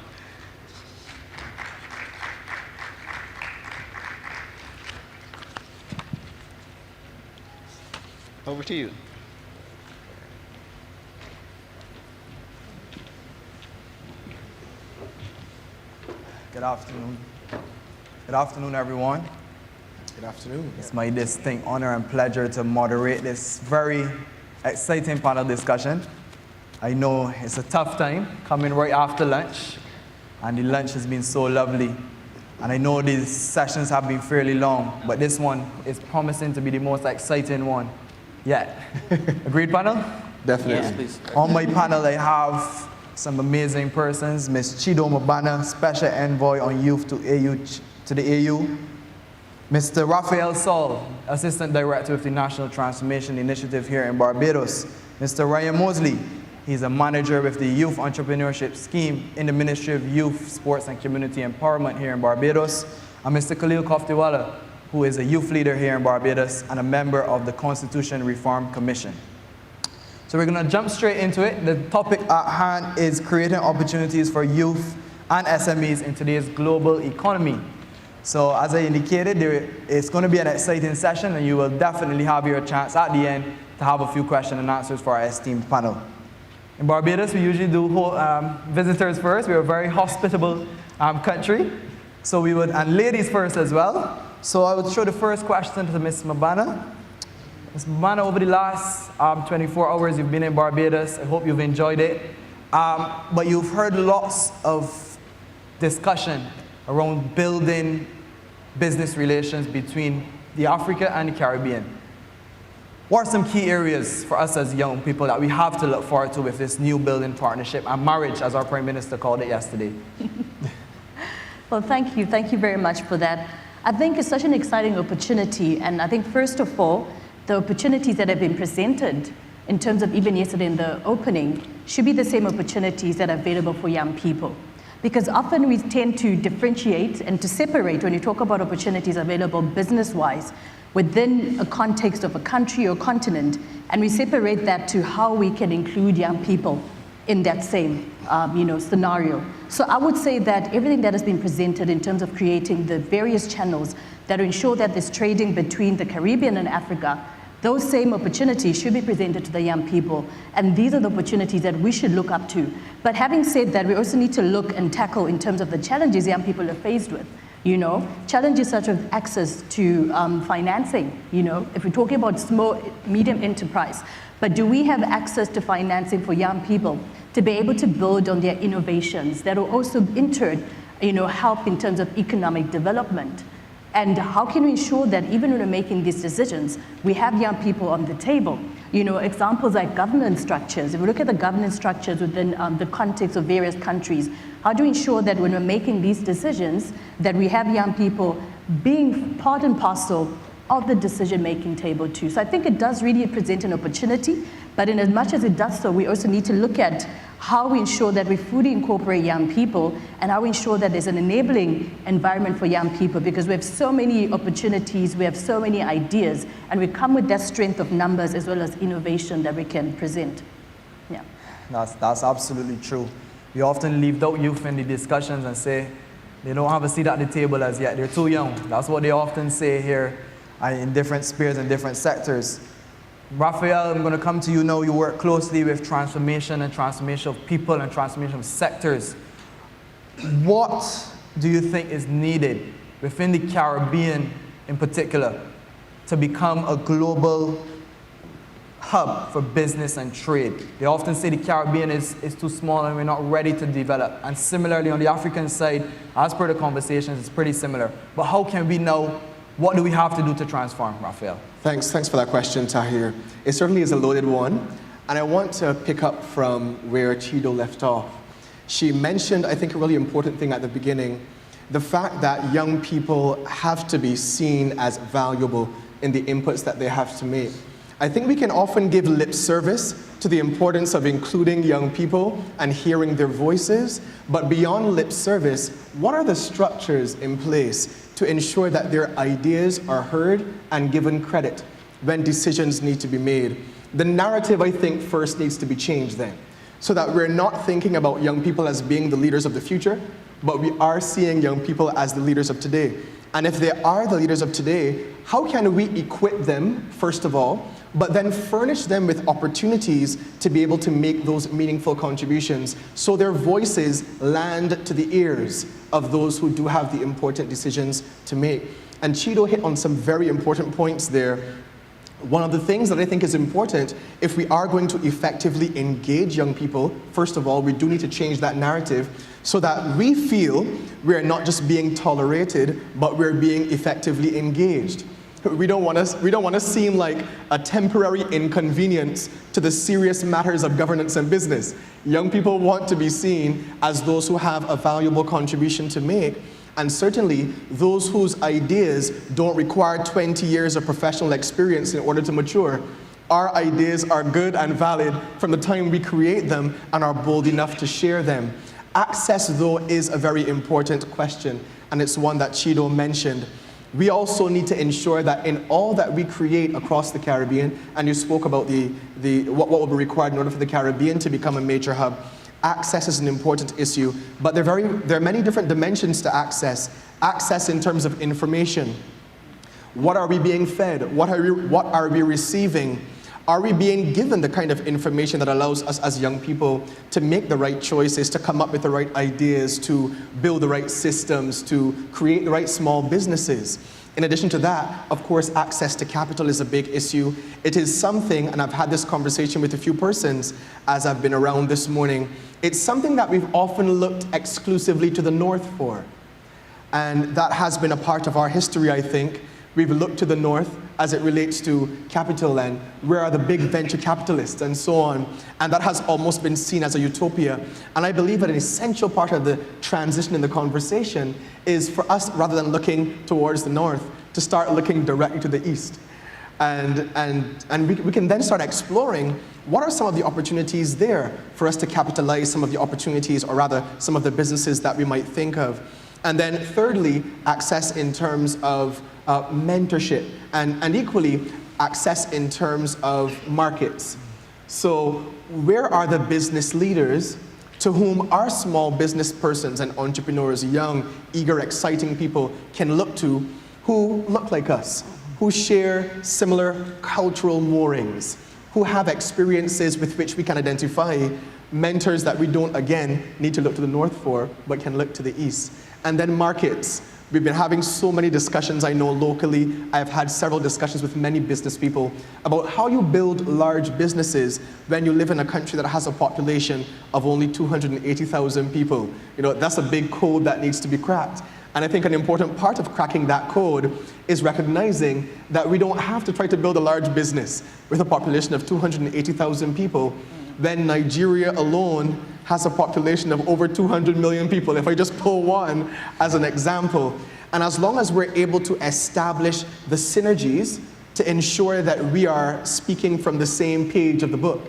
Over to you. Good afternoon. Good afternoon, everyone. Good afternoon. It's my distinct honor and pleasure to moderate this very exciting panel discussion. I know it's a tough time coming right after lunch, and the lunch has been so lovely. And I know these sessions have been fairly long, but this one is promising to be the most exciting one yet. Agreed, panel? Definitely. Yes, please. On my panel, I have some amazing persons. Ms. Chido Mbana, Special Envoy on Youth to the AU. Mr. Raphael Saul, Assistant Director of the National Transformation Initiative here in Barbados. Mr. Ryan Mosley, he's a manager with the Youth Entrepreneurship Scheme in the Ministry of Youth, Sports and Community Empowerment here in Barbados. And Mr. Khalil Kofdewala, who is a youth leader here in Barbados and a member of the Constitution Reform Commission. So we're going to jump straight into it. The topic at hand is creating opportunities for youth and SMEs in today's global economy. So as I indicated, it's going to be an exciting session, and you will definitely have your chance at the end to have a few questions and answers for our esteemed panel. In Barbados, we usually do visitors first. We're a very hospitable country. So we would, and ladies first as well. So I would show the first question to Ms. Mbana. Ms. Mbana, over the last 24 hours you've been in Barbados, I hope you've enjoyed it. But you've heard lots of discussion around building business relations between the Africa and the Caribbean. What are some key areas for us as young people that we have to look forward to with this new building partnership and marriage, as our Prime Minister called it yesterday? Well, thank you. Thank you very much for that. I think it's such an exciting opportunity, and I think first of all, the opportunities that have been presented in terms of even yesterday in the opening should be the same opportunities that are available for young people. Because often we tend to differentiate and to separate when you talk about opportunities available business-wise within a context of a country or continent, and we separate that to how we can include young people in that same scenario. So I would say that everything that has been presented in terms of creating the various channels that ensure that there's trading between the Caribbean and Africa, those same opportunities should be presented to the young people. And these are the opportunities that we should look up to. But having said that, we also need to look and tackle in terms of the challenges young people are faced with. Challenges such as access to financing, if we're talking about small, medium enterprise. But do we have access to financing for young people to be able to build on their innovations that will also in turn, help in terms of economic development? And how can we ensure that even when we're making these decisions, we have young people on the table? Examples like governance structures. If we look at the governance structures within the context of various countries, how do we ensure that when we're making these decisions, that we have young people being part and parcel of the decision-making table too? So I think it does really present an opportunity, but in as much as it does so, we also need to look at how we ensure that we fully incorporate young people and how we ensure that there's an enabling environment for young people, because we have so many opportunities, we have so many ideas, and we come with that strength of numbers as well as innovation that we can present. Yeah. That's absolutely true. We often leave out youth in the discussions and say they don't have a seat at the table as yet. They're too young. That's what they often say here in different spheres and different sectors. Raphael, I'm going to come to you now. You work closely with transformation and transformation of people and transformation of sectors. What do you think is needed within the Caribbean in particular to become a global hub for business and trade. They often say the Caribbean is too small and we're not ready to develop. And similarly on the African side, as per the conversations, it's pretty similar. But how can we know, what do we have to do to transform, Raphael? Thanks for that question, Tahir. It certainly is a loaded one. And I want to pick up from where Chido left off. She mentioned, I think, a really important thing at the beginning, the fact that young people have to be seen as valuable in the inputs that they have to make. I think we can often give lip service to the importance of including young people and hearing their voices, but beyond lip service, what are the structures in place to ensure that their ideas are heard and given credit when decisions need to be made? The narrative, I think, first needs to be changed then, so that we're not thinking about young people as being the leaders of the future, but we are seeing young people as the leaders of today. And if they are the leaders of today, how can we equip them, first of all, but then furnish them with opportunities to be able to make those meaningful contributions so their voices land to the ears of those who do have the important decisions to make. And Chido hit on some very important points there. One of the things that I think is important, if we are going to effectively engage young people, first of all, we do need to change that narrative so that we feel we're not just being tolerated, but we're being effectively engaged. We don't want to seem like a temporary inconvenience to the serious matters of governance and business. Young people want to be seen as those who have a valuable contribution to make, and certainly those whose ideas don't require 20 years of professional experience in order to mature. Our ideas are good and valid from the time we create them and are bold enough to share them. Access, though, is a very important question, and it's one that Chido mentioned. We also need to ensure that in all that we create across the Caribbean, and you spoke about what will be required in order for the Caribbean to become a major hub, access is an important issue, but there are many different dimensions to access. Access in terms of information. What are we being fed? What are we receiving? Are we being given the kind of information that allows us as young people to make the right choices, to come up with the right ideas, to build the right systems, to create the right small businesses? In addition to that, of course, access to capital is a big issue. It is something, and I've had this conversation with a few persons as I've been around this morning, it's something that we've often looked exclusively to the North for. And that has been a part of our history, I think. We've looked to the North as it relates to capital and where are the big venture capitalists and so on. And that has almost been seen as a utopia. And I believe that an essential part of the transition in the conversation is for us, rather than looking towards the North, to start looking directly to the East. And we can then start exploring what are some of the opportunities there for us to capitalize some of the opportunities, or rather some of the businesses that we might think of. And then thirdly, access in terms of mentorship, and equally access in terms of markets. So where are the business leaders to whom our small business persons and entrepreneurs, young, eager, exciting people can look to, who look like us, who share similar cultural moorings, who have experiences with which we can identify, mentors that we don't, again, need to look to the North for, but can look to the East. And then markets. We've been having so many discussions, I know locally. I've had several discussions with many business people about how you build large businesses when you live in a country that has a population of only 280,000 people. You know, that's a big code that needs to be cracked. And I think an important part of cracking that code is recognizing that we don't have to try to build a large business with a population of 280,000 people when Nigeria alone has a population of over 200 million people, if I just pull one as an example. And as long as we're able to establish the synergies to ensure that we are speaking from the same page of the book,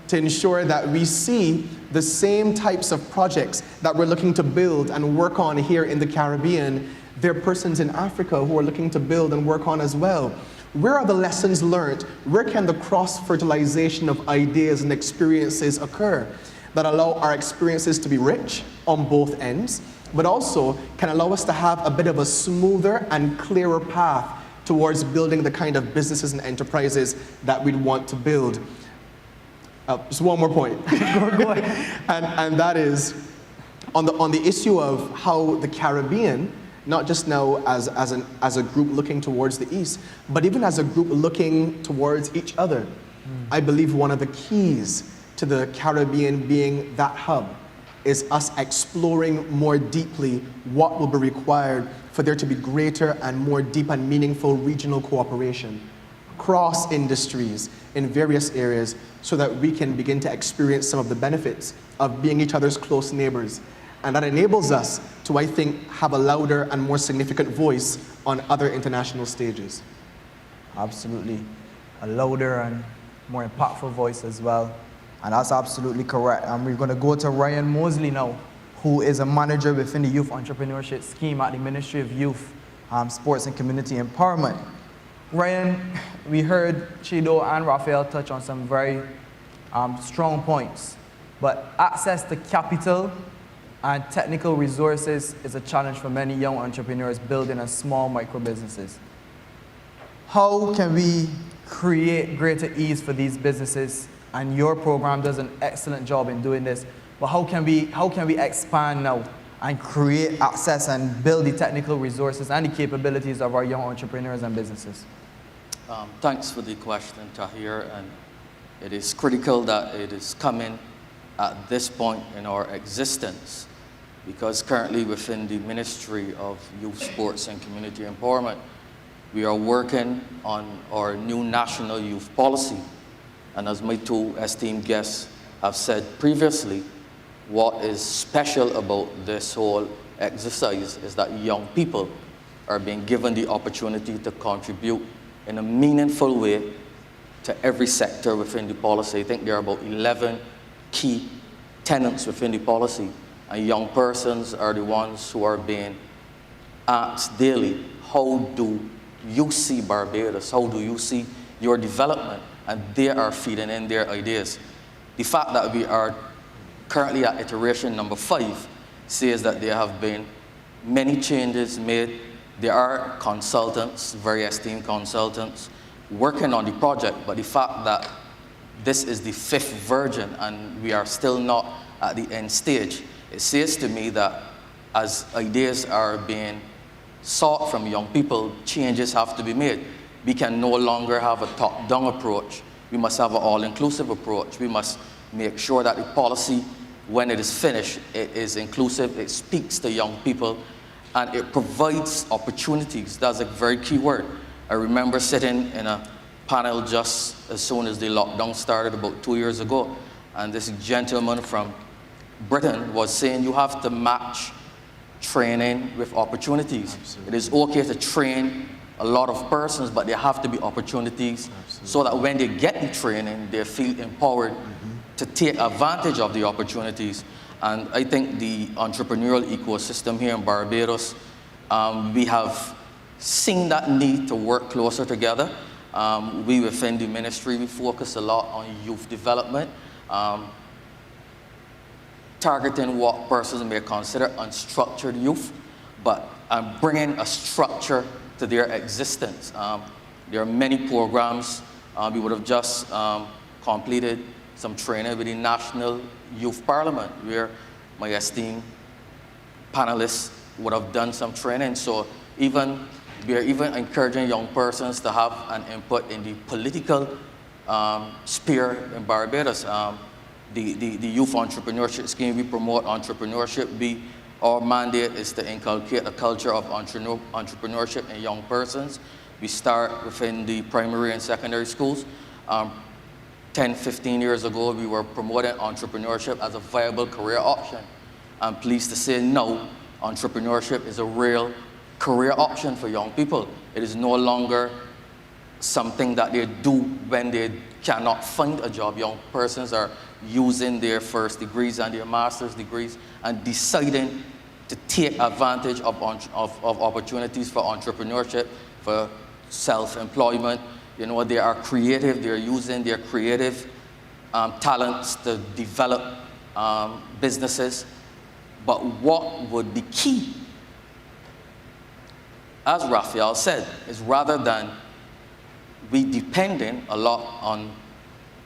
to ensure that we see the same types of projects that we're looking to build and work on here in the Caribbean, there are persons in Africa who are looking to build and work on as well. Where are the lessons learned? Where can the cross-fertilization of ideas and experiences occur that allow our experiences to be rich on both ends, but also can allow us to have a bit of a smoother and clearer path towards building the kind of businesses and enterprises that we'd want to build? Just one more point. Go ahead. And that is on the issue of how the Caribbean, not just now as a group looking towards the East, but even as a group looking towards each other. I believe one of the keys to the Caribbean being that hub is us exploring more deeply what will be required for there to be greater and more deep and meaningful regional cooperation across industries in various areas so that we can begin to experience some of the benefits of being each other's close neighbors. And that enables us to, I think, have a louder and more significant voice on other international stages. Absolutely. A louder and more impactful voice as well. And that's absolutely correct. And we're going to go to Ryan Mosley now, who is a manager within the Youth Entrepreneurship Scheme at the Ministry of Youth, Sports and Community Empowerment. Ryan, we heard Chido and Raphael touch on some very strong points, but access to capital and technical resources is a challenge for many young entrepreneurs building small micro businesses. How can we create greater ease for these businesses? And your program does an excellent job in doing this, but how can we expand now and create access and build the technical resources and the capabilities of our young entrepreneurs and businesses? Thanks for the question, Tahir, and it is critical that it is coming at this point in our existence, because currently within the Ministry of Youth, Sports and Community Empowerment, we are working on our new national youth policy. And as my two esteemed guests have said previously, what is special about this whole exercise is that young people are being given the opportunity to contribute in a meaningful way to every sector within the policy. I think there are about 11 key tenets within the policy, and young persons are the ones who are being asked daily, how do you see Barbados? How do you see your development? And they are feeding in their ideas. The fact that we are currently at iteration number 5 says that there have been many changes made. There are consultants, very esteemed consultants, working on the project, but the fact that this is the 5th version and we are still not at the end stage, it says to me that as ideas are being sought from young people, changes have to be made. We can no longer have a top-down approach. We must have an all-inclusive approach. We must make sure that the policy, when it is finished, it is inclusive, it speaks to young people, and it provides opportunities. That's a very key word. I remember sitting in a panel just as soon as the lockdown started about 2 years ago, and this gentleman from Britain was saying you have to match training with opportunities. Absolutely. It is okay to train a lot of persons, but there have to be opportunities. Absolutely. So that when they get the training, they feel empowered to take advantage of the opportunities. And I think the entrepreneurial ecosystem here in Barbados, we have seen that need to work closer together. We within the ministry, we focus a lot on youth development, targeting what persons may consider unstructured youth, but bringing a structure to their existence. There are many programs. We would have just completed some training with the National Youth Parliament, where my esteemed panelists would have done some training. So we are even encouraging young persons to have an input in the political sphere in Barbados. The Youth Entrepreneurship Scheme, we promote entrepreneurship. Our mandate is to inculcate a culture of entrepreneurship in young persons. We start within the primary and secondary schools. 10, 15 years ago, we were promoting entrepreneurship as a viable career option. I'm pleased to say now, entrepreneurship is a real career option for young people. It is no longer something that they do when they cannot find a job. Young persons are using their first degrees and their master's degrees and deciding to take advantage of opportunities for entrepreneurship, for self-employment. You know, they are creative, they're using their creative talents to develop businesses. But what would be key, as Raphael said, is rather than we depending a lot on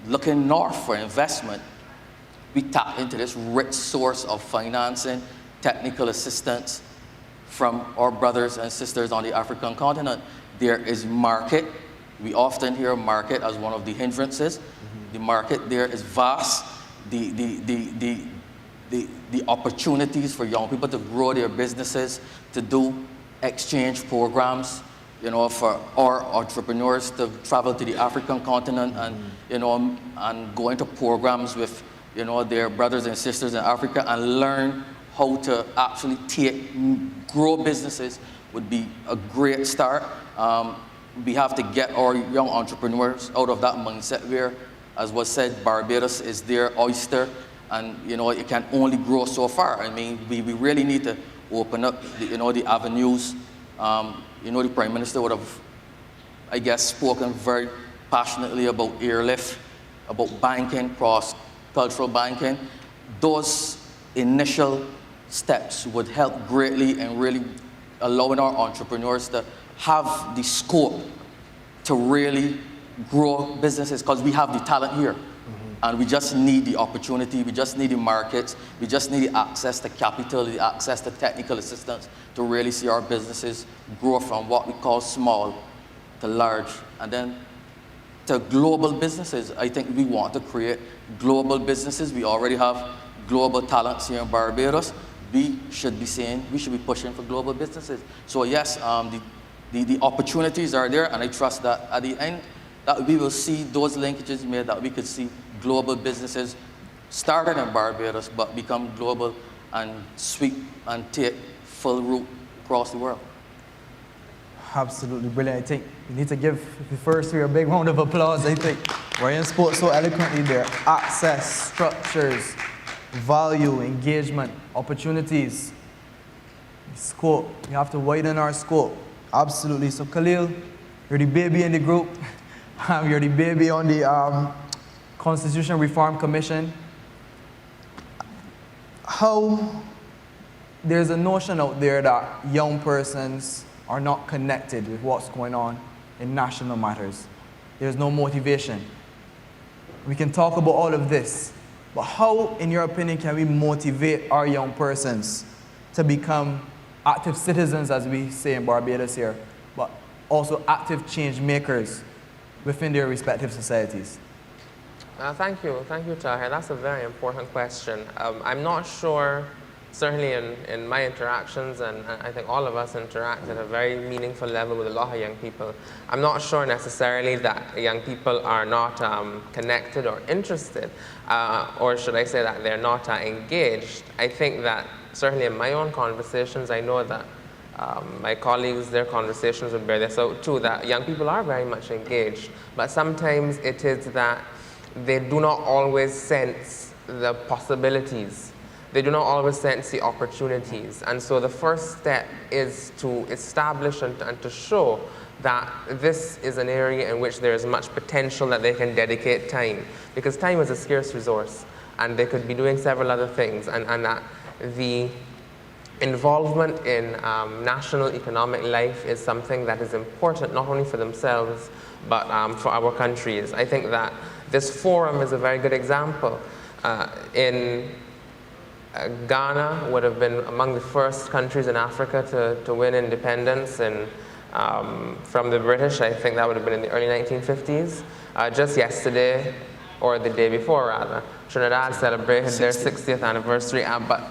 looking north for investment, we tap into this rich source of financing, technical assistance from our brothers and sisters on the African continent. There is market We often hear market as one of the hindrances. The market there is vast. The opportunities for young people to grow their businesses, to do exchange programs, for our entrepreneurs to travel to the African continent and, and go into programs with, their brothers and sisters in Africa and learn how to actually grow businesses would be a great start. We have to get our young entrepreneurs out of that mindset where, as was said, Barbados is their oyster, and it can only grow so far. I mean, we really need to open up the avenues. The Prime Minister would have, I guess, spoken very passionately about airlift, about banking, cross-cultural banking. Those initial steps would help greatly in really allowing our entrepreneurs to have the scope to really grow businesses, because we have the talent here. And we just need the opportunity, we just need the markets, we just need the access to capital, the access to technical assistance to really see our businesses grow from what we call small to large. And then to global businesses. I think we want to create global businesses. We already have global talents here in Barbados. We should be pushing for global businesses. So yes, the opportunities are there, and I trust that at the end, that we will see those linkages made, that we could see global businesses started in Barbados but become global and sweep and take full route across the world. Absolutely brilliant. I think we need to give the first three a big round of applause. I think Ryan spoke so eloquently there. Access, structures, value, engagement, opportunities, scope. We have to widen our scope. Absolutely. So Khalil, you're the baby in the group. You're the baby on the Constitution Reform Commission. How there's a notion out there that young persons are not connected with what's going on in national matters. There's no motivation. We can talk about all of this, but how, in your opinion, can we motivate our young persons to become active citizens, as we say in Barbados here, but also active change makers within their respective societies? Thank you, Tahir. That's a very important question. I'm not sure, certainly in my interactions, and I think all of us interact at a very meaningful level with a lot of young people, I'm not sure necessarily that young people are not connected or interested, or should I say that they're not engaged. I think that certainly in my own conversations, I know that my colleagues, their conversations would bear this out too, that young people are very much engaged, but sometimes it is that they do not always sense the possibilities. They do not always sense the opportunities. And so the first step is to establish and to show that this is an area in which there is much potential that they can dedicate time, because time is a scarce resource and they could be doing several other things, and that the involvement in national economic life is something that is important not only for themselves but for our countries. I think that this forum is a very good example. Ghana would have been among the first countries in Africa to win independence from the British. I think that would have been in the early 1950s. Just yesterday, or the day before rather, Trinidad celebrated their 60th anniversary. But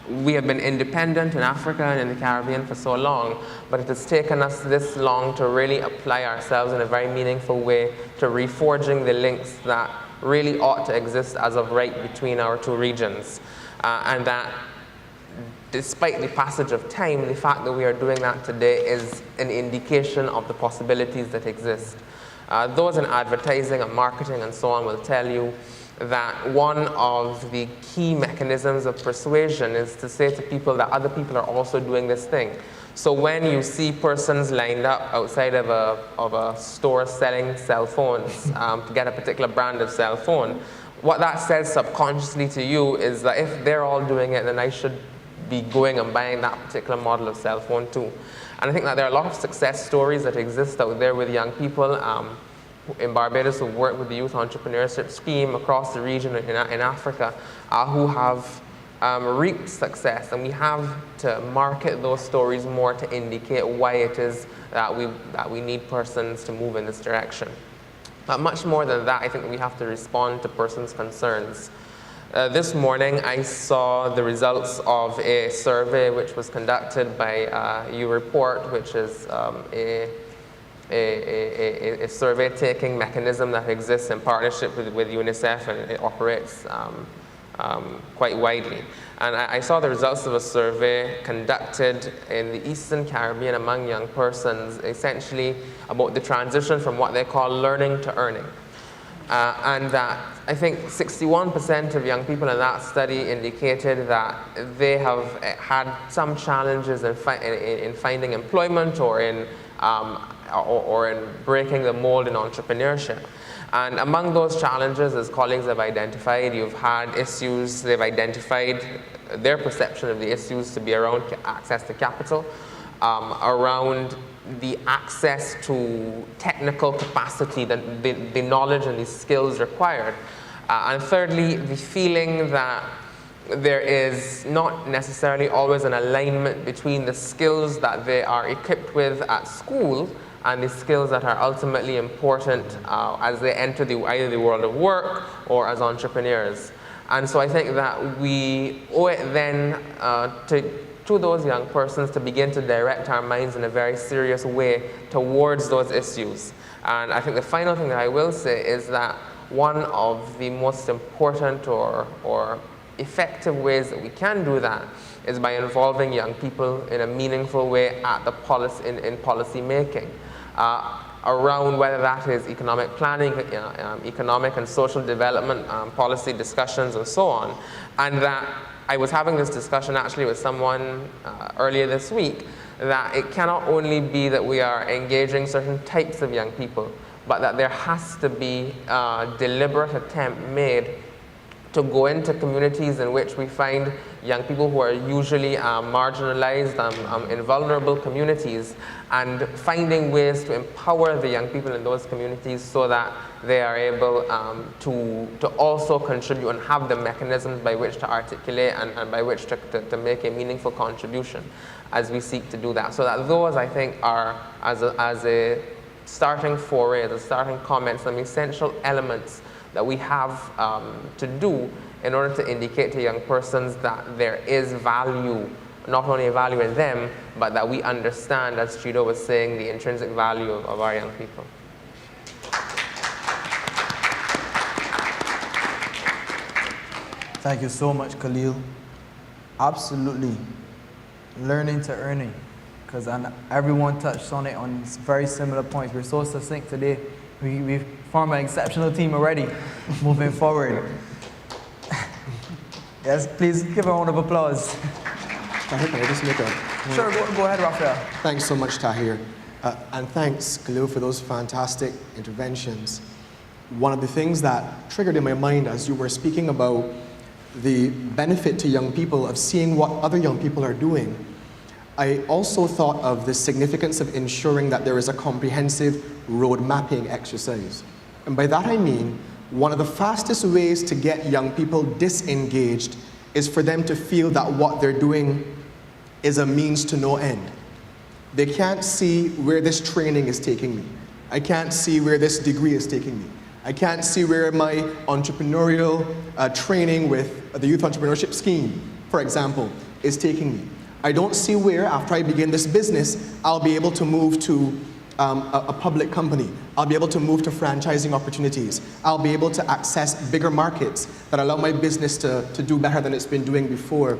we have been independent in Africa and in the Caribbean for so long, but it has taken us this long to really apply ourselves in a very meaningful way to reforging the links that really ought to exist as of right between our two regions. And that despite the passage of time, the fact that we are doing that today is an indication of the possibilities that exist. Those in advertising and marketing and so on will tell you that one of the key mechanisms of persuasion is to say to people that other people are also doing this thing. So when you see persons lined up outside of a store selling cell phones to get a particular brand of cell phone, what that says subconsciously to you is that if they're all doing it, then I should be going and buying that particular model of cell phone too. And I think that there are a lot of success stories that exist out there with young people in Barbados who work with the Youth Entrepreneurship Scheme across the region in Africa who have reaped success, and we have to market those stories more to indicate why it is that we need persons to move in this direction. But much more than that, I think we have to respond to persons' concerns. This morning, I saw the results of a survey which was conducted by U-Report, which is a survey-taking mechanism that exists in partnership with UNICEF, and it operates quite widely. And I saw the results of a survey conducted in the Eastern Caribbean among young persons, essentially about the transition from what they call learning to earning. And that I think 61% of young people in that study indicated that they have had some challenges in finding employment or in breaking the mold in entrepreneurship. And among those challenges, as colleagues have identified, you've had issues, they've identified their perception of the issues to be around access to capital, around the access to technical capacity, the knowledge and the skills required. And thirdly, the feeling that there is not necessarily always an alignment between the skills that they are equipped with at school and the skills that are ultimately important as they enter either the world of work or as entrepreneurs. And so I think that we owe it then to those young persons to begin to direct our minds in a very serious way towards those issues. And I think the final thing that I will say is that one of the most important or effective ways that we can do that is by involving young people in a meaningful way at the in policy making. Around whether that is economic planning, economic and social development, policy discussions, and so on. And that I was having this discussion actually with someone earlier this week, that it cannot only be that we are engaging certain types of young people, but that there has to be a deliberate attempt made to go into communities in which we find young people who are usually marginalized in vulnerable communities, and finding ways to empower the young people in those communities so that they are able to also contribute and have the mechanisms by which to articulate and by which to make a meaningful contribution as we seek to do that. So that those, I think, are, as a starting foray, as a starting comment, some essential elements that we have to do in order to indicate to young persons that there is value, not only value in them, but that we understand, as Chido was saying, the intrinsic value of our young people. Thank you so much, Khalil. Absolutely. Learning to earning, because everyone touched on it on very similar points. We're so succinct today. We've formed an exceptional team already moving forward. Yes, please give a round of applause. Can I just make a... Sure, go ahead, Raphael. Thanks so much, Tahir. And thanks, Khalil, for those fantastic interventions. One of the things that triggered in my mind as you were speaking about the benefit to young people of seeing what other young people are doing, I also thought of the significance of ensuring that there is a comprehensive road mapping exercise. And by that I mean, one of the fastest ways to get young people disengaged is for them to feel that what they're doing is a means to no end. They can't see where this training is taking me. I can't see where this degree is taking me. I can't see where my entrepreneurial training with the Youth Entrepreneurship Scheme, for example, is taking me. I don't see where, after I begin this business, I'll be able to move to a public company. I'll be able to move to franchising opportunities. I'll be able to access bigger markets that allow my business to do better than it's been doing before.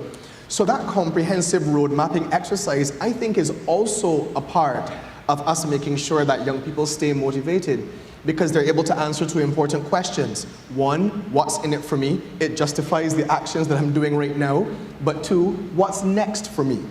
So that comprehensive road mapping exercise, I think, is also a part of us making sure that young people stay motivated, because they're able to answer two important questions. One, what's in it for me? It justifies the actions that I'm doing right now. But two, what's next for me?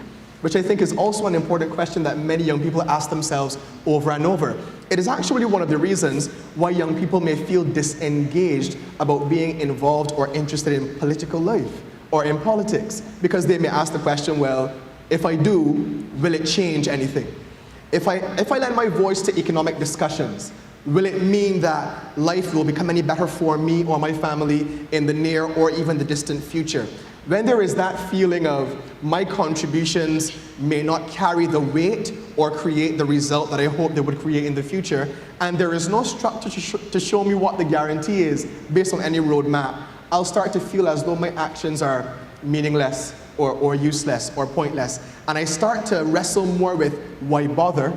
Which I think is also an important question that many young people ask themselves over and over. It is actually one of the reasons why young people may feel disengaged about being involved or interested in political life or in politics, because they may ask the question, well, if I do, will it change anything? If I lend my voice to economic discussions, will it mean that life will become any better for me or my family in the near or even the distant future? when there is that feeling of my contributions may not carry the weight or create the result that I hope they would create in the future, and there is no structure to show me what the guarantee is based on any roadmap, I'll start to feel as though my actions are meaningless or useless or pointless. And I start to wrestle more with why bother,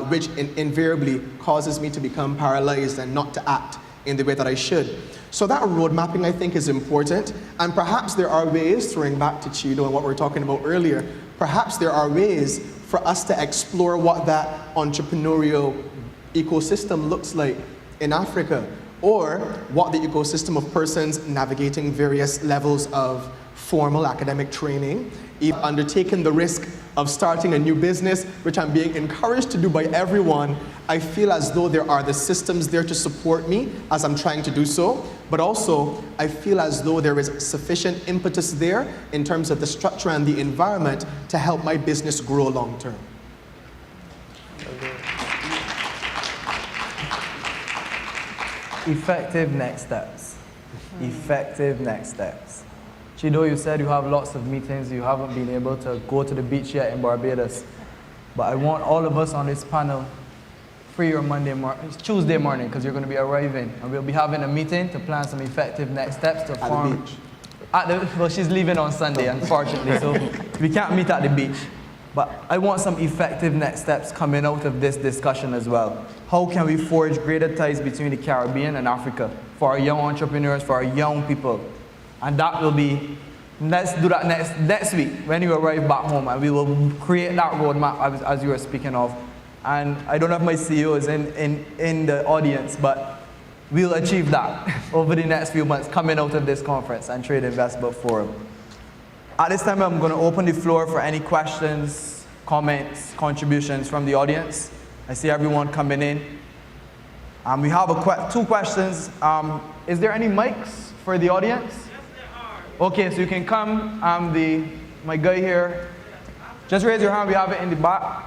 which invariably causes me to become paralyzed and not to act in the way that I should. So that road mapping, I think, is important. And perhaps there are ways, throwing back to Chido and what we were talking about earlier, perhaps there are ways for us to explore what that entrepreneurial ecosystem looks like in Africa, or what the ecosystem of persons navigating various levels of formal academic training, even undertaking the risk of starting a new business, which I'm being encouraged to do by everyone. I feel as though there are the systems there to support me as I'm trying to do so, but also I feel as though there is sufficient impetus there in terms of the structure and the environment to help my business grow long term. Effective next steps. Effective next steps. Chido, you said you have lots of meetings, you haven't been able to go to the beach yet in Barbados. But I want all of us on this panel, free your Tuesday morning, because you're going to be arriving, and we'll be having a meeting to plan some effective next steps to form. At the beach? Well, she's leaving on Sunday, unfortunately, so we can't meet at the beach. But I want some effective next steps coming out of this discussion as well. How can we forge greater ties between the Caribbean and Africa for our young entrepreneurs, for our young people? And that will be, let's do that next week when you arrive back home, and we will create that roadmap as you were speaking of. And I don't know if my CEO is in the audience, but we'll achieve that over the next few months coming out of this conference and Trade Investment Forum. At this time, I'm going to open the floor for any questions, comments, contributions from the audience. I see everyone coming in. We have two questions. Is there any mics for the audience? Yes, there are. Okay, so you can come. My guy here. Just raise your hand. We have it in the back.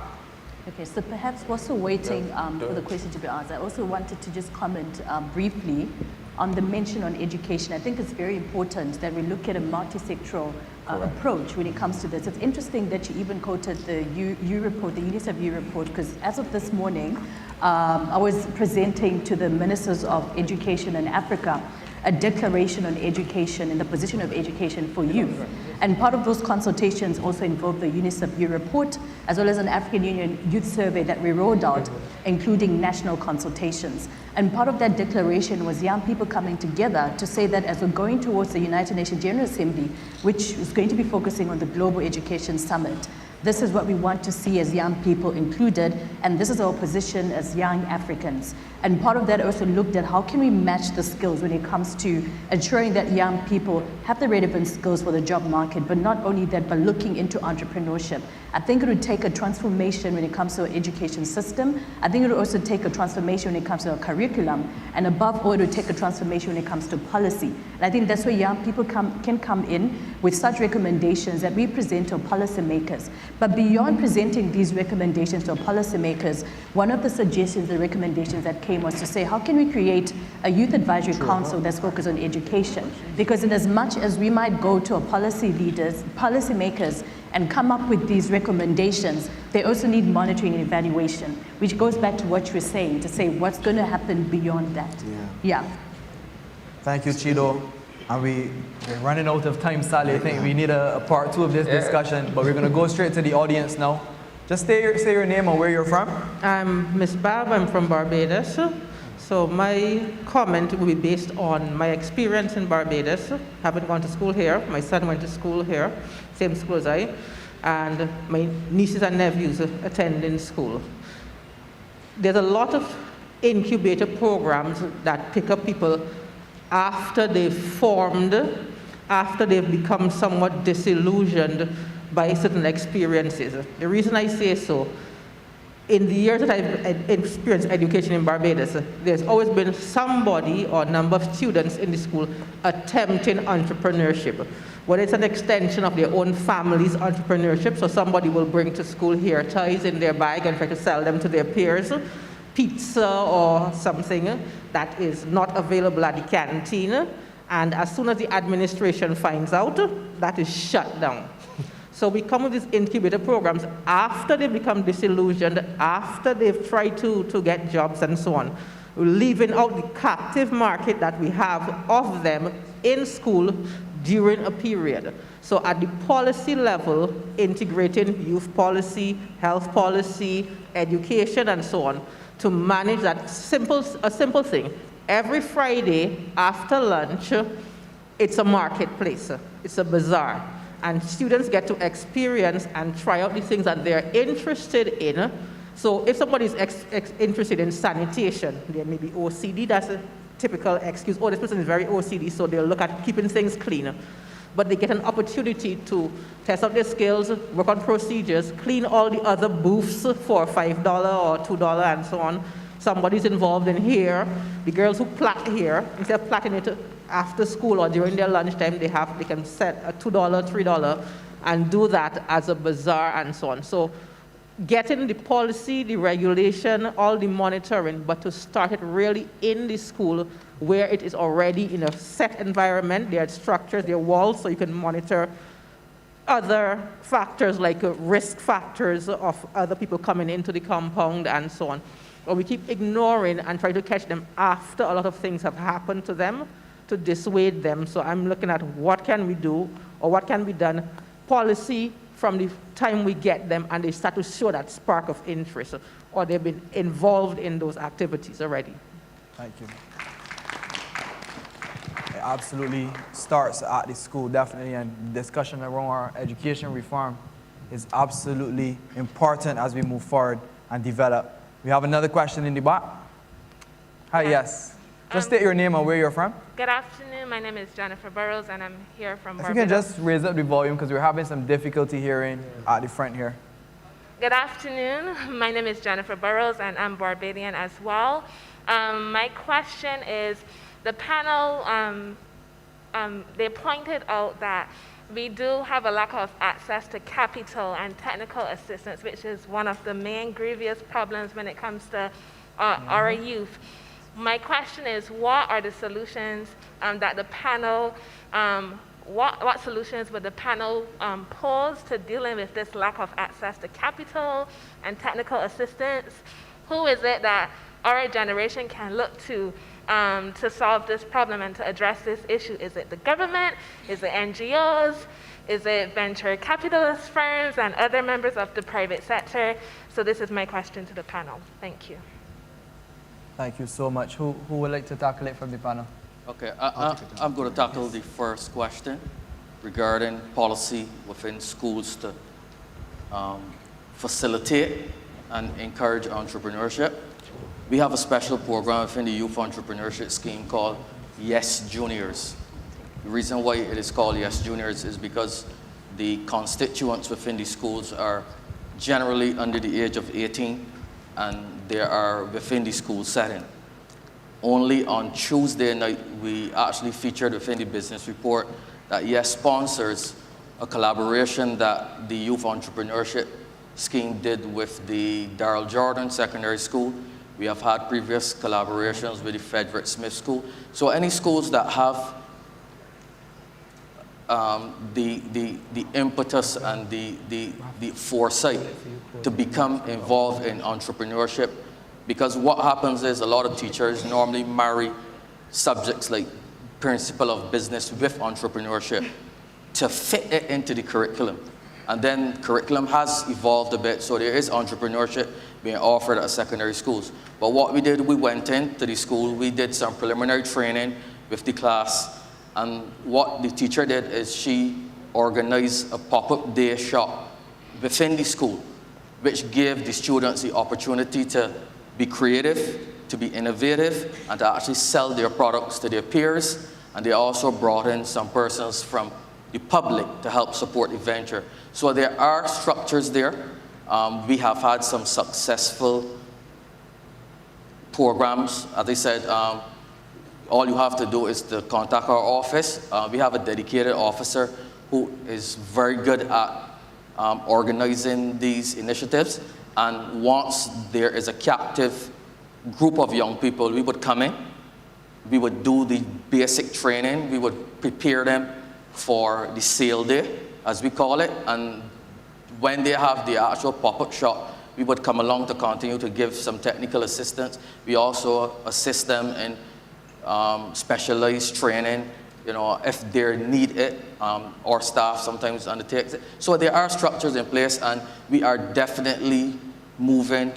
Okay, so perhaps also waiting for the question to be asked, I also wanted to just comment briefly on the mention on education. I think it's very important that we look at a multi-sectoral approach when it comes to this. It's interesting that you even quoted the U report, the UNICEF U report, because as of this morning, I was presenting to the ministers of education in Africa a declaration on education and the position of education for youth. And part of those consultations also involved the UNICEF U report, as well as an African Union youth survey that we rolled out, including national consultations. And part of that declaration was young people coming together to say that as we're going towards the United Nations General Assembly, which is going to be focusing on the Global Education Summit, this is what we want to see as young people included, and this is our position as young Africans. And part of that also looked at how can we match the skills when it comes to ensuring that young people have the relevant skills for the job market, but not only that, but looking into entrepreneurship. I think it would take a transformation when it comes to our education system. I think it would also take a transformation when it comes to our curriculum, and above all, it would take a transformation when it comes to policy. And I think that's where young people can come in with such recommendations that we present to our policymakers. But beyond presenting these recommendations to our policymakers, one of the suggestions, the recommendations that came was to say, how can we create a youth advisory council that's focused on education? Because in as much as we might go to our policy leaders, policymakers, and come up with these recommendations, they also need monitoring and evaluation, which goes back to what you were saying, to say what's going to happen beyond that. Yeah. Thank you, Chido. And we're running out of time, Sally. I think we need a part 2 of this discussion, but we're going to go straight to the audience now. Just say your name and where you're from. I'm Miss Bab. I'm from Barbados. So my comment will be based on my experience in Barbados. Haven't gone to school here. My son went to school here, same school as I, and my nieces and nephews attending school. There's a lot of incubator programs that pick up people after they've formed, after they've become somewhat disillusioned by certain experiences. The reason I say so, in the years that I've experienced education in Barbados, there's always been somebody or a number of students in the school attempting entrepreneurship. Whether it's an extension of their own family's entrepreneurship, so somebody will bring to school hair ties in their bag and try to sell them to their peers, pizza or something that is not available at the canteen, And as soon as the administration finds out, that is shut down. So we come with these incubator programs after they become disillusioned, after they've tried to get jobs and so on, leaving out the captive market that we have of them in school during a period. So at the policy level, integrating youth policy, health policy, education, and so on, to manage that a simple thing. Every Friday after lunch, it's a marketplace, it's a bazaar. And students get to experience and try out the things that they're interested in. So if somebody's interested in sanitation, there may be OCD, that's a typical excuse. Oh, this person is very OCD, so they'll look at keeping things clean. But they get an opportunity to test out their skills, work on procedures, clean all the other booths for $5 or $2 and so on. Somebody's involved in hair. The girls who plait hair, instead of plaiting it after school or during their lunchtime, they can set a $2, $3 and do that as a bazaar and so on. So getting the policy, the regulation, all the monitoring, but to start it really in the school where it is already in a set environment. There are structures, there are walls, so you can monitor other factors like risk factors of other people coming into the compound and so on. Or we keep ignoring and try to catch them after a lot of things have happened to them to dissuade them. So I'm looking at what can we do or what can be done. Policy from the time we get them and they start to show that spark of interest or they've been involved in those activities already. Thank you. It absolutely starts at the school, definitely, and discussion around our education reform is absolutely important as we move forward and develop. We have another question in the back. Hi, yes. Just state your name and where you're from. Good afternoon. My name is Jennifer Burrows, and I'm here from Barbados. If you can just raise up the volume because we're having some difficulty hearing at the front here. Good afternoon. My name is Jennifer Burrows, and I'm Barbadian as well. My question is, the panel, they pointed out that we do have a lack of access to capital and technical assistance, which is one of the main grievous problems when it comes to our youth. My question is, what are the solutions that the panel, what solutions would the panel pose to dealing with this lack of access to capital and technical assistance? Who is it that our generation can look to solve this problem and to address this issue? Is it the government? Is it NGOs? Is it venture capitalist firms and other members of the private sector? So this is my question to the panel. Thank you. Thank you so much. Who would like to tackle it from the panel? Okay, I'm going to tackle the first question regarding policy within schools to facilitate and encourage entrepreneurship. We have a special program within the Youth Entrepreneurship Scheme called Yes Juniors. The reason why it is called Yes Juniors is because the constituents within the schools are generally under the age of 18 and they are within the school setting. Only on Tuesday night, we actually featured within the business report that Yes sponsors a collaboration that the Youth Entrepreneurship Scheme did with the Darrell Jordan Secondary School. We have had previous collaborations with the Frederick Smith School. So any schools that have the impetus and the foresight to become involved in entrepreneurship, because what happens is a lot of teachers normally marry subjects like principle of business with entrepreneurship to fit it into the curriculum. And then curriculum has evolved a bit, so there is entrepreneurship being offered at secondary schools. But what we did, we went into the school, we did some preliminary training with the class, and what the teacher did is she organized a pop-up day shop within the school, which gave the students the opportunity to be creative, to be innovative, and to actually sell their products to their peers. And they also brought in some persons from the public to help support the venture. So there are structures there. We have had some successful programs. As I said, all you have to do is to contact our office. We have a dedicated officer who is very good at organizing these initiatives. And once there is a captive group of young people, we would come in, we would do the basic training. We would prepare them for the sale day, as we call it. And when they have the actual pop-up shop, we would come along to continue to give some technical assistance. We also assist them in specialized training, if they need it, our staff sometimes undertakes it. So there are structures in place, and we are definitely moving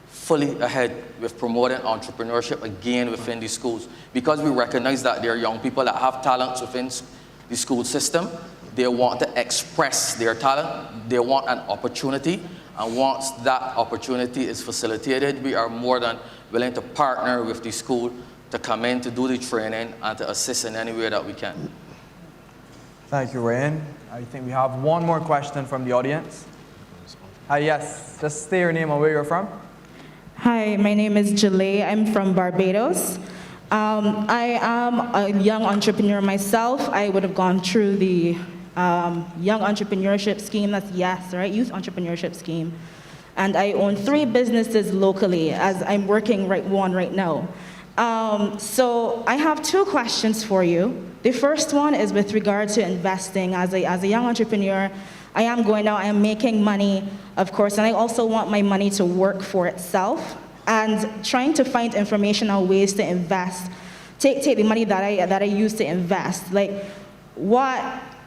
fully ahead with promoting entrepreneurship again within the schools, because we recognize that there are young people that have talents within the school system. They want to express their talent. They want an opportunity. And once that opportunity is facilitated, we are more than willing to partner with the school to come in to do the training and to assist in any way that we can. Thank you, Ryan. I think we have one more question from the audience. Yes, just say your name and where you're from. Hi, my name is Jalay. I'm from Barbados. I am a young entrepreneur myself. I would have gone through the young entrepreneurship scheme, that's YES, right? Youth entrepreneurship scheme. And I own 3 businesses locally, as I'm working one right now. So I have 2 questions for you. The first one is with regard to investing. As a young entrepreneur, I am going out, I am making money, of course, and I also want my money to work for itself, and trying to find information on ways to invest. Take the money that I use to invest. Like,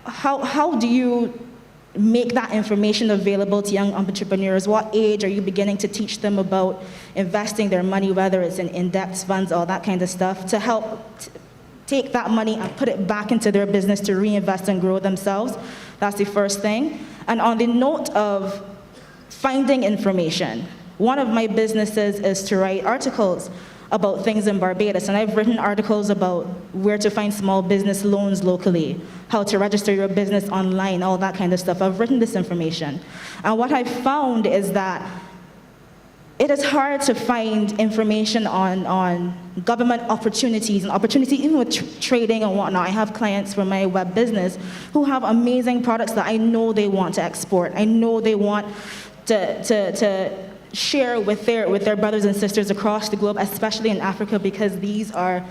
how do you make that information available to young entrepreneurs? What age are you beginning to teach them about investing their money, whether it's in index funds, all that kind of stuff, to help take that money and put it back into their business to reinvest and grow themselves? That's the first thing. And on the note of finding information, one of my businesses is to write articles about things in Barbados, and I've written articles about where to find small business loans locally, how to register your business online, all that kind of stuff. I've written this information. And what I've found is that it is hard to find information on government opportunities and opportunities, even with trading and whatnot. I have clients for my web business who have amazing products that I know they want to export. I know they want to share with their brothers and sisters across the globe, especially in Africa, because these are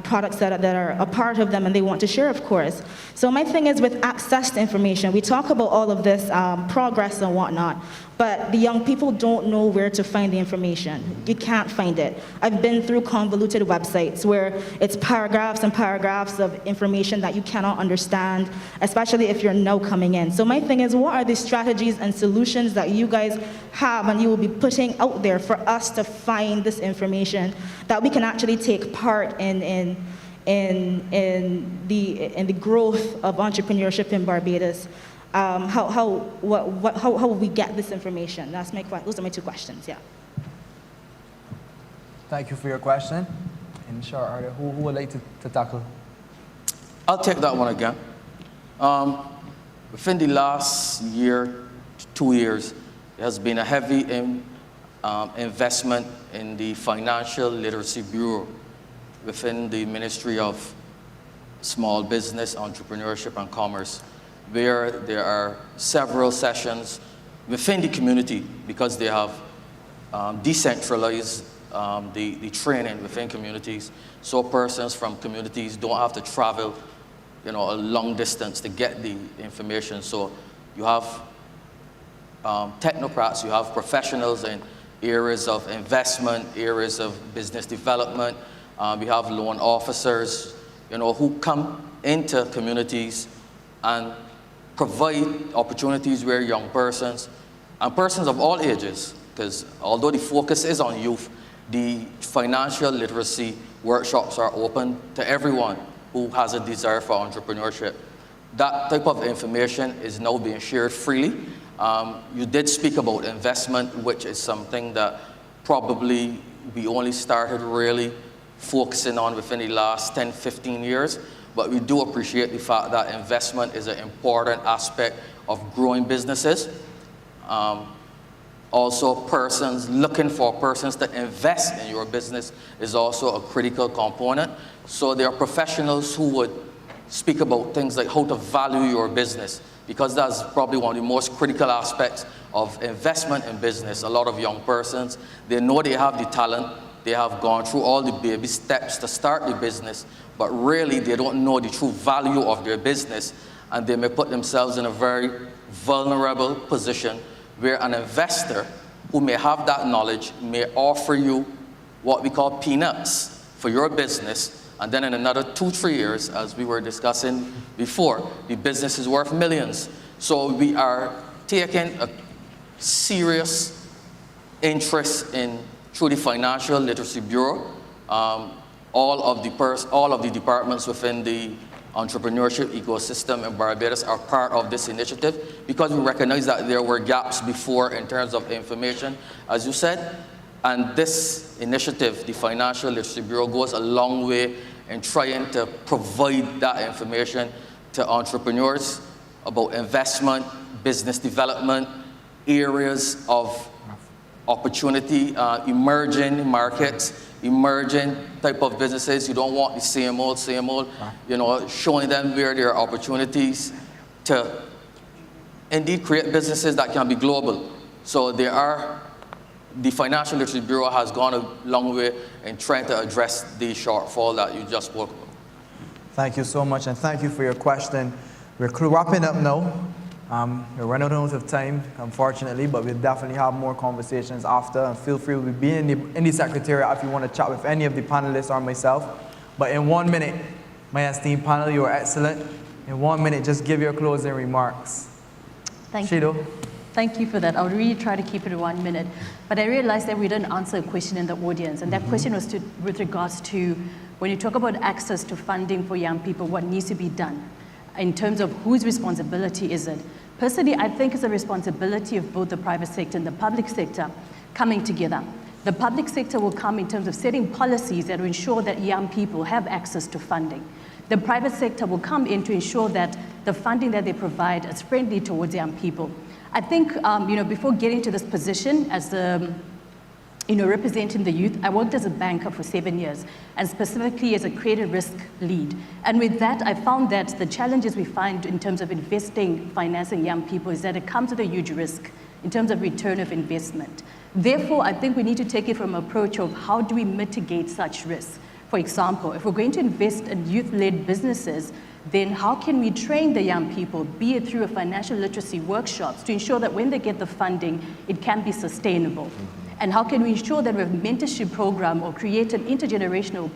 products that are a part of them and they want to share, of course. So my thing is with access to information, we talk about all of this progress and whatnot, but the young people don't know where to find the information. You can't find it. I've been through convoluted websites where it's paragraphs and paragraphs of information that you cannot understand, especially if you're now coming in. So my thing is, what are the strategies and solutions that you guys have and you will be putting out there for us to find this information that we can actually take part in the growth of entrepreneurship in Barbados? How will we get this information? Those are my 2 questions, yeah. Thank you for your question. And sure, who would like to tackle? I'll take that one again. Within the last year, 2 years, there has been a heavy investment in the Financial Literacy Bureau within the Ministry of Small Business, Entrepreneurship and Commerce, where there are several sessions within the community, because they have decentralized the training within communities, so persons from communities don't have to travel a long distance to get the information. So you have technocrats, you have professionals in areas of investment, areas of business development. We have loan officers, who come into communities and provide opportunities where young persons, and persons of all ages, because although the focus is on youth, the financial literacy workshops are open to everyone who has a desire for entrepreneurship. That type of information is now being shared freely. You did speak about investment, which is something that probably we only started really focusing on within the last 10, 15 years. But we do appreciate the fact that investment is an important aspect of growing businesses. Also, persons looking for persons to invest in your business is also a critical component. So there are professionals who would speak about things like how to value your business, because that's probably one of the most critical aspects of investment in business. A lot of young persons, they know they have the talent, they have gone through all the baby steps to start the business, but really they don't know the true value of their business, and they may put themselves in a very vulnerable position where an investor who may have that knowledge may offer you what we call peanuts for your business, and then in another 2-3 years, as we were discussing before, the business is worth millions. So we are taking a serious interest in, through the Financial Literacy Bureau, all of the departments within the entrepreneurship ecosystem in Barbados are part of this initiative, because we recognize that there were gaps before in terms of information, as you said, and this initiative, the Financial Literacy Bureau, goes a long way in trying to provide that information to entrepreneurs about investment, business development, areas of opportunity, emerging markets, emerging type of businesses. You don't want the same old, you know, showing them where there are opportunities to indeed create businesses that can be global. So the Financial Literacy Bureau has gone a long way in trying to address the shortfall that you just spoke about. Thank you so much, and thank you for your question. We're wrapping up now. We're running out of time, unfortunately, but we'll definitely have more conversations after. And feel free to be in the secretariat if you want to chat with any of the panelists or myself. But in 1 minute, my esteemed panel, you are excellent. In 1 minute, just give your closing remarks. Thank you. Shido. Thank you for that. I'll really try to keep it to 1 minute. But I realized that we didn't answer a question in the audience, and that question was with regards to when you talk about access to funding for young people, what needs to be done in terms of whose responsibility is it. Personally, I think it's a responsibility of both the private sector and the public sector coming together. The public sector will come in terms of setting policies that will ensure that young people have access to funding. The private sector will come in to ensure that the funding that they provide is friendly towards young people. I think, before getting to this position as representing the youth, I worked as a banker for 7 years, and specifically as a credit risk lead. And with that, I found that the challenges we find in terms of financing young people is that it comes with a huge risk in terms of return of investment. Therefore, I think we need to take it from an approach of how do we mitigate such risks. For example, if we're going to invest in youth-led businesses, then how can we train the young people, be it through a financial literacy workshops, to ensure that when they get the funding, it can be sustainable? And how can we ensure that we have a mentorship program or create an intergenerational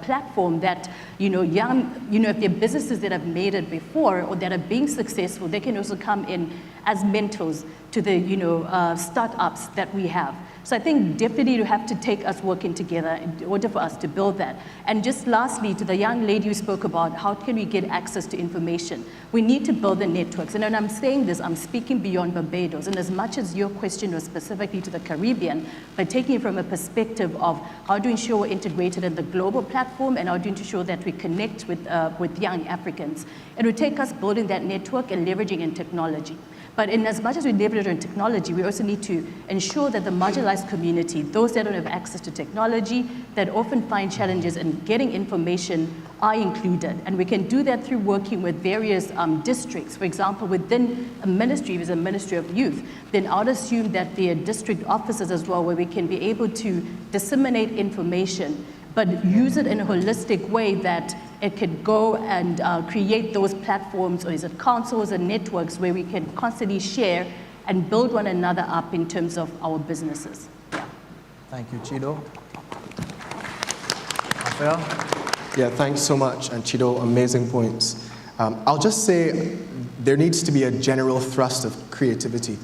platform that, if there are businesses that have made it before or that are being successful, they can also come in as mentors to the, startups that we have. So I think definitely you have to take us working together in order for us to build that. And just lastly, to the young lady who spoke about how can we get access to information, we need to build the networks. And when I'm saying this, I'm speaking beyond Barbados. And as much as your question was specifically to the Caribbean, but taking it from a perspective of how to ensure we're integrated in the global platform and how to ensure that we connect with young Africans. It will take us building that network and leveraging in technology. But in as much as we leverage on technology, we also need to ensure that the marginalized community, those that don't have access to technology, that often find challenges in getting information, are included. And we can do that through working with various districts. For example, within a ministry, if it's a Ministry of Youth, then I would assume that there are district offices as well, where we can be able to disseminate information, but use it in a holistic way that it could go and create those platforms, or is it councils and networks where we can constantly share and build one another up in terms of our businesses. Yeah. Thank you, Chido. Raphael? Yeah, thanks so much, and Chido, amazing points. I'll just say there needs to be a general thrust of creativity,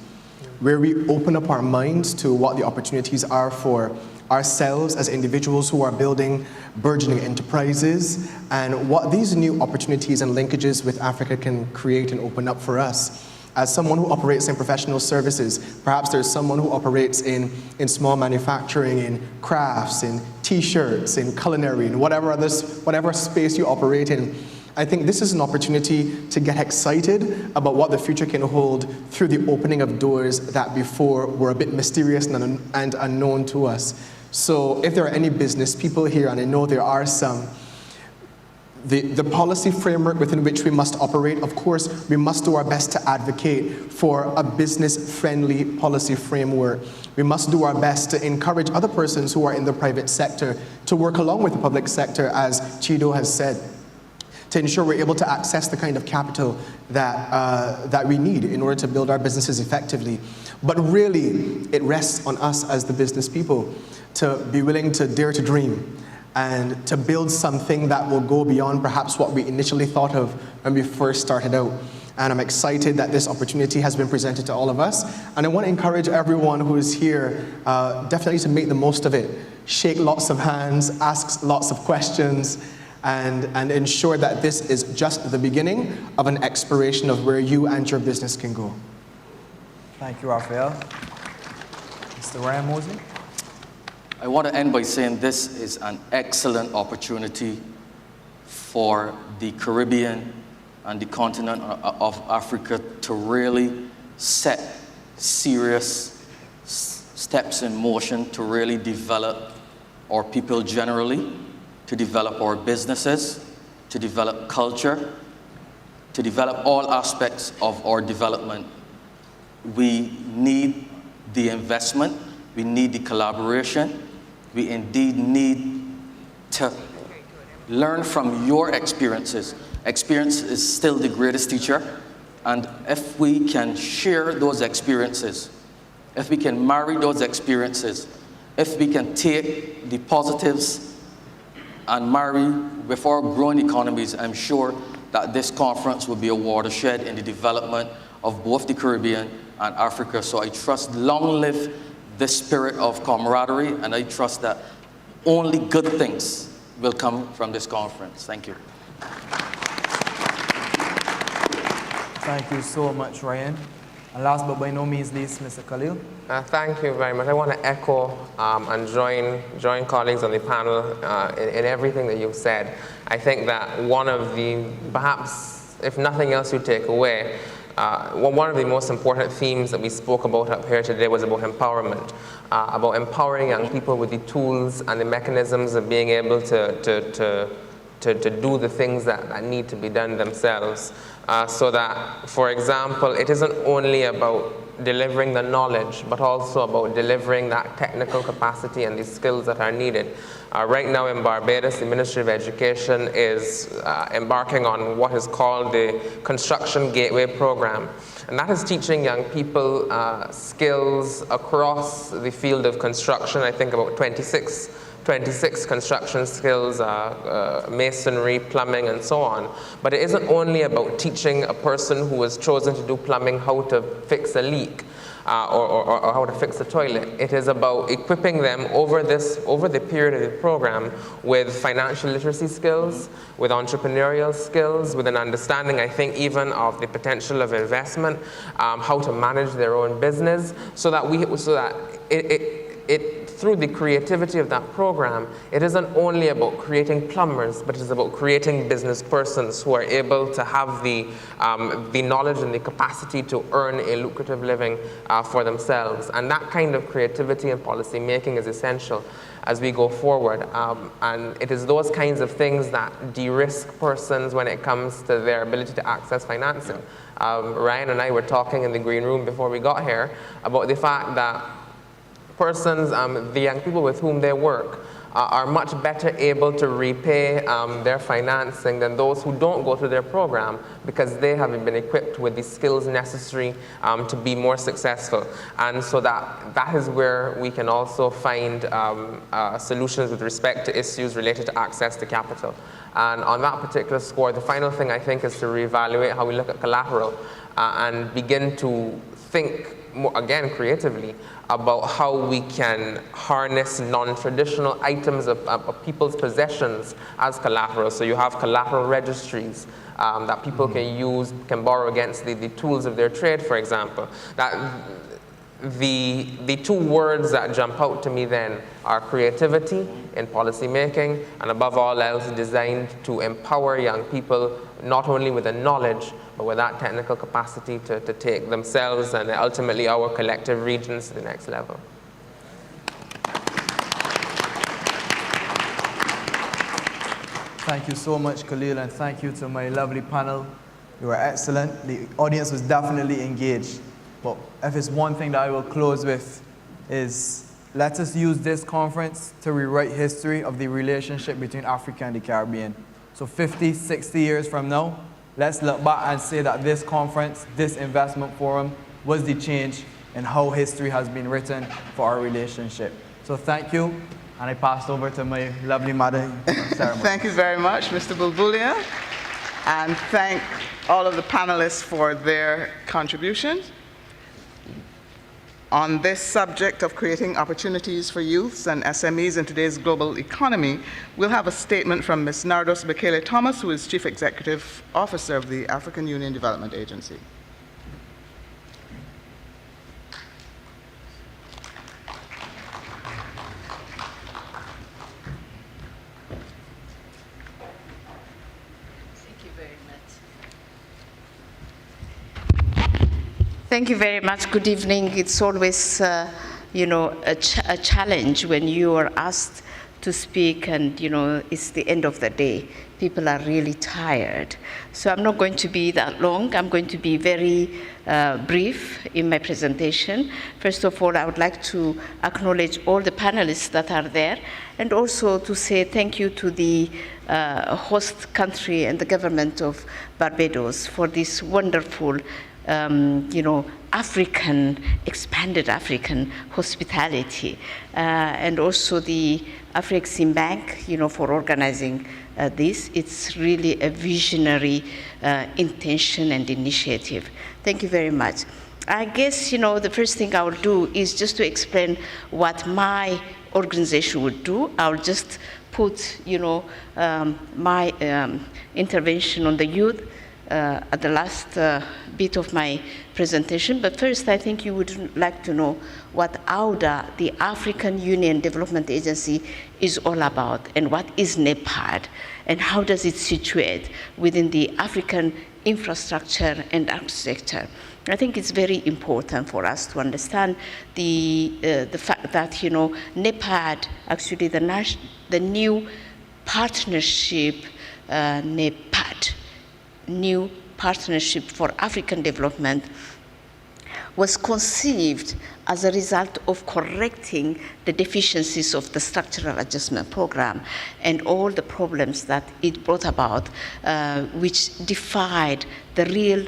where we open up our minds to what the opportunities are for ourselves as individuals who are building burgeoning enterprises, and what these new opportunities and linkages with Africa can create and open up for us. As someone who operates in professional services, perhaps there's someone who operates in small manufacturing, in crafts, in t-shirts, in culinary, in whatever space you operate in. I think this is an opportunity to get excited about what the future can hold through the opening of doors that before were a bit mysterious and unknown to us. So if there are any business people here, and I know there are some, the policy framework within which we must operate. Of course, we must do our best to advocate for a business-friendly policy framework. We must do our best to encourage other persons who are in the private sector to work along with the public sector, as Chido has said, to ensure we're able to access the kind of capital that we need in order to build our businesses effectively. But really, it rests on us as the business people to be willing to dare to dream and to build something that will go beyond perhaps what we initially thought of when we first started out. And I'm excited that this opportunity has been presented to all of us. And I want to encourage everyone who is here definitely to make the most of it. Shake lots of hands, ask lots of questions, and ensure that this is just the beginning of an exploration of where you and your business can go. Thank you, Raphael. Mr. Ryan Mosley. I want to end by saying this is an excellent opportunity for the Caribbean and the continent of Africa to really set serious steps in motion to really develop our people generally, to develop our businesses, to develop culture, to develop all aspects of our development. We need the investment, we need the collaboration, we indeed need to learn from your experiences. Experience is still the greatest teacher, and if we can share those experiences, if we can marry those experiences, if we can take the positives and marry with our growing economies, I'm sure that this conference will be a watershed in the development of both the Caribbean and Africa. So I trust long live this spirit of camaraderie, and I trust that only good things will come from this conference. Thank you. Thank you so much, Ryan. And last but by no means least, Mr. Khalil. Thank you very much. I want to echo and join colleagues on the panel in everything that you've said. I think that one of the, perhaps, if nothing else you take away, one of the most important themes that we spoke about up here today was about empowerment, about empowering young people with the tools and the mechanisms of being able to do the things that need to be done themselves. So that, for example, it isn't only about delivering the knowledge, but also about delivering that technical capacity and the skills that are needed. Right now in Barbados, the Ministry of Education is embarking on what is called the Construction Gateway Program. And that is teaching young people skills across the field of construction. I think about 26 construction skills, masonry, plumbing, and so on. But it isn't only about teaching a person who has chosen to do plumbing how to fix a leak or how to fix a toilet. It is about equipping them over the period of the program with financial literacy skills, with entrepreneurial skills, with an understanding, I think, even of the potential of investment, how to manage their own business, so that through the creativity of that program, it isn't only about creating plumbers, but it is about creating business persons who are able to have the knowledge and the capacity to earn a lucrative living for themselves. And that kind of creativity and policy making is essential as we go forward. And it is those kinds of things that de-risk persons when it comes to their ability to access financing. Ryan and I were talking in the green room before we got here about the fact that persons, the young people with whom they work, are much better able to repay their financing than those who don't go through their program, because they haven't been equipped with the skills necessary to be more successful. And so that is where we can also find solutions with respect to issues related to access to capital. And on that particular score, the final thing I think is to reevaluate how we look at collateral and begin to think more, again, creatively about how we can harness non-traditional items of people's possessions as collateral. So you have collateral registries that people can borrow against the tools of their trade, for example. The two words that jump out to me then are creativity in policy making, and above all else, designed to empower young people not only with the knowledge, but with that technical capacity to take themselves and ultimately our collective regions to the next level. Thank you so much, Khalil, and thank you to my lovely panel. You were excellent. The audience was definitely engaged. But if it's one thing that I will close with is let us use this conference to rewrite history of the relationship between Africa and the Caribbean. So 50, 60 years from now, let's look back and say that this conference, this investment forum was the change in how history has been written for our relationship. So thank you, and I pass over to my lovely mother. Thank you very much, Mr. Bulbulia, and thank all of the panelists for their contributions. On this subject of creating opportunities for youths and SMEs in today's global economy, we'll have a statement from Ms. Nardos Bekele Thomas, who is Chief Executive Officer of the African Union Development Agency. Thank you very much. Good evening. It's always, a challenge when you are asked to speak and, it's the end of the day. People are really tired. So I'm not going to be that long. I'm going to be very brief in my presentation. First of all, I would like to acknowledge all the panelists that are there, and also to say thank you to the host country and the government of Barbados for this wonderful expanded African hospitality, and also the AfriCaribbean Bank, for organizing this. It's really a visionary intention and initiative. Thank you very much. I guess, the first thing I will do is just to explain what my organization would do. I'll just put, my intervention on the youth at the last bit of my presentation. But first, I think you would like to know what AUDA, the African Union Development Agency, is all about, and what is NEPAD, and how does it situate within the African infrastructure and architecture. I think it's very important for us to understand the fact that, NEPAD, actually the new partnership, NEPAD, New Partnership for African Development, was conceived as a result of correcting the deficiencies of the structural adjustment program and all the problems that it brought about, which defied the real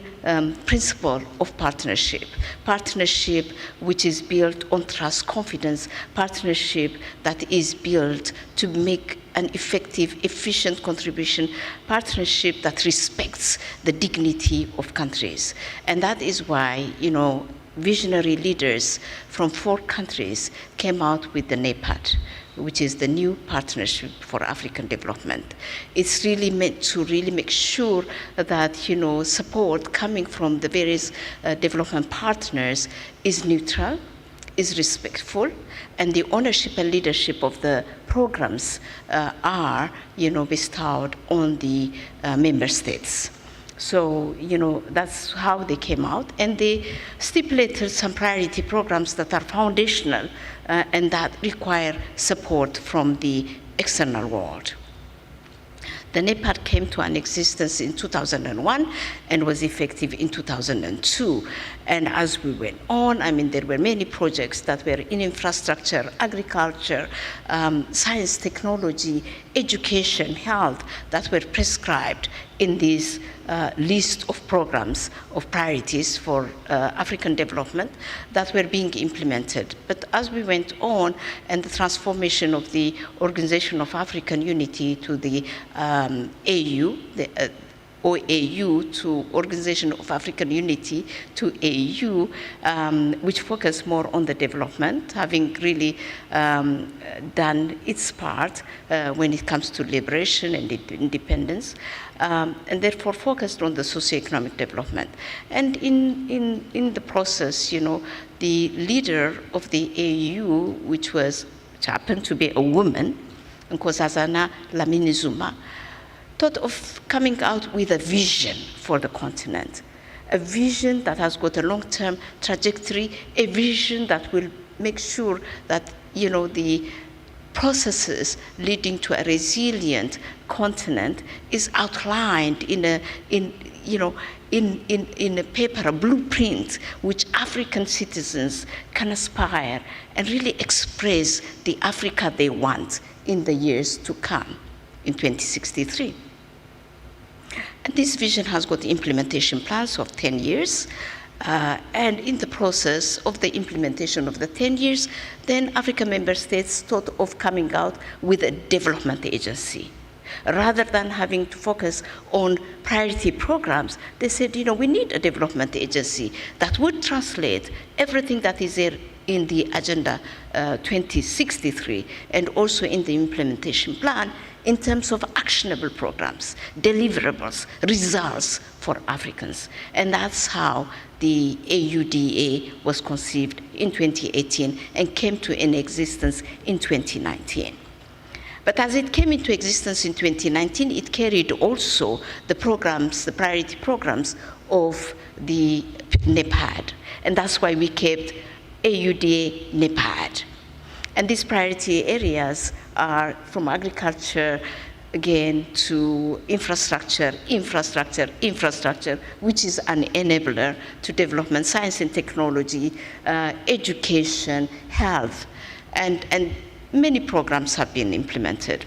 principle of partnership. Partnership which is built on trust, confidence, partnership that is built to make an effective, efficient contribution, partnership that respects the dignity of countries. And that is why, visionary leaders from 4 countries came out with the NEPAD, which is the New Partnership for African Development. It's really meant to really make sure that, support coming from the various development partners is neutral, is respectful, and the ownership and leadership of the programs are, bestowed on the member states. So, that's how they came out, and they stipulated some priority programs that are foundational and that require support from the external world. The NEPAD came to an existence in 2001 and was effective in 2002. And as we went on, there were many projects that were in infrastructure, agriculture, science, technology, education, health, that were prescribed in this list of programs of priorities for African development that were being implemented. But as we went on, and the transformation of the Organization of African Unity to the AU, the OAU to Organization of African Unity to AU, which focused more on the development, having really done its part when it comes to liberation and independence, and therefore focused on the socioeconomic development. And in the process, the leader of the AU, which happened to be a woman, Nkosazana Dlamini Zuma, thought of coming out with a vision for the continent, a vision that has got a long-term trajectory, a vision that will make sure that, the processes leading to a resilient continent is outlined in a paper, a blueprint, which African citizens can aspire and really express the Africa they want in the years to come, in 2063. And this vision has got implementation plans of 10 years. And in the process of the implementation of the 10 years, then African member states thought of coming out with a development agency. Rather than having to focus on priority programs, they said, we need a development agency that would translate everything that is there in the Agenda 2063 and also in the implementation plan in terms of actionable programs, deliverables, results for Africans. And that's how the AUDA was conceived in 2018 and came to an existence in 2019. But as it came into existence in 2019, it carried also the programs, the priority programs of the NEPAD. And that's why we kept AUDA NEPAD. And these priority areas are from agriculture, again, to infrastructure, which is an enabler to development, science and technology, education, health, and many programs have been implemented.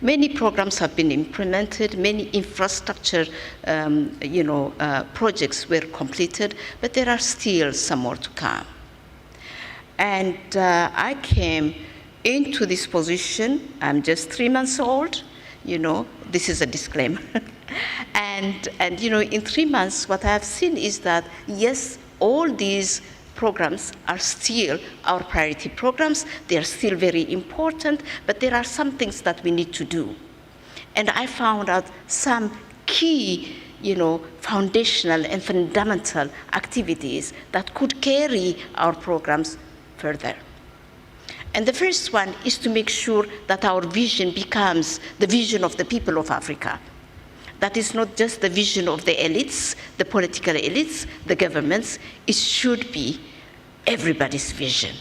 Many programs have been implemented, many infrastructure projects were completed, but there are still some more to come. And I came into this position, I'm just 3 months old, this is a disclaimer. and in 3 months, what I have seen is that, yes, all these programs are still our priority programs. They are still very important, but there are some things that we need to do. And I found out some key, foundational and fundamental activities that could carry our programs further. And the first one is to make sure that our vision becomes the vision of the people of Africa. That is not just the vision of the elites, the political elites, the governments. It should be everybody's vision.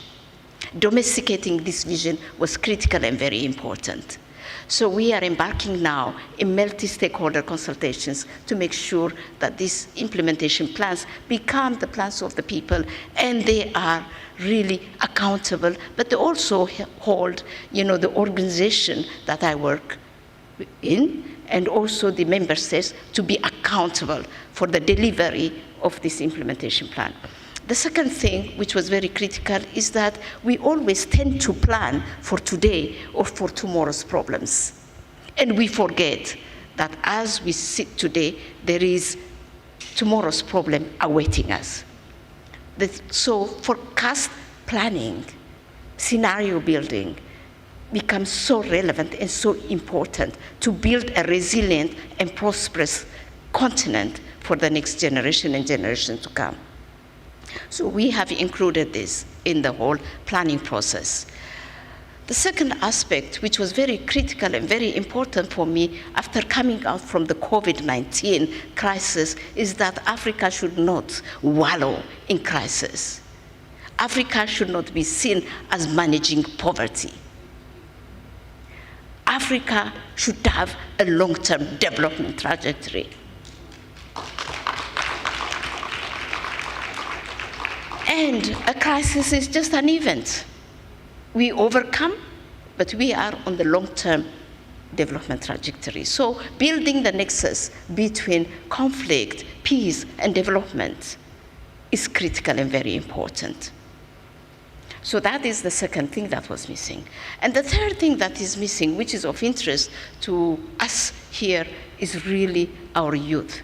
Domesticating this vision was critical and very important. So we are embarking now in multi-stakeholder consultations to make sure that these implementation plans become the plans of the people, and they are really accountable, but they also hold, the organization that I work in, and also the member states to be accountable for the delivery of this implementation plan. The second thing, which was very critical, is that we always tend to plan for today or for tomorrow's problems. And we forget that as we sit today, there is tomorrow's problem awaiting us. So forecast planning, scenario building, becomes so relevant and so important to build a resilient and prosperous continent for the next generation and generations to come. So we have included this in the whole planning process. The second aspect, which was very critical and very important for me after coming out from the COVID-19 crisis, is that Africa should not wallow in crisis. Africa should not be seen as managing poverty. Africa should have a long-term development trajectory. And a crisis is just an event. We overcome, but we are on the long-term development trajectory. So building the nexus between conflict, peace, and development is critical and very important. So that is the second thing that was missing. And the third thing that is missing, which is of interest to us here, is really our youth.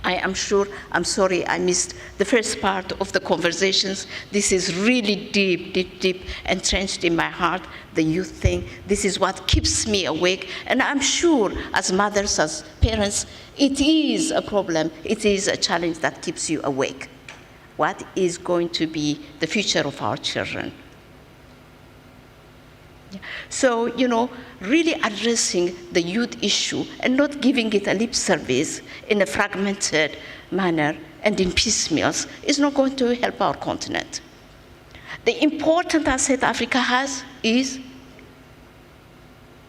I am sure, I'm sorry, I missed the first part of the conversations. This is really deep entrenched in my heart, the youth thing. This is what keeps me awake. And I'm sure as mothers, as parents, it is a problem. It is a challenge that keeps you awake. What is going to be the future of our children? So, really addressing the youth issue and not giving it a lip service in a fragmented manner and in piecemeals is not going to help our continent. The important asset Africa has is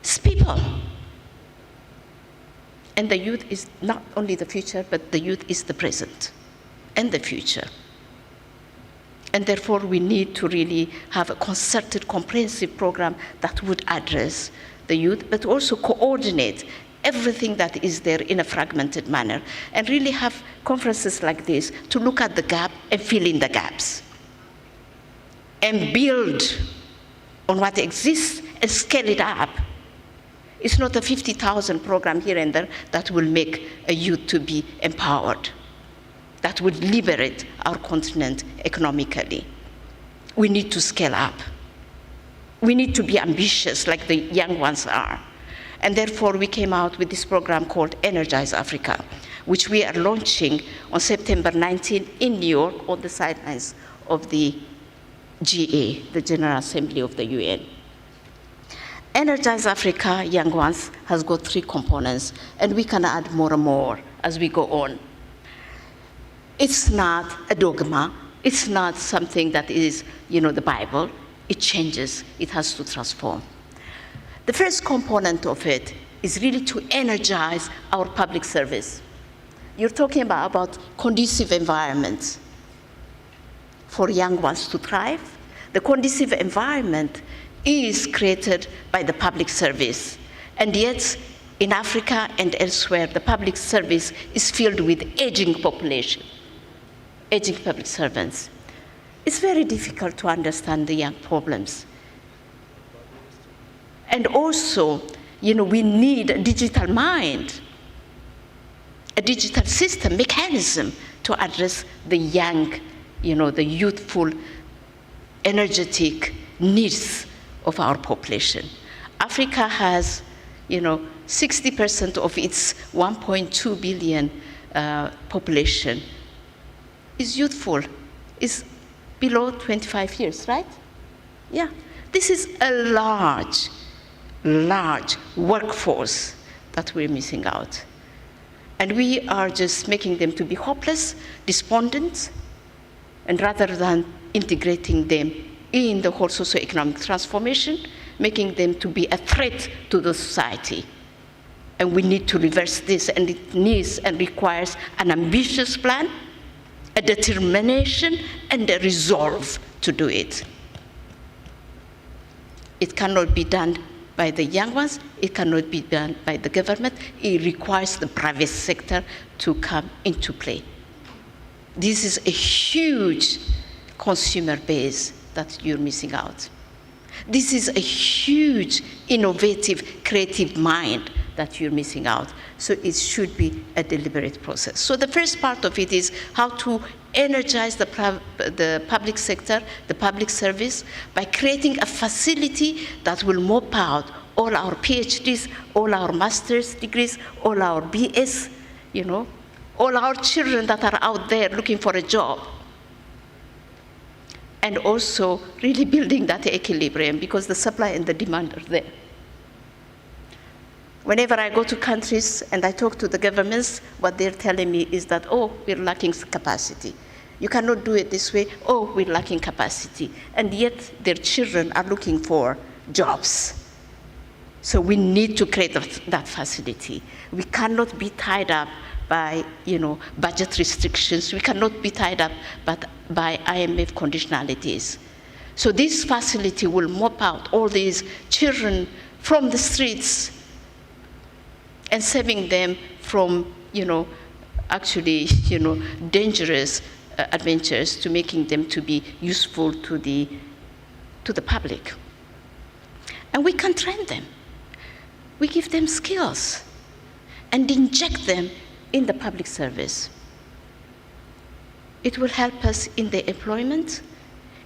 its people. And the youth is not only the future, but the youth is the present and the future. And therefore, we need to really have a concerted, comprehensive program that would address the youth, but also coordinate everything that is there in a fragmented manner, and really have conferences like this to look at the gap and fill in the gaps, and build on what exists and scale it up. It's not a 50,000 program here and there that will make a youth to be empowered, that would liberate our continent economically. We need to scale up. We need to be ambitious like the young ones are. And therefore, we came out with this program called Energize Africa, which we are launching on September 19 in New York on the sidelines of the GA, the General Assembly of the UN. Energize Africa, young ones, has got 3 components, and we can add more and more as we go on. It's not a dogma. It's not something that is, the Bible. It changes. It has to transform. The first component of it is really to energize our public service. You're talking about conducive environments for young ones to thrive. The conducive environment is created by the public service. And yet, in Africa and elsewhere, the public service is filled with aging population, aging public servants. It's very difficult to understand the young problems. And also, we need a digital mind, a digital system, mechanism to address the young, the youthful, energetic needs of our population. Africa has, 60% of its 1.2 billion population is youthful, is below 25 years, right? Yeah. This is a large workforce that we're missing out. And we are just making them to be hopeless, despondent, and rather than integrating them in the whole socioeconomic transformation, making them to be a threat to the society. And we need to reverse this, and it needs and requires an ambitious plan, a determination, and a resolve to do it. It cannot be done by the young ones. It cannot be done by the government. It requires the private sector to come into play. This is a huge consumer base that you're missing out. This is a huge, innovative, creative mind that you're missing out. So it should be a deliberate process. So the first part of it is how to energize the public sector, the public service, by creating a facility that will mop out all our PhDs, all our master's degrees, all our BS, all our children that are out there looking for a job. And also really building that equilibrium, because the supply and the demand are there. Whenever I go to countries and I talk to the governments, what they're telling me is that, we're lacking capacity. You cannot do it this way. We're lacking capacity. And yet their children are looking for jobs. So we need to create that facility. We cannot be tied up by, budget restrictions. We cannot be tied up by IMF conditionalities. So this facility will mop out all these children from the streets and saving them from, dangerous adventures, to making them to be useful to the public. And we can train them. We give them skills and inject them in the public service. It will help us in the employment.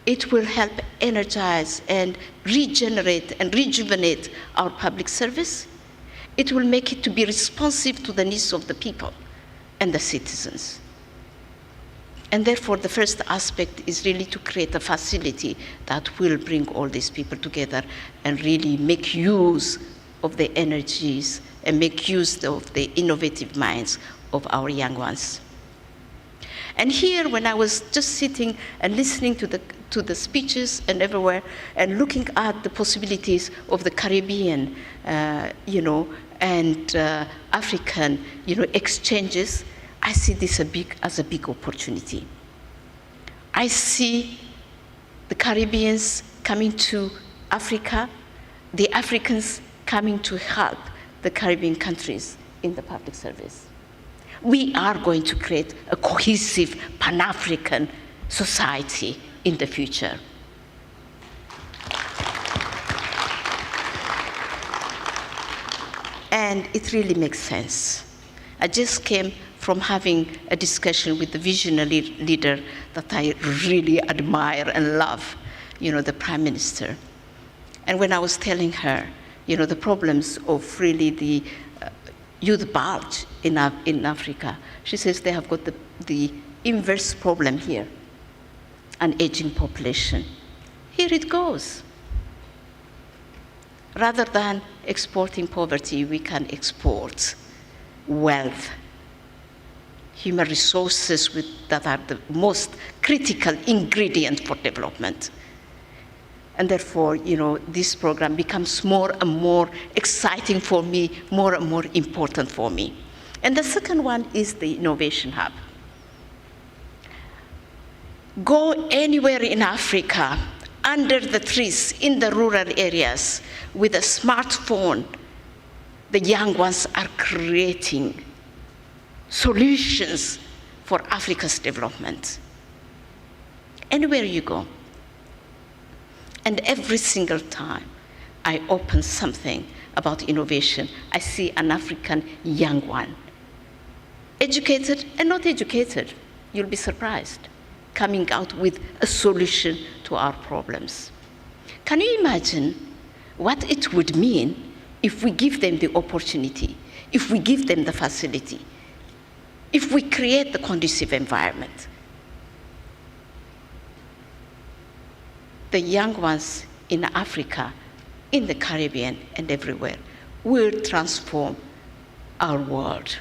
It will help energize and regenerate and rejuvenate our public service. It will make it to be responsive to the needs of the people and the citizens. And therefore, the first aspect is really to create a facility that will bring all these people together and really make use of the energies and make use of the innovative minds of our young ones. And here, when I was just sitting and listening to to the speeches and everywhere, and looking at the possibilities of the Caribbean, and African, exchanges, I see this as a big opportunity. I see the Caribbeans coming to Africa, the Africans coming to help the Caribbean countries in the public service. We are going to create a cohesive Pan-African society in the future. And it really makes sense. I just came from having a discussion with the visionary leader that I really admire and love, the Prime Minister. And when I was telling her, the problems of really the youth bulge in Africa, she says they have got the inverse problem here, an aging population. Here it goes. Rather than exporting poverty, we can export wealth, human resources that are the most critical ingredient for development. And therefore, this program becomes more and more exciting for me, more and more important for me. And the second one is the Innovation Hub. Go anywhere in Africa, under the trees, in the rural areas, with a smartphone, the young ones are creating solutions for Africa's development. Anywhere you go. And every single time I open something about innovation, I see an African young one, educated and not educated, you'll be surprised, coming out with a solution to our problems. Can you imagine what it would mean if we give them the opportunity, if we give them the facility, if we create the conducive environment? The young ones in Africa, in the Caribbean, and everywhere will transform our world.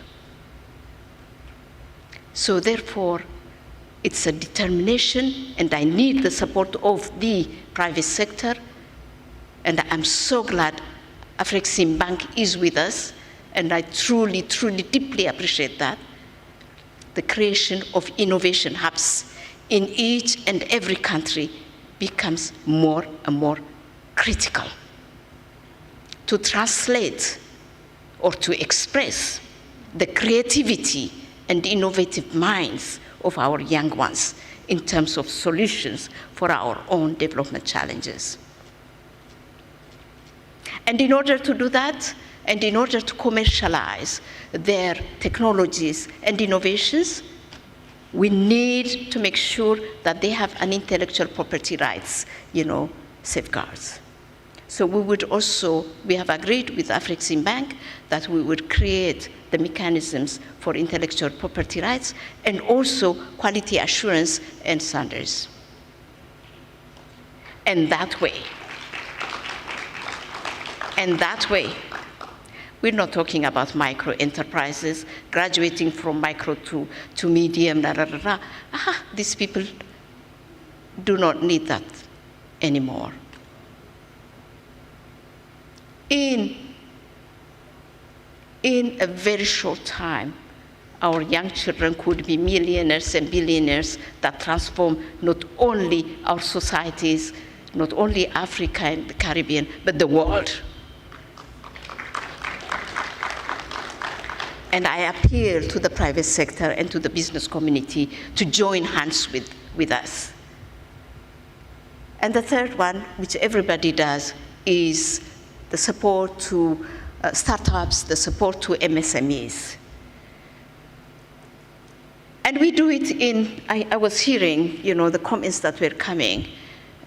So therefore, it's a determination, and I need the support of the private sector. And I'm so glad AfriCaribbean Bank is with us, and I truly, truly, deeply appreciate that. The creation of innovation hubs in each and every country becomes more and more critical to translate or to express the creativity and innovative minds of our young ones in terms of solutions for our own development challenges. And in order to do that, and in order to commercialize their technologies and innovations, we need to make sure that they have an intellectual property rights, safeguards. So we have agreed with AfriCaribbean Bank that we would create the mechanisms for intellectual property rights and also quality assurance and standards. And that way, we're not talking about micro enterprises, graduating from micro to medium, These people do not need that anymore. In a very short time, our young children could be millionaires and billionaires that transform not only our societies, not only Africa and the Caribbean, but the world. And I appeal to the private sector and to the business community to join hands with us. And the third one, which everybody does, is the support to startups, the support to MSMEs. And we do it I was hearing, the comments that were coming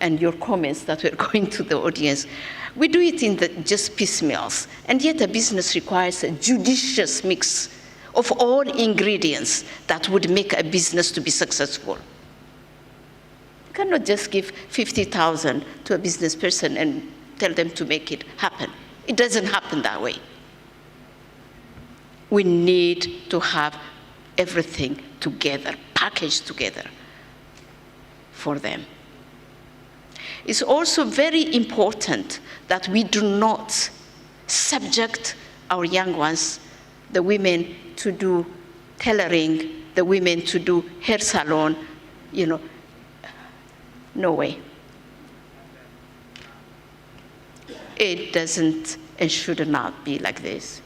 and your comments that were going to the audience. We do it in just piecemeals, and yet a business requires a judicious mix of all ingredients that would make a business to be successful. You cannot just give 50,000 to a business person and tell them to make it happen. It doesn't happen that way. We need to have everything together, packaged together for them. It's also very important that we do not subject our young ones, the women, to do tailoring, the women to do hair salon, you know. No way. It doesn't and should not be like this.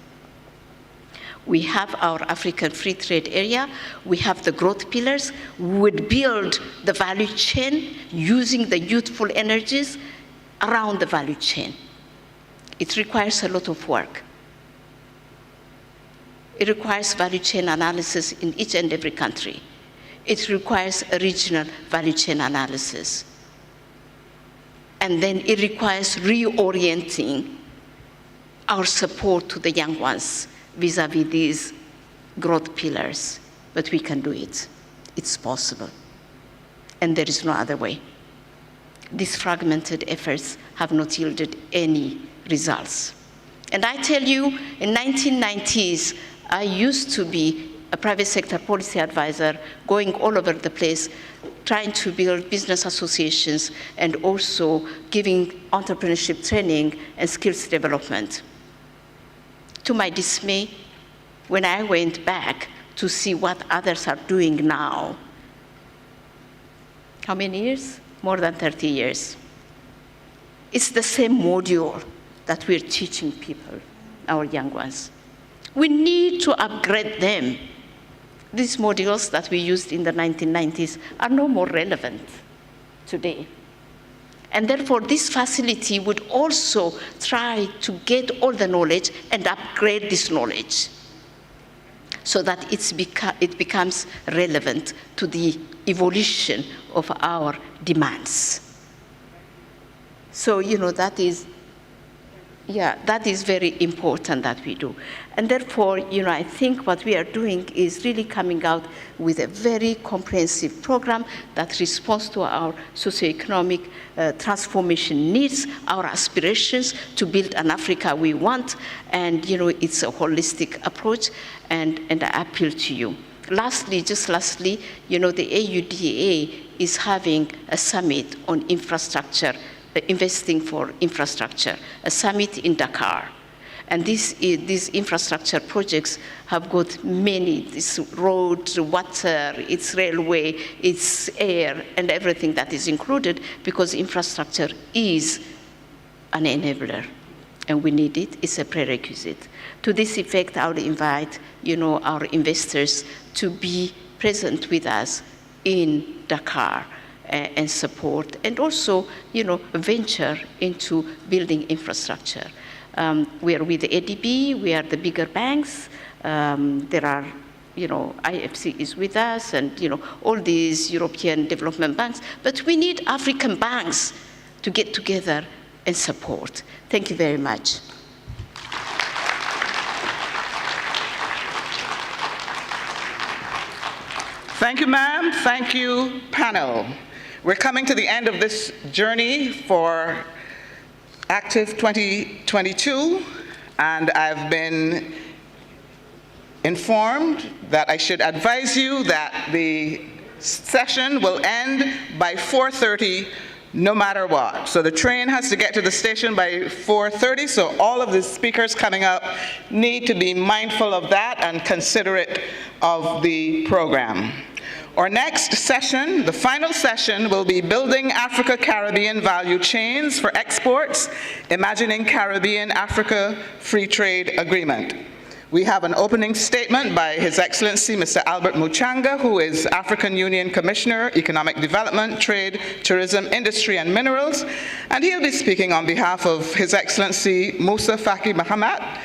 We have our African free trade area. We have the growth pillars. We would build the value chain using the youthful energies around the value chain. It requires a lot of work. It requires value chain analysis in each and every country. It requires a regional value chain analysis. And then it requires reorienting our support to the young ones vis-à-vis these growth pillars. But we can do it. It's possible. And there is no other way. These fragmented efforts have not yielded any results. And I tell you, in 1990s, I used to be a private sector policy advisor, going all over the place, trying to build business associations and also giving entrepreneurship training and skills development. To my dismay, when I went back to see what others are doing now, how many years? More than 30 years. It's the same module that we're teaching people, our young ones. We need to upgrade them. These modules that we used in the 1990s are no more relevant today. And therefore, this facility would also try to get all the knowledge and upgrade this knowledge so that it becomes relevant to the evolution of our demands. So, you know, that is very important that we do. And therefore, you know, I think what we are doing is really coming out with a very comprehensive program that responds to our socioeconomic transformation needs, our aspirations to build an Africa we want, and, you know, it's a holistic approach, and I appeal to you. Lastly, you know, the AUDA is having a summit on infrastructure, investing for infrastructure, a summit in Dakar. And these infrastructure projects have got many, this road, water, it's railway, it's air, and everything that is included, because infrastructure is an enabler, and we need it, it's a prerequisite. To this effect, I would invite, you know, our investors to be present with us in Dakar and support, and also, you know, venture into building infrastructure. We are with the ADB, we are the bigger banks. There are, you know, IFC is with us, and, you know, all these European development banks. But we need African banks to get together and support. Thank you very much. Thank you, ma'am. Thank you, panel. We're coming to the end of this journey for ACTIF 2022, and I've been informed that I should advise you that the session will end by 4:30 no matter what. So the train has to get to the station by 4:30, so all of the speakers coming up need to be mindful of that and considerate of the program. Our next session, the final session, will be Building Africa-Caribbean Value Chains for Exports, Imagining Caribbean-Africa Free Trade Agreement. We have an opening statement by His Excellency Mr. Albert Muchanga, who is African Union Commissioner, Economic Development, Trade, Tourism, Industry and Minerals, and he'll be speaking on behalf of His Excellency Musa Faki Mahamat,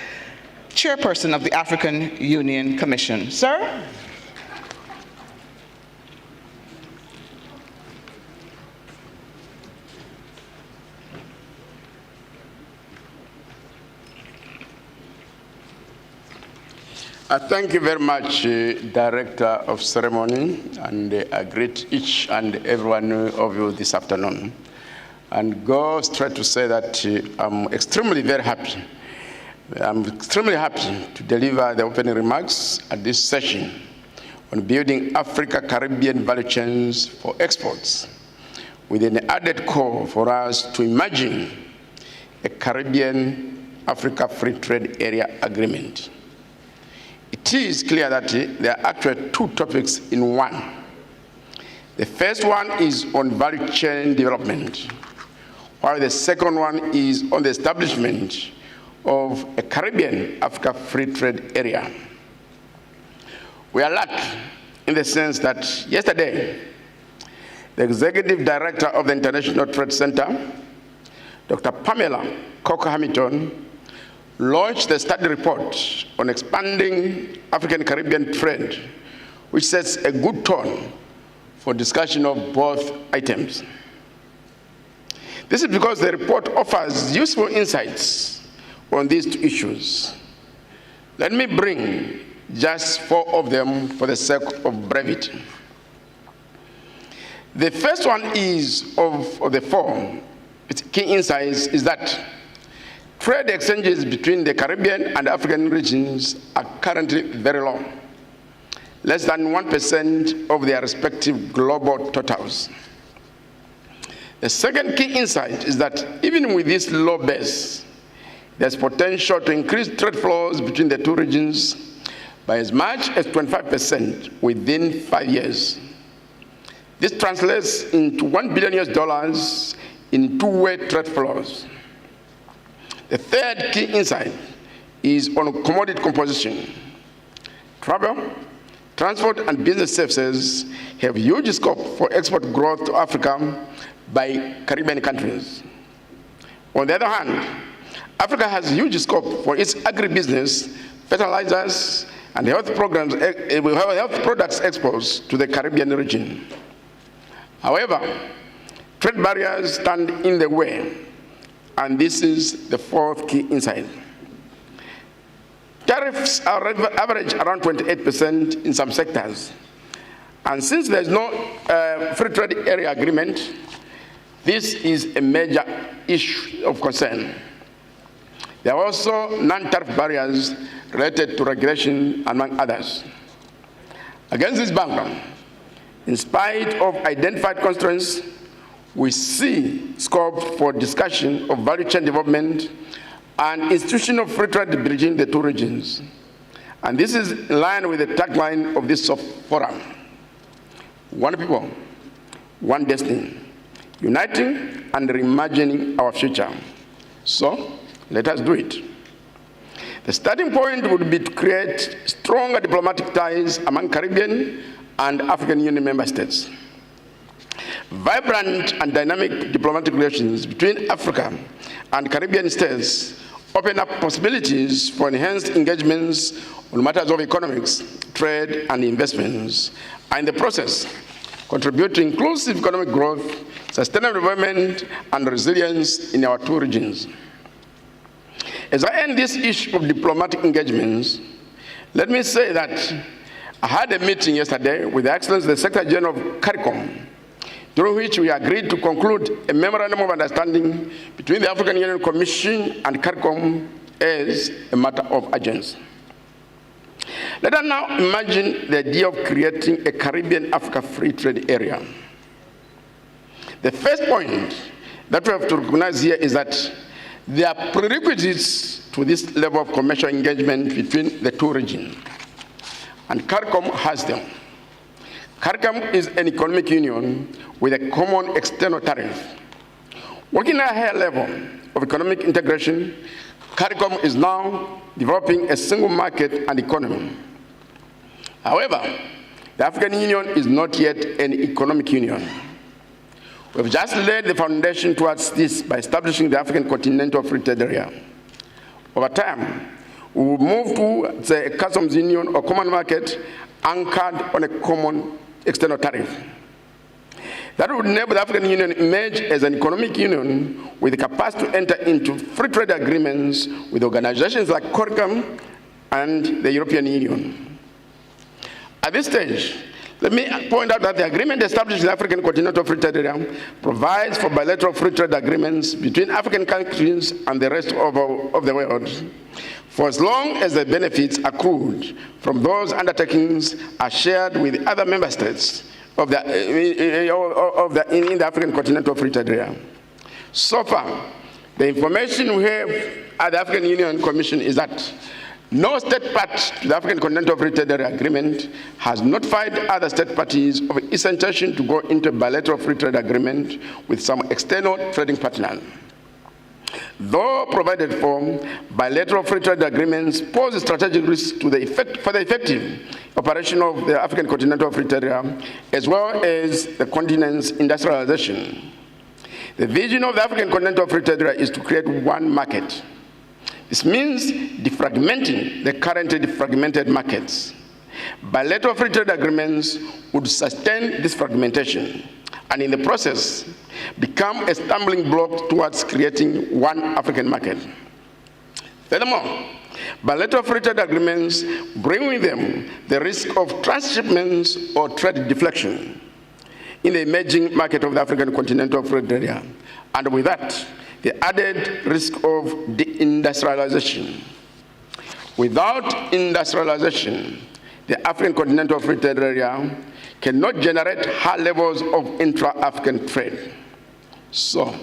Chairperson of the African Union Commission. Sir? Thank you very much, Director of Ceremony, and I greet each and every one of you this afternoon. And go straight to say that I'm extremely very happy. I'm extremely happy to deliver the opening remarks at this session on building Africa-Caribbean value chains for exports. with an added call for us to imagine a Caribbean-Africa Free Trade Area Agreement. It is clear that there are actually two topics in one. The first one is on value chain development, while the second one is on the establishment of a Caribbean-Africa Free Trade Area. We are lucky in the sense that yesterday, the Executive Director of the International Trade Center, Dr. Pamela Coker-Hamilton, launched the study report on expanding African-Caribbean trade, which sets a good tone for discussion of both items. This is because the report offers useful insights on these two issues. Let me bring just 4 of them for the sake of brevity. The first one is of the 4. Its key insights is that trade exchanges between the Caribbean and African regions are currently very low, less than 1% of their respective global totals. The second key insight is that even with this low base, there's potential to increase trade flows between the two regions by as much as 25% within 5 years. This translates into $1 billion in two-way trade flows. The third key insight is on commodity composition. Travel, transport, and business services have huge scope for export growth to Africa by Caribbean countries. On the other hand, Africa has huge scope for its agribusiness, fertilizers, and health programs, health products exports to the Caribbean region. However, trade barriers stand in the way, and this is the fourth key insight. Tariffs are average around 28% in some sectors, and since there is no free trade area agreement, this is a major issue of concern. There are also non-tariff barriers related to regulation, among others. Against this background, in spite of identified constraints, we see scope for discussion of value chain development and institutional free trade between the two regions. And this is in line with the tagline of this forum: one people, one destiny, uniting and reimagining our future. So, let us do it. The starting point would be to create stronger diplomatic ties among Caribbean and African Union member states. Vibrant and dynamic diplomatic relations between Africa and Caribbean states open up possibilities for enhanced engagements on matters of economics, trade, and investments, and in the process, contribute to inclusive economic growth, sustainable development, and resilience in our two regions. As I end this issue of diplomatic engagements, let me say that I had a meeting yesterday with the Excellency, the Secretary General of CARICOM, during which we agreed to conclude a memorandum of understanding between the African Union Commission and CARICOM as a matter of urgency. Let us now imagine the idea of creating a Caribbean-Africa free trade area. The first point that we have to recognize here is that there are prerequisites to this level of commercial engagement between the two regions, and CARICOM has them. CARICOM is an economic union with a common external tariff. Working at a higher level of economic integration, CARICOM is now developing a single market and economy. However, the African Union is not yet an economic union. We've just laid the foundation towards this by establishing the African Continental Free Trade Area. Over time, we will move to the customs union or common market anchored on a common external tariff. That would enable the African Union to emerge as an economic union with the capacity to enter into free trade agreements with organizations like CARICOM and the European Union. At this stage, let me point out that the agreement established the African Continental Free Trade Area provides for bilateral free trade agreements between African countries and the rest of the world, for as long as the benefits accrued from those undertakings are shared with other member states in the African Continental Free Trade Area. So far, the information we have at the African Union Commission is that no state part to the African Continental Free Trade Area Agreement has notified other state parties of its intention to go into a bilateral free trade agreement with some external trading partner. Though provided for, bilateral free trade agreements pose a strategic risk to for the effective operation of the African Continental Free Trade Area, as well as the continent's industrialization. The vision of the African Continental Free Trade Area is to create one market. This means defragmenting the currently fragmented markets. Bilateral free trade agreements would sustain this fragmentation and in the process become a stumbling block towards creating one African market. Furthermore, bilateral free trade agreements bring with them the risk of transshipments or trade deflection in the emerging market of the African Continental Free Trade Area, and with that, the added risk of deindustrialization. Without industrialization, the African Continental Free Trade Area cannot generate high levels of intra-African trade. So,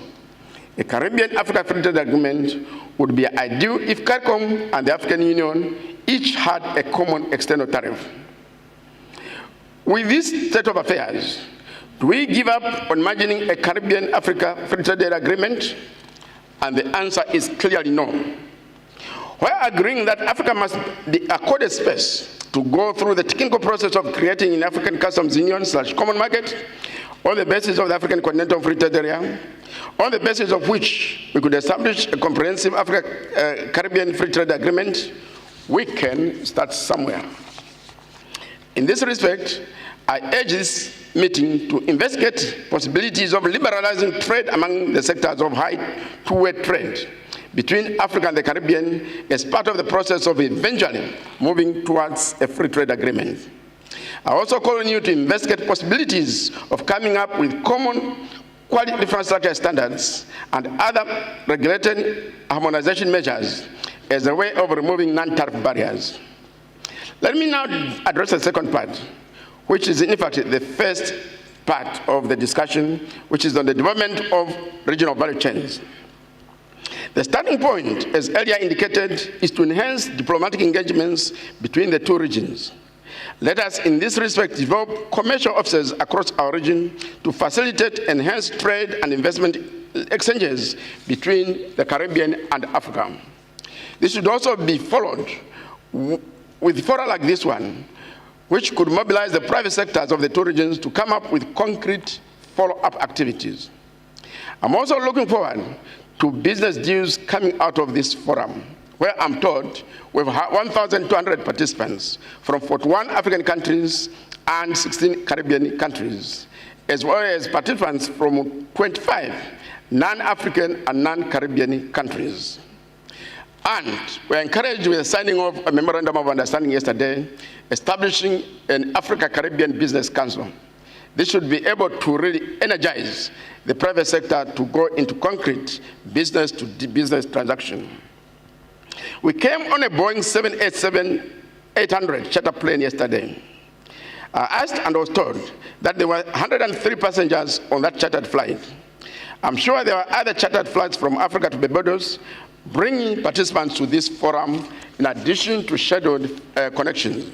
a Caribbean-Africa Free Trade Agreement would be ideal if CARICOM and the African Union each had a common external tariff. With this state of affairs, do we give up on imagining a Caribbean-Africa Free Trade Agreement? And the answer is clearly no. While agreeing that Africa must be accorded space to go through the technical process of creating an African Customs Union/Common Market on the basis of the African Continental Free Trade Area, on the basis of which we could establish a comprehensive Caribbean Free Trade Agreement, we can start somewhere. In this respect, I urge this meeting to investigate possibilities of liberalizing trade among the sectors of high two-way trade between Africa and the Caribbean as part of the process of eventually moving towards a free trade agreement. I also call on you to investigate possibilities of coming up with common quality infrastructure standards and other regulatory harmonization measures as a way of removing non-tariff barriers. Let me now address the second part, which is in fact the first part of the discussion, which is on the development of regional value chains. The starting point, as earlier indicated, is to enhance diplomatic engagements between the two regions. Let us, in this respect, develop commercial offices across our region to facilitate enhanced trade and investment exchanges between the Caribbean and Africa. This should also be followed with fora like this one, which could mobilize the private sectors of the two regions to come up with concrete follow-up activities. I'm also looking forward to business deals coming out of this forum, where I'm told we have 1,200 participants from 41 African countries and 16 Caribbean countries, as well as participants from 25 non-African and non-Caribbean countries. And we're encouraged with the signing of a memorandum of understanding yesterday, establishing an Africa-Caribbean Business Council. This should be able to really energize the private sector to go into concrete business-to-business transaction. We came on a Boeing 787-800 charter plane yesterday. I asked and was told that there were 103 passengers on that chartered flight. I'm sure there are other chartered flights from Africa to Barbados, bringing participants to this forum in addition to scheduled connections.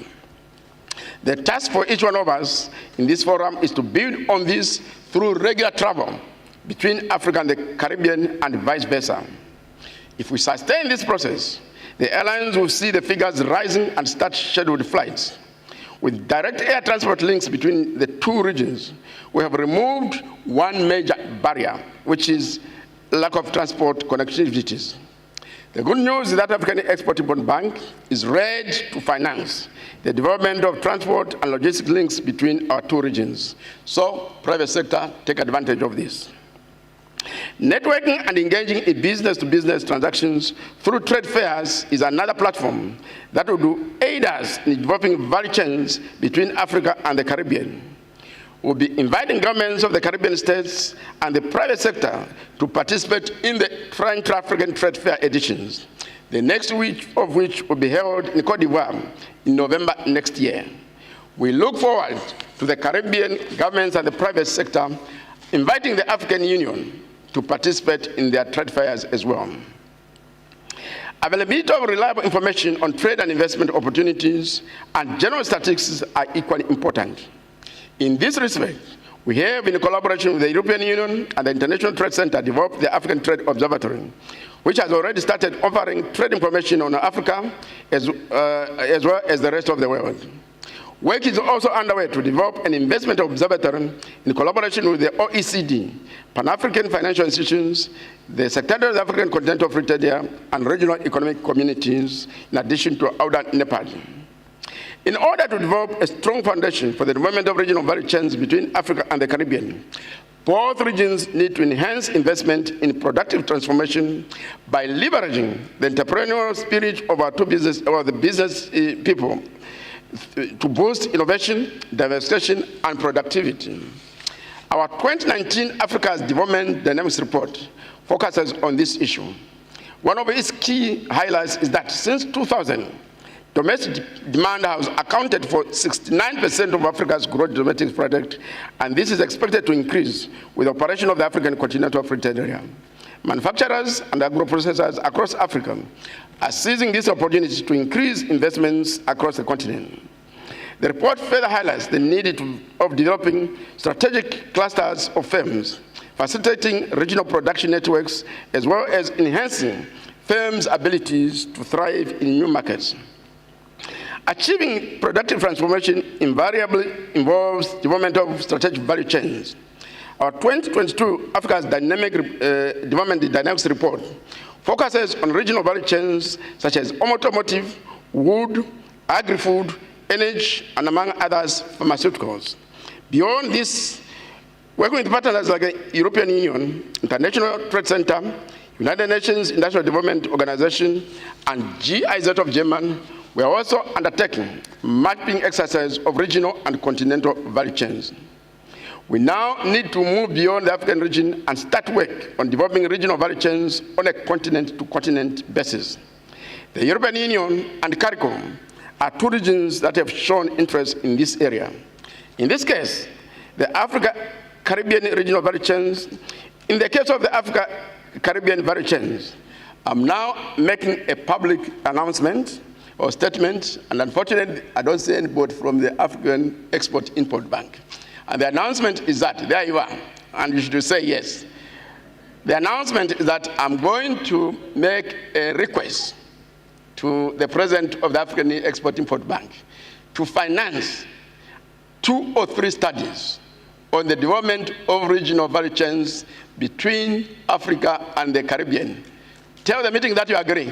The task for each one of us in this forum is to build on this through regular travel between Africa and the Caribbean and vice versa. If we sustain this process, the airlines will see the figures rising and start scheduled flights. With direct air transport links between the two regions, we have removed one major barrier, which is lack of transport connectivities. The good news is that African Export-Import Bank is ready to finance the development of transport and logistic links between our two regions. So, private sector, take advantage of this. Networking and engaging in business-to-business transactions through trade fairs is another platform that will aid us in developing value chains between Africa and the Caribbean. We'll be inviting governments of the Caribbean states and the private sector to participate in the Intra-African Trade Fair editions, the next week of which will be held in Côte d'Ivoire in November next year. We look forward to the Caribbean governments and the private sector, inviting the African Union to participate in their trade fairs as well. Availability of reliable information on trade and investment opportunities and general statistics are equally important. In this respect, we have, in collaboration with the European Union and the International Trade Center, developed the African Trade Observatory, which has already started offering trade information on Africa as well as the rest of the world. Work is also underway to develop an investment observatory in collaboration with the OECD, Pan-African financial institutions, the Secretariat of the African Continental Free Trade Area, and regional economic communities, in addition to Auda Nepal. In order to develop a strong foundation for the development of regional value chains between Africa and the Caribbean, both regions need to enhance investment in productive transformation by leveraging the entrepreneurial spirit of our business people to boost innovation, diversification, and productivity. Our 2019 Africa's Development Dynamics Report focuses on this issue. One of its key highlights is that since 2000, domestic demand has accounted for 69% of Africa's gross domestic product, and this is expected to increase with the operation of the African Continental Free Trade Area. Manufacturers and agro-processors across Africa are seizing this opportunity to increase investments across the continent. The report further highlights the need of developing strategic clusters of firms, facilitating regional production networks, as well as enhancing firms' abilities to thrive in new markets. Achieving productive transformation invariably involves development of strategic value chains. Our 2022 Africa's Development Dynamics Report focuses on regional value chains such as automotive, wood, agri-food, energy, and among others, pharmaceuticals. Beyond this, working with partners like the European Union, International Trade Center, United Nations Industrial Development Organization, and GIZ of Germany, we are also undertaking mapping exercises of regional and continental value chains. We now need to move beyond the African region and start work on developing regional value chains on a continent-to-continent basis. The European Union and CARICOM are two regions that have shown interest in this area. In this case, the Africa-Caribbean regional value chains. In the case of the Africa-Caribbean value chains, I'm now making a public announcement or statement, and unfortunately, I don't see any board from the African Export-Import Bank. And the announcement is that, there you are, and you should say yes. The announcement is that I'm going to make a request to the president of the African Export-Import Bank to finance 2 or 3 studies on the development of regional value chains between Africa and the Caribbean. Tell the meeting that you agree.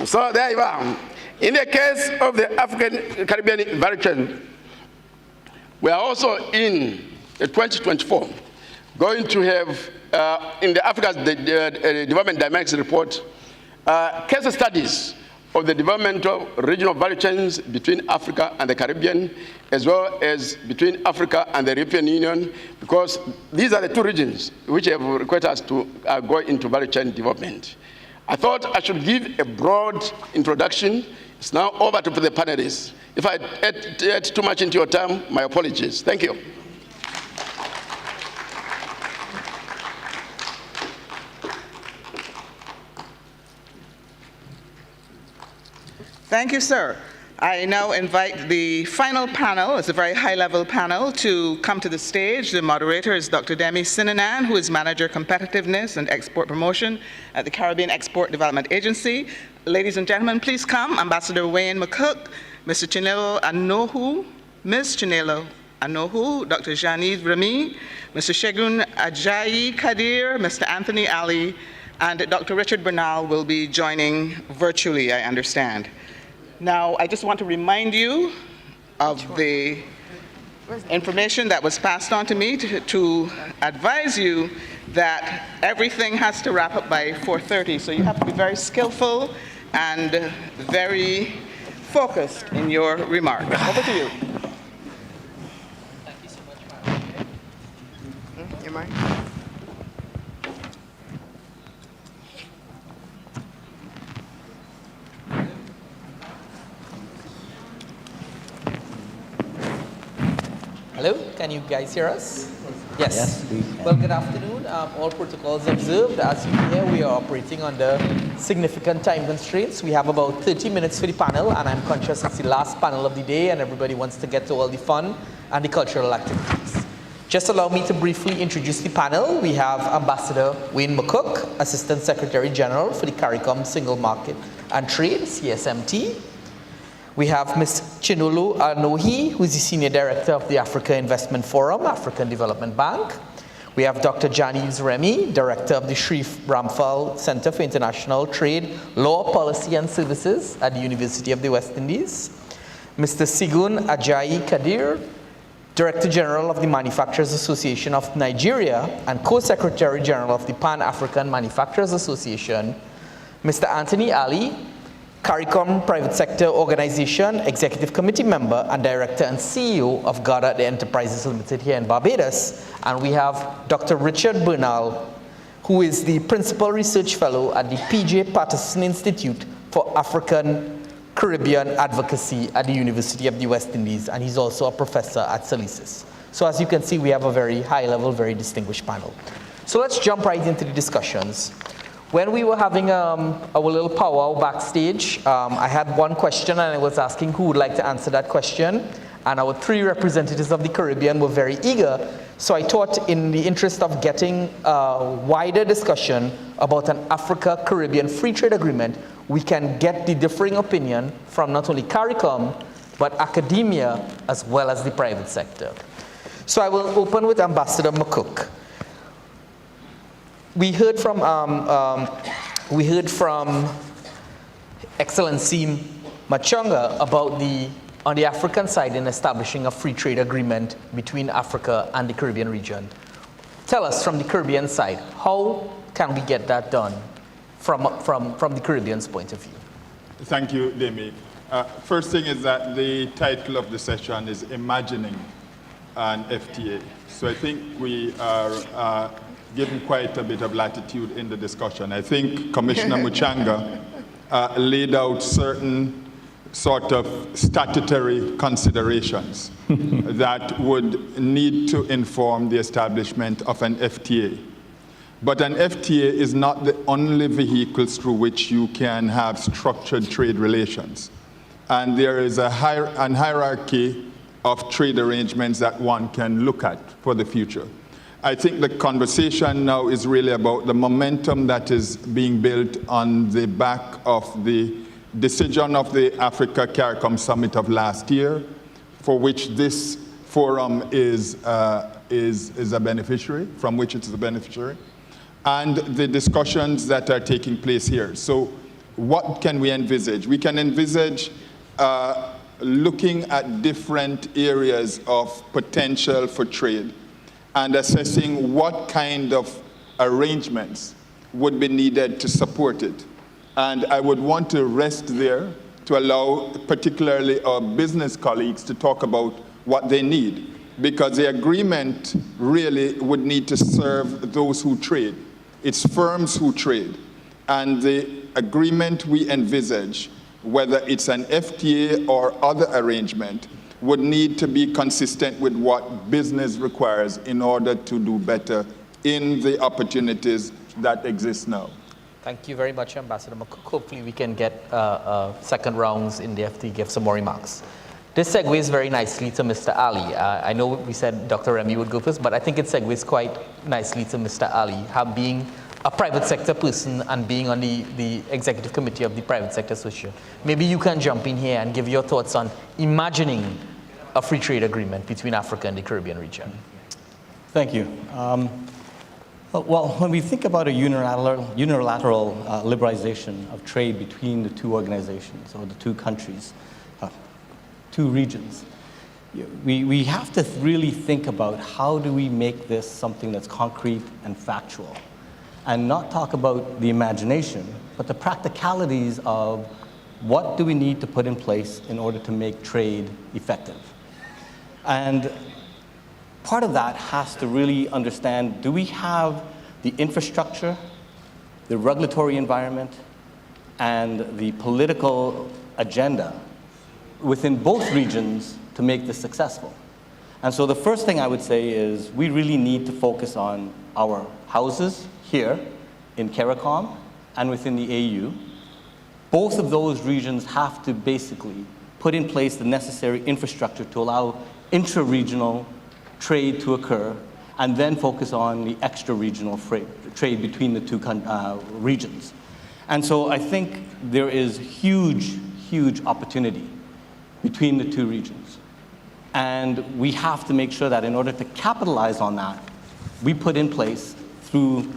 So there you are. In the case of the African Caribbean value chain, we are also in 2024 going to have, in the Africa's Development Dynamics Report, case studies of the development of regional value chains between Africa and the Caribbean, as well as between Africa and the European Union, because these are the 2 regions which have requested us to go into value chain development. I thought I should give a broad introduction. It's now over to the panelists. If I add too much into your time, my apologies. Thank you. Thank you, sir. I now invite the final panel, it's a very high-level panel, to come to the stage. The moderator is Dr. Demi Sinanan, who is Manager Competitiveness and Export Promotion at the Caribbean Export Development Agency. Ladies and gentlemen, please come. Ambassador Wayne McCook, Mr. Chinelo Anohu, Ms. Chinelo Anohu, Dr. Janice Remy, Mr. Shegun Ajayi Kadir, Mr. Anthony Ali, and Dr. Richard Bernal will be joining virtually, I understand. Now, I just want to remind you of the information that was passed on to me to advise you that everything has to wrap up by 4:30, so you have to be very skillful and very focused in your remarks. Over to you. Thank you so much, Your mic. Hello, can you guys hear us? Yes. Yes, we can. Well, good afternoon. All protocols observed. As you hear, we are operating under significant time constraints. We have about 30 minutes for the panel, and I'm conscious it's the last panel of the day, and everybody wants to get to all the fun and the cultural activities. Just allow me to briefly introduce the panel. We have Ambassador Wayne McCook, Assistant Secretary General for the CARICOM Single Market and Trade, CSMT. We have Ms. Chinolo Anohi, who is the Senior Director of the Africa Investment Forum, African Development Bank. We have Dr. Janice Remy, Director of the Shreve Ramphal Center for International Trade, Law, Policy and Services at the University of the West Indies. Mr. Sigun Ajayi Kadir, Director General of the Manufacturers Association of Nigeria and Co-Secretary General of the Pan-African Manufacturers Association. Mr. Anthony Ali, CARICOM Private Sector Organization, Executive Committee Member and Director and CEO of Goddard Enterprises Limited here in Barbados. And we have Dr. Richard Bernal, who is the Principal Research Fellow at the P.J. Patterson Institute for African Caribbean Advocacy at the University of the West Indies, and he's also a professor at Salisis. So as you can see, we have a very high-level, very distinguished panel. So let's jump right into the discussions. When we were having our little powwow backstage, I had one question and I was asking who would like to answer that question. And our three representatives of the Caribbean were very eager. So I thought in the interest of getting a wider discussion about an Africa-Caribbean free trade agreement, we can get the differing opinion from not only CARICOM, but academia as well as the private sector. So I will open with Ambassador McCook. We heard from Excellency Machanga about on the African side in establishing a free trade agreement between Africa and the Caribbean region. Tell us from the Caribbean side, how can we get that done from the Caribbean's point of view? Thank you, Demi. First thing is that the title of the session is Imagining an FTA. So I think we are given quite a bit of latitude in the discussion. I think Commissioner Muchanga laid out certain sort of statutory considerations that would need to inform the establishment of an FTA. But an FTA is not the only vehicle through which you can have structured trade relations. And there is a hierarchy of trade arrangements that one can look at for the future. I think the conversation now is really about the momentum that is being built on the back of the decision of the Africa CARICOM Summit of last year, for which this forum is a beneficiary, from which it's a beneficiary, and the discussions that are taking place here. So what can we envisage? We can envisage looking at different areas of potential for trade and assessing what kind of arrangements would be needed to support it. And I would want to rest there to allow particularly our business colleagues to talk about what they need, because the agreement really would need to serve those who trade. It's firms who trade. And the agreement we envisage, whether it's an FTA or other arrangement, would need to be consistent with what business requires in order to do better in the opportunities that exist now. Thank you very much, Ambassador McCook. Hopefully we can get second rounds in the FTA, give some more remarks. This segues very nicely to Mr. Ali. I know we said Dr. Remy would go first, but I think it segues quite nicely to Mr. Ali, being a private sector person and being on the executive committee of the Private Sector Association. Maybe you can jump in here and give your thoughts on imagining a free trade agreement between Africa and the Caribbean region. Thank you. Well, when we think about a unilateral liberalization of trade between the two organizations or the two countries, two regions, we have to really think about how do we make this something that's concrete and factual, and not talk about the imagination, but the practicalities of what do we need to put in place in order to make trade effective. And part of that has to really understand, do we have the infrastructure, the regulatory environment, and the political agenda within both regions to make this successful? And so the first thing I would say is we really need to focus on our houses here in CARICOM and within the AU. Both of those regions have to basically put in place the necessary infrastructure to allow intra-regional trade to occur, and then focus on the extra-regional trade between the two regions. And so I think there is huge, huge opportunity between the two regions. And we have to make sure that in order to capitalize on that, we put in place through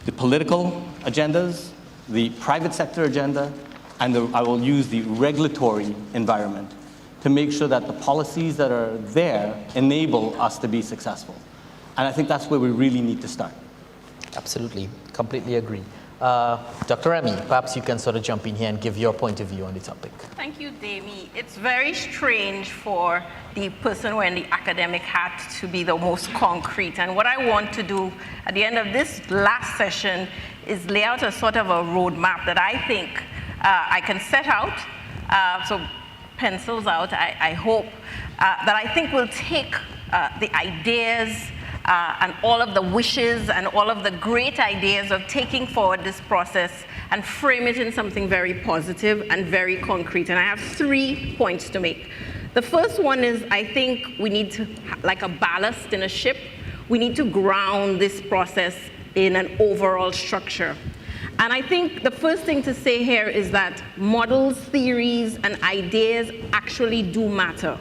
the political agendas, the private sector agenda, and I will use the regulatory environment to make sure that the policies that are there enable us to be successful. And I think that's where we really need to start. Absolutely, completely agree. Dr. Remy, perhaps you can sort of jump in here and give your point of view on the topic. Thank you, Dami. It's very strange for the person wearing the academic hat to be the most concrete. And what I want to do at the end of this last session is lay out a sort of a roadmap that I think I can set out. So pencils out, I hope, that I think will take the ideas and all of the wishes and all of the great ideas of taking forward this process and frame it in something very positive and very concrete. And I have 3 points to make. The first one is I think we need to, like a ballast in a ship, we need to ground this process in an overall structure. And I think the first thing to say here is that models, theories, and ideas actually do matter.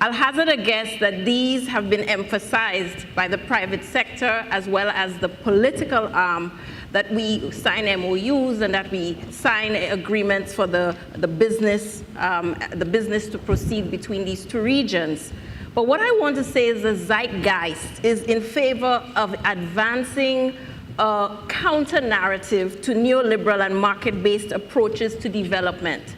I'll hazard a guess that these have been emphasized by the private sector as well as the political arm, that we sign MOUs and that we sign agreements for the business to proceed between these two regions. But what I want to say is the zeitgeist is in favor of advancing a counter-narrative to neoliberal and market-based approaches to development.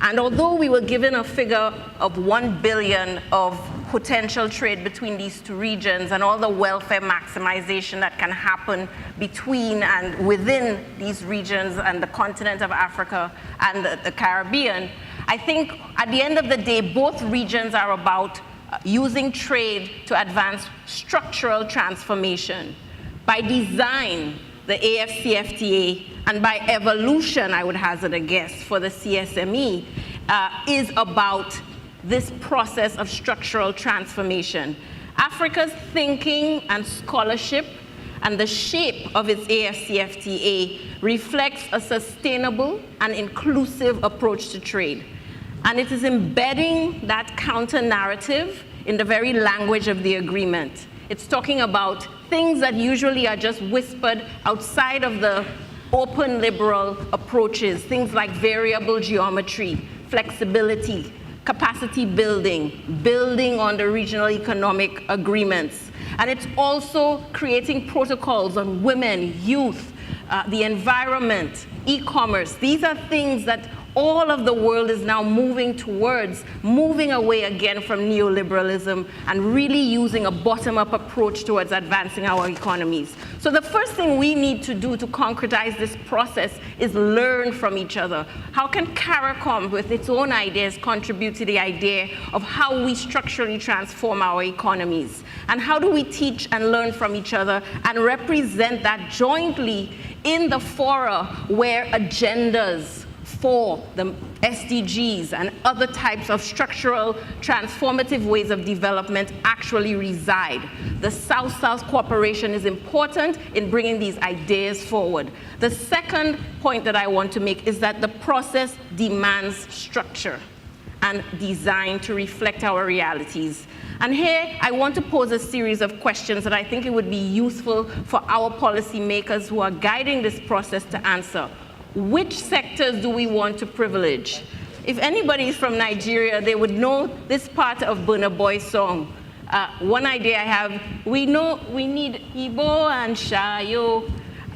And although we were given a figure of 1 billion of potential trade between these two regions and all the welfare maximization that can happen between and within these regions and the continent of Africa and the Caribbean, I think at the end of the day, both regions are about using trade to advance structural transformation. By design, the AFCFTA, and by evolution, I would hazard a guess, for the CSME, is about this process of structural transformation. Africa's thinking and scholarship and the shape of its AFCFTA reflects a sustainable and inclusive approach to trade. And it is embedding that counter-narrative in the very language of the agreement. It's talking about things that usually are just whispered outside of the open liberal approaches, things like variable geometry, flexibility, capacity building, building on the regional economic agreements. And it's also creating protocols on women, youth, the environment, e-commerce. These are things that all of the world is now moving towards, moving away again from neoliberalism and really using a bottom-up approach towards advancing our economies. So the first thing we need to do to concretize this process is learn from each other. How can CARICOM, with its own ideas, contribute to the idea of how we structurally transform our economies? And how do we teach and learn from each other and represent that jointly in the fora where agendas for the SDGs and other types of structural transformative ways of development actually reside? The South-South cooperation is important in bringing these ideas forward. The second point that I want to make is that the process demands structure and design to reflect our realities. And here, I want to pose a series of questions that I think it would be useful for our policymakers who are guiding this process to answer. Which sectors do we want to privilege? If anybody is from Nigeria, they would know this part of Burna Boy's song. One idea I have, we know we need Igbo and Shayo.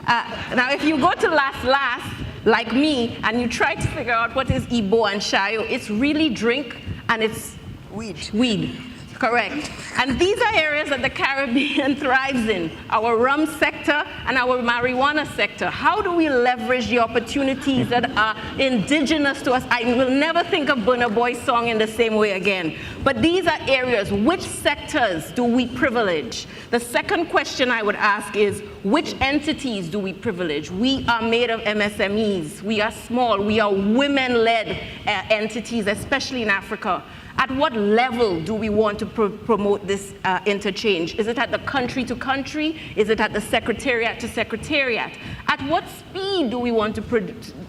Now, if you go to Last, like me, and you try to figure out what is Igbo and Shayo, it's really drink and it's weed. Correct. And these are areas that the Caribbean thrives in, our rum sector and our marijuana sector. How do we leverage the opportunities that are indigenous to us? I will never think of Burna Boy's song in the same way again. But these are areas, which sectors do we privilege? The second question I would ask is, which entities do we privilege? We are made of MSMEs. We are small. We are women-led entities, especially in Africa. At what level do we want to promote this interchange? Is it at the country to country? Is it at the secretariat to secretariat? At what speed do we want to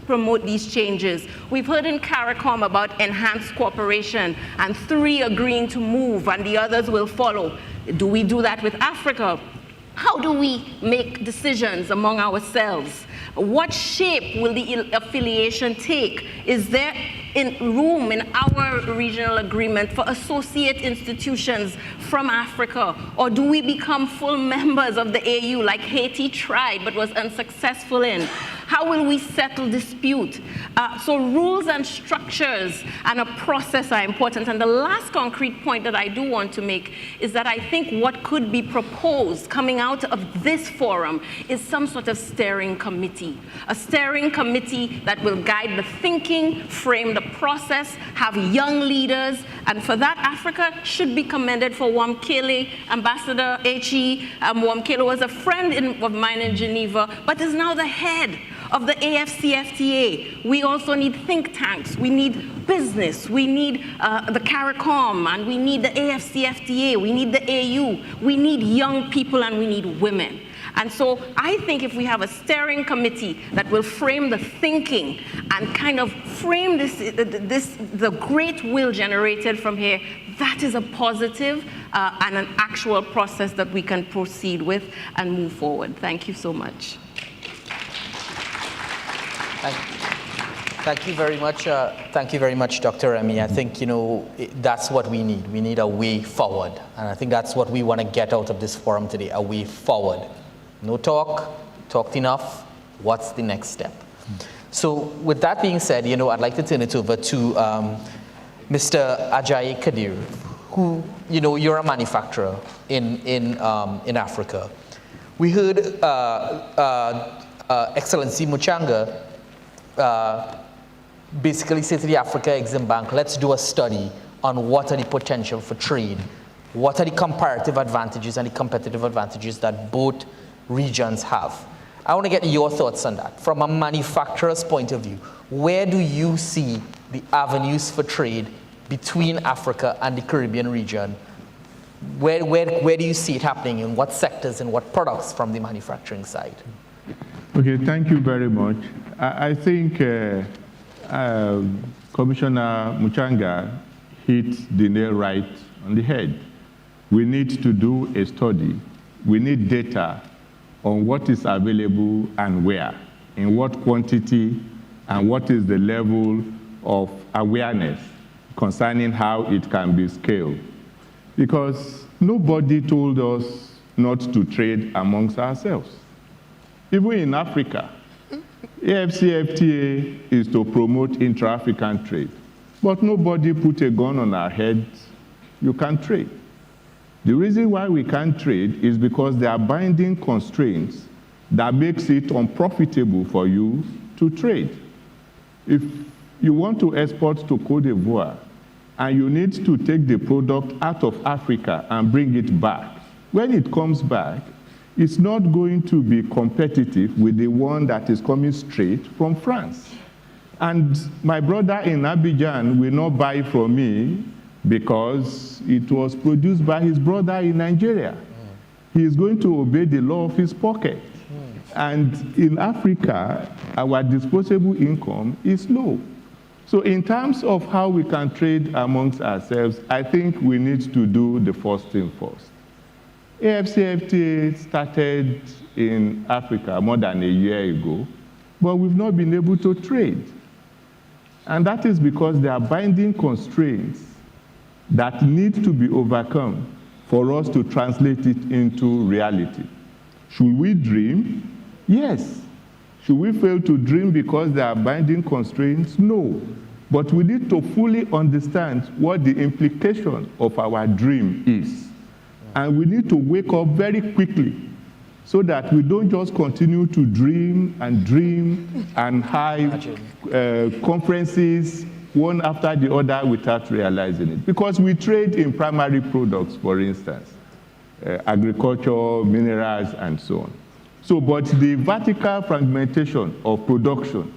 promote these changes? We've heard in CARICOM about enhanced cooperation and 3 agreeing to move and the others will follow. Do we do that with Africa? How do we make decisions among ourselves? What shape will the affiliation take? Is there room in our regional agreement for associate institutions from Africa? Or do we become full members of the AU like Haiti tried but was unsuccessful in? How will we settle dispute? So rules and structures and a process are important. And the last concrete point that I do want to make is that I think what could be proposed coming out of this forum is some sort of steering committee. A steering committee that will guide the thinking, frame the process, have young leaders, and for that, Africa should be commended for Wamkele. Ambassador H.E. Wamkele was a friend of mine in Geneva, but is now the head of the AFCFTA. We also need think tanks. We need business. We need the CARICOM, and we need the AFCFTA. We need the AU. We need young people, and we need women. And so I think if we have a steering committee that will frame the thinking and kind of frame the great will generated from here, that is a positive and an actual process that we can proceed with and move forward. Thank you so much. Thank you very much. Thank you very much, Dr. Remy. I think, that's what we need. We need a way forward. And I think that's what we want to get out of this forum today, a way forward. No talk, talked enough. What's the next step? So with that being said, I'd like to turn it over to Mr. Ajayi Kadir, who, you're a manufacturer in Africa. We heard Excellency Muchanga basically say to the Africa Exim Bank, let's do a study on what are the potential for trade, what are the comparative advantages and the competitive advantages that both regions have. I want to get your thoughts on that. From a manufacturer's point of view, where do you see the avenues for trade between Africa and the Caribbean region? Where do you see it happening, in what sectors and what products from the manufacturing side? Okay, thank you very much. I think Commissioner Muchanga hit the nail right on the head. We need to do a study. We need data on what is available and where, in what quantity, and what is the level of awareness concerning how it can be scaled. Because nobody told us not to trade amongst ourselves. Even in Africa, AFCFTA is to promote intra-African trade. But nobody put a gun on our heads, you can't trade. The reason why we can't trade is because there are binding constraints that makes it unprofitable for you to trade. If you want to export to Côte d'Ivoire and you need to take the product out of Africa and bring it back, when it comes back, it's not going to be competitive with the one that is coming straight from France. And my brother in Abidjan will not buy from me because it was produced by his brother in Nigeria. He is going to obey the law of his pocket. And in Africa, our disposable income is low. So in terms of how we can trade amongst ourselves, I think we need to do the first thing first. AFCFTA started in Africa more than a year ago, but we've not been able to trade. And that is because there are binding constraints that need to be overcome for us to translate it into reality. Should we dream? Yes. Should we fail to dream because there are binding constraints? No. But we need to fully understand what the implication of our dream is. And we need to wake up very quickly so that we don't just continue to dream and have conferences one after the other without realizing it. Because we trade in primary products, for instance, agriculture, minerals, and so on. So, but the vertical fragmentation of production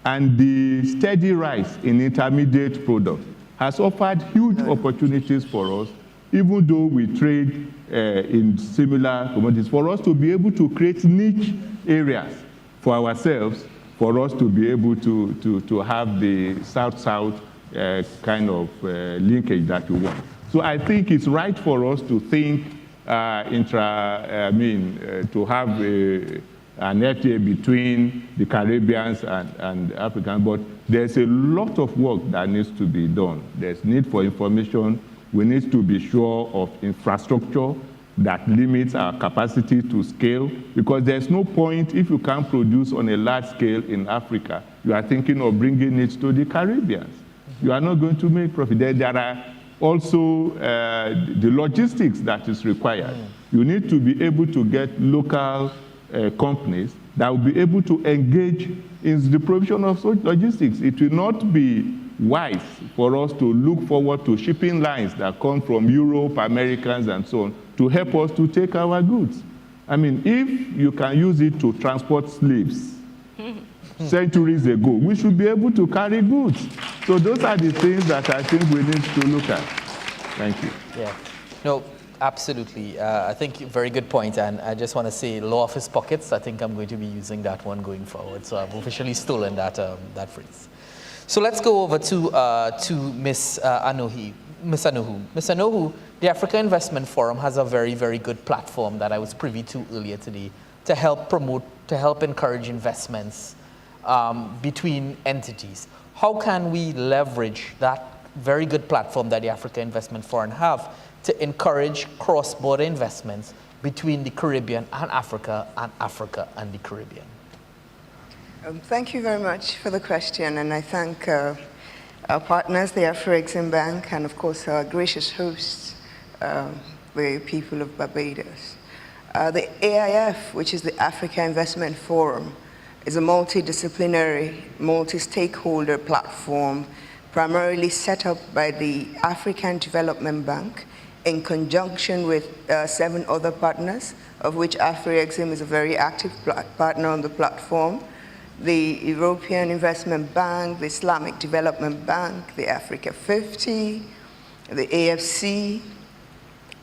and the steady rise in intermediate products has offered huge opportunities for us, even though we trade in similar commodities, for us to be able to create niche areas for ourselves, for us to be able to have the South-South kind of linkage that we want. So I think it's right for us to think to have an FTA between the Caribbeans and Africans, but there's a lot of work that needs to be done. There's need for information. We need to be sure of infrastructure that limits our capacity to scale, because there's no point if you can't produce on a large scale in Africa, you are thinking of bringing it to the Caribbeans. You are not going to make profit. There are also the logistics that is required. You need to be able to get local companies that will be able to engage in the provision of such logistics. It will not be wise for us to look forward to shipping lines that come from Europe, Americans, and so on, to help us to take our goods. I mean, if you can use it to transport slaves centuries ago, we should be able to carry goods. So those are the things that I think we need to look at. Thank you. Yeah. No, absolutely. I think very good point. And I just want to say, law of his pockets, I think I'm going to be using that one going forward. So I've officially stolen that, that phrase. So let's go over to Ms. Anohu. Ms. Anohu, the Africa Investment Forum has a very, very good platform that I was privy to earlier today to help promote, to help encourage investments between entities. How can we leverage that very good platform that the Africa Investment Forum have to encourage cross-border investments between the Caribbean and Africa and the Caribbean? Thank you very much for the question, and I thank our partners, the AfriCaribbean Bank, and of course our gracious hosts, the people of Barbados. The AIF, which is the Africa Investment Forum, is a multidisciplinary, multi-stakeholder platform primarily set up by the African Development Bank in conjunction with 7 other partners, of which AfriCaribbean is a very active partner on the platform. The European Investment Bank, the Islamic Development Bank, the Africa 50, the AFC,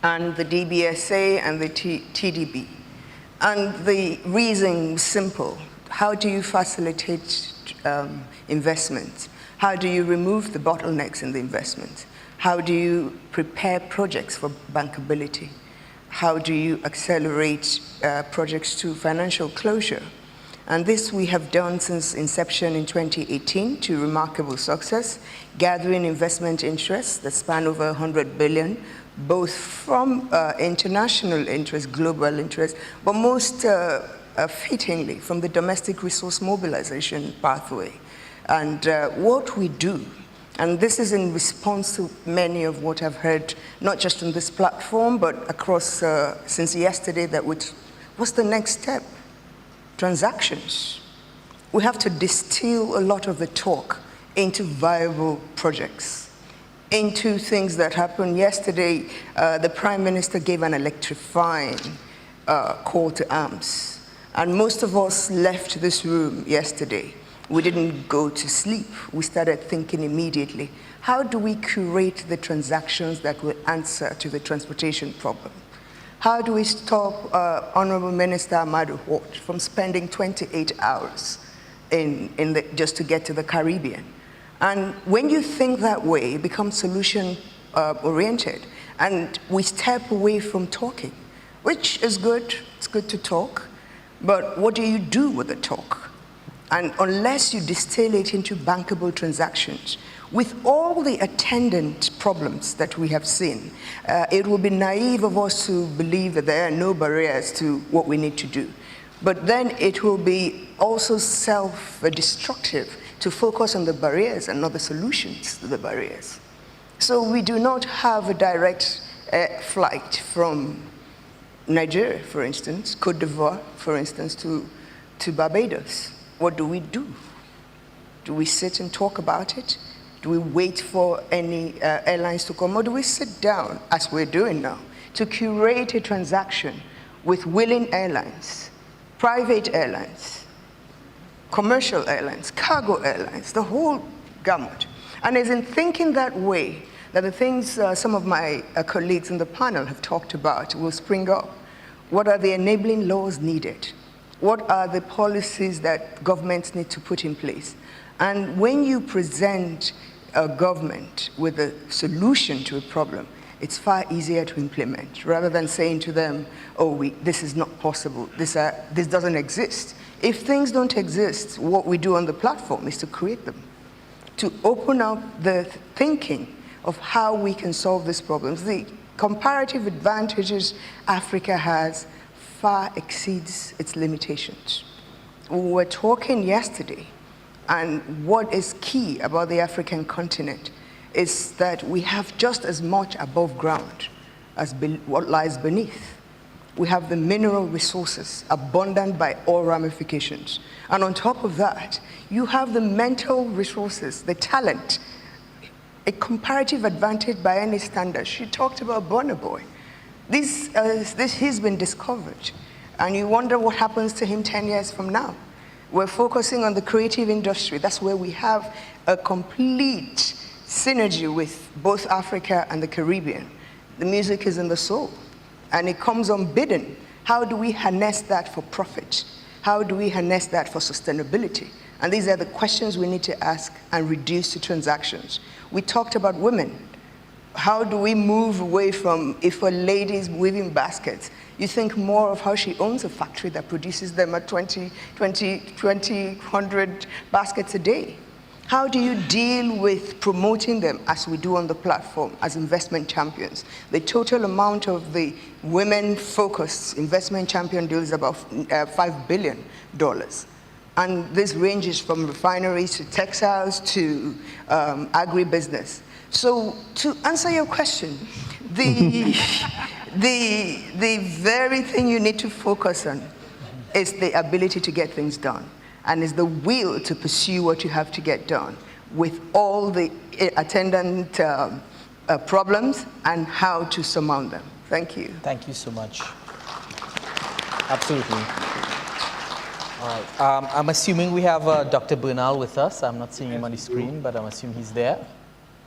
and the DBSA and the TDB. And the reason is simple. How do you facilitate investment? How do you remove the bottlenecks in the investment? How do you prepare projects for bankability? How do you accelerate projects to financial closure? And this we have done since inception in 2018 to remarkable success, gathering investment interests that span over 100 billion, both from international interest, global interest, but most fittingly from the domestic resource mobilization pathway. And what we do, and this is in response to many of what I've heard, not just on this platform, but across since yesterday, that what's the next step? Transactions. We have to distill a lot of the talk into viable projects, into things that happened yesterday. The Prime Minister gave an electrifying call to arms, and most of us left this room yesterday. We didn't go to sleep. We started thinking immediately, how do we curate the transactions that will answer to the transportation problem? How do we stop Honorable Minister Amadou Hort from spending 28 hours just to get to the Caribbean? And when you think that way, it becomes solution-oriented. And we step away from talking, which is good. It's good to talk. But what do you do with the talk? And unless you distill it into bankable transactions, with all the attendant problems that we have seen, it would be naive of us to believe that there are no barriers to what we need to do. But then it will be also self-destructive to focus on the barriers and not the solutions to the barriers. So we do not have a direct flight from Nigeria, for instance, Cote d'Ivoire, for instance, to Barbados. What do? Do we sit and talk about it? Do we wait for any airlines to come? Or do we sit down, as we're doing now, to curate a transaction with willing airlines, private airlines, commercial airlines, cargo airlines, the whole gamut? And it's in thinking that way that the things some of my colleagues in the panel have talked about will spring up. What are the enabling laws needed? What are the policies that governments need to put in place? And when you present a government with a solution to a problem, it's far easier to implement, rather than saying to them, oh, this is not possible, this doesn't exist. If things don't exist, what we do on the platform is to create them, to open up the thinking of how we can solve these problems. The comparative advantages Africa has far exceeds its limitations. We were talking yesterday, and what is key about the African continent is that we have just as much above ground as what lies beneath. We have the mineral resources, abundant by all ramifications. And on top of that, you have the mental resources, the talent, a comparative advantage by any standard. She talked about Burna Boy. He's been discovered, and you wonder what happens to him 10 years from now. We're focusing on the creative industry. That's where we have a complete synergy with both Africa and the Caribbean. The music is in the soul, and it comes unbidden. How do we harness that for profit? How do we harness that for sustainability? And these are the questions we need to ask and reduce to transactions. We talked about women. How do we move away from, if a lady is weaving baskets, you think more of how she owns a factory that produces them at 100 baskets a day. How do you deal with promoting them, as we do on the platform, as investment champions? The total amount of the women-focused investment champion deal is about $5 billion. And this ranges from refineries to textiles to agribusiness. So to answer your question, the very thing you need to focus on is the ability to get things done, and is the will to pursue what you have to get done with all the attendant problems and how to surmount them. Thank you. Thank you so much. Absolutely. All right. I'm assuming we have Dr. Bernal with us. I'm not seeing him on the screen, but I'm assuming he's there.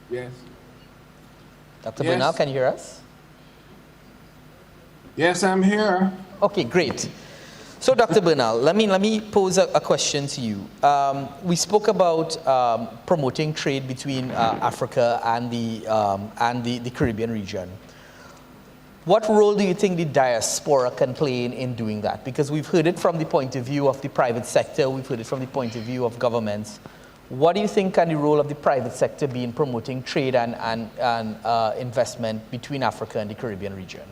Yes. Dr. Bernal, can you hear us? Yes, I'm here. Okay, great. So, Dr. Bernal, let me pose a question to you. We spoke about promoting trade between Africa and the Caribbean region. What role do you think the diaspora can play in doing that? Because we've heard it from the point of view of the private sector, we've heard it from the point of view of governments. What do you think can the role of the private sector be in promoting trade and investment between Africa and the Caribbean region?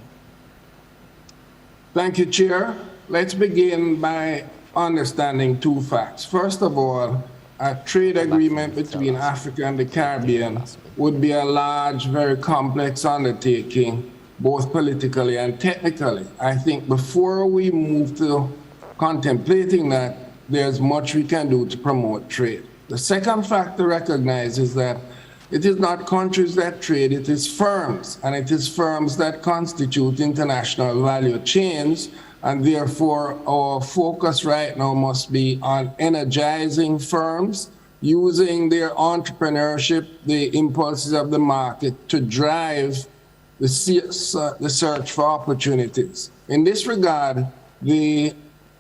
Thank you, Chair. Let's begin by understanding two facts. First of all, a trade agreement between Africa and the Caribbean would be a large, very complex undertaking, both politically and technically. I think before we move to contemplating that, there's much we can do to promote trade. The second fact to recognize is that it is not countries that trade, it is firms, and it is firms that constitute international value chains, and therefore our focus right now must be on energizing firms, using their entrepreneurship, the impulses of the market to drive the search for opportunities. In this regard, the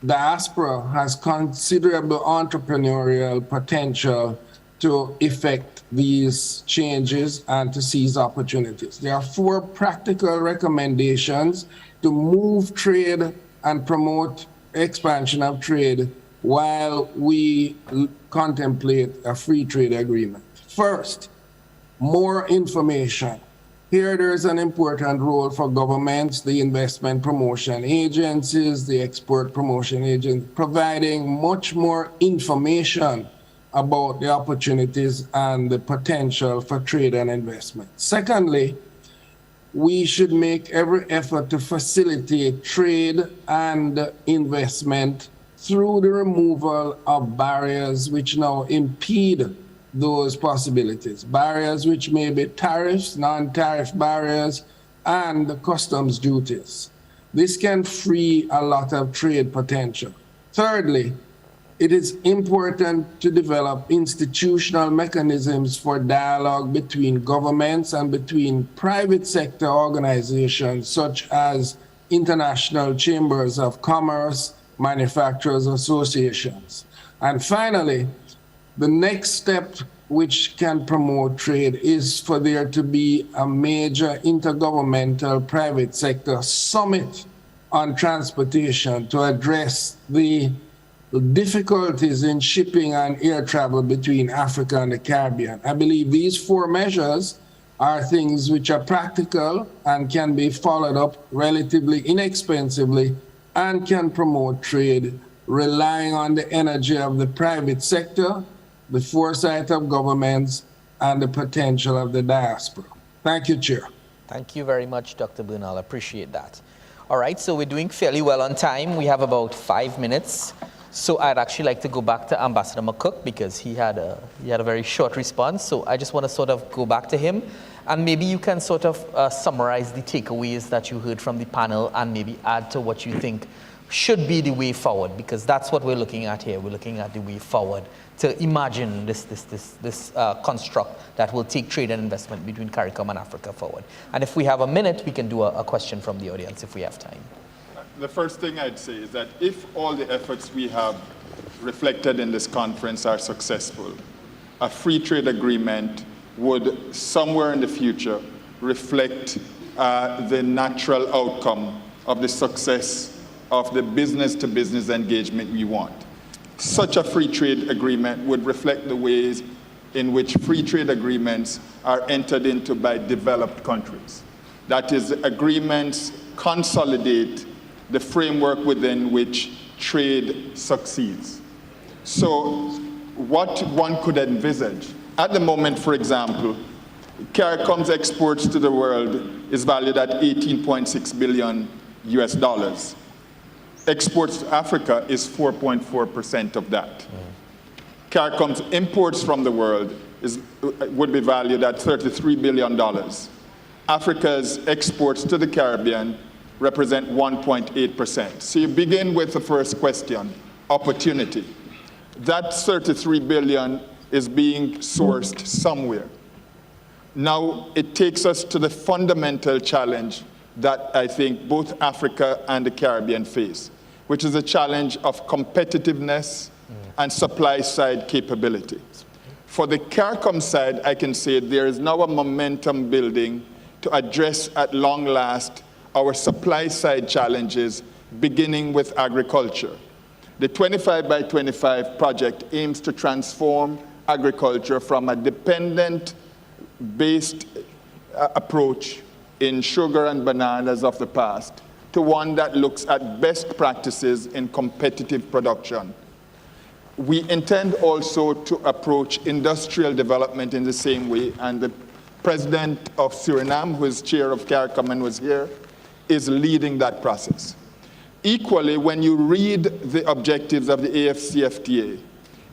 diaspora has considerable entrepreneurial potential to effect these changes and to seize opportunities. There are 4 practical recommendations to move trade and promote expansion of trade while we contemplate a free trade agreement. First, more information. Here there is an important role for governments, the investment promotion agencies, the export promotion agents, providing much more information about the opportunities and the potential for trade and investment. Secondly, we should make every effort to facilitate trade and investment through the removal of barriers which now impede those possibilities. Barriers which may be tariffs, non-tariff barriers, and the customs duties. This can free a lot of trade potential. Thirdly, it is important to develop institutional mechanisms for dialogue between governments and between private sector organizations such as international chambers of commerce, manufacturers associations. And finally, the next step which can promote trade is for there to be a major intergovernmental private sector summit on transportation to address the difficulties in shipping and air travel between Africa and the Caribbean. I believe these 4 measures are things which are practical and can be followed up relatively inexpensively and can promote trade, relying on the energy of the private sector, the foresight of governments, and the potential of the diaspora. Thank you, Chair. Thank you very much, Dr. Bernal. I appreciate that. All right, so we're doing fairly well on time. We have about 5 minutes. So I'd actually like to go back to Ambassador McCook because he had a very short response. So I just want to sort of go back to him. And maybe you can sort of summarize the takeaways that you heard from the panel and maybe add to what you think should be the way forward, because that's what we're looking at here. We're looking at the way forward to imagine this construct that will take trade and investment between CARICOM and Africa forward. And if we have a minute, we can do a question from the audience if we have time. The first thing I'd say is that if all the efforts we have reflected in this conference are successful, a free trade agreement would somewhere in the future reflect the natural outcome of the success of the business-to-business engagement we want. Such a free trade agreement would reflect the ways in which free trade agreements are entered into by developed countries. That is, agreements consolidate the framework within which trade succeeds. So what one could envisage, at the moment, for example, CARICOM's exports to the world is valued at 18.6 billion US dollars. Exports to Africa is 4.4% of that. CARICOM's imports from the world would be valued at $33 billion. Africa's exports to the Caribbean represent 1.8%. So you begin with the first question, opportunity. That 33 billion is being sourced somewhere. Now it takes us to the fundamental challenge that I think both Africa and the Caribbean face, which is a challenge of competitiveness and supply side capability. For the CARICOM side, I can say there is now a momentum building to address at long last our supply side challenges, beginning with agriculture. The 25 by 25 project aims to transform agriculture from a dependent-based approach in sugar and bananas of the past to one that looks at best practices in competitive production. We intend also to approach industrial development in the same way, and the president of Suriname, who is chair of CARICOM and was here, is leading that process. Equally, when you read the objectives of the AFCFTA,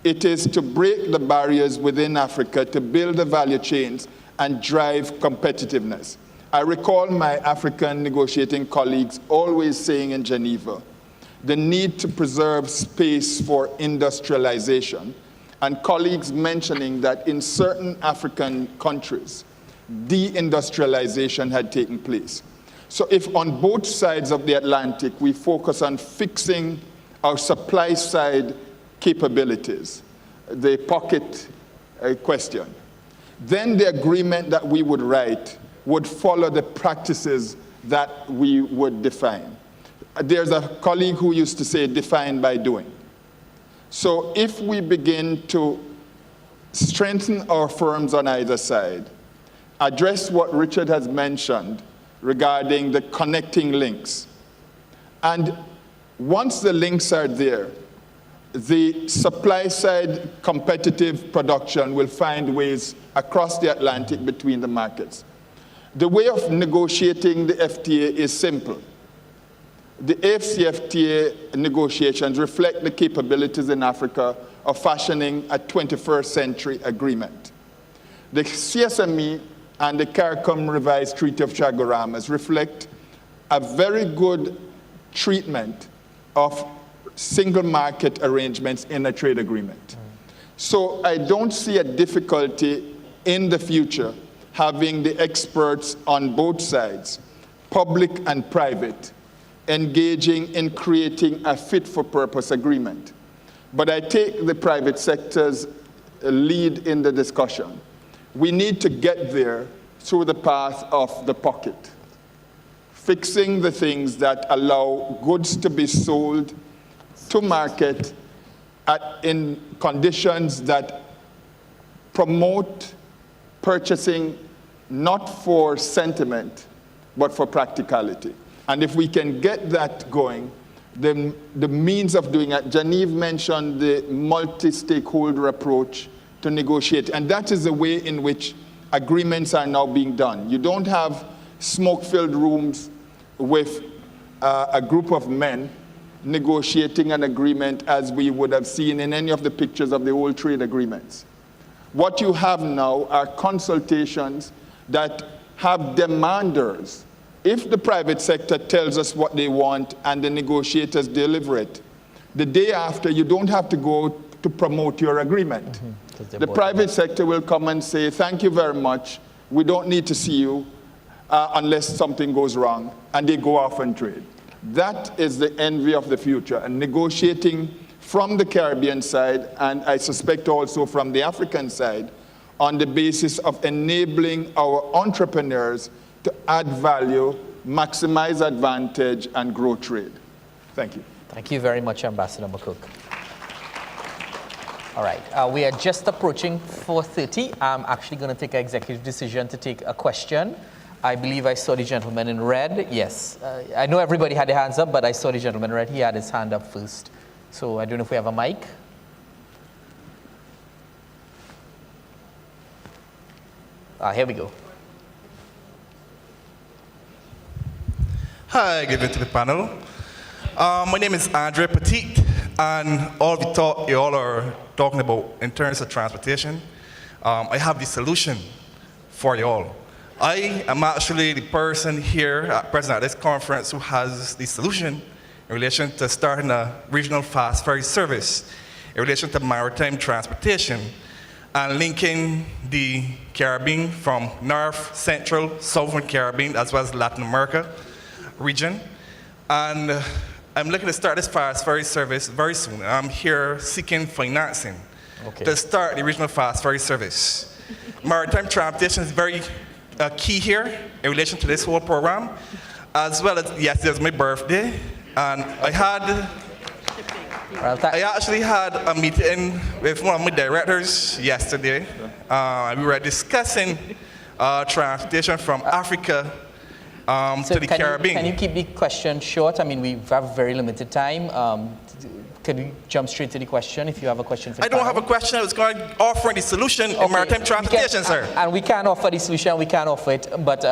it is to break the barriers within Africa, to build the value chains and drive competitiveness. I recall my African negotiating colleagues always saying in Geneva, the need to preserve space for industrialization, and colleagues mentioning that in certain African countries, deindustrialization had taken place. So if on both sides of the Atlantic we focus on fixing our supply side capabilities, the pocket question, then the agreement that we would write would follow the practices that we would define. There's a colleague who used to say, define by doing. So if we begin to strengthen our firms on either side, address what Richard has mentioned regarding the connecting links, and once the links are there, the supply side competitive production will find ways across the Atlantic between the markets. The way of negotiating the FTA is simple. The AFCFTA negotiations reflect the capabilities in Africa of fashioning a 21st century agreement. The CSME and the CARICOM revised Treaty of Chaguaramas reflect a very good treatment of single market arrangements in a trade agreement. So I don't see a difficulty in the future having the experts on both sides, public and private, engaging in creating a fit-for-purpose agreement. But I take the private sector's lead in the discussion. We need to get there through the path of the pocket, fixing the things that allow goods to be sold to market in conditions that promote purchasing not for sentiment, but for practicality. And if we can get that going, then the means of doing it, Genevieve mentioned the multi-stakeholder approach to negotiate, and that is the way in which agreements are now being done. You don't have smoke-filled rooms with a group of men negotiating an agreement as we would have seen in any of the pictures of the old trade agreements. What you have now are consultations that have demanders. If the private sector tells us what they want and the negotiators deliver it, the day after you don't have to go to promote your agreement. The private sector will come and say, thank you very much, we don't need to see you unless something goes wrong, and they go off and trade. That is the envy of the future, and negotiating from the Caribbean side, and I suspect also from the African side, on the basis of enabling our entrepreneurs to add value, maximize advantage, and grow trade. Thank you. Thank you very much, Ambassador McCook. All right, we are just approaching 4:30. I'm actually going to take an executive decision to take a question. I believe I saw the gentleman in red. Yes, I know everybody had their hands up, but I saw the gentleman in red. He had his hand up first. So I don't know if we have a mic. Here we go. Hi, good evening to the panel. My name is Andre Petit, and all the talk you all are talking about in terms of transportation, I have the solution for you all. I am actually the person here present at this conference who has the solution in relation to starting a regional fast ferry service in relation to maritime transportation and linking the Caribbean from North, Central, Southern Caribbean, as well as Latin America region. And I'm looking to start this fast ferry service very soon. I'm here seeking financing to start the regional fast ferry service. Maritime transportation is very key here in relation to this whole program, as well as, yes, it's my birthday, and I actually had a meeting with one of my directors yesterday. We were discussing transportation from Africa to the Caribbean. Can you keep the question short? I mean, we have very limited time. Could we jump straight to the question if you have a question for the I don't panel? have a question. I was going to offer the solution in maritime transportation, sir. And we can offer the solution, we can offer it, but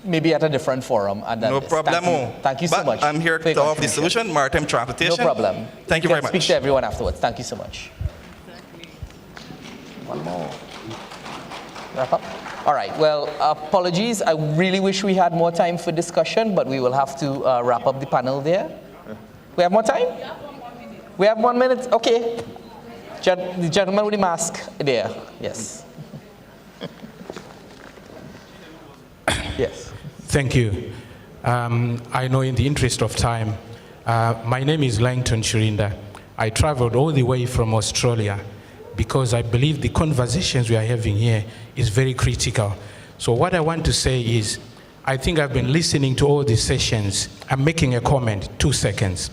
maybe at a different forum. No problem. Thank you so much. I'm here to offer the solution, maritime transportation. No problem. Thank you very much. Speak to everyone afterwards. Thank you so much. One more. Wrap up. All right, well, apologies. I really wish we had more time for discussion, but we will have to wrap up the panel there. We have more time? We have 1 minute? Okay. The gentleman with the mask there. Yes. Yes. Thank you. I know in the interest of time, my name is Langton Shirinda. I traveled all the way from Australia because I believe the conversations we are having here is very critical. So what I want to say is, I think I've been listening to all these sessions. I'm making a comment, 2 seconds.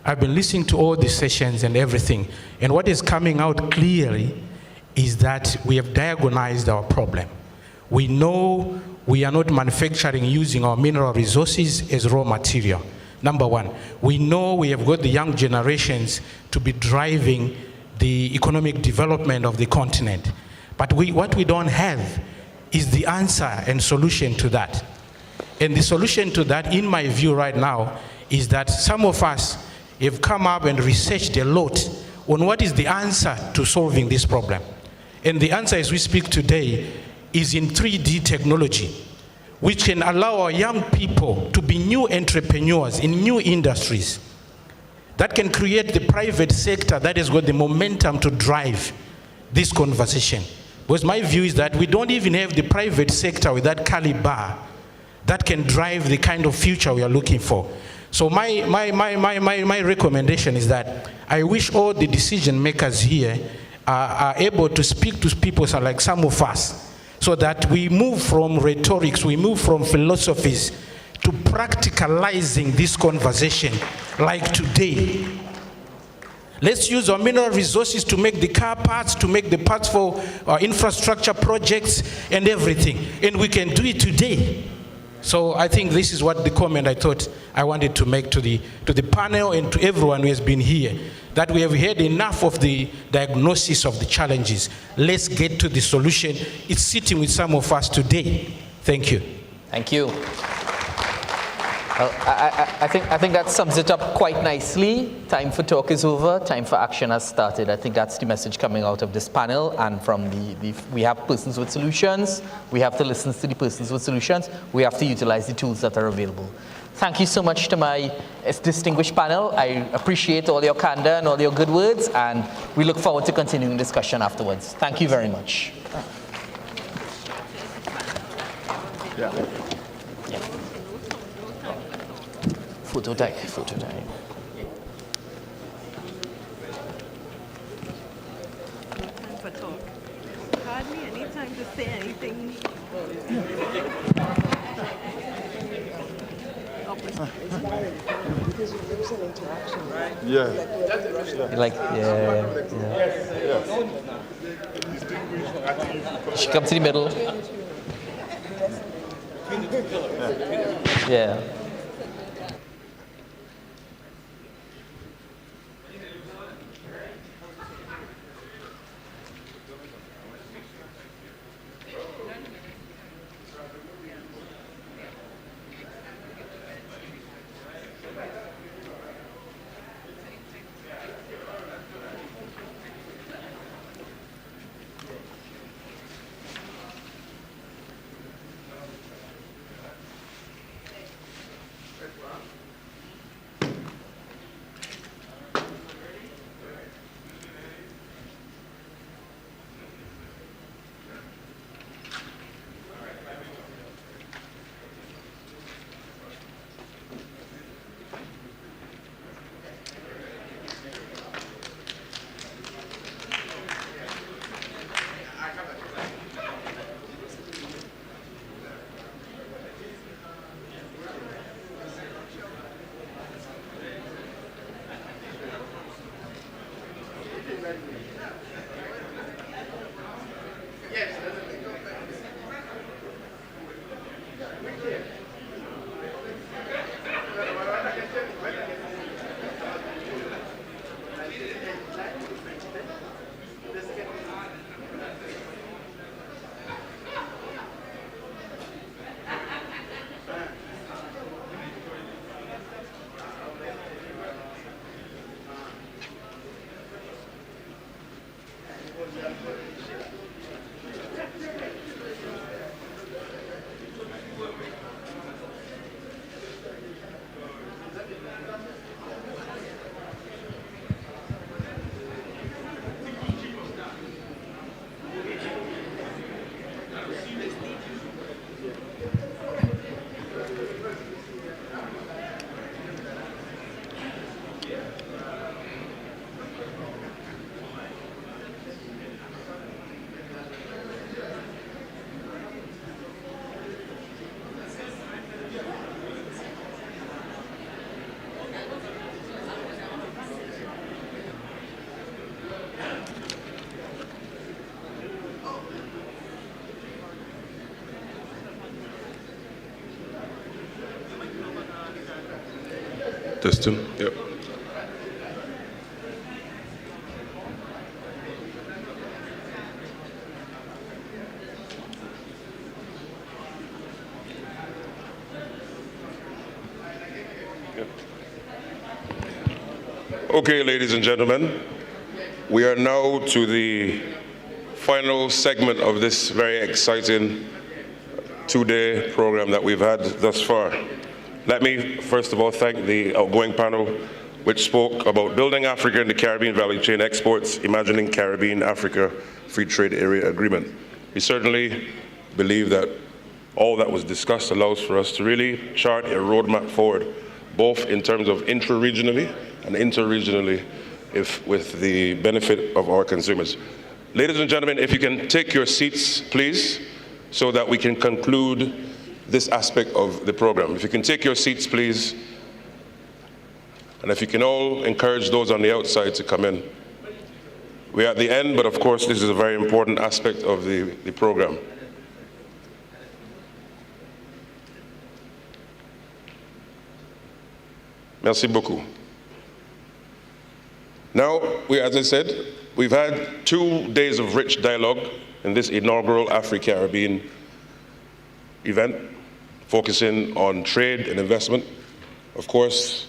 I've been listening to all these sessions and everything, and what is coming out clearly is that we have diagonized our problem. We know we are not manufacturing using our mineral resources as raw material. Number one, we know we have got the young generations to be driving the economic development of the continent. But what we don't have is the answer and solution to that. And the solution to that, in my view right now, is that some of us have come up and researched a lot on what is the answer to solving this problem. And the answer, as we speak today, is in 3D technology, which can allow our young people to be new entrepreneurs in new industries. That can create the private sector that has got the momentum to drive this conversation. Because my view is that we don't even have the private sector with that caliber that can drive the kind of future we are looking for. So my recommendation is that I wish all the decision makers here are able to speak to people like some of us, so that we move from rhetorics, we move from philosophies to practicalizing this conversation like today. Let's use our mineral resources to make the car parts, to make the parts for our infrastructure projects and everything. And we can do it today. So I think this is what the comment I thought I wanted to make to the panel and to everyone who has been here, that we have heard enough of the diagnosis of the challenges. Let's get to the solution. It's sitting with some of us today. Thank you. Thank you. Well, I think that sums it up quite nicely. Time for talk is over. Time for action has started. I think that's the message coming out of this panel. And from we have persons with solutions. We have to listen to the persons with solutions. We have to utilize the tools that are available. Thank you so much to my distinguished panel. I appreciate all your candor and all your good words. And we look forward to continuing discussion afterwards. Thank you very much. Yeah. Photo tag, photo tag. Time for talk. Hardly any time to say anything. Because you lose an interaction. Yeah. Like, She comes to the middle. Yeah. Testing. Yep. Okay, ladies and gentlemen, we are now to the final segment of this very exciting two-day program that we've had thus far. Let me, first of all, thank the outgoing panel which spoke about building Africa in the Caribbean value chain exports, imagining Caribbean-Africa Free Trade Area Agreement. We certainly believe that all that was discussed allows for us to really chart a roadmap forward, both in terms of intra-regionally and inter-regionally, with the benefit of our consumers. Ladies and gentlemen, if you can take your seats, please, so that we can conclude this aspect of the program. If you can take your seats, please, and if you can all encourage those on the outside to come in. We're at the end, but of course, this is a very important aspect of the program. Merci beaucoup. Now, as I said, we've had 2 days of rich dialogue in this inaugural AfriCaribbean event, focusing on trade and investment. Of course,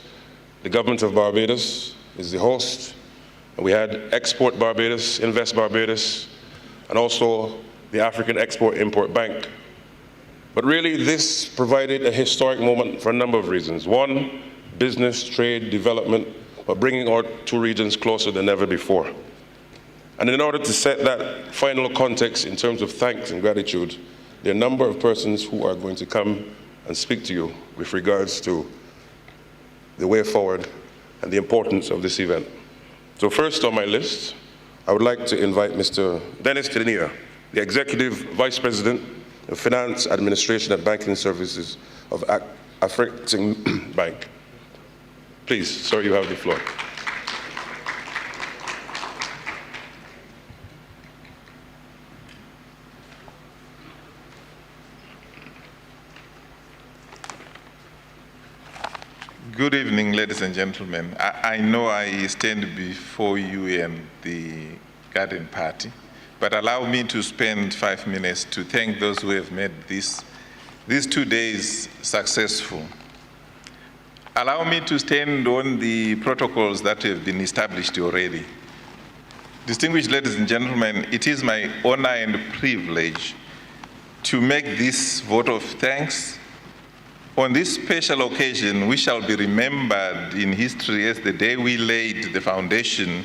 the government of Barbados is the host, and we had Export Barbados, Invest Barbados, and also the African Export-Import Bank. But really, this provided a historic moment for a number of reasons. One, business, trade, development, but bringing our two regions closer than ever before. And in order to set that final context in terms of thanks and gratitude, there are a number of persons who are going to come and speak to you with regards to the way forward and the importance of this event. So first on my list, I would like to invite Mr. Dennis Tenia, the Executive Vice President of Finance, Administration and Banking Services of AfriCaribbean Bank. Please, sir, you have the floor. Good evening, ladies and gentlemen. I know I stand before you and the garden party, but allow me to spend 5 minutes to thank those who have made these 2 days successful. Allow me to stand on the protocols that have been established already. Distinguished ladies and gentlemen, it is my honor and privilege to make this vote of thanks. On this special occasion, we shall be remembered in history as the day we laid the foundation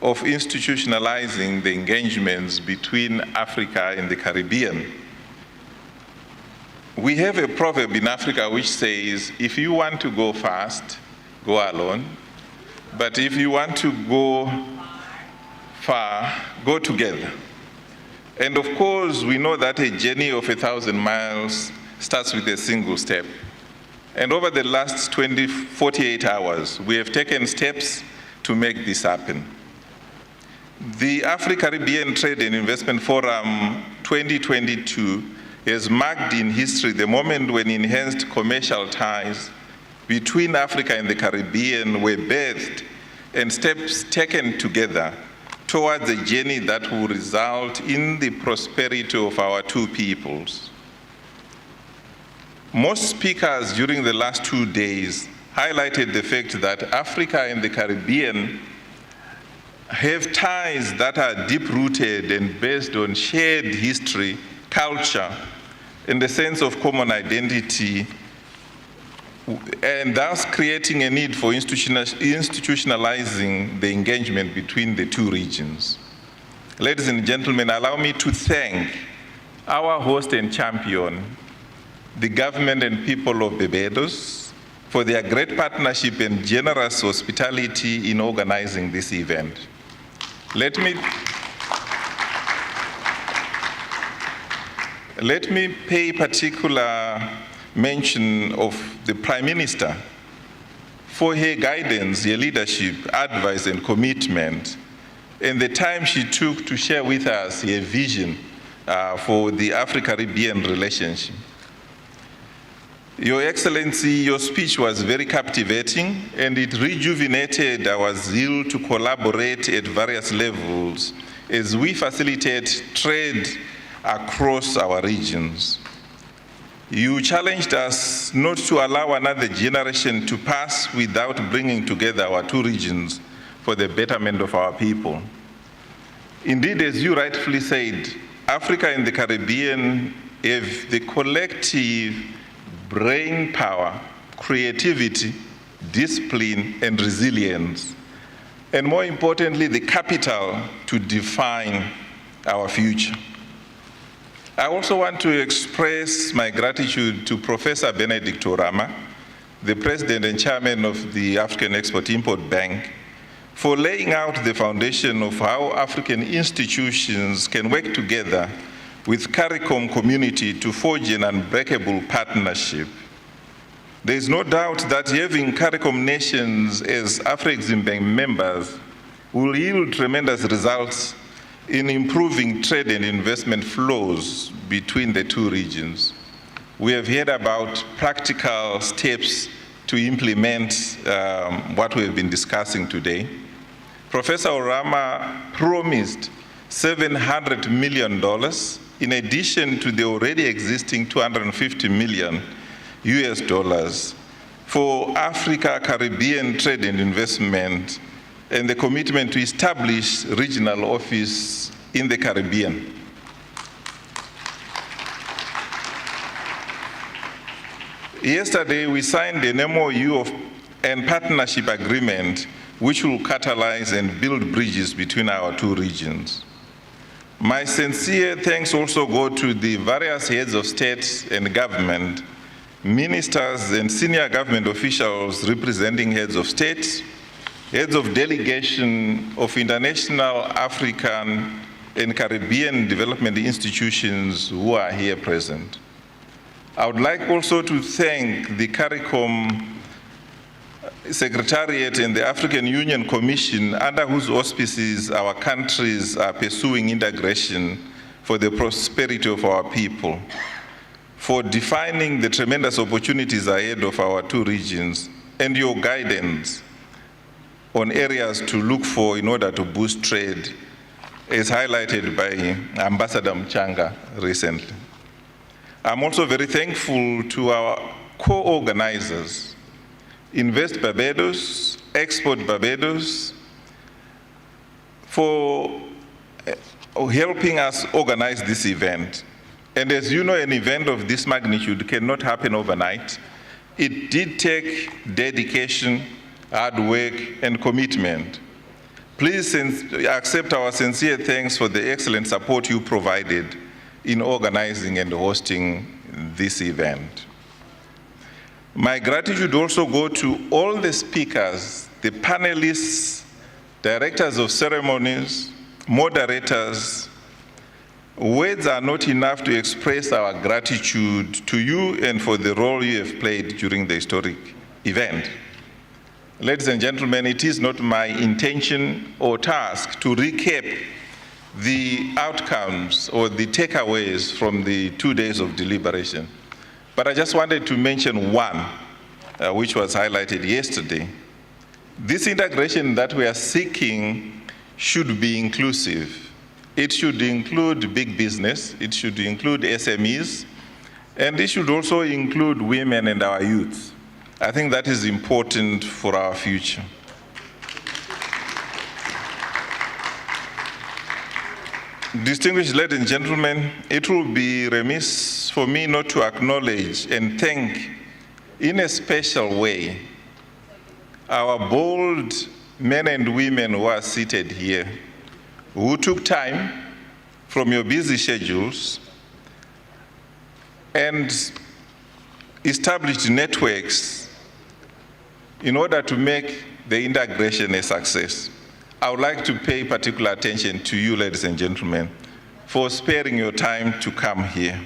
of institutionalizing the engagements between Africa and the Caribbean. We have a proverb in Africa which says, if you want to go fast, go alone. But if you want to go far, go together. And of course, we know that a journey of 1,000 miles starts with a single step. And over the last 48 hours, we have taken steps to make this happen. The AfriCaribbean Trade and Investment Forum 2022 has marked in history the moment when enhanced commercial ties between Africa and the Caribbean were birthed and steps taken together towards a journey that will result in the prosperity of our two peoples. Most speakers during the last 2 days highlighted the fact that Africa and the Caribbean have ties that are deep-rooted and based on shared history, culture, and a sense of common identity, and thus creating a need for institutionalizing the engagement between the two regions. Ladies and gentlemen, allow me to thank our host and champion, the government and people of Barbados, for their great partnership and generous hospitality in organizing this event. Let me pay particular mention of the Prime Minister for her guidance, her leadership, advice, and commitment, and the time she took to share with us her vision for the Afro-Caribbean relationship. Your Excellency, your speech was very captivating, and it rejuvenated our zeal to collaborate at various levels as we facilitate trade across our regions. You challenged us not to allow another generation to pass without bringing together our two regions for the betterment of our people. Indeed, as you rightfully said, Africa and the Caribbean have the collective brain power, creativity, discipline, and resilience, and more importantly, the capital to define our future. I also want to express my gratitude to Professor Benedict Orama, the President and Chairman of the African Export-Import Bank, for laying out the foundation of how African institutions can work together with CARICOM community to forge an unbreakable partnership. There is no doubt that having CARICOM nations as AfriCaribbean members will yield tremendous results in improving trade and investment flows between the two regions. We have heard about practical steps to implement what we have been discussing today. Professor Orama promised $700 million in addition to the already existing $250 million for Africa, Caribbean trade and investment, and the commitment to establish regional office in the Caribbean. Yesterday, we signed an MOU and partnership agreement which will catalyze and build bridges between our two regions. My sincere thanks also go to the various heads of state and government, ministers and senior government officials representing heads of state, heads of delegation of international, African, and Caribbean development institutions who are here present. I would like also to thank the CARICOM Secretariat and the African Union Commission, under whose auspices our countries are pursuing integration for the prosperity of our people, for defining the tremendous opportunities ahead of our two regions, and your guidance on areas to look for in order to boost trade, as highlighted by Ambassador Mchanga recently. I'm also very thankful to our co-organizers, Invest Barbados, Export Barbados, for helping us organize this event. And as you know, an event of this magnitude cannot happen overnight. It did take dedication, hard work, and commitment. Please accept our sincere thanks for the excellent support you provided in organizing and hosting this event. My gratitude also goes to all the speakers, the panelists, directors of ceremonies, moderators. Words are not enough to express our gratitude to you and for the role you have played during the historic event. Ladies and gentlemen, it is not my intention or task to recap the outcomes or the takeaways from the 2 days of deliberation. But I just wanted to mention one, which was highlighted yesterday. This integration that we are seeking should be inclusive. It should include big business, it should include SMEs, and it should also include women and our youth. I think that is important for our future. Distinguished ladies and gentlemen, it will be remiss for me not to acknowledge and thank in a special way our bold men and women who are seated here, who took time from your busy schedules and established networks in order to make the integration a success. I would like to pay particular attention to you, ladies and gentlemen, for sparing your time to come here.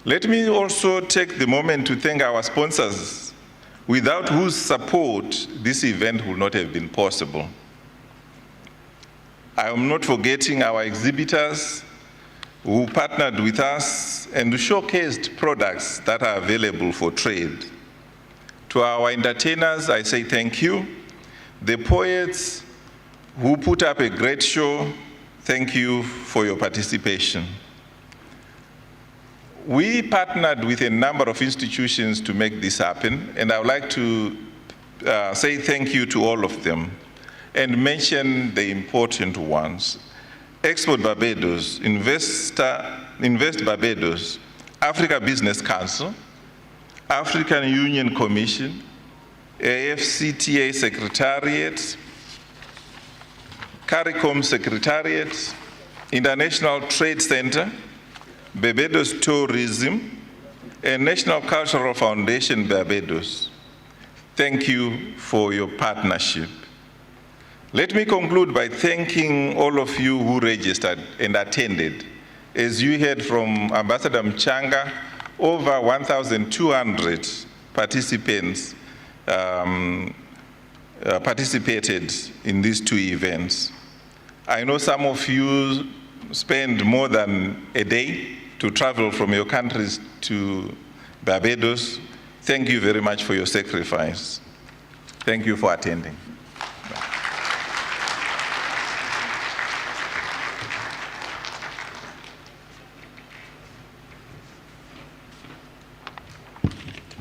Let me also take the moment to thank our sponsors, without whose support this event would not have been possible. I am not forgetting our exhibitors, who partnered with us and showcased products that are available for trade. To our entertainers, I say thank you. The poets who put up a great show, thank you for your participation. We partnered with a number of institutions to make this happen, and I would like to say thank you to all of them and mention the important ones. Export Barbados, Invest Barbados, Africa-Business Council, African Union Commission, AFCTA Secretariat, CARICOM Secretariat, International Trade Center, Barbados Tourism, and National Cultural Foundation Barbados. Thank you for your partnership. Let me conclude by thanking all of you who registered and attended. As you heard from Ambassador Mchanga, over 1,200 participants participated in these two events. I know some of you spend more than a day to travel from your countries to Barbados. Thank you very much for your sacrifice. Thank you for attending.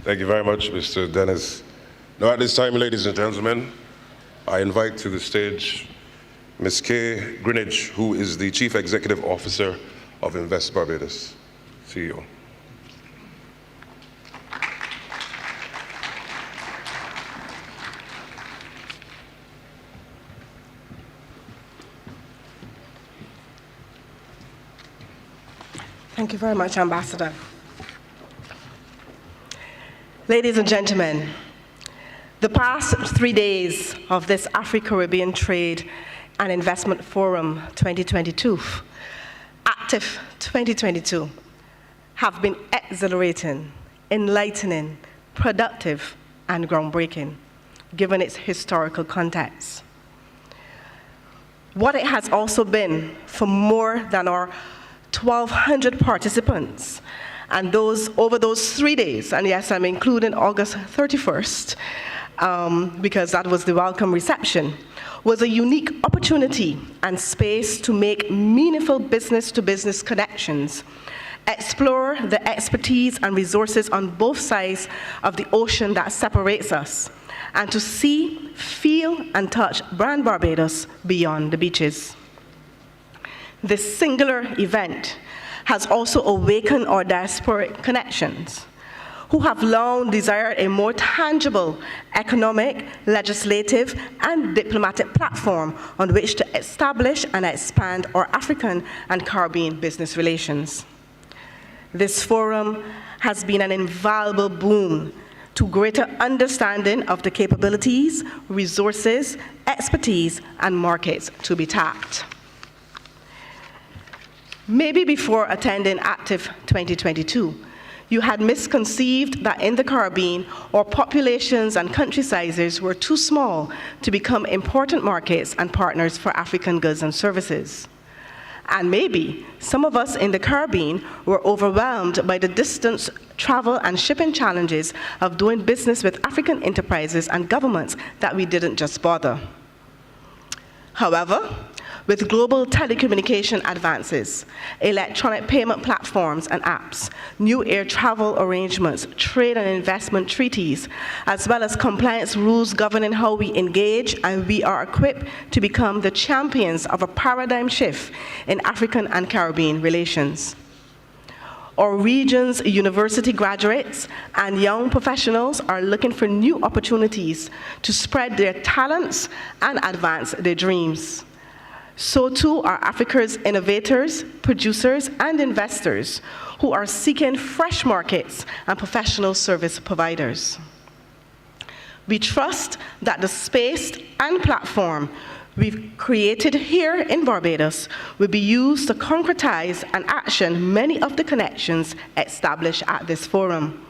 Thank you very much, Mr. Dennis. Now at this time, ladies and gentlemen, I invite to the stage Ms. Kay Greenidge, who is the Chief Executive Officer of Invest Barbados, CEO. Thank you very much, Ambassador. Ladies and gentlemen, the past 3 days of this AfriCaribbean Trade and Investment Forum 2022, ACTIF 2022, have been exhilarating, enlightening, productive, and groundbreaking, given its historical context. What it has also been for more than our 1,200 participants, and over those 3 days, and yes, I'm including August 31st, because that was the welcome reception, was a unique opportunity and space to make meaningful business-to-business connections, explore the expertise and resources on both sides of the ocean that separates us, and to see, feel, and touch brand Barbados beyond the beaches. This singular event has also awakened our diasporic connections, who have long desired a more tangible economic, legislative, and diplomatic platform on which to establish and expand our African and Caribbean business relations. This forum has been an invaluable boon to greater understanding of the capabilities, resources, expertise, and markets to be tapped. Maybe before attending ACTIF 2022, you had misconceived that in the Caribbean, our populations and country sizes were too small to become important markets and partners for African goods and services. And maybe some of us in the Caribbean were overwhelmed by the distance, travel, and shipping challenges of doing business with African enterprises and governments that we didn't just bother. However, with global telecommunication advances, electronic payment platforms and apps, new air travel arrangements, trade and investment treaties, as well as compliance rules governing how we engage, and we are equipped to become the champions of a paradigm shift in African and Caribbean relations. Our region's university graduates and young professionals are looking for new opportunities to spread their talents and advance their dreams. So too are Africa's innovators, producers, and investors who are seeking fresh markets and professional service providers. We trust that the space and platform we've created here in Barbados will be used to concretize and action many of the connections established at this forum,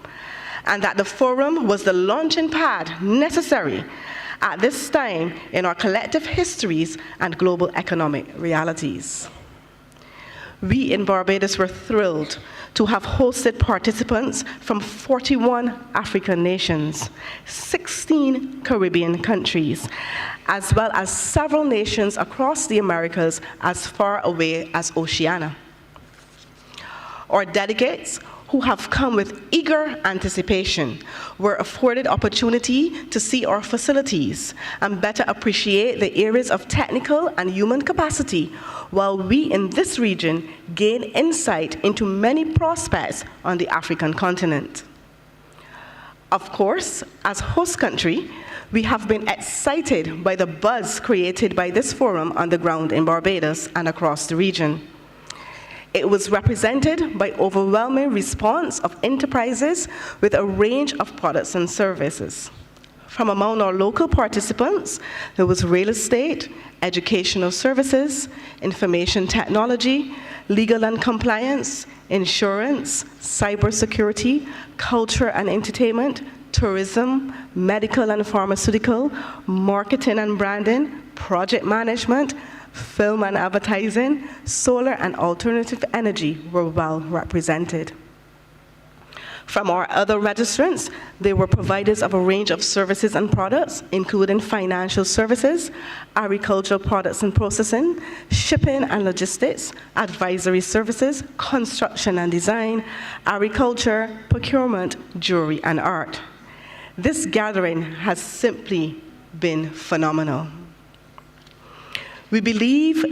and that the forum was the launching pad necessary at this time in our collective histories and global economic realities. We in Barbados were thrilled to have hosted participants from 41 African nations, 16 Caribbean countries, as well as several nations across the Americas as far away as Oceania. Our delegates, who have come with eager anticipation, were afforded opportunity to see our facilities and better appreciate the areas of technical and human capacity, while we in this region gain insight into many prospects on the African continent. Of course, as host country, we have been excited by the buzz created by this forum on the ground in Barbados and across the region. It was represented by overwhelming response of enterprises with a range of products and services. From among our local participants, there was real estate, educational services, information technology, legal and compliance, insurance, cybersecurity, culture and entertainment, tourism, medical and pharmaceutical, marketing and branding, project management, film and advertising, solar and alternative energy were well represented. From our other registrants, they were providers of a range of services and products, including financial services, agricultural products and processing, shipping and logistics, advisory services, construction and design, agriculture, procurement, jewelry, and art. This gathering has simply been phenomenal. We believe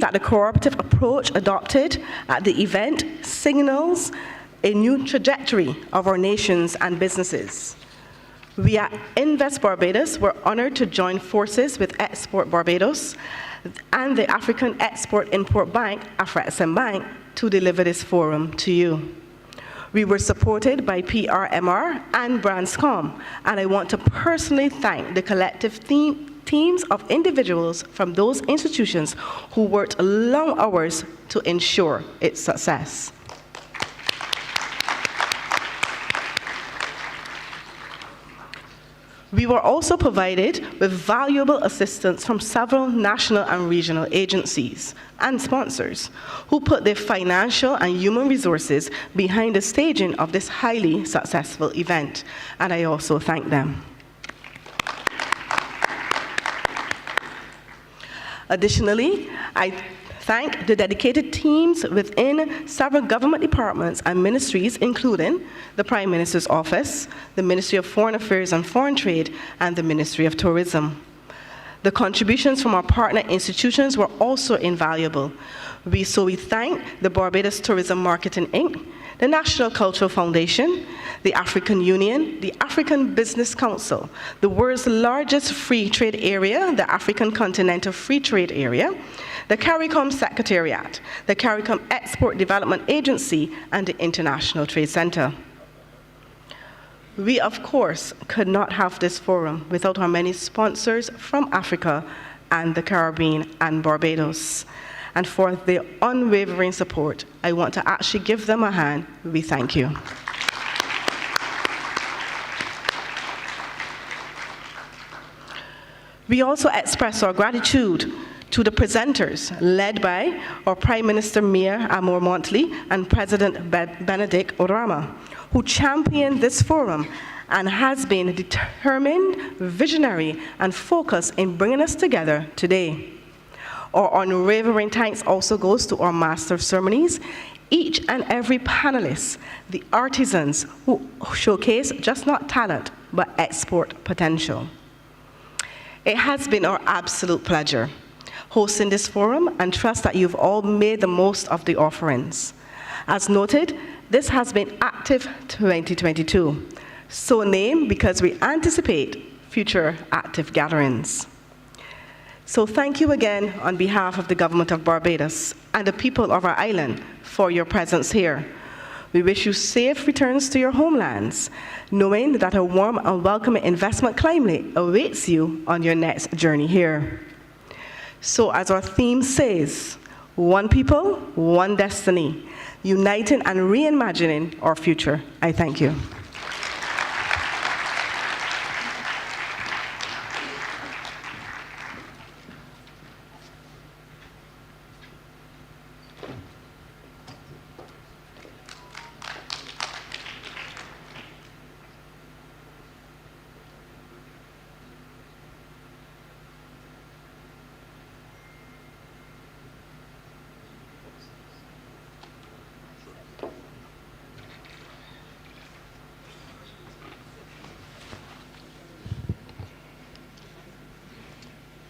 that the cooperative approach adopted at the event signals a new trajectory of our nations and businesses. We at Invest Barbados were honored to join forces with Export Barbados and the African Export-Import Bank, AfriCaribbean, to deliver this forum to you. We were supported by PRMR and Branscom, and I want to personally thank the collective teams of individuals from those institutions who worked long hours to ensure its success. We were also provided with valuable assistance from several national and regional agencies and sponsors who put their financial and human resources behind the staging of this highly successful event, and I also thank them. Additionally, I thank the dedicated teams within several government departments and ministries, including the Prime Minister's Office, the Ministry of Foreign Affairs and Foreign Trade, and the Ministry of Tourism. The contributions from our partner institutions were also invaluable. We thank the Barbados Tourism Marketing Inc., the National Cultural Foundation, the African Union, the African Business Council, the world's largest free trade area, the African Continental Free Trade Area, the CARICOM Secretariat, the CARICOM Export Development Agency, and the International Trade Center. We, of course, could not have this forum without our many sponsors from Africa and the Caribbean and Barbados. And for their unwavering support, I want to actually give them a hand. We thank you. We also express our gratitude to the presenters, led by our Prime Minister Mia Amour-Montley and President Benedict Orama, who championed this forum and has been determined, visionary, and focused in bringing us together today. Our unwavering thanks also goes to our master of ceremonies, each and every panelist, the artisans who showcase just not talent, but export potential. It has been our absolute pleasure hosting this forum and trust that you've all made the most of the offerings. As noted, this has been ACTIF 2022, so named because we anticipate future ACTIF gatherings. So thank you again on behalf of the Government of Barbados and the people of our island for your presence here. We wish you safe returns to your homelands, knowing that a warm and welcoming investment climate awaits you on your next journey here. So as our theme says, one people, one destiny, uniting and reimagining our future. I thank you.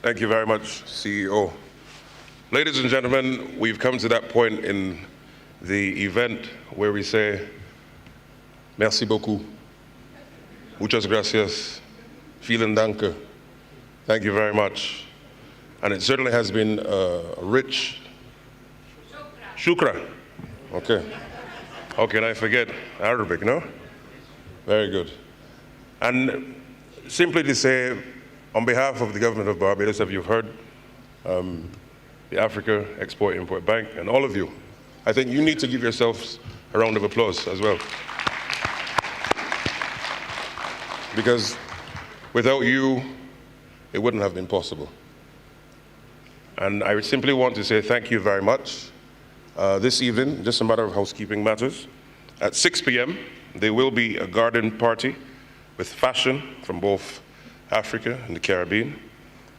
Thank you very much, CEO. Ladies and gentlemen, we've come to that point in the event where we say, merci beaucoup, muchas gracias, vielen dank, thank you very much. And it certainly has been a rich, shukra, okay. How can I forget Arabic, no? Very good. And simply to say, on behalf of the government of Barbados, as you've heard, the Africa Export-Import Bank, and all of you, I think you need to give yourselves a round of applause as well. Because without you, it wouldn't have been possible. And I simply want to say thank you very much. This evening, just a matter of housekeeping matters, at 6 p.m., there will be a garden party with fashion from both Africa and the Caribbean,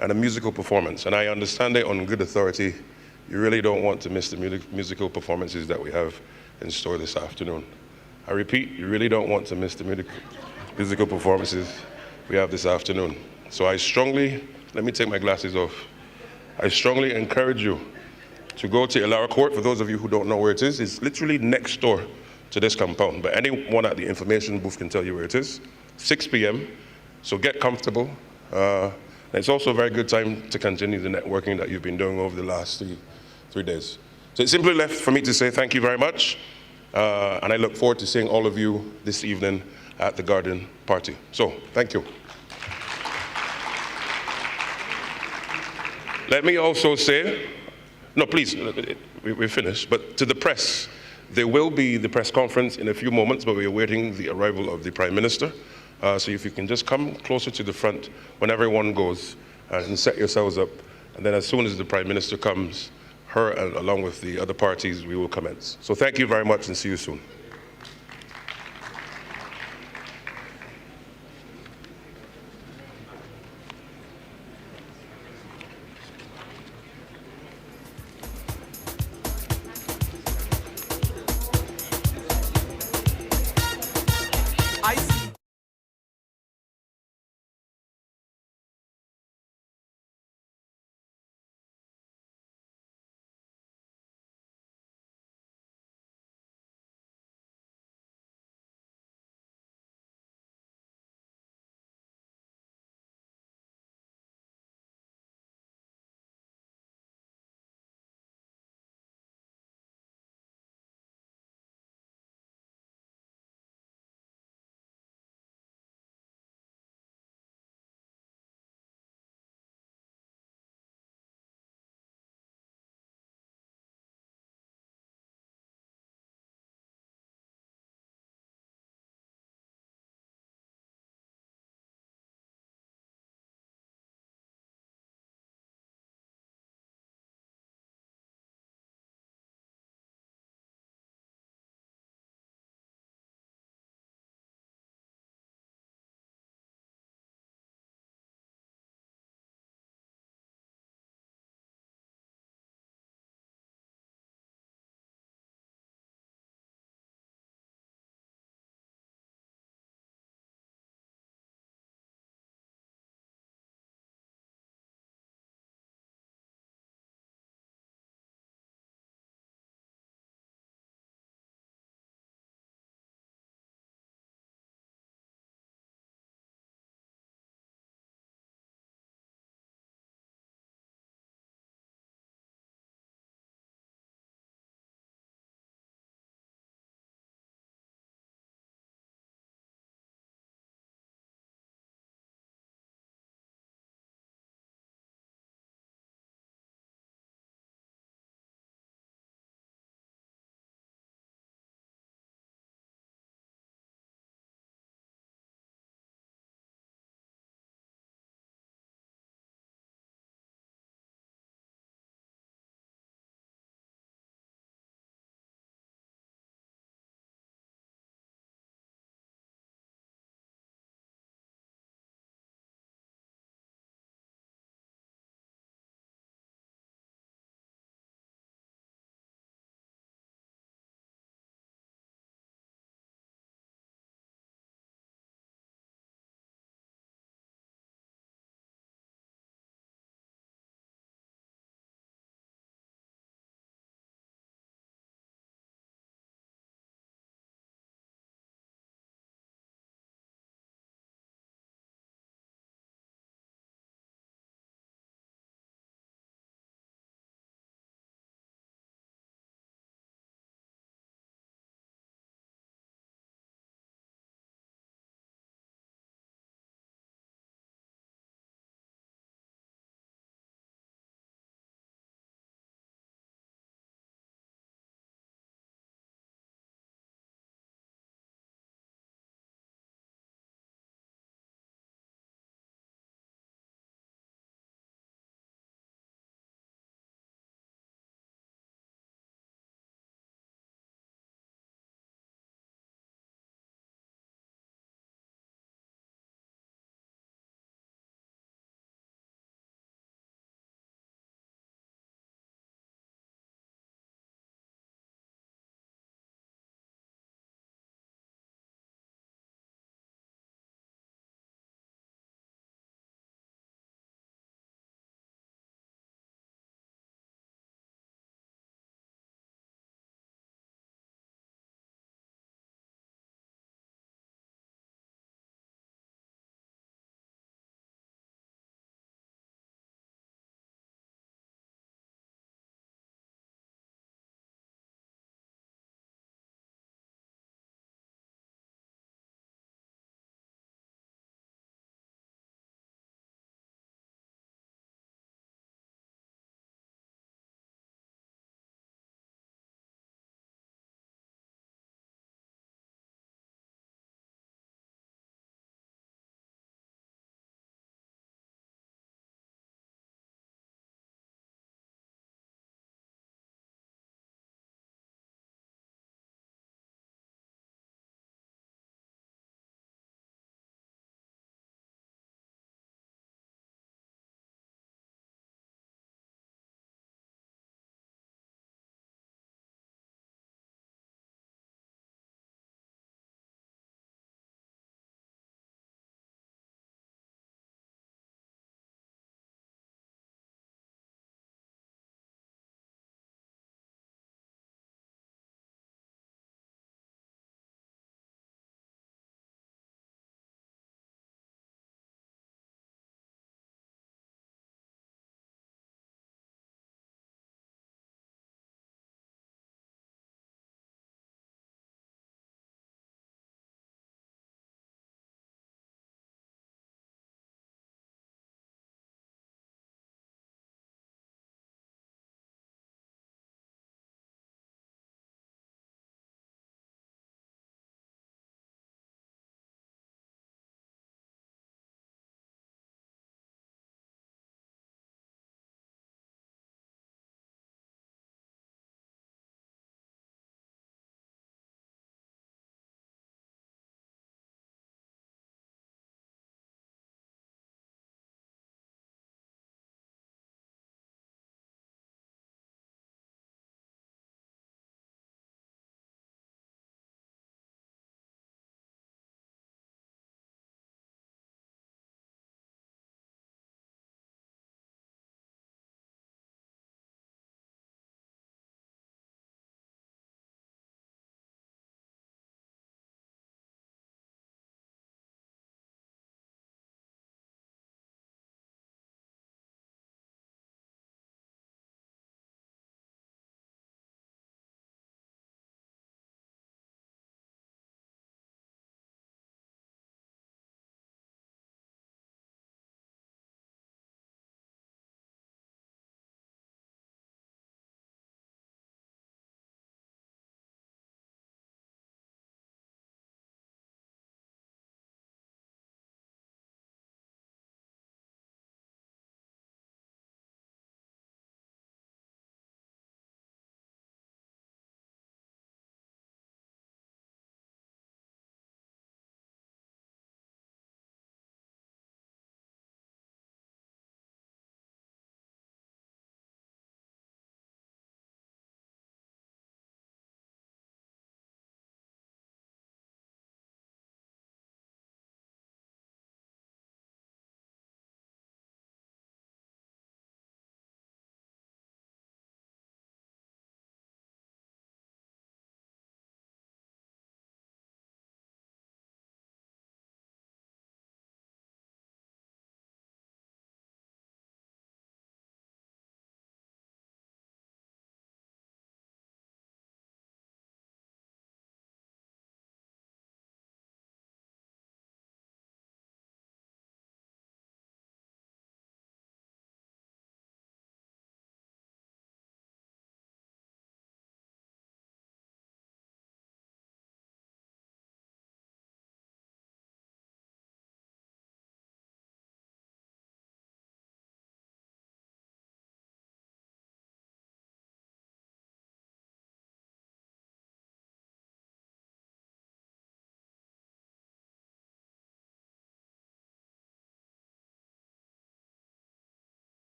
and a musical performance. And I understand it on good authority, you really don't want to miss the musical performances that we have in store this afternoon. I repeat, you really don't want to miss the musical performances we have this afternoon. So I strongly, let me take my glasses off. I strongly encourage you to go to Ilara Court. For those of you who don't know where it is, it's literally next door to this compound, but anyone at the information booth can tell you where it is. 6 p.m., so get comfortable. It's also a very good time to continue the networking that you've been doing over the last three days. So it's simply left for me to say thank you very much, and I look forward to seeing all of you this evening at the garden party. So, thank you. Let me also say, no, please, we're finished, but to the press, there will be the press conference in a few moments, but we're awaiting the arrival of the Prime Minister. So if you can just come closer to the front when everyone goes and set yourselves up. And then as soon as the Prime Minister comes, her and along with the other parties, we will commence. So thank you very much and see you soon.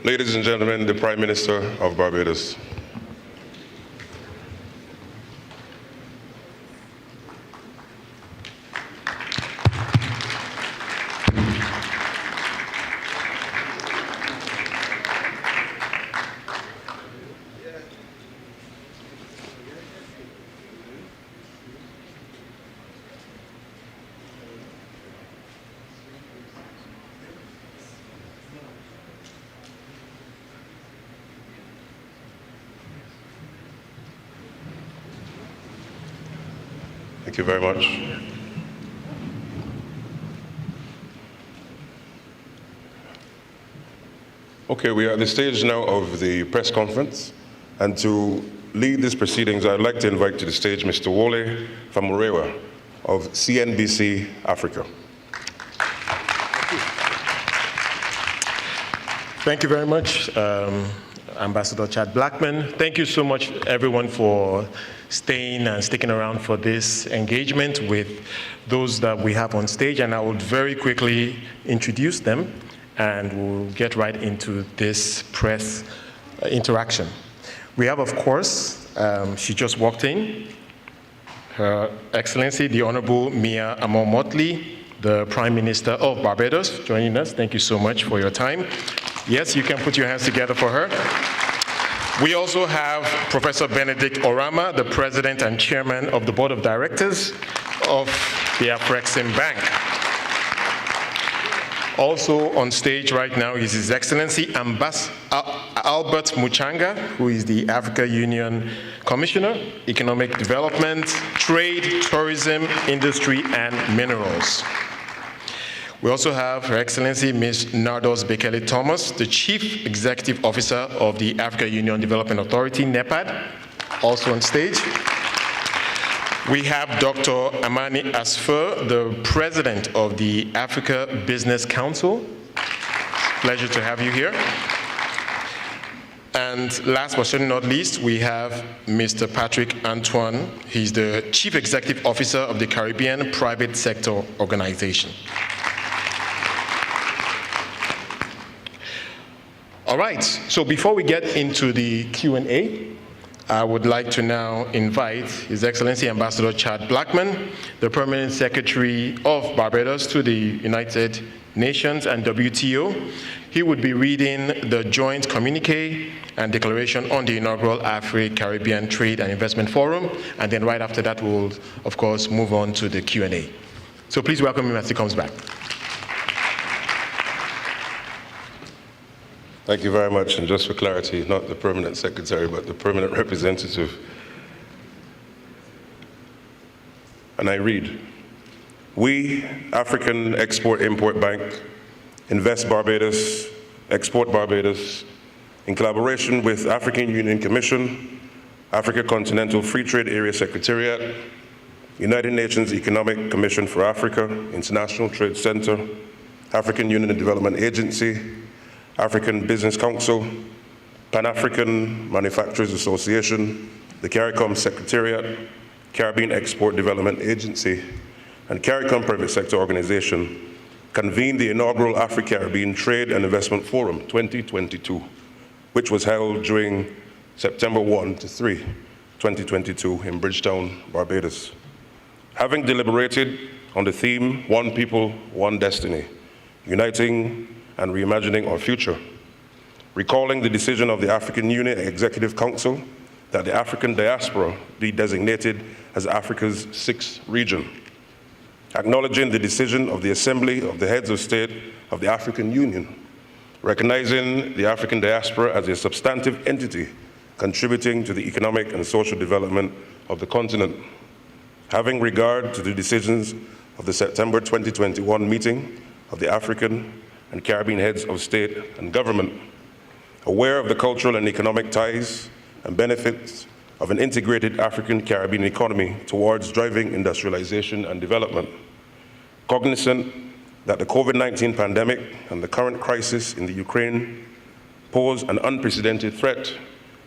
ladies and gentlemen, the Prime Minister of Barbados. Thank you very much. Okay, we are at the stage now of the press conference, and to lead these proceedings, I'd like to invite to the stage Mr. Wole Famurewa of CNBC Africa. Thank you very much, Ambassador Chad Blackman. Thank you so much, everyone, for staying and sticking around for this engagement with those that we have on stage. And I would very quickly introduce them, and we'll get right into this press interaction. We have, of course, she just walked in, Her Excellency, the Honorable Mia Amon-Motley, the Prime Minister of Barbados, joining us. Thank you so much for your time. Yes, you can put your hands together for her. We also have Professor Benedict Orama, the President and Chairman of the Board of Directors of the AfriCaribbean Bank. Also on stage right now is His Excellency Albert Muchanga, who is the Africa Union Commissioner, Economic Development, Trade, Tourism, Industry, and Minerals. We also have Her Excellency Ms. Nardos Bekele Thomas, the Chief Executive Officer of the Africa Union Development Authority, NEPAD, also on stage. We have Dr. Amani Asfer, the President of the Africa Business Council. Pleasure to have you here. And last but certainly not least, we have Mr. Patrick Antoine. He's the Chief Executive Officer of the Caribbean Private Sector Organization. All right, so before we get into the Q&A, I would like to now invite His Excellency Ambassador Chad Blackman, the Permanent Secretary of Barbados to the United Nations and WTO. He would be reading the joint communique and declaration on the inaugural Afri-Caribbean Trade and Investment Forum, and then right after that, we'll, of course, move on to the Q&A. So please welcome him as he comes back. Thank you very much, and just for clarity, not the permanent secretary, but the permanent representative. And I read, we, African Export-Import Bank, Invest Barbados, Export Barbados, in collaboration with African Union Commission, Africa Continental Free Trade Area Secretariat, United Nations Economic Commission for Africa, International Trade Center, African Union Development Agency, African Business Council, Pan-African Manufacturers Association, the CARICOM Secretariat, Caribbean Export Development Agency, and CARICOM Private Sector Organization convened the inaugural Afri-Caribbean Trade and Investment Forum 2022, which was held during September 1 to 3, 2022 in Bridgetown, Barbados. Having deliberated on the theme, One People, One Destiny, uniting and reimagining our future, recalling the decision of the African Union Executive Council that the African diaspora be designated as Africa's sixth region, acknowledging the decision of the Assembly of the Heads of State of the African Union, recognizing the African diaspora as a substantive entity contributing to the economic and social development of the continent, having regard to the decisions of the September 2021 meeting of the African and Caribbean Heads of State and Government, aware of the cultural and economic ties and benefits of an integrated African-Caribbean economy towards driving industrialization and development, cognizant that the COVID-19 pandemic and the current crisis in the Ukraine pose an unprecedented threat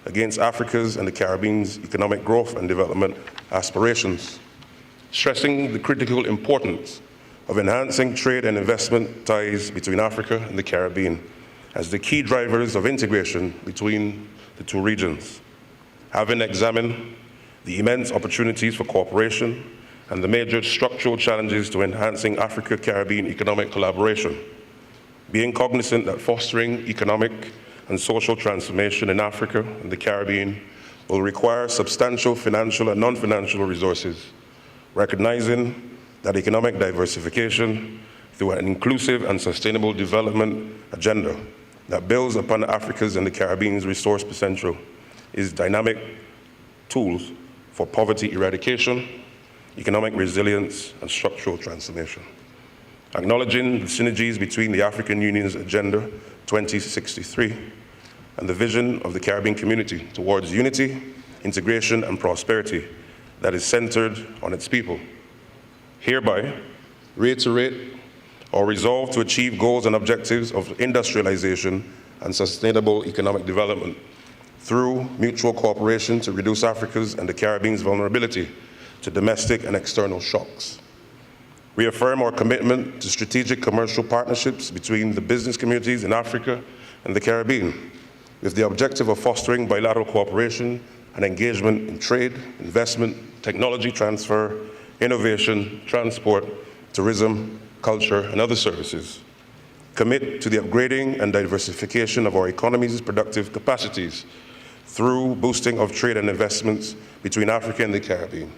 against Africa's and the Caribbean's economic growth and development aspirations, stressing the critical importance of enhancing trade and investment ties between Africa and the Caribbean, as the key drivers of integration between the two regions. Having examined the immense opportunities for cooperation and the major structural challenges to enhancing Africa-Caribbean economic collaboration, being cognizant that fostering economic and social transformation in Africa and the Caribbean will require substantial financial and non-financial resources, recognizing that economic diversification through an inclusive and sustainable development agenda that builds upon Africa's and the Caribbean's resource potential is dynamic tools for poverty eradication, economic resilience, and structural transformation. Acknowledging the synergies between the African Union's Agenda 2063 and the vision of the Caribbean community towards unity, integration, and prosperity that is centered on its people. Hereby, reiterate or resolve to achieve goals and objectives of industrialization and sustainable economic development through mutual cooperation to reduce Africa's and the Caribbean's vulnerability to domestic and external shocks. Reaffirm our commitment to strategic commercial partnerships between the business communities in Africa and the Caribbean, with the objective of fostering bilateral cooperation and engagement in trade, investment, technology transfer, innovation, transport, tourism, culture, and other services. Commit to the upgrading and diversification of our economy's productive capacities through boosting of trade and investments between Africa and the Caribbean,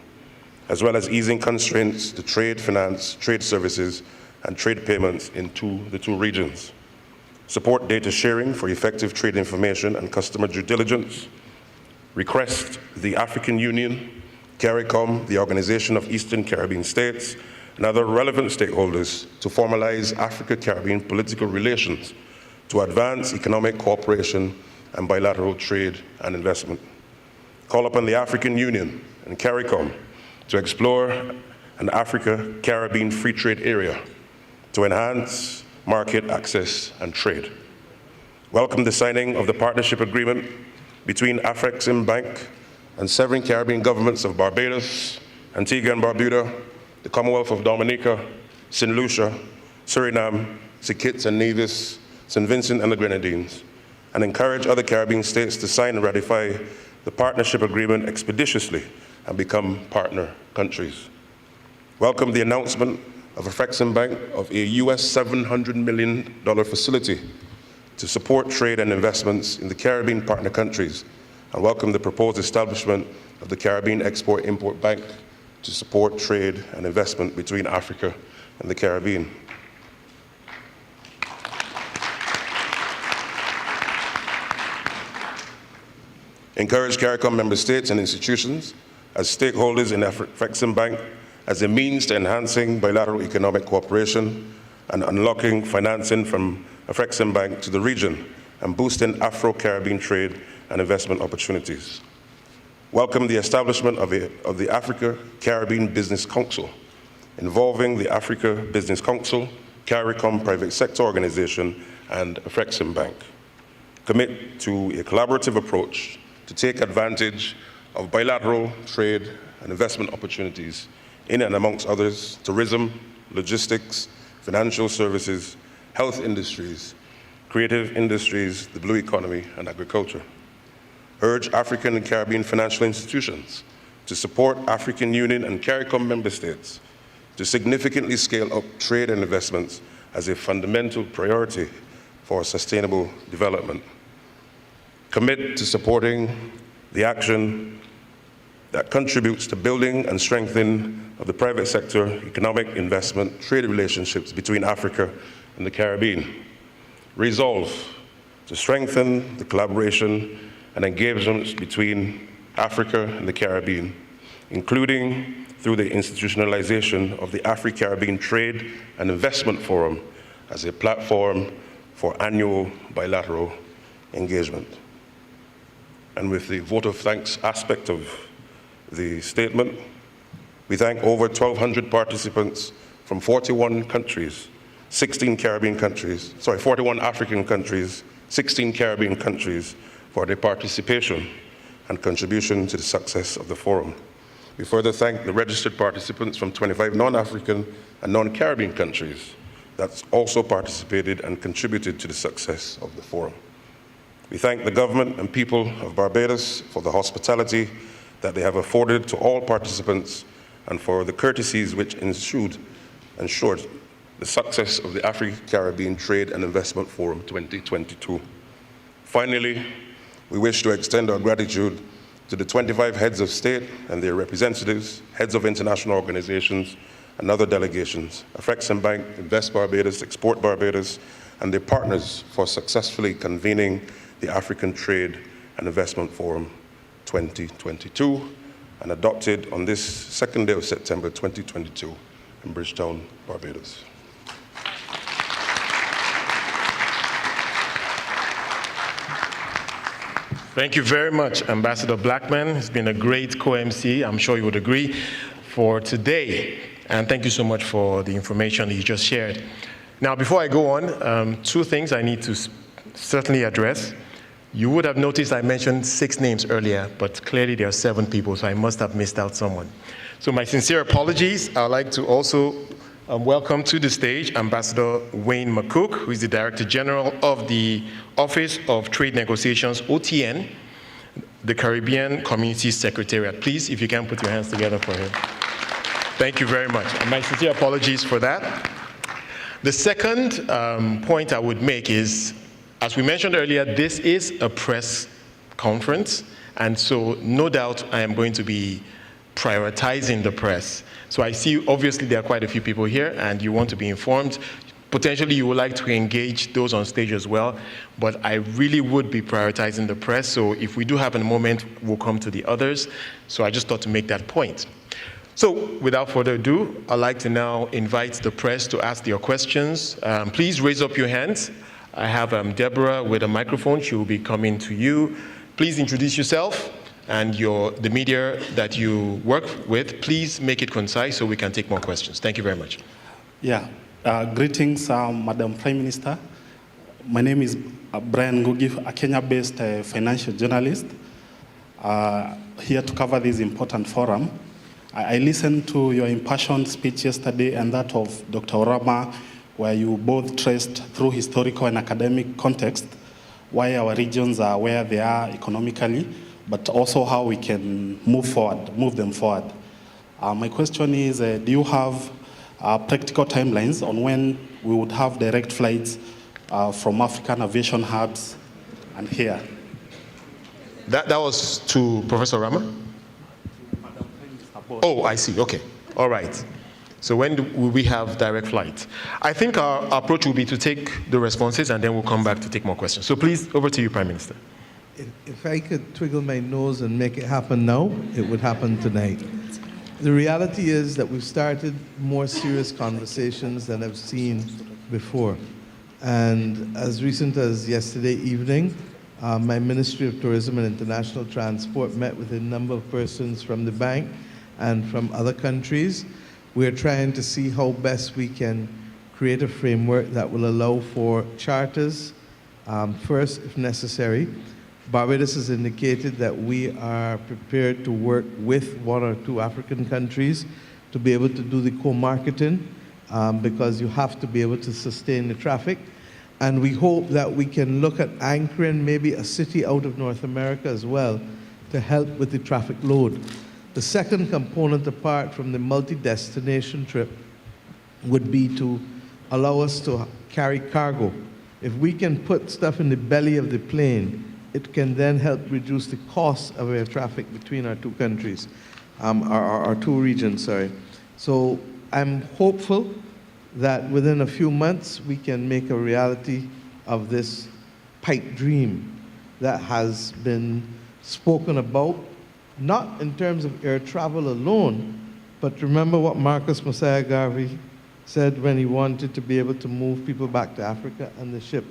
as well as easing constraints to trade finance, trade services, and trade payments in the two regions. Support data sharing for effective trade information and customer due diligence. Request the African Union, CARICOM, the Organization of Eastern Caribbean States, and other relevant stakeholders to formalize Africa-Caribbean political relations to advance economic cooperation and bilateral trade and investment. Call upon the African Union and CARICOM to explore an Africa-Caribbean free trade area to enhance market access and trade. Welcome the signing of the partnership agreement between AfriCaribbean and 7 Caribbean governments of Barbados, Antigua and Barbuda, the Commonwealth of Dominica, St. Lucia, Suriname, St. Kitts and Nevis, St. Vincent and the Grenadines, and encourage other Caribbean states to sign and ratify the partnership agreement expeditiously and become partner countries. Welcome the announcement of AfriCaribbean of a US $700 million facility to support trade and investments in the Caribbean partner countries, and welcome the proposed establishment of the Caribbean Export-Import Bank to support trade and investment between Africa and the Caribbean. Encourage CARICOM member states and institutions as stakeholders in AfriCaribbean as a means to enhancing bilateral economic cooperation and unlocking financing from AfriCaribbean to the region and boosting Afro-Caribbean trade and investment opportunities. Welcome the establishment of the Africa-Caribbean Business Council, involving the Africa Business Council, CARICOM Private Sector Organization, and AfriCaribbean. Commit to a collaborative approach to take advantage of bilateral trade and investment opportunities in and amongst others, tourism, logistics, financial services, health industries, creative industries, the blue economy, and agriculture. Urge African and Caribbean financial institutions to support African Union and CARICOM member states to significantly scale up trade and investments as a fundamental priority for sustainable development. Commit to supporting the action that contributes to building and strengthening of the private sector, economic investment, trade relationships between Africa and the Caribbean. Resolve to strengthen the collaboration and engagements between Africa and the Caribbean, including through the institutionalization of the AfriCaribbean Trade and Investment Forum as a platform for annual bilateral engagement. And with the vote of thanks aspect of the statement, we thank over 1,200 participants from 41 countries, 16 Caribbean countries, 41 African countries, 16 Caribbean countries for their participation and contribution to the success of the forum. We further thank the registered participants from 25 non-African and non-Caribbean countries that's also participated and contributed to the success of the forum. We thank the government and people of Barbados for the hospitality that they have afforded to all participants and for the courtesies which ensured the success of the AfriCaribbean Trade and Investment Forum 2022. Finally, we wish to extend our gratitude to the 25 heads of state and their representatives, heads of international organizations and other delegations, AfrEximbank, Invest Barbados, Export Barbados, and their partners for successfully convening the African Trade and Investment Forum 2022 and adopted on this second day of September 2022 in Bridgetown, Barbados. Thank you very much, Ambassador Blackman. It's been a great co-MC, I'm sure you would agree, for today. And thank you so much for the information that you just shared. Now, before I go on, two things I need to certainly address. You would have noticed I mentioned 6 names earlier, but clearly there are 7 people, so I must have missed out someone. So my sincere apologies. I'd like to also welcome to the stage Ambassador Wayne McCook, who is the Director General of the Office of Trade Negotiations, OTN, the Caribbean Community Secretariat. Please, if you can put your hands together for him. Thank you very much. And my sincere apologies for that. The second point I would make is, as we mentioned earlier, this is a press conference, and so no doubt I am going to be prioritizing the press. So I see, obviously, there are quite a few people here, and you want to be informed. Potentially, you would like to engage those on stage as well, but I really would be prioritizing the press, so if we do have a moment, we'll come to the others. So I just thought to make that point. So without further ado, I'd like to now invite the press to ask your questions. Please raise up your hands. I have Deborah with a microphone. She will be coming to you. Please introduce yourself and the media that you work with. Please make it concise so we can take more questions. Thank you very much. Yeah, greetings, Madam Prime Minister. My name is Brian Ngugi, a Kenya-based financial journalist, here to cover this important forum. I listened to your impassioned speech yesterday and that of Dr. Orama, where you both traced through historical and academic context why our regions are where they are economically, but also how we can move them forward. My question is, do you have practical timelines on when we would have direct flights from African aviation hubs and here? That was to Professor Rama? Oh, I see, okay, all right. So when will we have direct flight? I think our approach will be to take the responses and then we'll come back to take more questions. So please, over to you, Prime Minister. If I could twiddle my nose and make it happen now, it would happen tonight. The reality is that we've started more serious conversations than I've seen before. And as recent as yesterday evening, my Ministry of Tourism and International Transport met with a number of persons from the bank and from other countries. We're trying to see how best we can create a framework that will allow for charters first, if necessary. Barbados has indicated that we are prepared to work with 1 or 2 African countries to be able to do the co-marketing because you have to be able to sustain the traffic. And we hope that we can look at anchoring maybe a city out of North America as well to help with the traffic load. The second component, apart from the multi-destination trip, would be to allow us to carry cargo. If we can put stuff in the belly of the plane, it can then help reduce the cost of air traffic between our 2 countries, our 2 regions, sorry. So I'm hopeful that within a few months we can make a reality of this pipe dream that has been spoken about, not in terms of air travel alone, but remember what Marcus Mosiah Garvey said when he wanted to be able to move people back to Africa on the ship.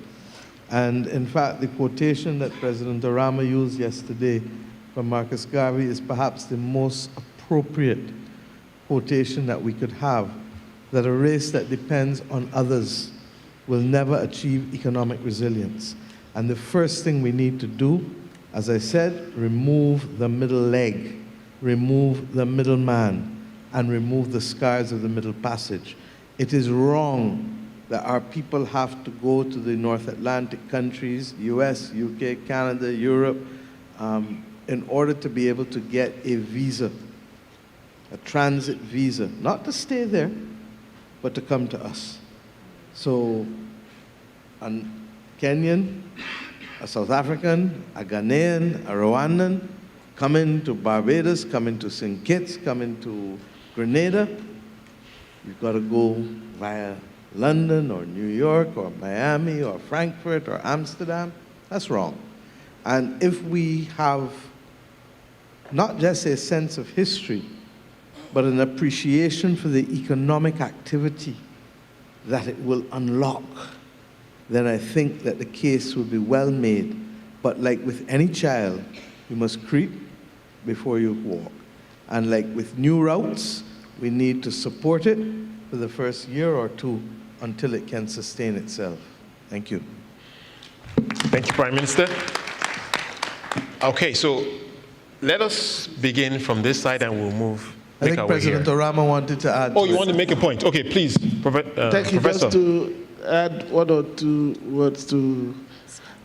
And in fact, the quotation that President Orama used yesterday from Marcus Garvey is perhaps the most appropriate quotation that we could have, that a race that depends on others will never achieve economic resilience. And the first thing we need to do, as I said, remove the middle leg, remove the middleman, and remove the scars of the middle passage. It is wrong that our people have to go to the North Atlantic countries, US, UK, Canada, Europe, in order to be able to get a visa, a transit visa, not to stay there, but to come to us. So a Kenyan, a South African, a Ghanaian, a Rwandan, coming to Barbados, coming to St. Kitts, coming to Grenada, you've got to go via London or New York or Miami or Frankfurt or Amsterdam. That's wrong. And if we have not just a sense of history, but an appreciation for the economic activity that it will unlock, then I think that the case will be well made. But like with any child, you must creep before you walk. And like with new routes, we need to support it for the first year or two until it can sustain itself. Thank you. Thank you, Prime Minister. Okay, so let us begin from this side and we'll move. I think President Orama wanted to add. Oh, you want to make a point? Okay, please, Thank you. Professor. Just to add one or two words to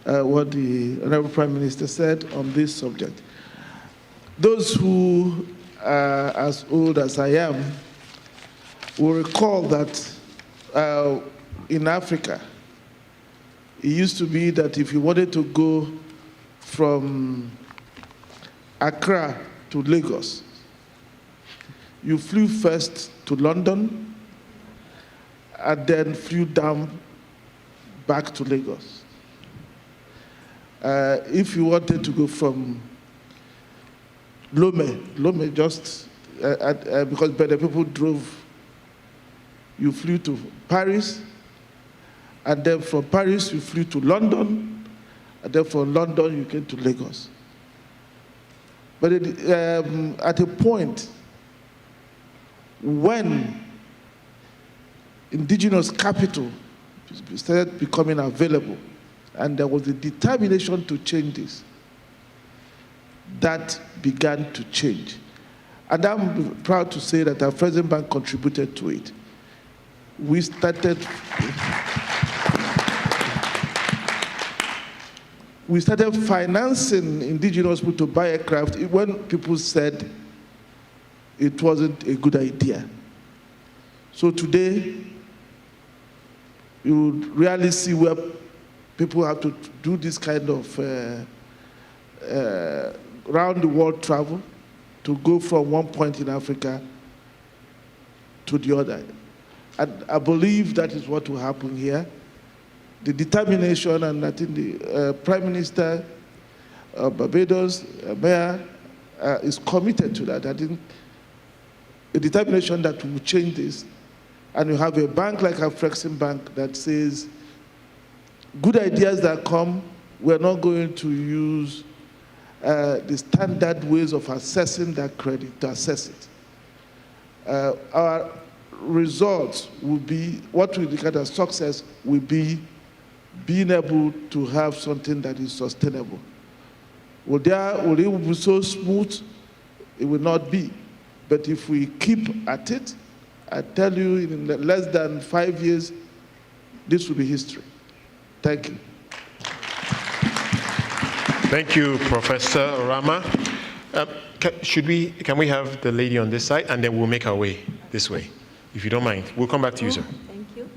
what the Honorable Prime Minister said on this subject. Those who are as old as I am will recall that in Africa, it used to be that if you wanted to go from Accra to Lagos, you flew first to London and then flew down back to Lagos. If you wanted to go from Lome just, because better people drove, you flew to Paris, and then from Paris you flew to London, and then from London you came to Lagos. But at a point when indigenous capital started becoming available, and there was a determination to change this, that began to change. And I'm proud to say that our President Bank contributed to it. We started financing indigenous people to buy aircraft when people said it wasn't a good idea. So today, you would rarely see where people have to do this kind of round the world travel to go from one point in Africa to the other. And I believe that is what will happen here. The determination, and I think the Prime Minister of Barbados, Mayor, is committed to that. I think the determination that will change this. And you have a bank like AfriCaribbean Bank that says, good ideas that come, we're not going to use the standard ways of assessing that credit to assess it. Our results will be, what we regard as success will be being able to have something that is sustainable. Will it be so smooth? It will not be. But if we keep at it, I tell you, in less than 5 years, this will be history. Thank you. Thank you, Professor Orama. Can we have the lady on this side, and then we'll make our way this way, if you don't mind. We'll come back to you, sir. Thank you.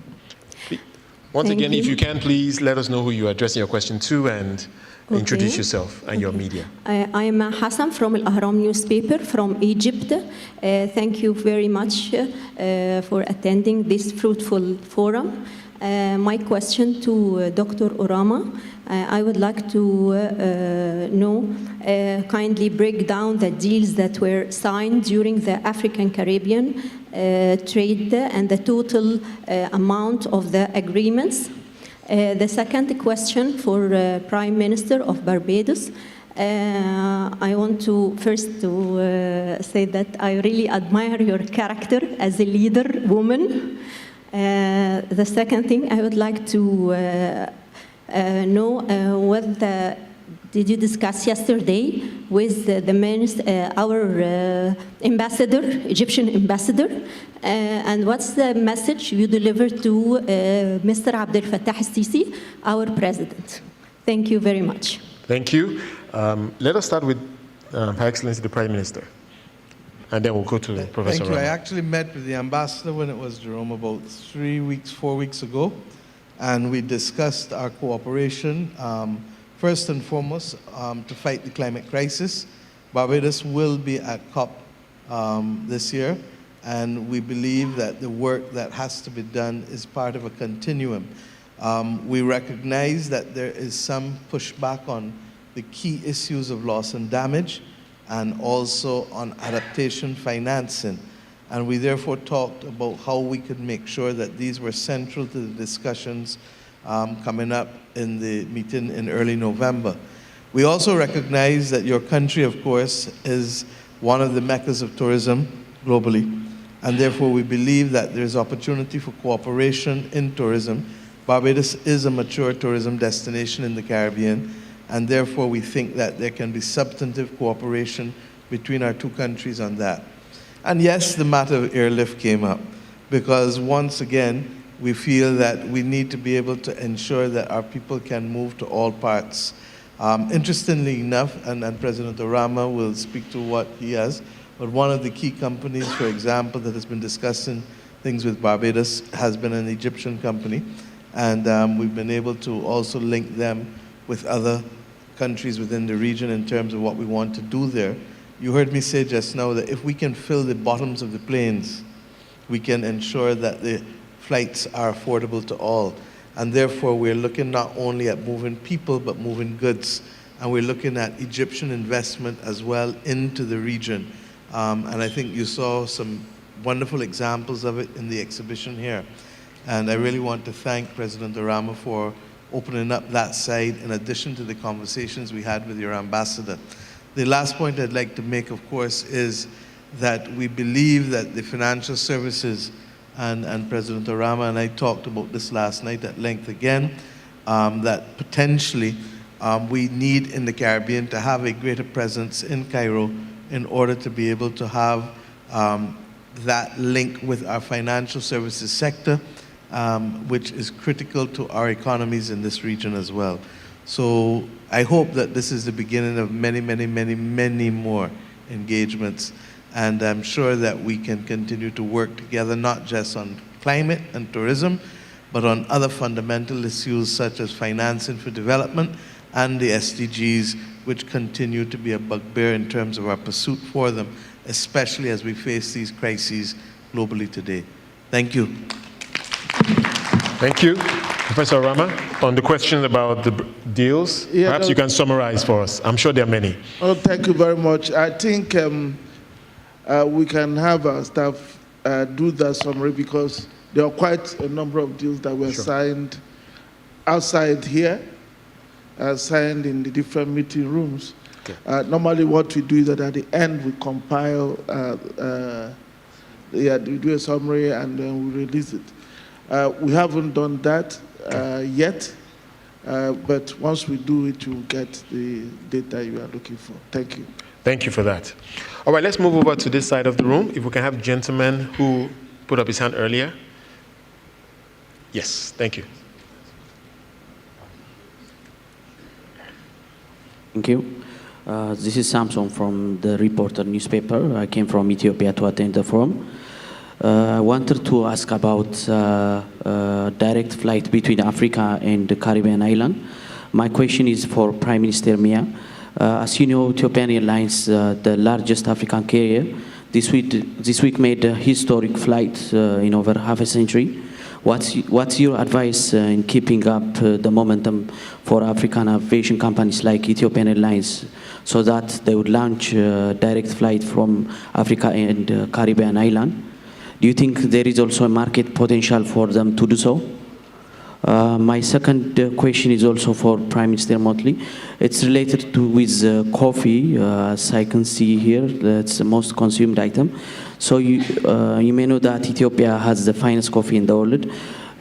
Once Thank again, you. if you can, please let us know who you are addressing your question to and introduce yourself and your media. I am Hassan from Al Ahram newspaper from Egypt. Thank you very much for attending this fruitful forum. My question to Dr. Orama, I would like to kindly break down the deals that were signed during the African-Caribbean trade and the total amount of the agreements. The second question for Prime Minister of Barbados. I want to first say that I really admire your character as a leader woman. The second thing I would like to know what the did you discuss yesterday with our ambassador, Egyptian ambassador? And what's the message you delivered to Mr. Abdel Fattah al-Sisi, our president? Thank you very much. Thank you. Let us start with Her Excellency the Prime Minister, and then we'll go to Professor Thank you. Rama. I actually met with the ambassador when it was Jerome about 4 weeks ago, and we discussed our cooperation. First and foremost, to fight the climate crisis. Barbados will be at COP this year, and we believe that the work that has to be done is part of a continuum. We recognize that there is some pushback on the key issues of loss and damage, and also on adaptation financing. And we therefore talked about how we could make sure that these were central to the discussions coming up in the meeting in early November. We also recognize that your country, of course, is one of the meccas of tourism globally, and therefore we believe that there's opportunity for cooperation in tourism. Barbados is a mature tourism destination in the Caribbean, and therefore we think that there can be substantive cooperation between our two countries on that. And yes, the matter of airlift came up, because once again, we feel that we need to be able to ensure that our people can move to all parts. Interestingly enough, and President Orama will speak to what he has, but one of the key companies, for example, that has been discussing things with Barbados has been an Egyptian company, and we've been able to also link them with other countries within the region in terms of what we want to do there. You heard me say just now that if we can fill the bottoms of the planes, we can ensure that the flights are affordable to all. And therefore, we're looking not only at moving people, but moving goods. And we're looking at Egyptian investment as well into the region. And I think you saw some wonderful examples of it in the exhibition here. And I really want to thank President Orama for opening up that side in addition to the conversations we had with your ambassador. The last point I'd like to make, of course, is that we believe that the financial services, and President Orama and I talked about this last night at length again, that potentially we need in the Caribbean to have a greater presence in Cairo in order to be able to have that link with our financial services sector, which is critical to our economies in this region as well. So I hope that this is the beginning of many, many, many, many more engagements. And I'm sure that we can continue to work together, not just on climate and tourism, but on other fundamental issues such as financing for development and the SDGs, which continue to be a bugbear in terms of our pursuit for them, especially as we face these crises globally today. Thank you. Thank you. Professor Rama, on the question about the deals, perhaps you can summarize for us. I'm sure there are many. Oh, thank you very much. I think we can have our staff do that summary, because there are quite a number of deals that were signed outside here, signed in the different meeting rooms. Okay. Normally what we do is that at the end we compile, we do a summary and then we release it. We haven't done that yet, but once we do it, you'll get the data you are looking for. Thank you. Thank you for that. All right, let's move over to this side of the room. If we can have the gentleman who put up his hand earlier. Yes, thank you. Thank you. This is Samson from the Reporter newspaper. I came from Ethiopia to attend the forum. I wanted to ask about direct flight between Africa and the Caribbean island. My question is for Prime Minister Mia. As you know, Ethiopian Airlines, the largest African carrier, this week made a historic flight in over half a century. What's your advice in keeping up the momentum for African aviation companies like Ethiopian Airlines so that they would launch direct flight from Africa and Caribbean island? Do you think there is also a market potential for them to do so? My second question is also for Prime Minister Motley. It's related with coffee, as I can see here, that's the most consumed item. So you may know that Ethiopia has the finest coffee in the world.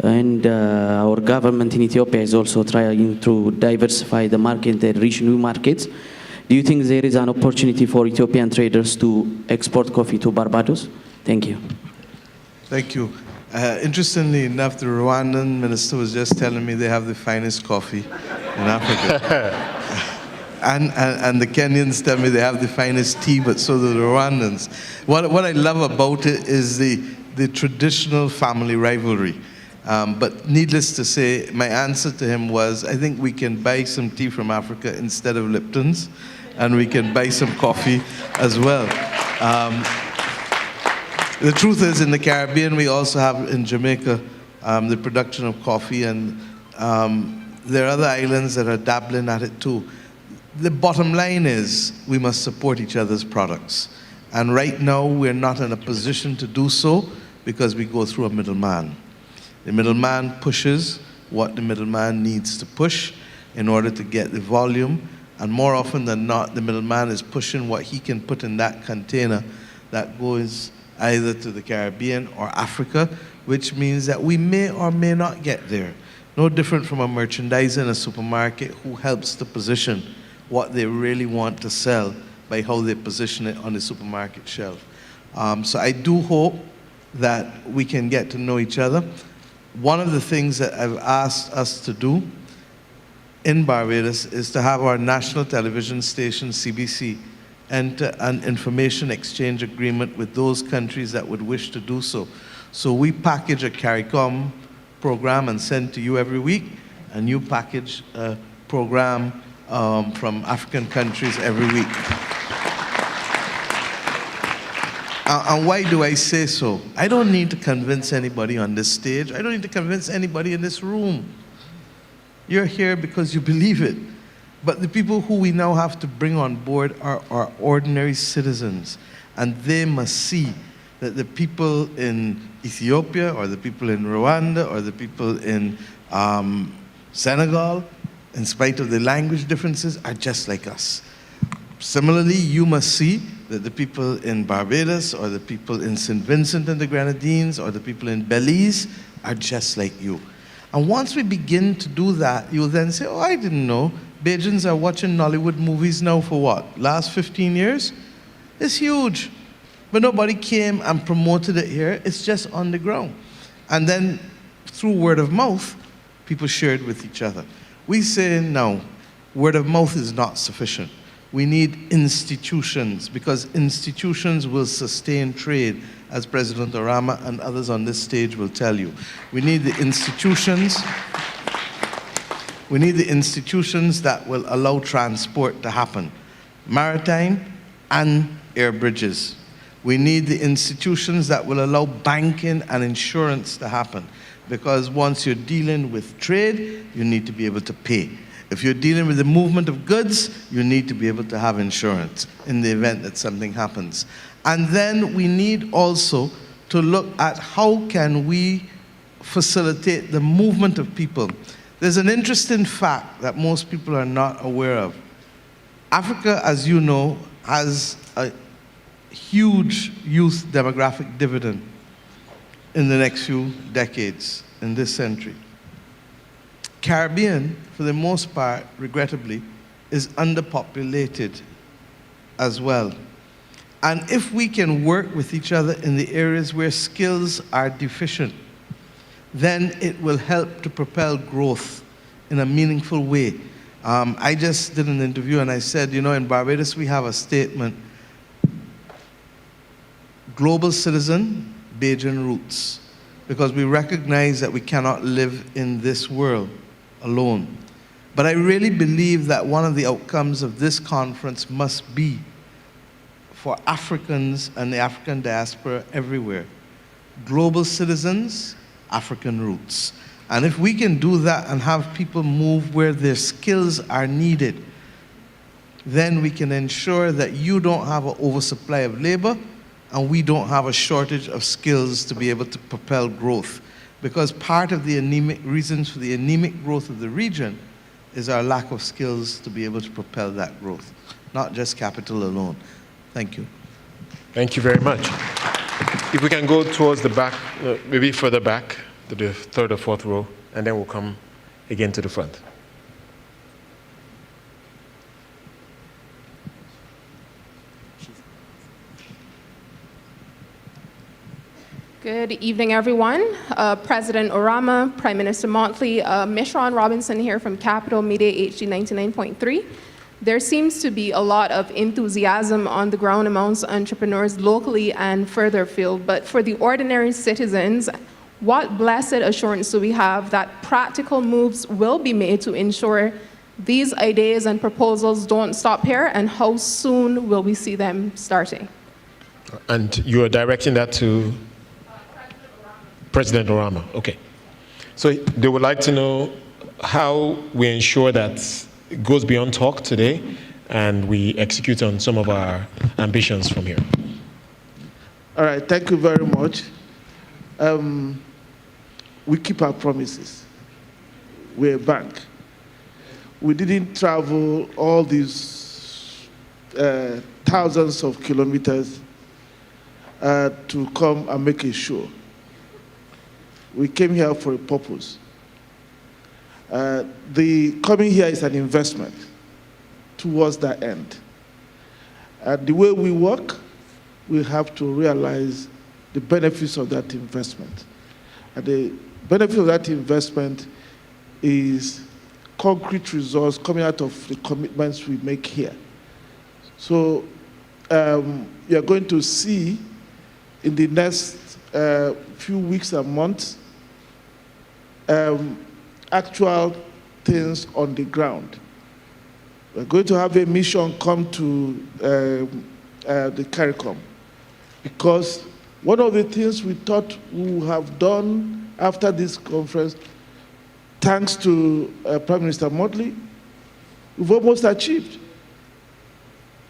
And our government in Ethiopia is also trying to diversify the market and reach new markets. Do you think there is an opportunity for Ethiopian traders to export coffee to Barbados? Thank you. Thank you. Interestingly enough, the Rwandan minister was just telling me they have the finest coffee in Africa. and the Kenyans tell me they have the finest tea, but so do the Rwandans. What I love about it is the traditional family rivalry. But needless to say, my answer to him was, I think we can buy some tea from Africa instead of Lipton's, and we can buy some coffee as well. The truth is, in the Caribbean, we also have in Jamaica the production of coffee, and there are other islands that are dabbling at it too. The bottom line is we must support each other's products. And right now, we're not in a position to do so because we go through a middleman. The middleman pushes what the middleman needs to push in order to get the volume, and more often than not, the middleman is pushing what he can put in that container that goes either to the Caribbean or Africa, which means that we may or may not get there. No different from a merchandiser in a supermarket who helps to position what they really want to sell by how they position it on the supermarket shelf. So I do hope that we can get to know each other. One of the things that I've asked us to do in Barbados is to have our national television station, CBC, enter an information exchange agreement with those countries that would wish to do so. So we package a CARICOM program and send to you every week, and you package a program from African countries every week. And why do I say so? I don't need to convince anybody on this stage. I don't need to convince anybody in this room. You're here because you believe it. But the people who we now have to bring on board are ordinary citizens. And they must see that the people in Ethiopia or the people in Rwanda or the people in Senegal, in spite of the language differences, are just like us. Similarly, you must see that the people in Barbados or the people in St. Vincent and the Grenadines or the people in Belize are just like you. And once we begin to do that, you'll then say, oh, I didn't know. Bajans are watching Nollywood movies now for what? Last 15 years? It's huge. But nobody came and promoted it here. It's just on the ground. And then through word of mouth, people shared with each other. We say no, word of mouth is not sufficient. We need institutions, because institutions will sustain trade, as President Orama and others on this stage will tell you. We need the institutions. We need the institutions that will allow transport to happen, maritime and air bridges. We need the institutions that will allow banking and insurance to happen, because once you're dealing with trade, you need to be able to pay. If you're dealing with the movement of goods, you need to be able to have insurance in the event that something happens. And then we need also to look at how can we facilitate the movement of people. There's an interesting fact that most people are not aware of. Africa, as you know, has a huge youth demographic dividend in the next few decades in this century. Caribbean, for the most part, regrettably, is underpopulated as well. And if we can work with each other in the areas where skills are deficient, then it will help to propel growth in a meaningful way. I just did an interview and I said, you know, in Barbados we have a statement, global citizen, Bajan roots, because we recognize that we cannot live in this world alone. But I really believe that one of the outcomes of this conference must be for Africans and the African diaspora everywhere. Global citizens, African roots. And if we can do that and have people move where their skills are needed, then we can ensure that you don't have an oversupply of labor and we don't have a shortage of skills to be able to propel growth. Because part of the reasons for the anemic growth of the region is our lack of skills to be able to propel that growth, not just capital alone. Thank you. Thank you very much. If we can go towards the back, maybe further back. to the third or fourth row, and then we'll come again to the front. Good evening, everyone. President Orama, Prime Minister Motley, Mishron Robinson here from Capital Media HD 99.3. There seems to be a lot of enthusiasm on the ground amongst entrepreneurs locally and further afield, but for the ordinary citizens, what blessed assurance do we have that practical moves will be made to ensure these ideas and proposals don't stop here, and how soon will we see them starting? And you are directing that to President Orama, okay. So they would like to know how we ensure that it goes beyond talk today and we execute on some of our ambitions from here. All right, thank you very much. We keep our promises. We're a bank. We didn't travel all these thousands of kilometers to come and make a show. We came here for a purpose. The coming here is an investment towards that end. The way we work, we have to realize the benefits of that investment. And the benefit of that investment is concrete results coming out of the commitments we make here. So you're going to see in the next few weeks and months actual things on the ground. We're going to have a mission come to the CARICOM, because one of the things we thought we would have done after this conference, thanks to Prime Minister Motley, we've almost achieved.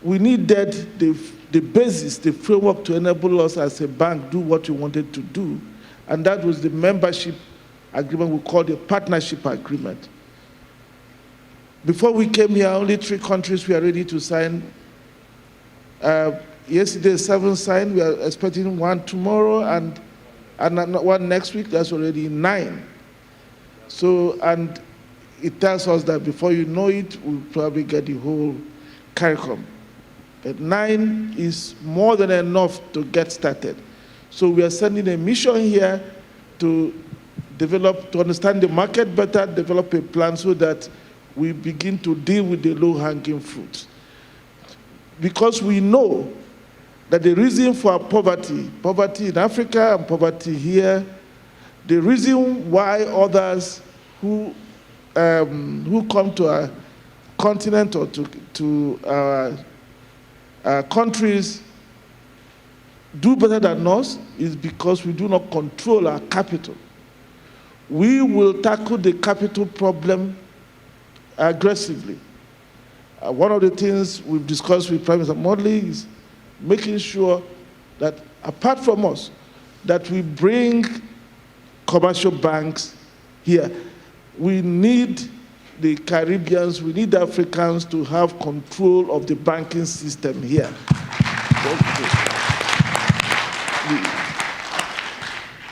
We needed the basis, the framework to enable us as a bank do what we wanted to do, and that was the membership agreement we call the partnership agreement. Before we came here, only 3 countries were ready to sign. Yesterday, 7 signed. We are expecting 1 tomorrow and 1 next week. That's already 9. So, and it tells us that before you know it, we'll probably get the whole CARICOM. But 9 is more than enough to get started. So we are sending a mission here to understand the market better, develop a plan so that we begin to deal with the low-hanging fruits. Because we know that the reason for poverty in Africa and poverty here, the reason why others who come to our continent or to our countries do better than us is because we do not control our capital. We will tackle the capital problem aggressively. One of the things we've discussed with Prime Minister Motley is making sure that, apart from us, that we bring commercial banks here. We need the Caribbeans, we need the Africans to have control of the banking system here.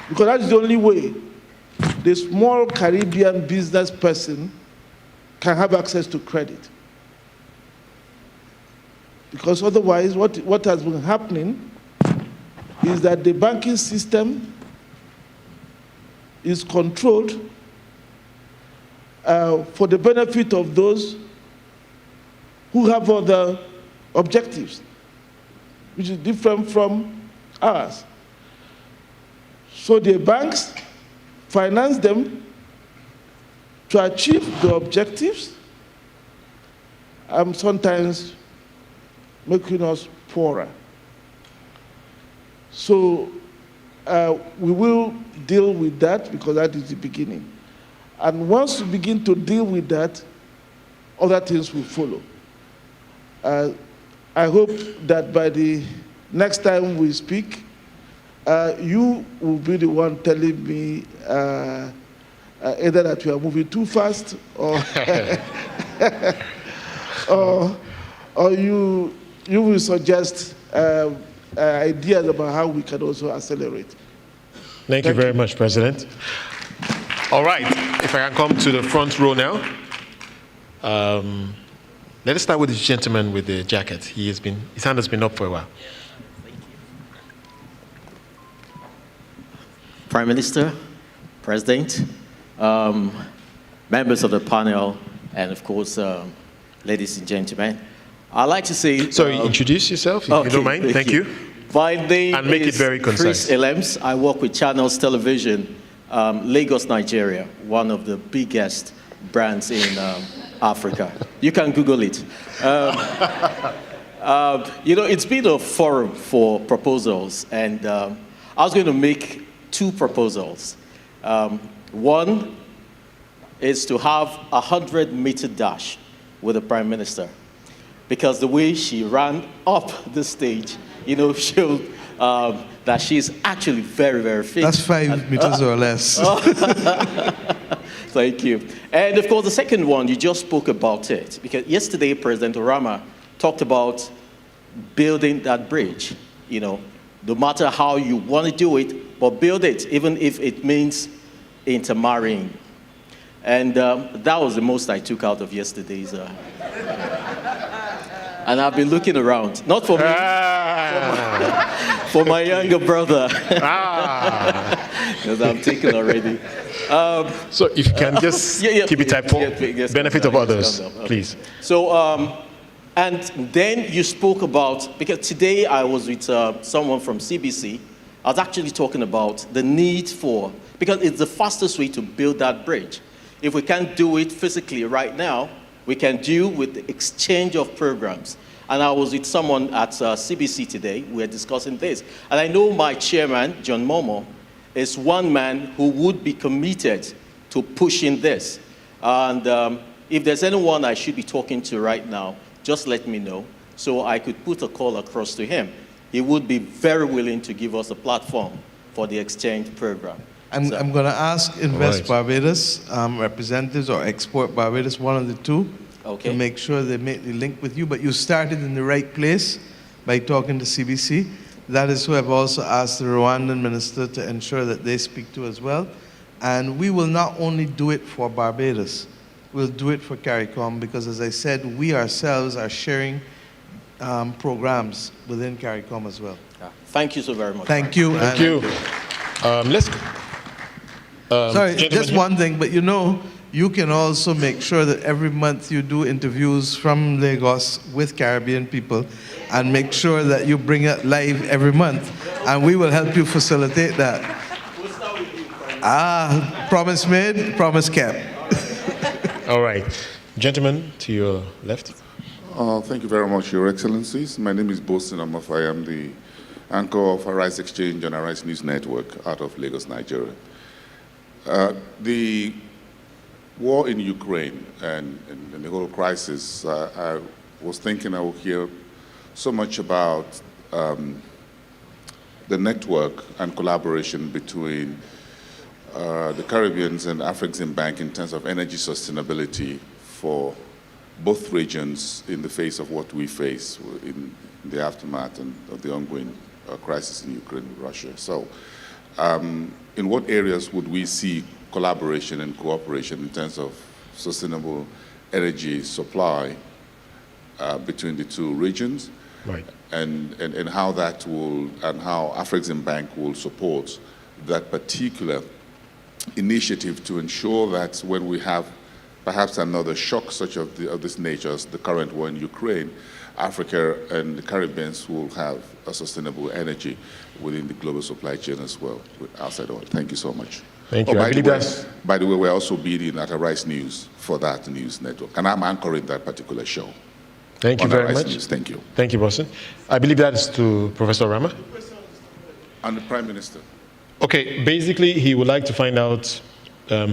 Because that's the only way the small Caribbean business person can have access to credit. Because otherwise, what has been happening is that the banking system is controlled for the benefit of those who have other objectives, which is different from ours. So the banks finance them to achieve the objectives, sometimes making us poorer. So we will deal with that because that is the beginning. And once we begin to deal with that, other things will follow. I hope that by the next time we speak, you will be the one telling me either that we are moving too fast or, or you will suggest ideas about how we can also accelerate. Thank you very much, President. All right, if I can come to the front row now. Let us start with this gentleman with the jacket. His hand has been up for a while. Prime Minister, President, members of the panel, and of course, ladies and gentlemen, I'd like to say... Sorry, introduce yourself, if you don't mind. Thank you. My name and make is it very concise. Chris Elems. I work with Channels Television, Lagos, Nigeria, one of the biggest brands in Africa. You can Google it. It's been a forum for proposals, and I was going to make 2 proposals. One is to have a 100-meter dash with the Prime Minister, because the way she ran up the stage, showed that she's actually very, very fit. That's 5 meters or less. Thank you. And of course, the second one, you just spoke about it, because yesterday President Orama talked about building that bridge. No matter how you want to do it, but build it, even if it means intermarrying. And that was the most I took out of yesterday's. And I've been looking around, not for me, for my younger brother, because I'm taken already. So if you can just keep it type for benefit of others, please. So, and then you spoke about, because today I was with someone from CBC, I was actually talking about the need for, because it's the fastest way to build that bridge. If we can't do it physically right now, we can do with the exchange of programs. And I was with someone at CBC today, we were discussing this. And I know my chairman, John Momo, is one man who would be committed to pushing this. And if there's anyone I should be talking to right now, just let me know so I could put a call across to him. He would be very willing to give us a platform for the exchange program. I'm going to ask Invest Barbados representatives or Export Barbados, one of the two, to make sure they make the link with you. But you started in the right place by talking to CBC. That is who I've also asked the Rwandan minister to ensure that they speak to as well. And we will not only do it for Barbados, we'll do it for CARICOM, because as I said, we ourselves are sharing programs within CARICOM as well. Thank you so very much. Thank you. Thank you. Let's sorry, just one thing, but you can also make sure that every month you do interviews from Lagos with Caribbean people and make sure that you bring it live every month, and we will help you facilitate that. Promise made, promise kept. All right. Gentlemen, to your left. Thank you very much, Your Excellencies. My name is Bosin Amafai. I'm the anchor of Arise Exchange and Arise News Network out of Lagos, Nigeria. The war in Ukraine and the whole crisis, I was thinking I would hear so much about the network and collaboration between the Caribbeans and AfriCaribbean Bank in terms of energy sustainability for both regions in the face of what we face in the aftermath of the ongoing crisis in Ukraine and Russia. So in what areas would we see collaboration and cooperation in terms of sustainable energy supply between the two regions? Right. And how that will, and how AfriCaribbean Bank will support that particular initiative to ensure that when we have perhaps another shock such of this nature as the current war in Ukraine, Africa and the Caribbean will have a sustainable energy within the global supply chain as well, outside oil. Thank you so much. Thank you. By the way, we're also bidding at Arise News for that news network, and I'm anchoring that particular show. Thank you very Arise much. News. Thank you. Thank you, Bosin. I believe that is to Professor Rama. And the Prime Minister. Okay, basically, he would like to find out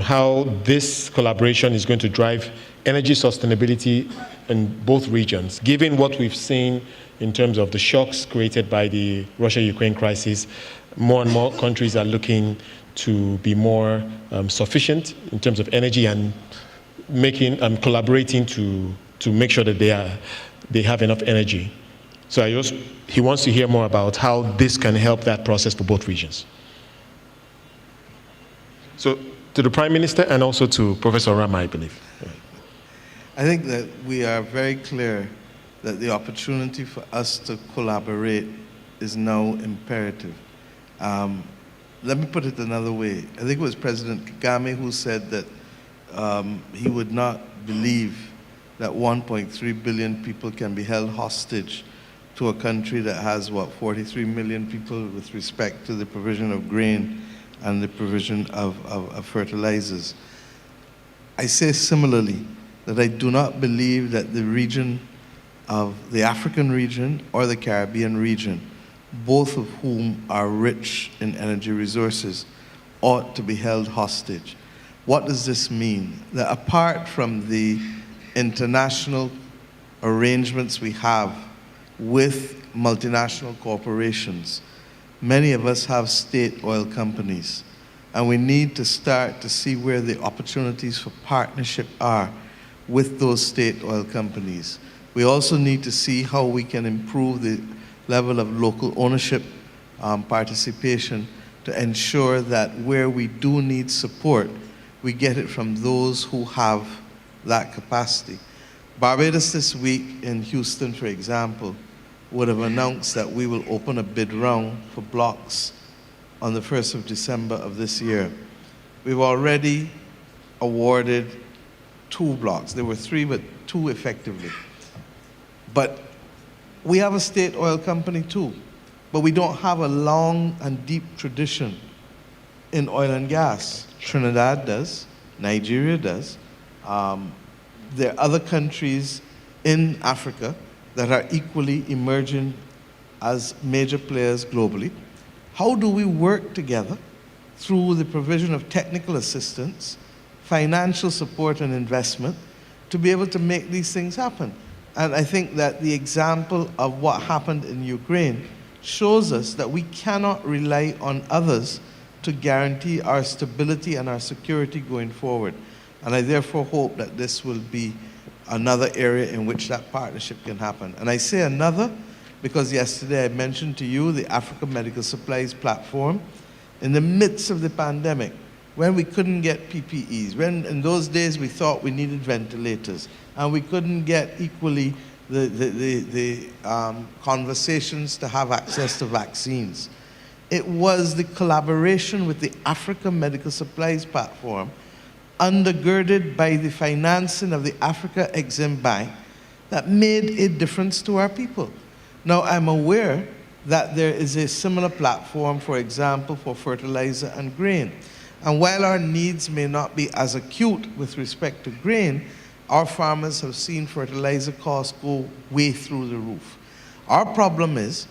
how this collaboration is going to drive energy sustainability in both regions, given what we've seen in terms of the shocks created by the Russia-Ukraine crisis. More and more countries are looking to be more sufficient in terms of energy and collaborating to make sure that they have enough energy. So he wants to hear more about how this can help that process for both regions. So to the Prime Minister and also to Professor Rama, I believe. I think that we are very clear that the opportunity for us to collaborate is now imperative. Let me put it another way. I think it was President Kagame who said that he would not believe that 1.3 billion people can be held hostage to a country that has, 43 million people with respect to the provision of grain and the provision of fertilizers. I say similarly that I do not believe that the region of the African region or the Caribbean region, both of whom are rich in energy resources, ought to be held hostage. What does this mean? That apart from the international arrangements we have with multinational corporations, many of us have state oil companies, and we need to start to see where the opportunities for partnership are with those state oil companies. We also need to see how we can improve the level of local ownership participation to ensure that where we do need support, we get it from those who have that capacity. Barbados this week in Houston, for example, would have announced that we will open a bid round for blocks on the 1st of December of this year. We've already awarded 2 blocks. There were 3, but 2 effectively. But we have a state oil company too, but we don't have a long and deep tradition in oil and gas. Trinidad does, Nigeria does. There are other countries in Africa that are equally emerging as major players globally. How do we work together through the provision of technical assistance, financial support and investment to be able to make these things happen? And I think that the example of what happened in Ukraine shows us that we cannot rely on others to guarantee our stability and our security going forward. And I therefore hope that this will be another area in which that partnership can happen. And I say another because yesterday I mentioned to you the Africa Medical Supplies Platform. In the midst of the pandemic, when we couldn't get PPEs, when in those days we thought we needed ventilators, and we couldn't get equally the conversations to have access to vaccines. It was the collaboration with the Africa Medical Supplies Platform, undergirded by the financing of the Africa Exim Bank, that made a difference to our people. Now, I'm aware that there is a similar platform, for example, for fertilizer and grain. And while our needs may not be as acute with respect to grain, our farmers have seen fertilizer costs go way through the roof. Our problem is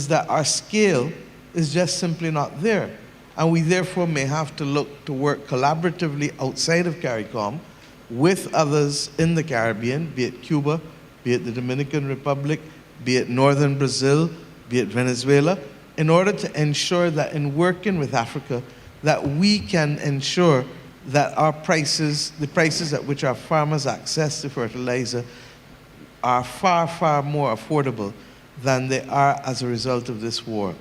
that our scale is just simply not there. And we therefore may have to look to work collaboratively outside of CARICOM with others in the Caribbean, be it Cuba, be it the Dominican Republic, be it northern Brazil, be it Venezuela, in order to ensure that in working with Africa, that we can ensure that our prices, the prices at which our farmers access to fertilizer, are far, far more affordable than they are as a result of this war.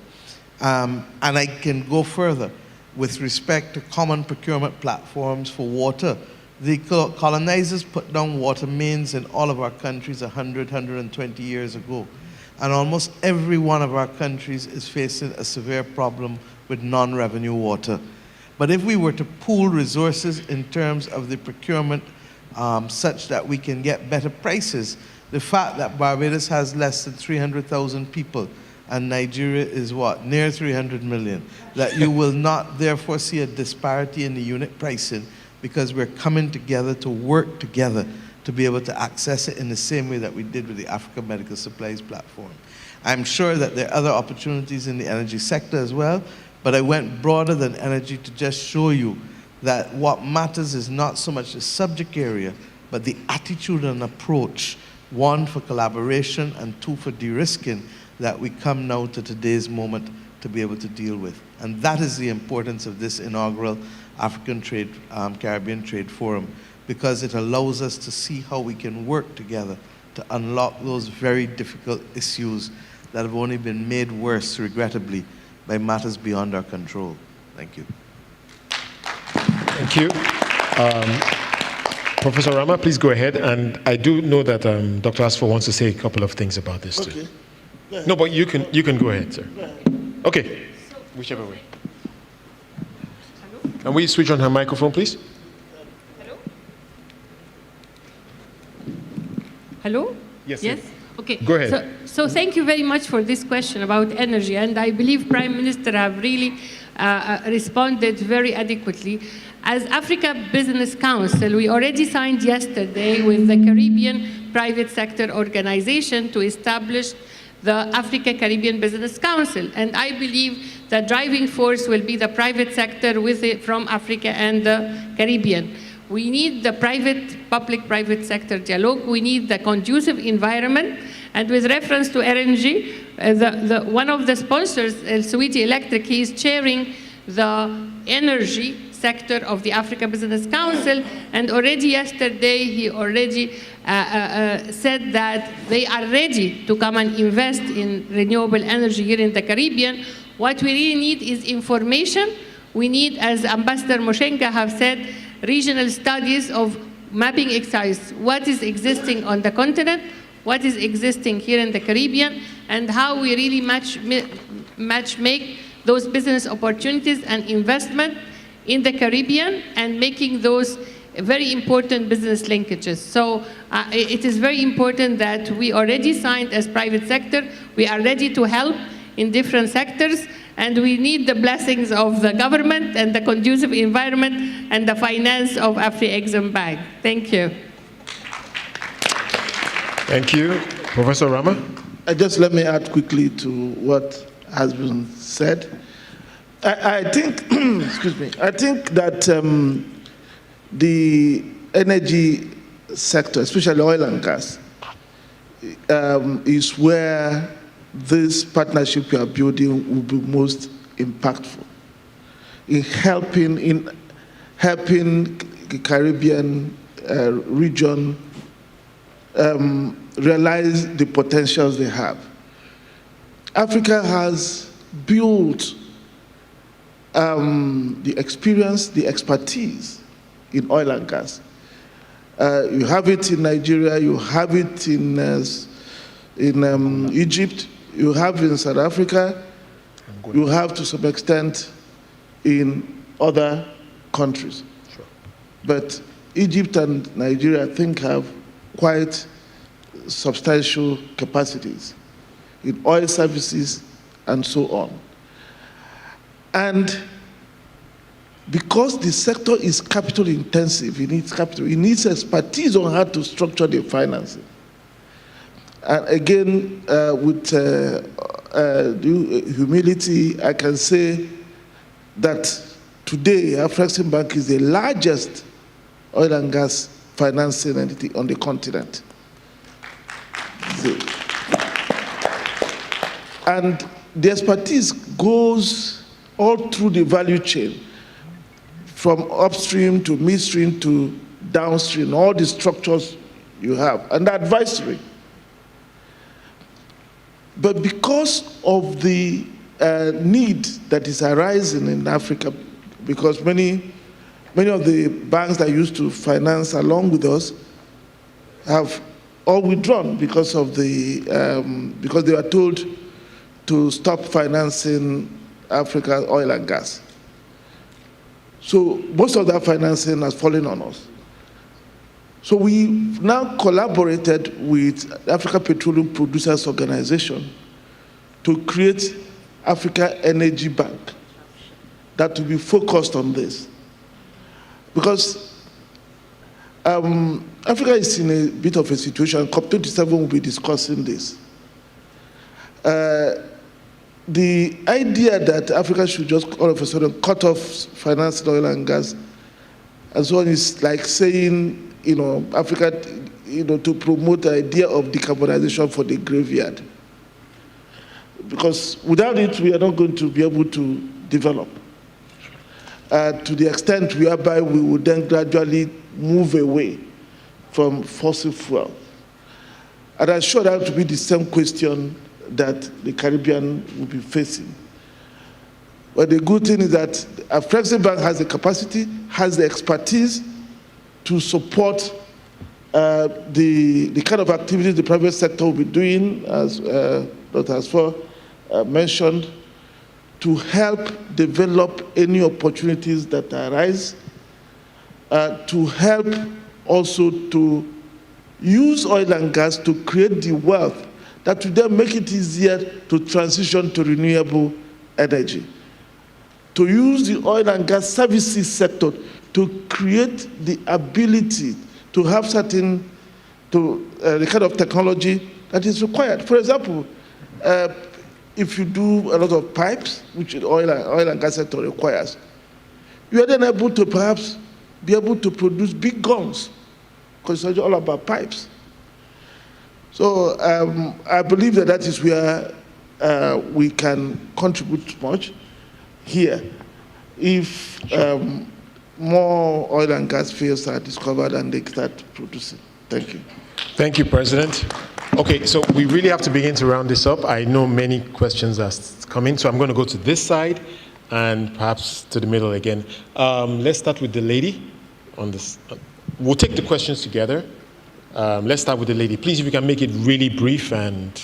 And I can go further with respect to common procurement platforms for water. The colonizers put down water mains in all of our countries 100, 120 years ago. And almost every one of our countries is facing a severe problem with non-revenue water. But if we were to pool resources in terms of the procurement such that we can get better prices, the fact that Barbados has less than 300,000 people and Nigeria is what, near 300 million, that you will not therefore see a disparity in the unit pricing because we're coming together to work together to be able to access it in the same way that we did with the Africa Medical Supplies Platform. I'm sure that there are other opportunities in the energy sector as well, but I went broader than energy to just show you that what matters is not so much the subject area, but the attitude and approach, 1 for collaboration and 2 for de-risking, that we come now to today's moment to be able to deal with. And that is the importance of this inaugural African Caribbean Trade Forum, because it allows us to see how we can work together to unlock those very difficult issues that have only been made worse, regrettably, by matters beyond our control. Thank you. Thank you. Professor Rama, please go ahead. And I do know that Dr. Asfor wants to say a couple of things about this too. Okay. No, but you can go ahead, sir. Okay, whichever way. Can we switch on her microphone, please? Hello? Yes. Yes? Okay. Go ahead. So thank you very much for this question about energy, and I believe Prime Minister have really responded very adequately. As Africa Business Council, we already signed yesterday with the Caribbean Private Sector Organization to establish the Africa-Caribbean Business Council. And I believe the driving force will be the private sector from Africa and the Caribbean. We need the public-private sector dialogue. We need the conducive environment. And with reference to LNG, one of the sponsors, El Sweety Electric, he is chairing the energy sector of the Africa Business Council, and already yesterday he already said that they are ready to come and invest in renewable energy here in the Caribbean. What we really need is information. We need, as Ambassador Moshenga have said, regional studies of mapping exercise, what is existing on the continent, what is existing here in the Caribbean, and how we really match make those business opportunities and investment in the Caribbean and making those very important business linkages. So it is very important that we already signed as private sector. We are ready to help in different sectors, and we need the blessings of the government and the conducive environment and the finance of Afri-Exim Bank. Thank you. Thank you. Professor Rama? Just let me add quickly to what has been said. I think, excuse me, I think that the energy sector, especially oil and gas, is where this partnership we are building will be most impactful in helping the Caribbean region realize the potentials they have. Africa has built the experience, the expertise in oil and gas. You have it in Nigeria, you have it in Egypt, you have in South Africa, you have to some extent in other countries. Sure. But Egypt and Nigeria, I think, have quite substantial capacities in oil services and so on. And because the sector is capital intensive, it needs capital, it needs expertise on how to structure the financing. And again, with humility, I can say that today, AfriCaribbean Bank is the largest oil and gas financing entity on the continent. And the expertise goes all through the value chain, from upstream to midstream to downstream, all the structures you have, and advisory. But because of the need that is arising in Africa, because many of the banks that used to finance along with us have all withdrawn because of because they were told to stop financing Africa's oil and gas. So most of that financing has fallen on us. So we now collaborated with Africa Petroleum Producers Organization to create Africa Energy Bank that will be focused on this. Because Africa is in a bit of a situation, COP27 will be discussing this. The idea that Africa should just all of a sudden cut off financing oil and gas and so on is like saying, Africa, to promote the idea of decarbonization for the graveyard. Because without it, we are not going to be able to develop. To the extent whereby we would then gradually move away from fossil fuel. And I'm sure that will be the same question that the Caribbean will be facing. But the good thing is that AfriCaribbean has the capacity, has the expertise to support the kind of activities the private sector will be doing, as Dr. Asfor mentioned, to help develop any opportunities that arise, to help also to use oil and gas to create the wealth that will then make it easier to transition to renewable energy. To use the oil and gas services sector to create the ability to have certain, the kind of technology that is required. For example, if you do a lot of pipes, which the oil and gas sector requires, you are then able to perhaps be able to produce big guns, because it's all about pipes. So I believe that that is where we can contribute much here. If more oil and gas fields are discovered and they start producing. Thank you. Thank you, President. Okay, so we really have to begin to round this up. I know many questions are coming, so I'm going to go to this side and perhaps to the middle again. Let's start with the lady on this. We'll take the questions together. Let's start with the lady. Please, if you can make it really brief and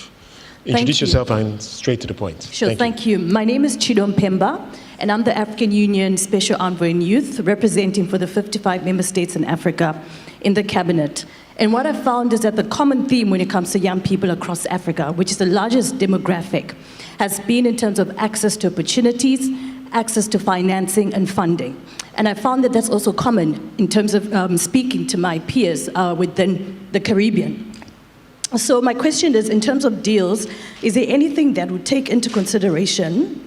introduce yourself and straight to the point. Sure, thank you. My name is Chidom Pemba, and I'm the African Union Special Envoy in Youth, representing for the 55 member states in Africa in the cabinet. And what I found is that the common theme when it comes to young people across Africa, which is the largest demographic, has been in terms of access to opportunities, access to financing and funding. And I found that that's also common in terms of speaking to my peers within the Caribbean. So my question is, in terms of deals, is there anything that would take into consideration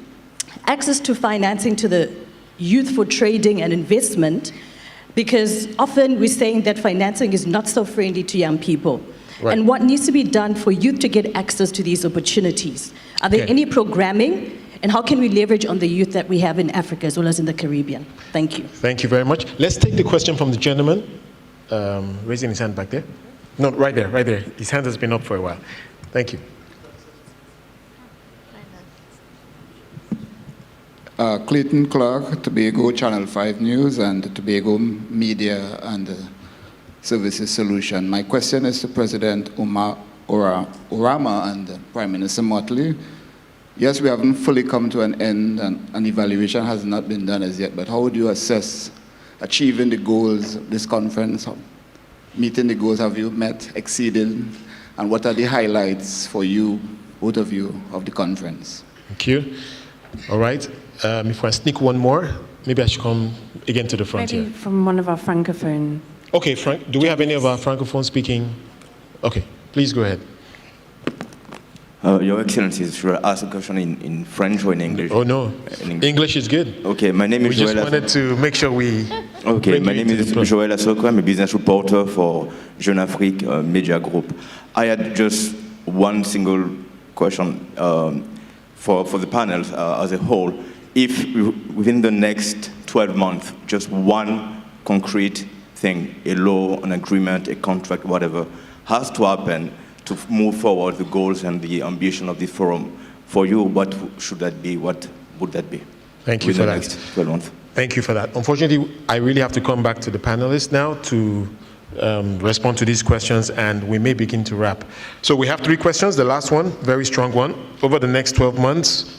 access to financing to the youth for trading and investment? Because often we're saying that financing is not so friendly to young people. Right. And what needs to be done for youth to get access to these opportunities? Are there any programming? And how can we leverage on the youth that we have in Africa as well as in the Caribbean? Thank you. Thank you very much. Let's take the question from the gentleman raising his hand back there. No, right there, right there. His hand has been up for a while. Thank you. Clayton Clark, Tobago Channel 5 News and Tobago Media and Services Solution. My question is to President Orama and Prime Minister Motley. Yes, we haven't fully come to an end and an evaluation has not been done as yet, but how would you assess achieving the goals of this conference? Meeting the goals, have you met, exceeded, and what are the highlights for you, both of you, of the conference? Thank you. All right. If I sneak one more, maybe I should come again to the front maybe here. From one of our Francophone. Okay, do we have any of our Francophone speaking? Okay, please go ahead. Your Excellency, should I ask a question in French or in English? Oh, no. English is good. Okay, my name is Joël. We just wanted to make sure we... Okay, my name is Joël Assoko. I'm a business reporter for Jeune Afrique Media Group. I had just one single question for the panel as a whole. If within the next 12 months, just one concrete thing, a law, an agreement, a contract, whatever, has to happen to move forward the goals and the ambition of this forum, for you, what should that be? What would that be? Thank you for that. Next 12 months? Thank you for that. Unfortunately, I really have to come back to the panelists now to respond to these questions, and we may begin to wrap. So we have 3 questions. The last one, very strong one. Over the next 12 months,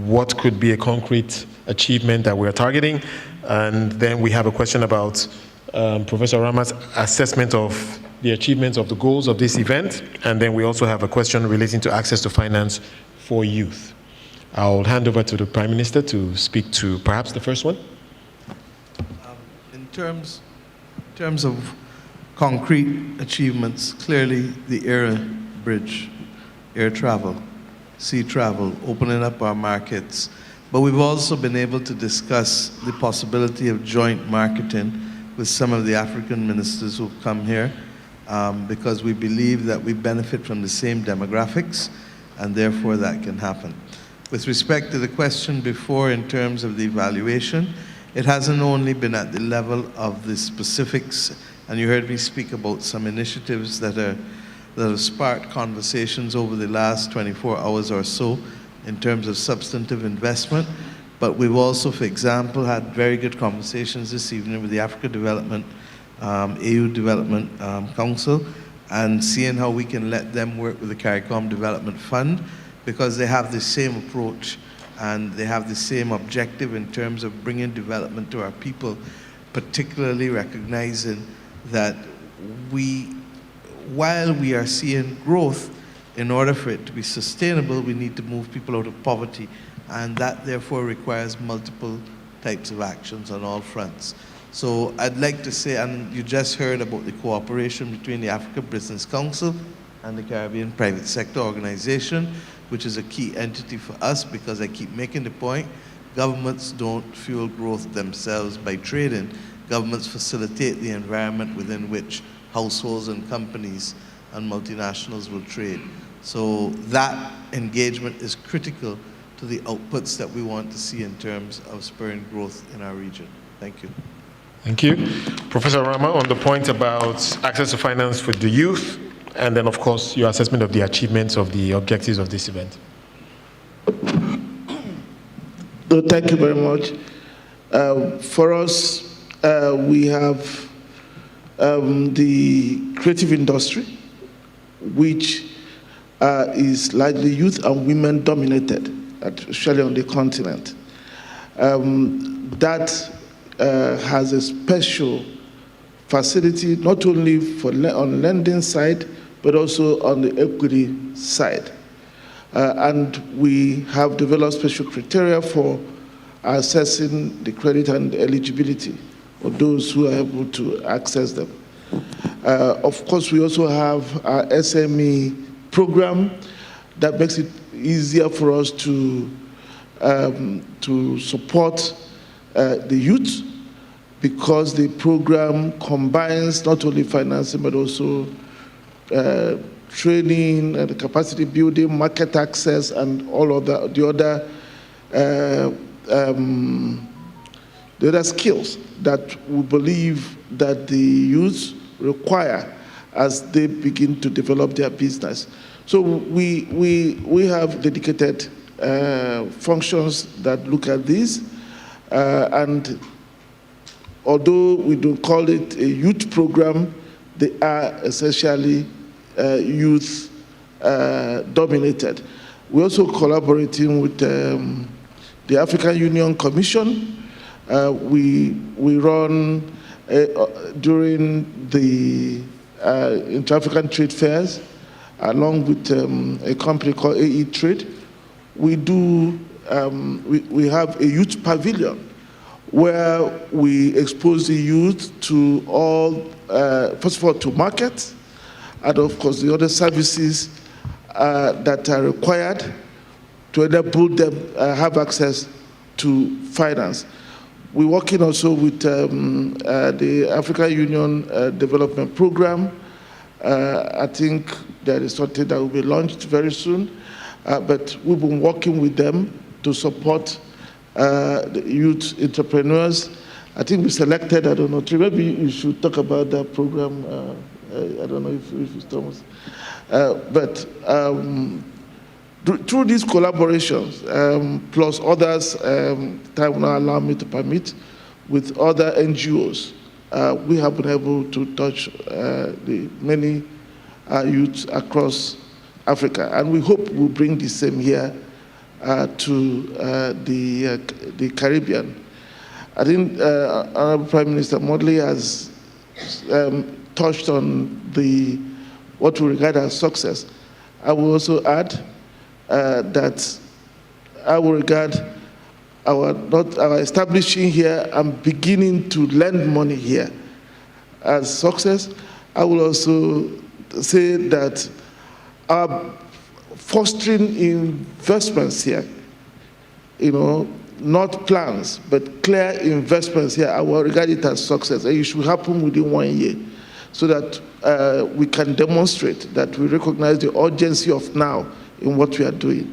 what could be a concrete achievement that we're targeting? And then we have a question about Professor Rama's assessment of the achievements of the goals of this event. And then we also have a question relating to access to finance for youth. I'll hand over to the Prime Minister to speak to perhaps the first one. In terms of concrete achievements, clearly the air bridge, air travel, sea travel, opening up our markets. But we've also been able to discuss the possibility of joint marketing with some of the African ministers who've come here, because we believe that we benefit from the same demographics, and therefore that can happen. With respect to the question before in terms of the evaluation, it hasn't only been at the level of the specifics, and you heard me speak about some initiatives that have sparked conversations over the last 24 hours or so in terms of substantive investment, But we've also, for example, had very good conversations this evening with the Africa Development, AU Development Council, and seeing how we can let them work with the CARICOM Development Fund, because they have the same approach and they have the same objective in terms of bringing development to our people, particularly recognizing that while we are seeing growth, in order for it to be sustainable, we need to move people out of poverty, and that therefore requires multiple types of actions on all fronts. So I'd like to say, and you just heard about the cooperation between the Africa Business Council and the Caribbean Private Sector Organization, which is a key entity for us, because I keep making the point, governments don't fuel growth themselves by trading. Governments facilitate the environment within which households and companies and multinationals will trade. So that engagement is critical to the outputs that we want to see in terms of spurring growth in our region. Thank you. Thank you. Professor Orama, on the point about access to finance for the youth, and then, of course, your assessment of the achievements of the objectives of this event. Thank you very much. For us, we have the creative industry, which is largely youth and women dominated, especially on the continent. That has a special facility, not only for on lending side, but also on the equity side. And we have developed special criteria for assessing the credit and eligibility of those who are able to access them. Of course, we also have our SME program that makes it easier for us to support the youth, because the program combines not only financing but also training and capacity building, market access, and all of the other skills that we believe that the youth require as they begin to develop their business. So we have dedicated functions that look at this, and although we don't call it a youth program, they are essentially youth dominated. We're also collaborating with the African Union Commission. We run during the Intra-African trade fairs, along with a company called AE Trade. We do we have a youth pavilion where we expose the youth to all, first of all, to markets, and of course the other services that are required to enable them have access to finance. We're working also with the African Union Development Program. I think there is something that will be launched very soon, but we've been working with them to support the youth entrepreneurs. I think we selected, I don't know, maybe you should talk about that program. I don't know if it's Thomas. But through these collaborations, plus others, time will not allow me to permit, with other NGOs, we have been able to touch the many youths across Africa. And we hope we'll bring the same here to the Caribbean. I think Honorable Prime Minister Modley has touched on what we regard as success. I will also add that I will regard our establishing here and beginning to lend money here as success. I will also say that our fostering investments here, not plans, but clear investments here, I will regard it as success. And it should happen within 1 year, so that we can demonstrate that we recognize the urgency of now in what we are doing.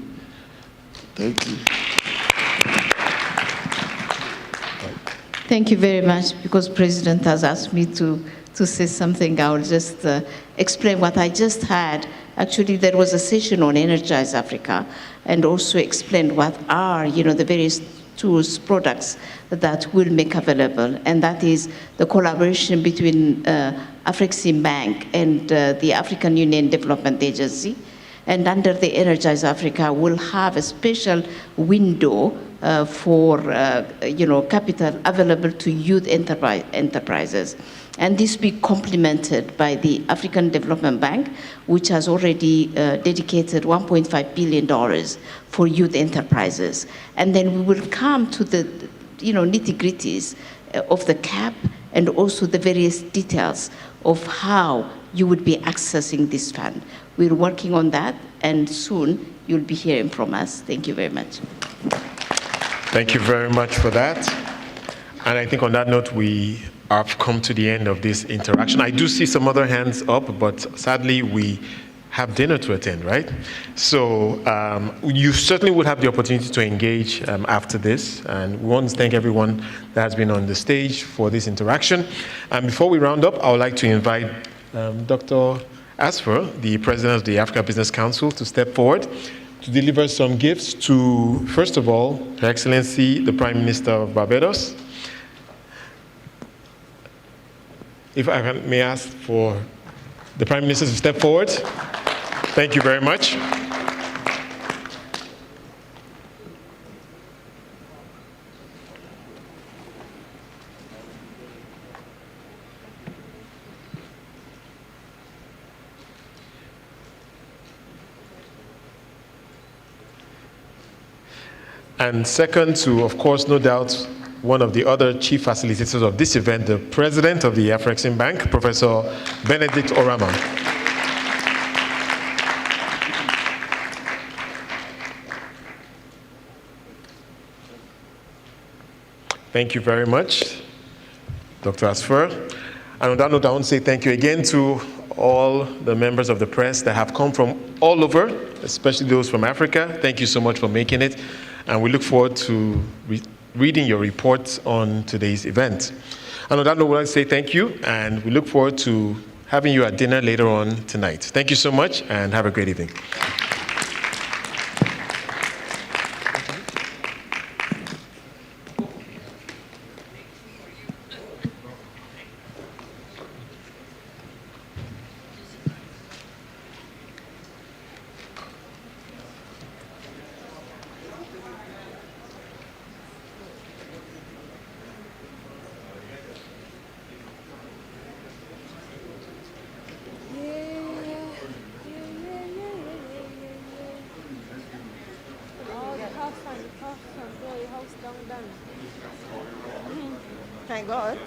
Thank you. Thank you very much. Because President has asked me to say something, I will just explain what I just had. Actually, there was a session on Energize Africa, and also explained what are, the various tools, products that we'll make available, and that is the collaboration between AfriCaribbean Bank and the African Union Development Agency. And under the Energize Africa, we'll have a special window for capital available to youth enterprises. And this will be complemented by the African Development Bank, which has already dedicated $1.5 billion for youth enterprises. And then we will come to the nitty-gritties of the cap and also the various details of how you would be accessing this fund. We're working on that, and soon you'll be hearing from us. Thank you very much. Thank you very much for that. And I think on that note, we have come to the end of this interaction. I do see some other hands up, but sadly we have dinner to attend, right? So you certainly would have the opportunity to engage after this. And we want to thank everyone that has been on the stage for this interaction. And before we round up, I would like to invite Dr. Asfer, the President of the Africa Business Council, to step forward to deliver some gifts to, first of all, Her Excellency, the Prime Minister of Barbados. If I may ask for the Prime Minister to step forward. Thank you very much. And second to, of course, no doubt, one of the other chief facilitators of this event, the President of the AfriCaribbean Bank, Professor Benedict Orama. Thank you very much, Dr. Asfer. And on that note, I want to say thank you again to all the members of the press that have come from all over, especially those from Africa. Thank you so much for making it. And we look forward to reading your reports on today's event. And on that note, I want to say thank you, and we look forward to having you at dinner later on tonight. Thank you so much, and have a great evening. Thank God.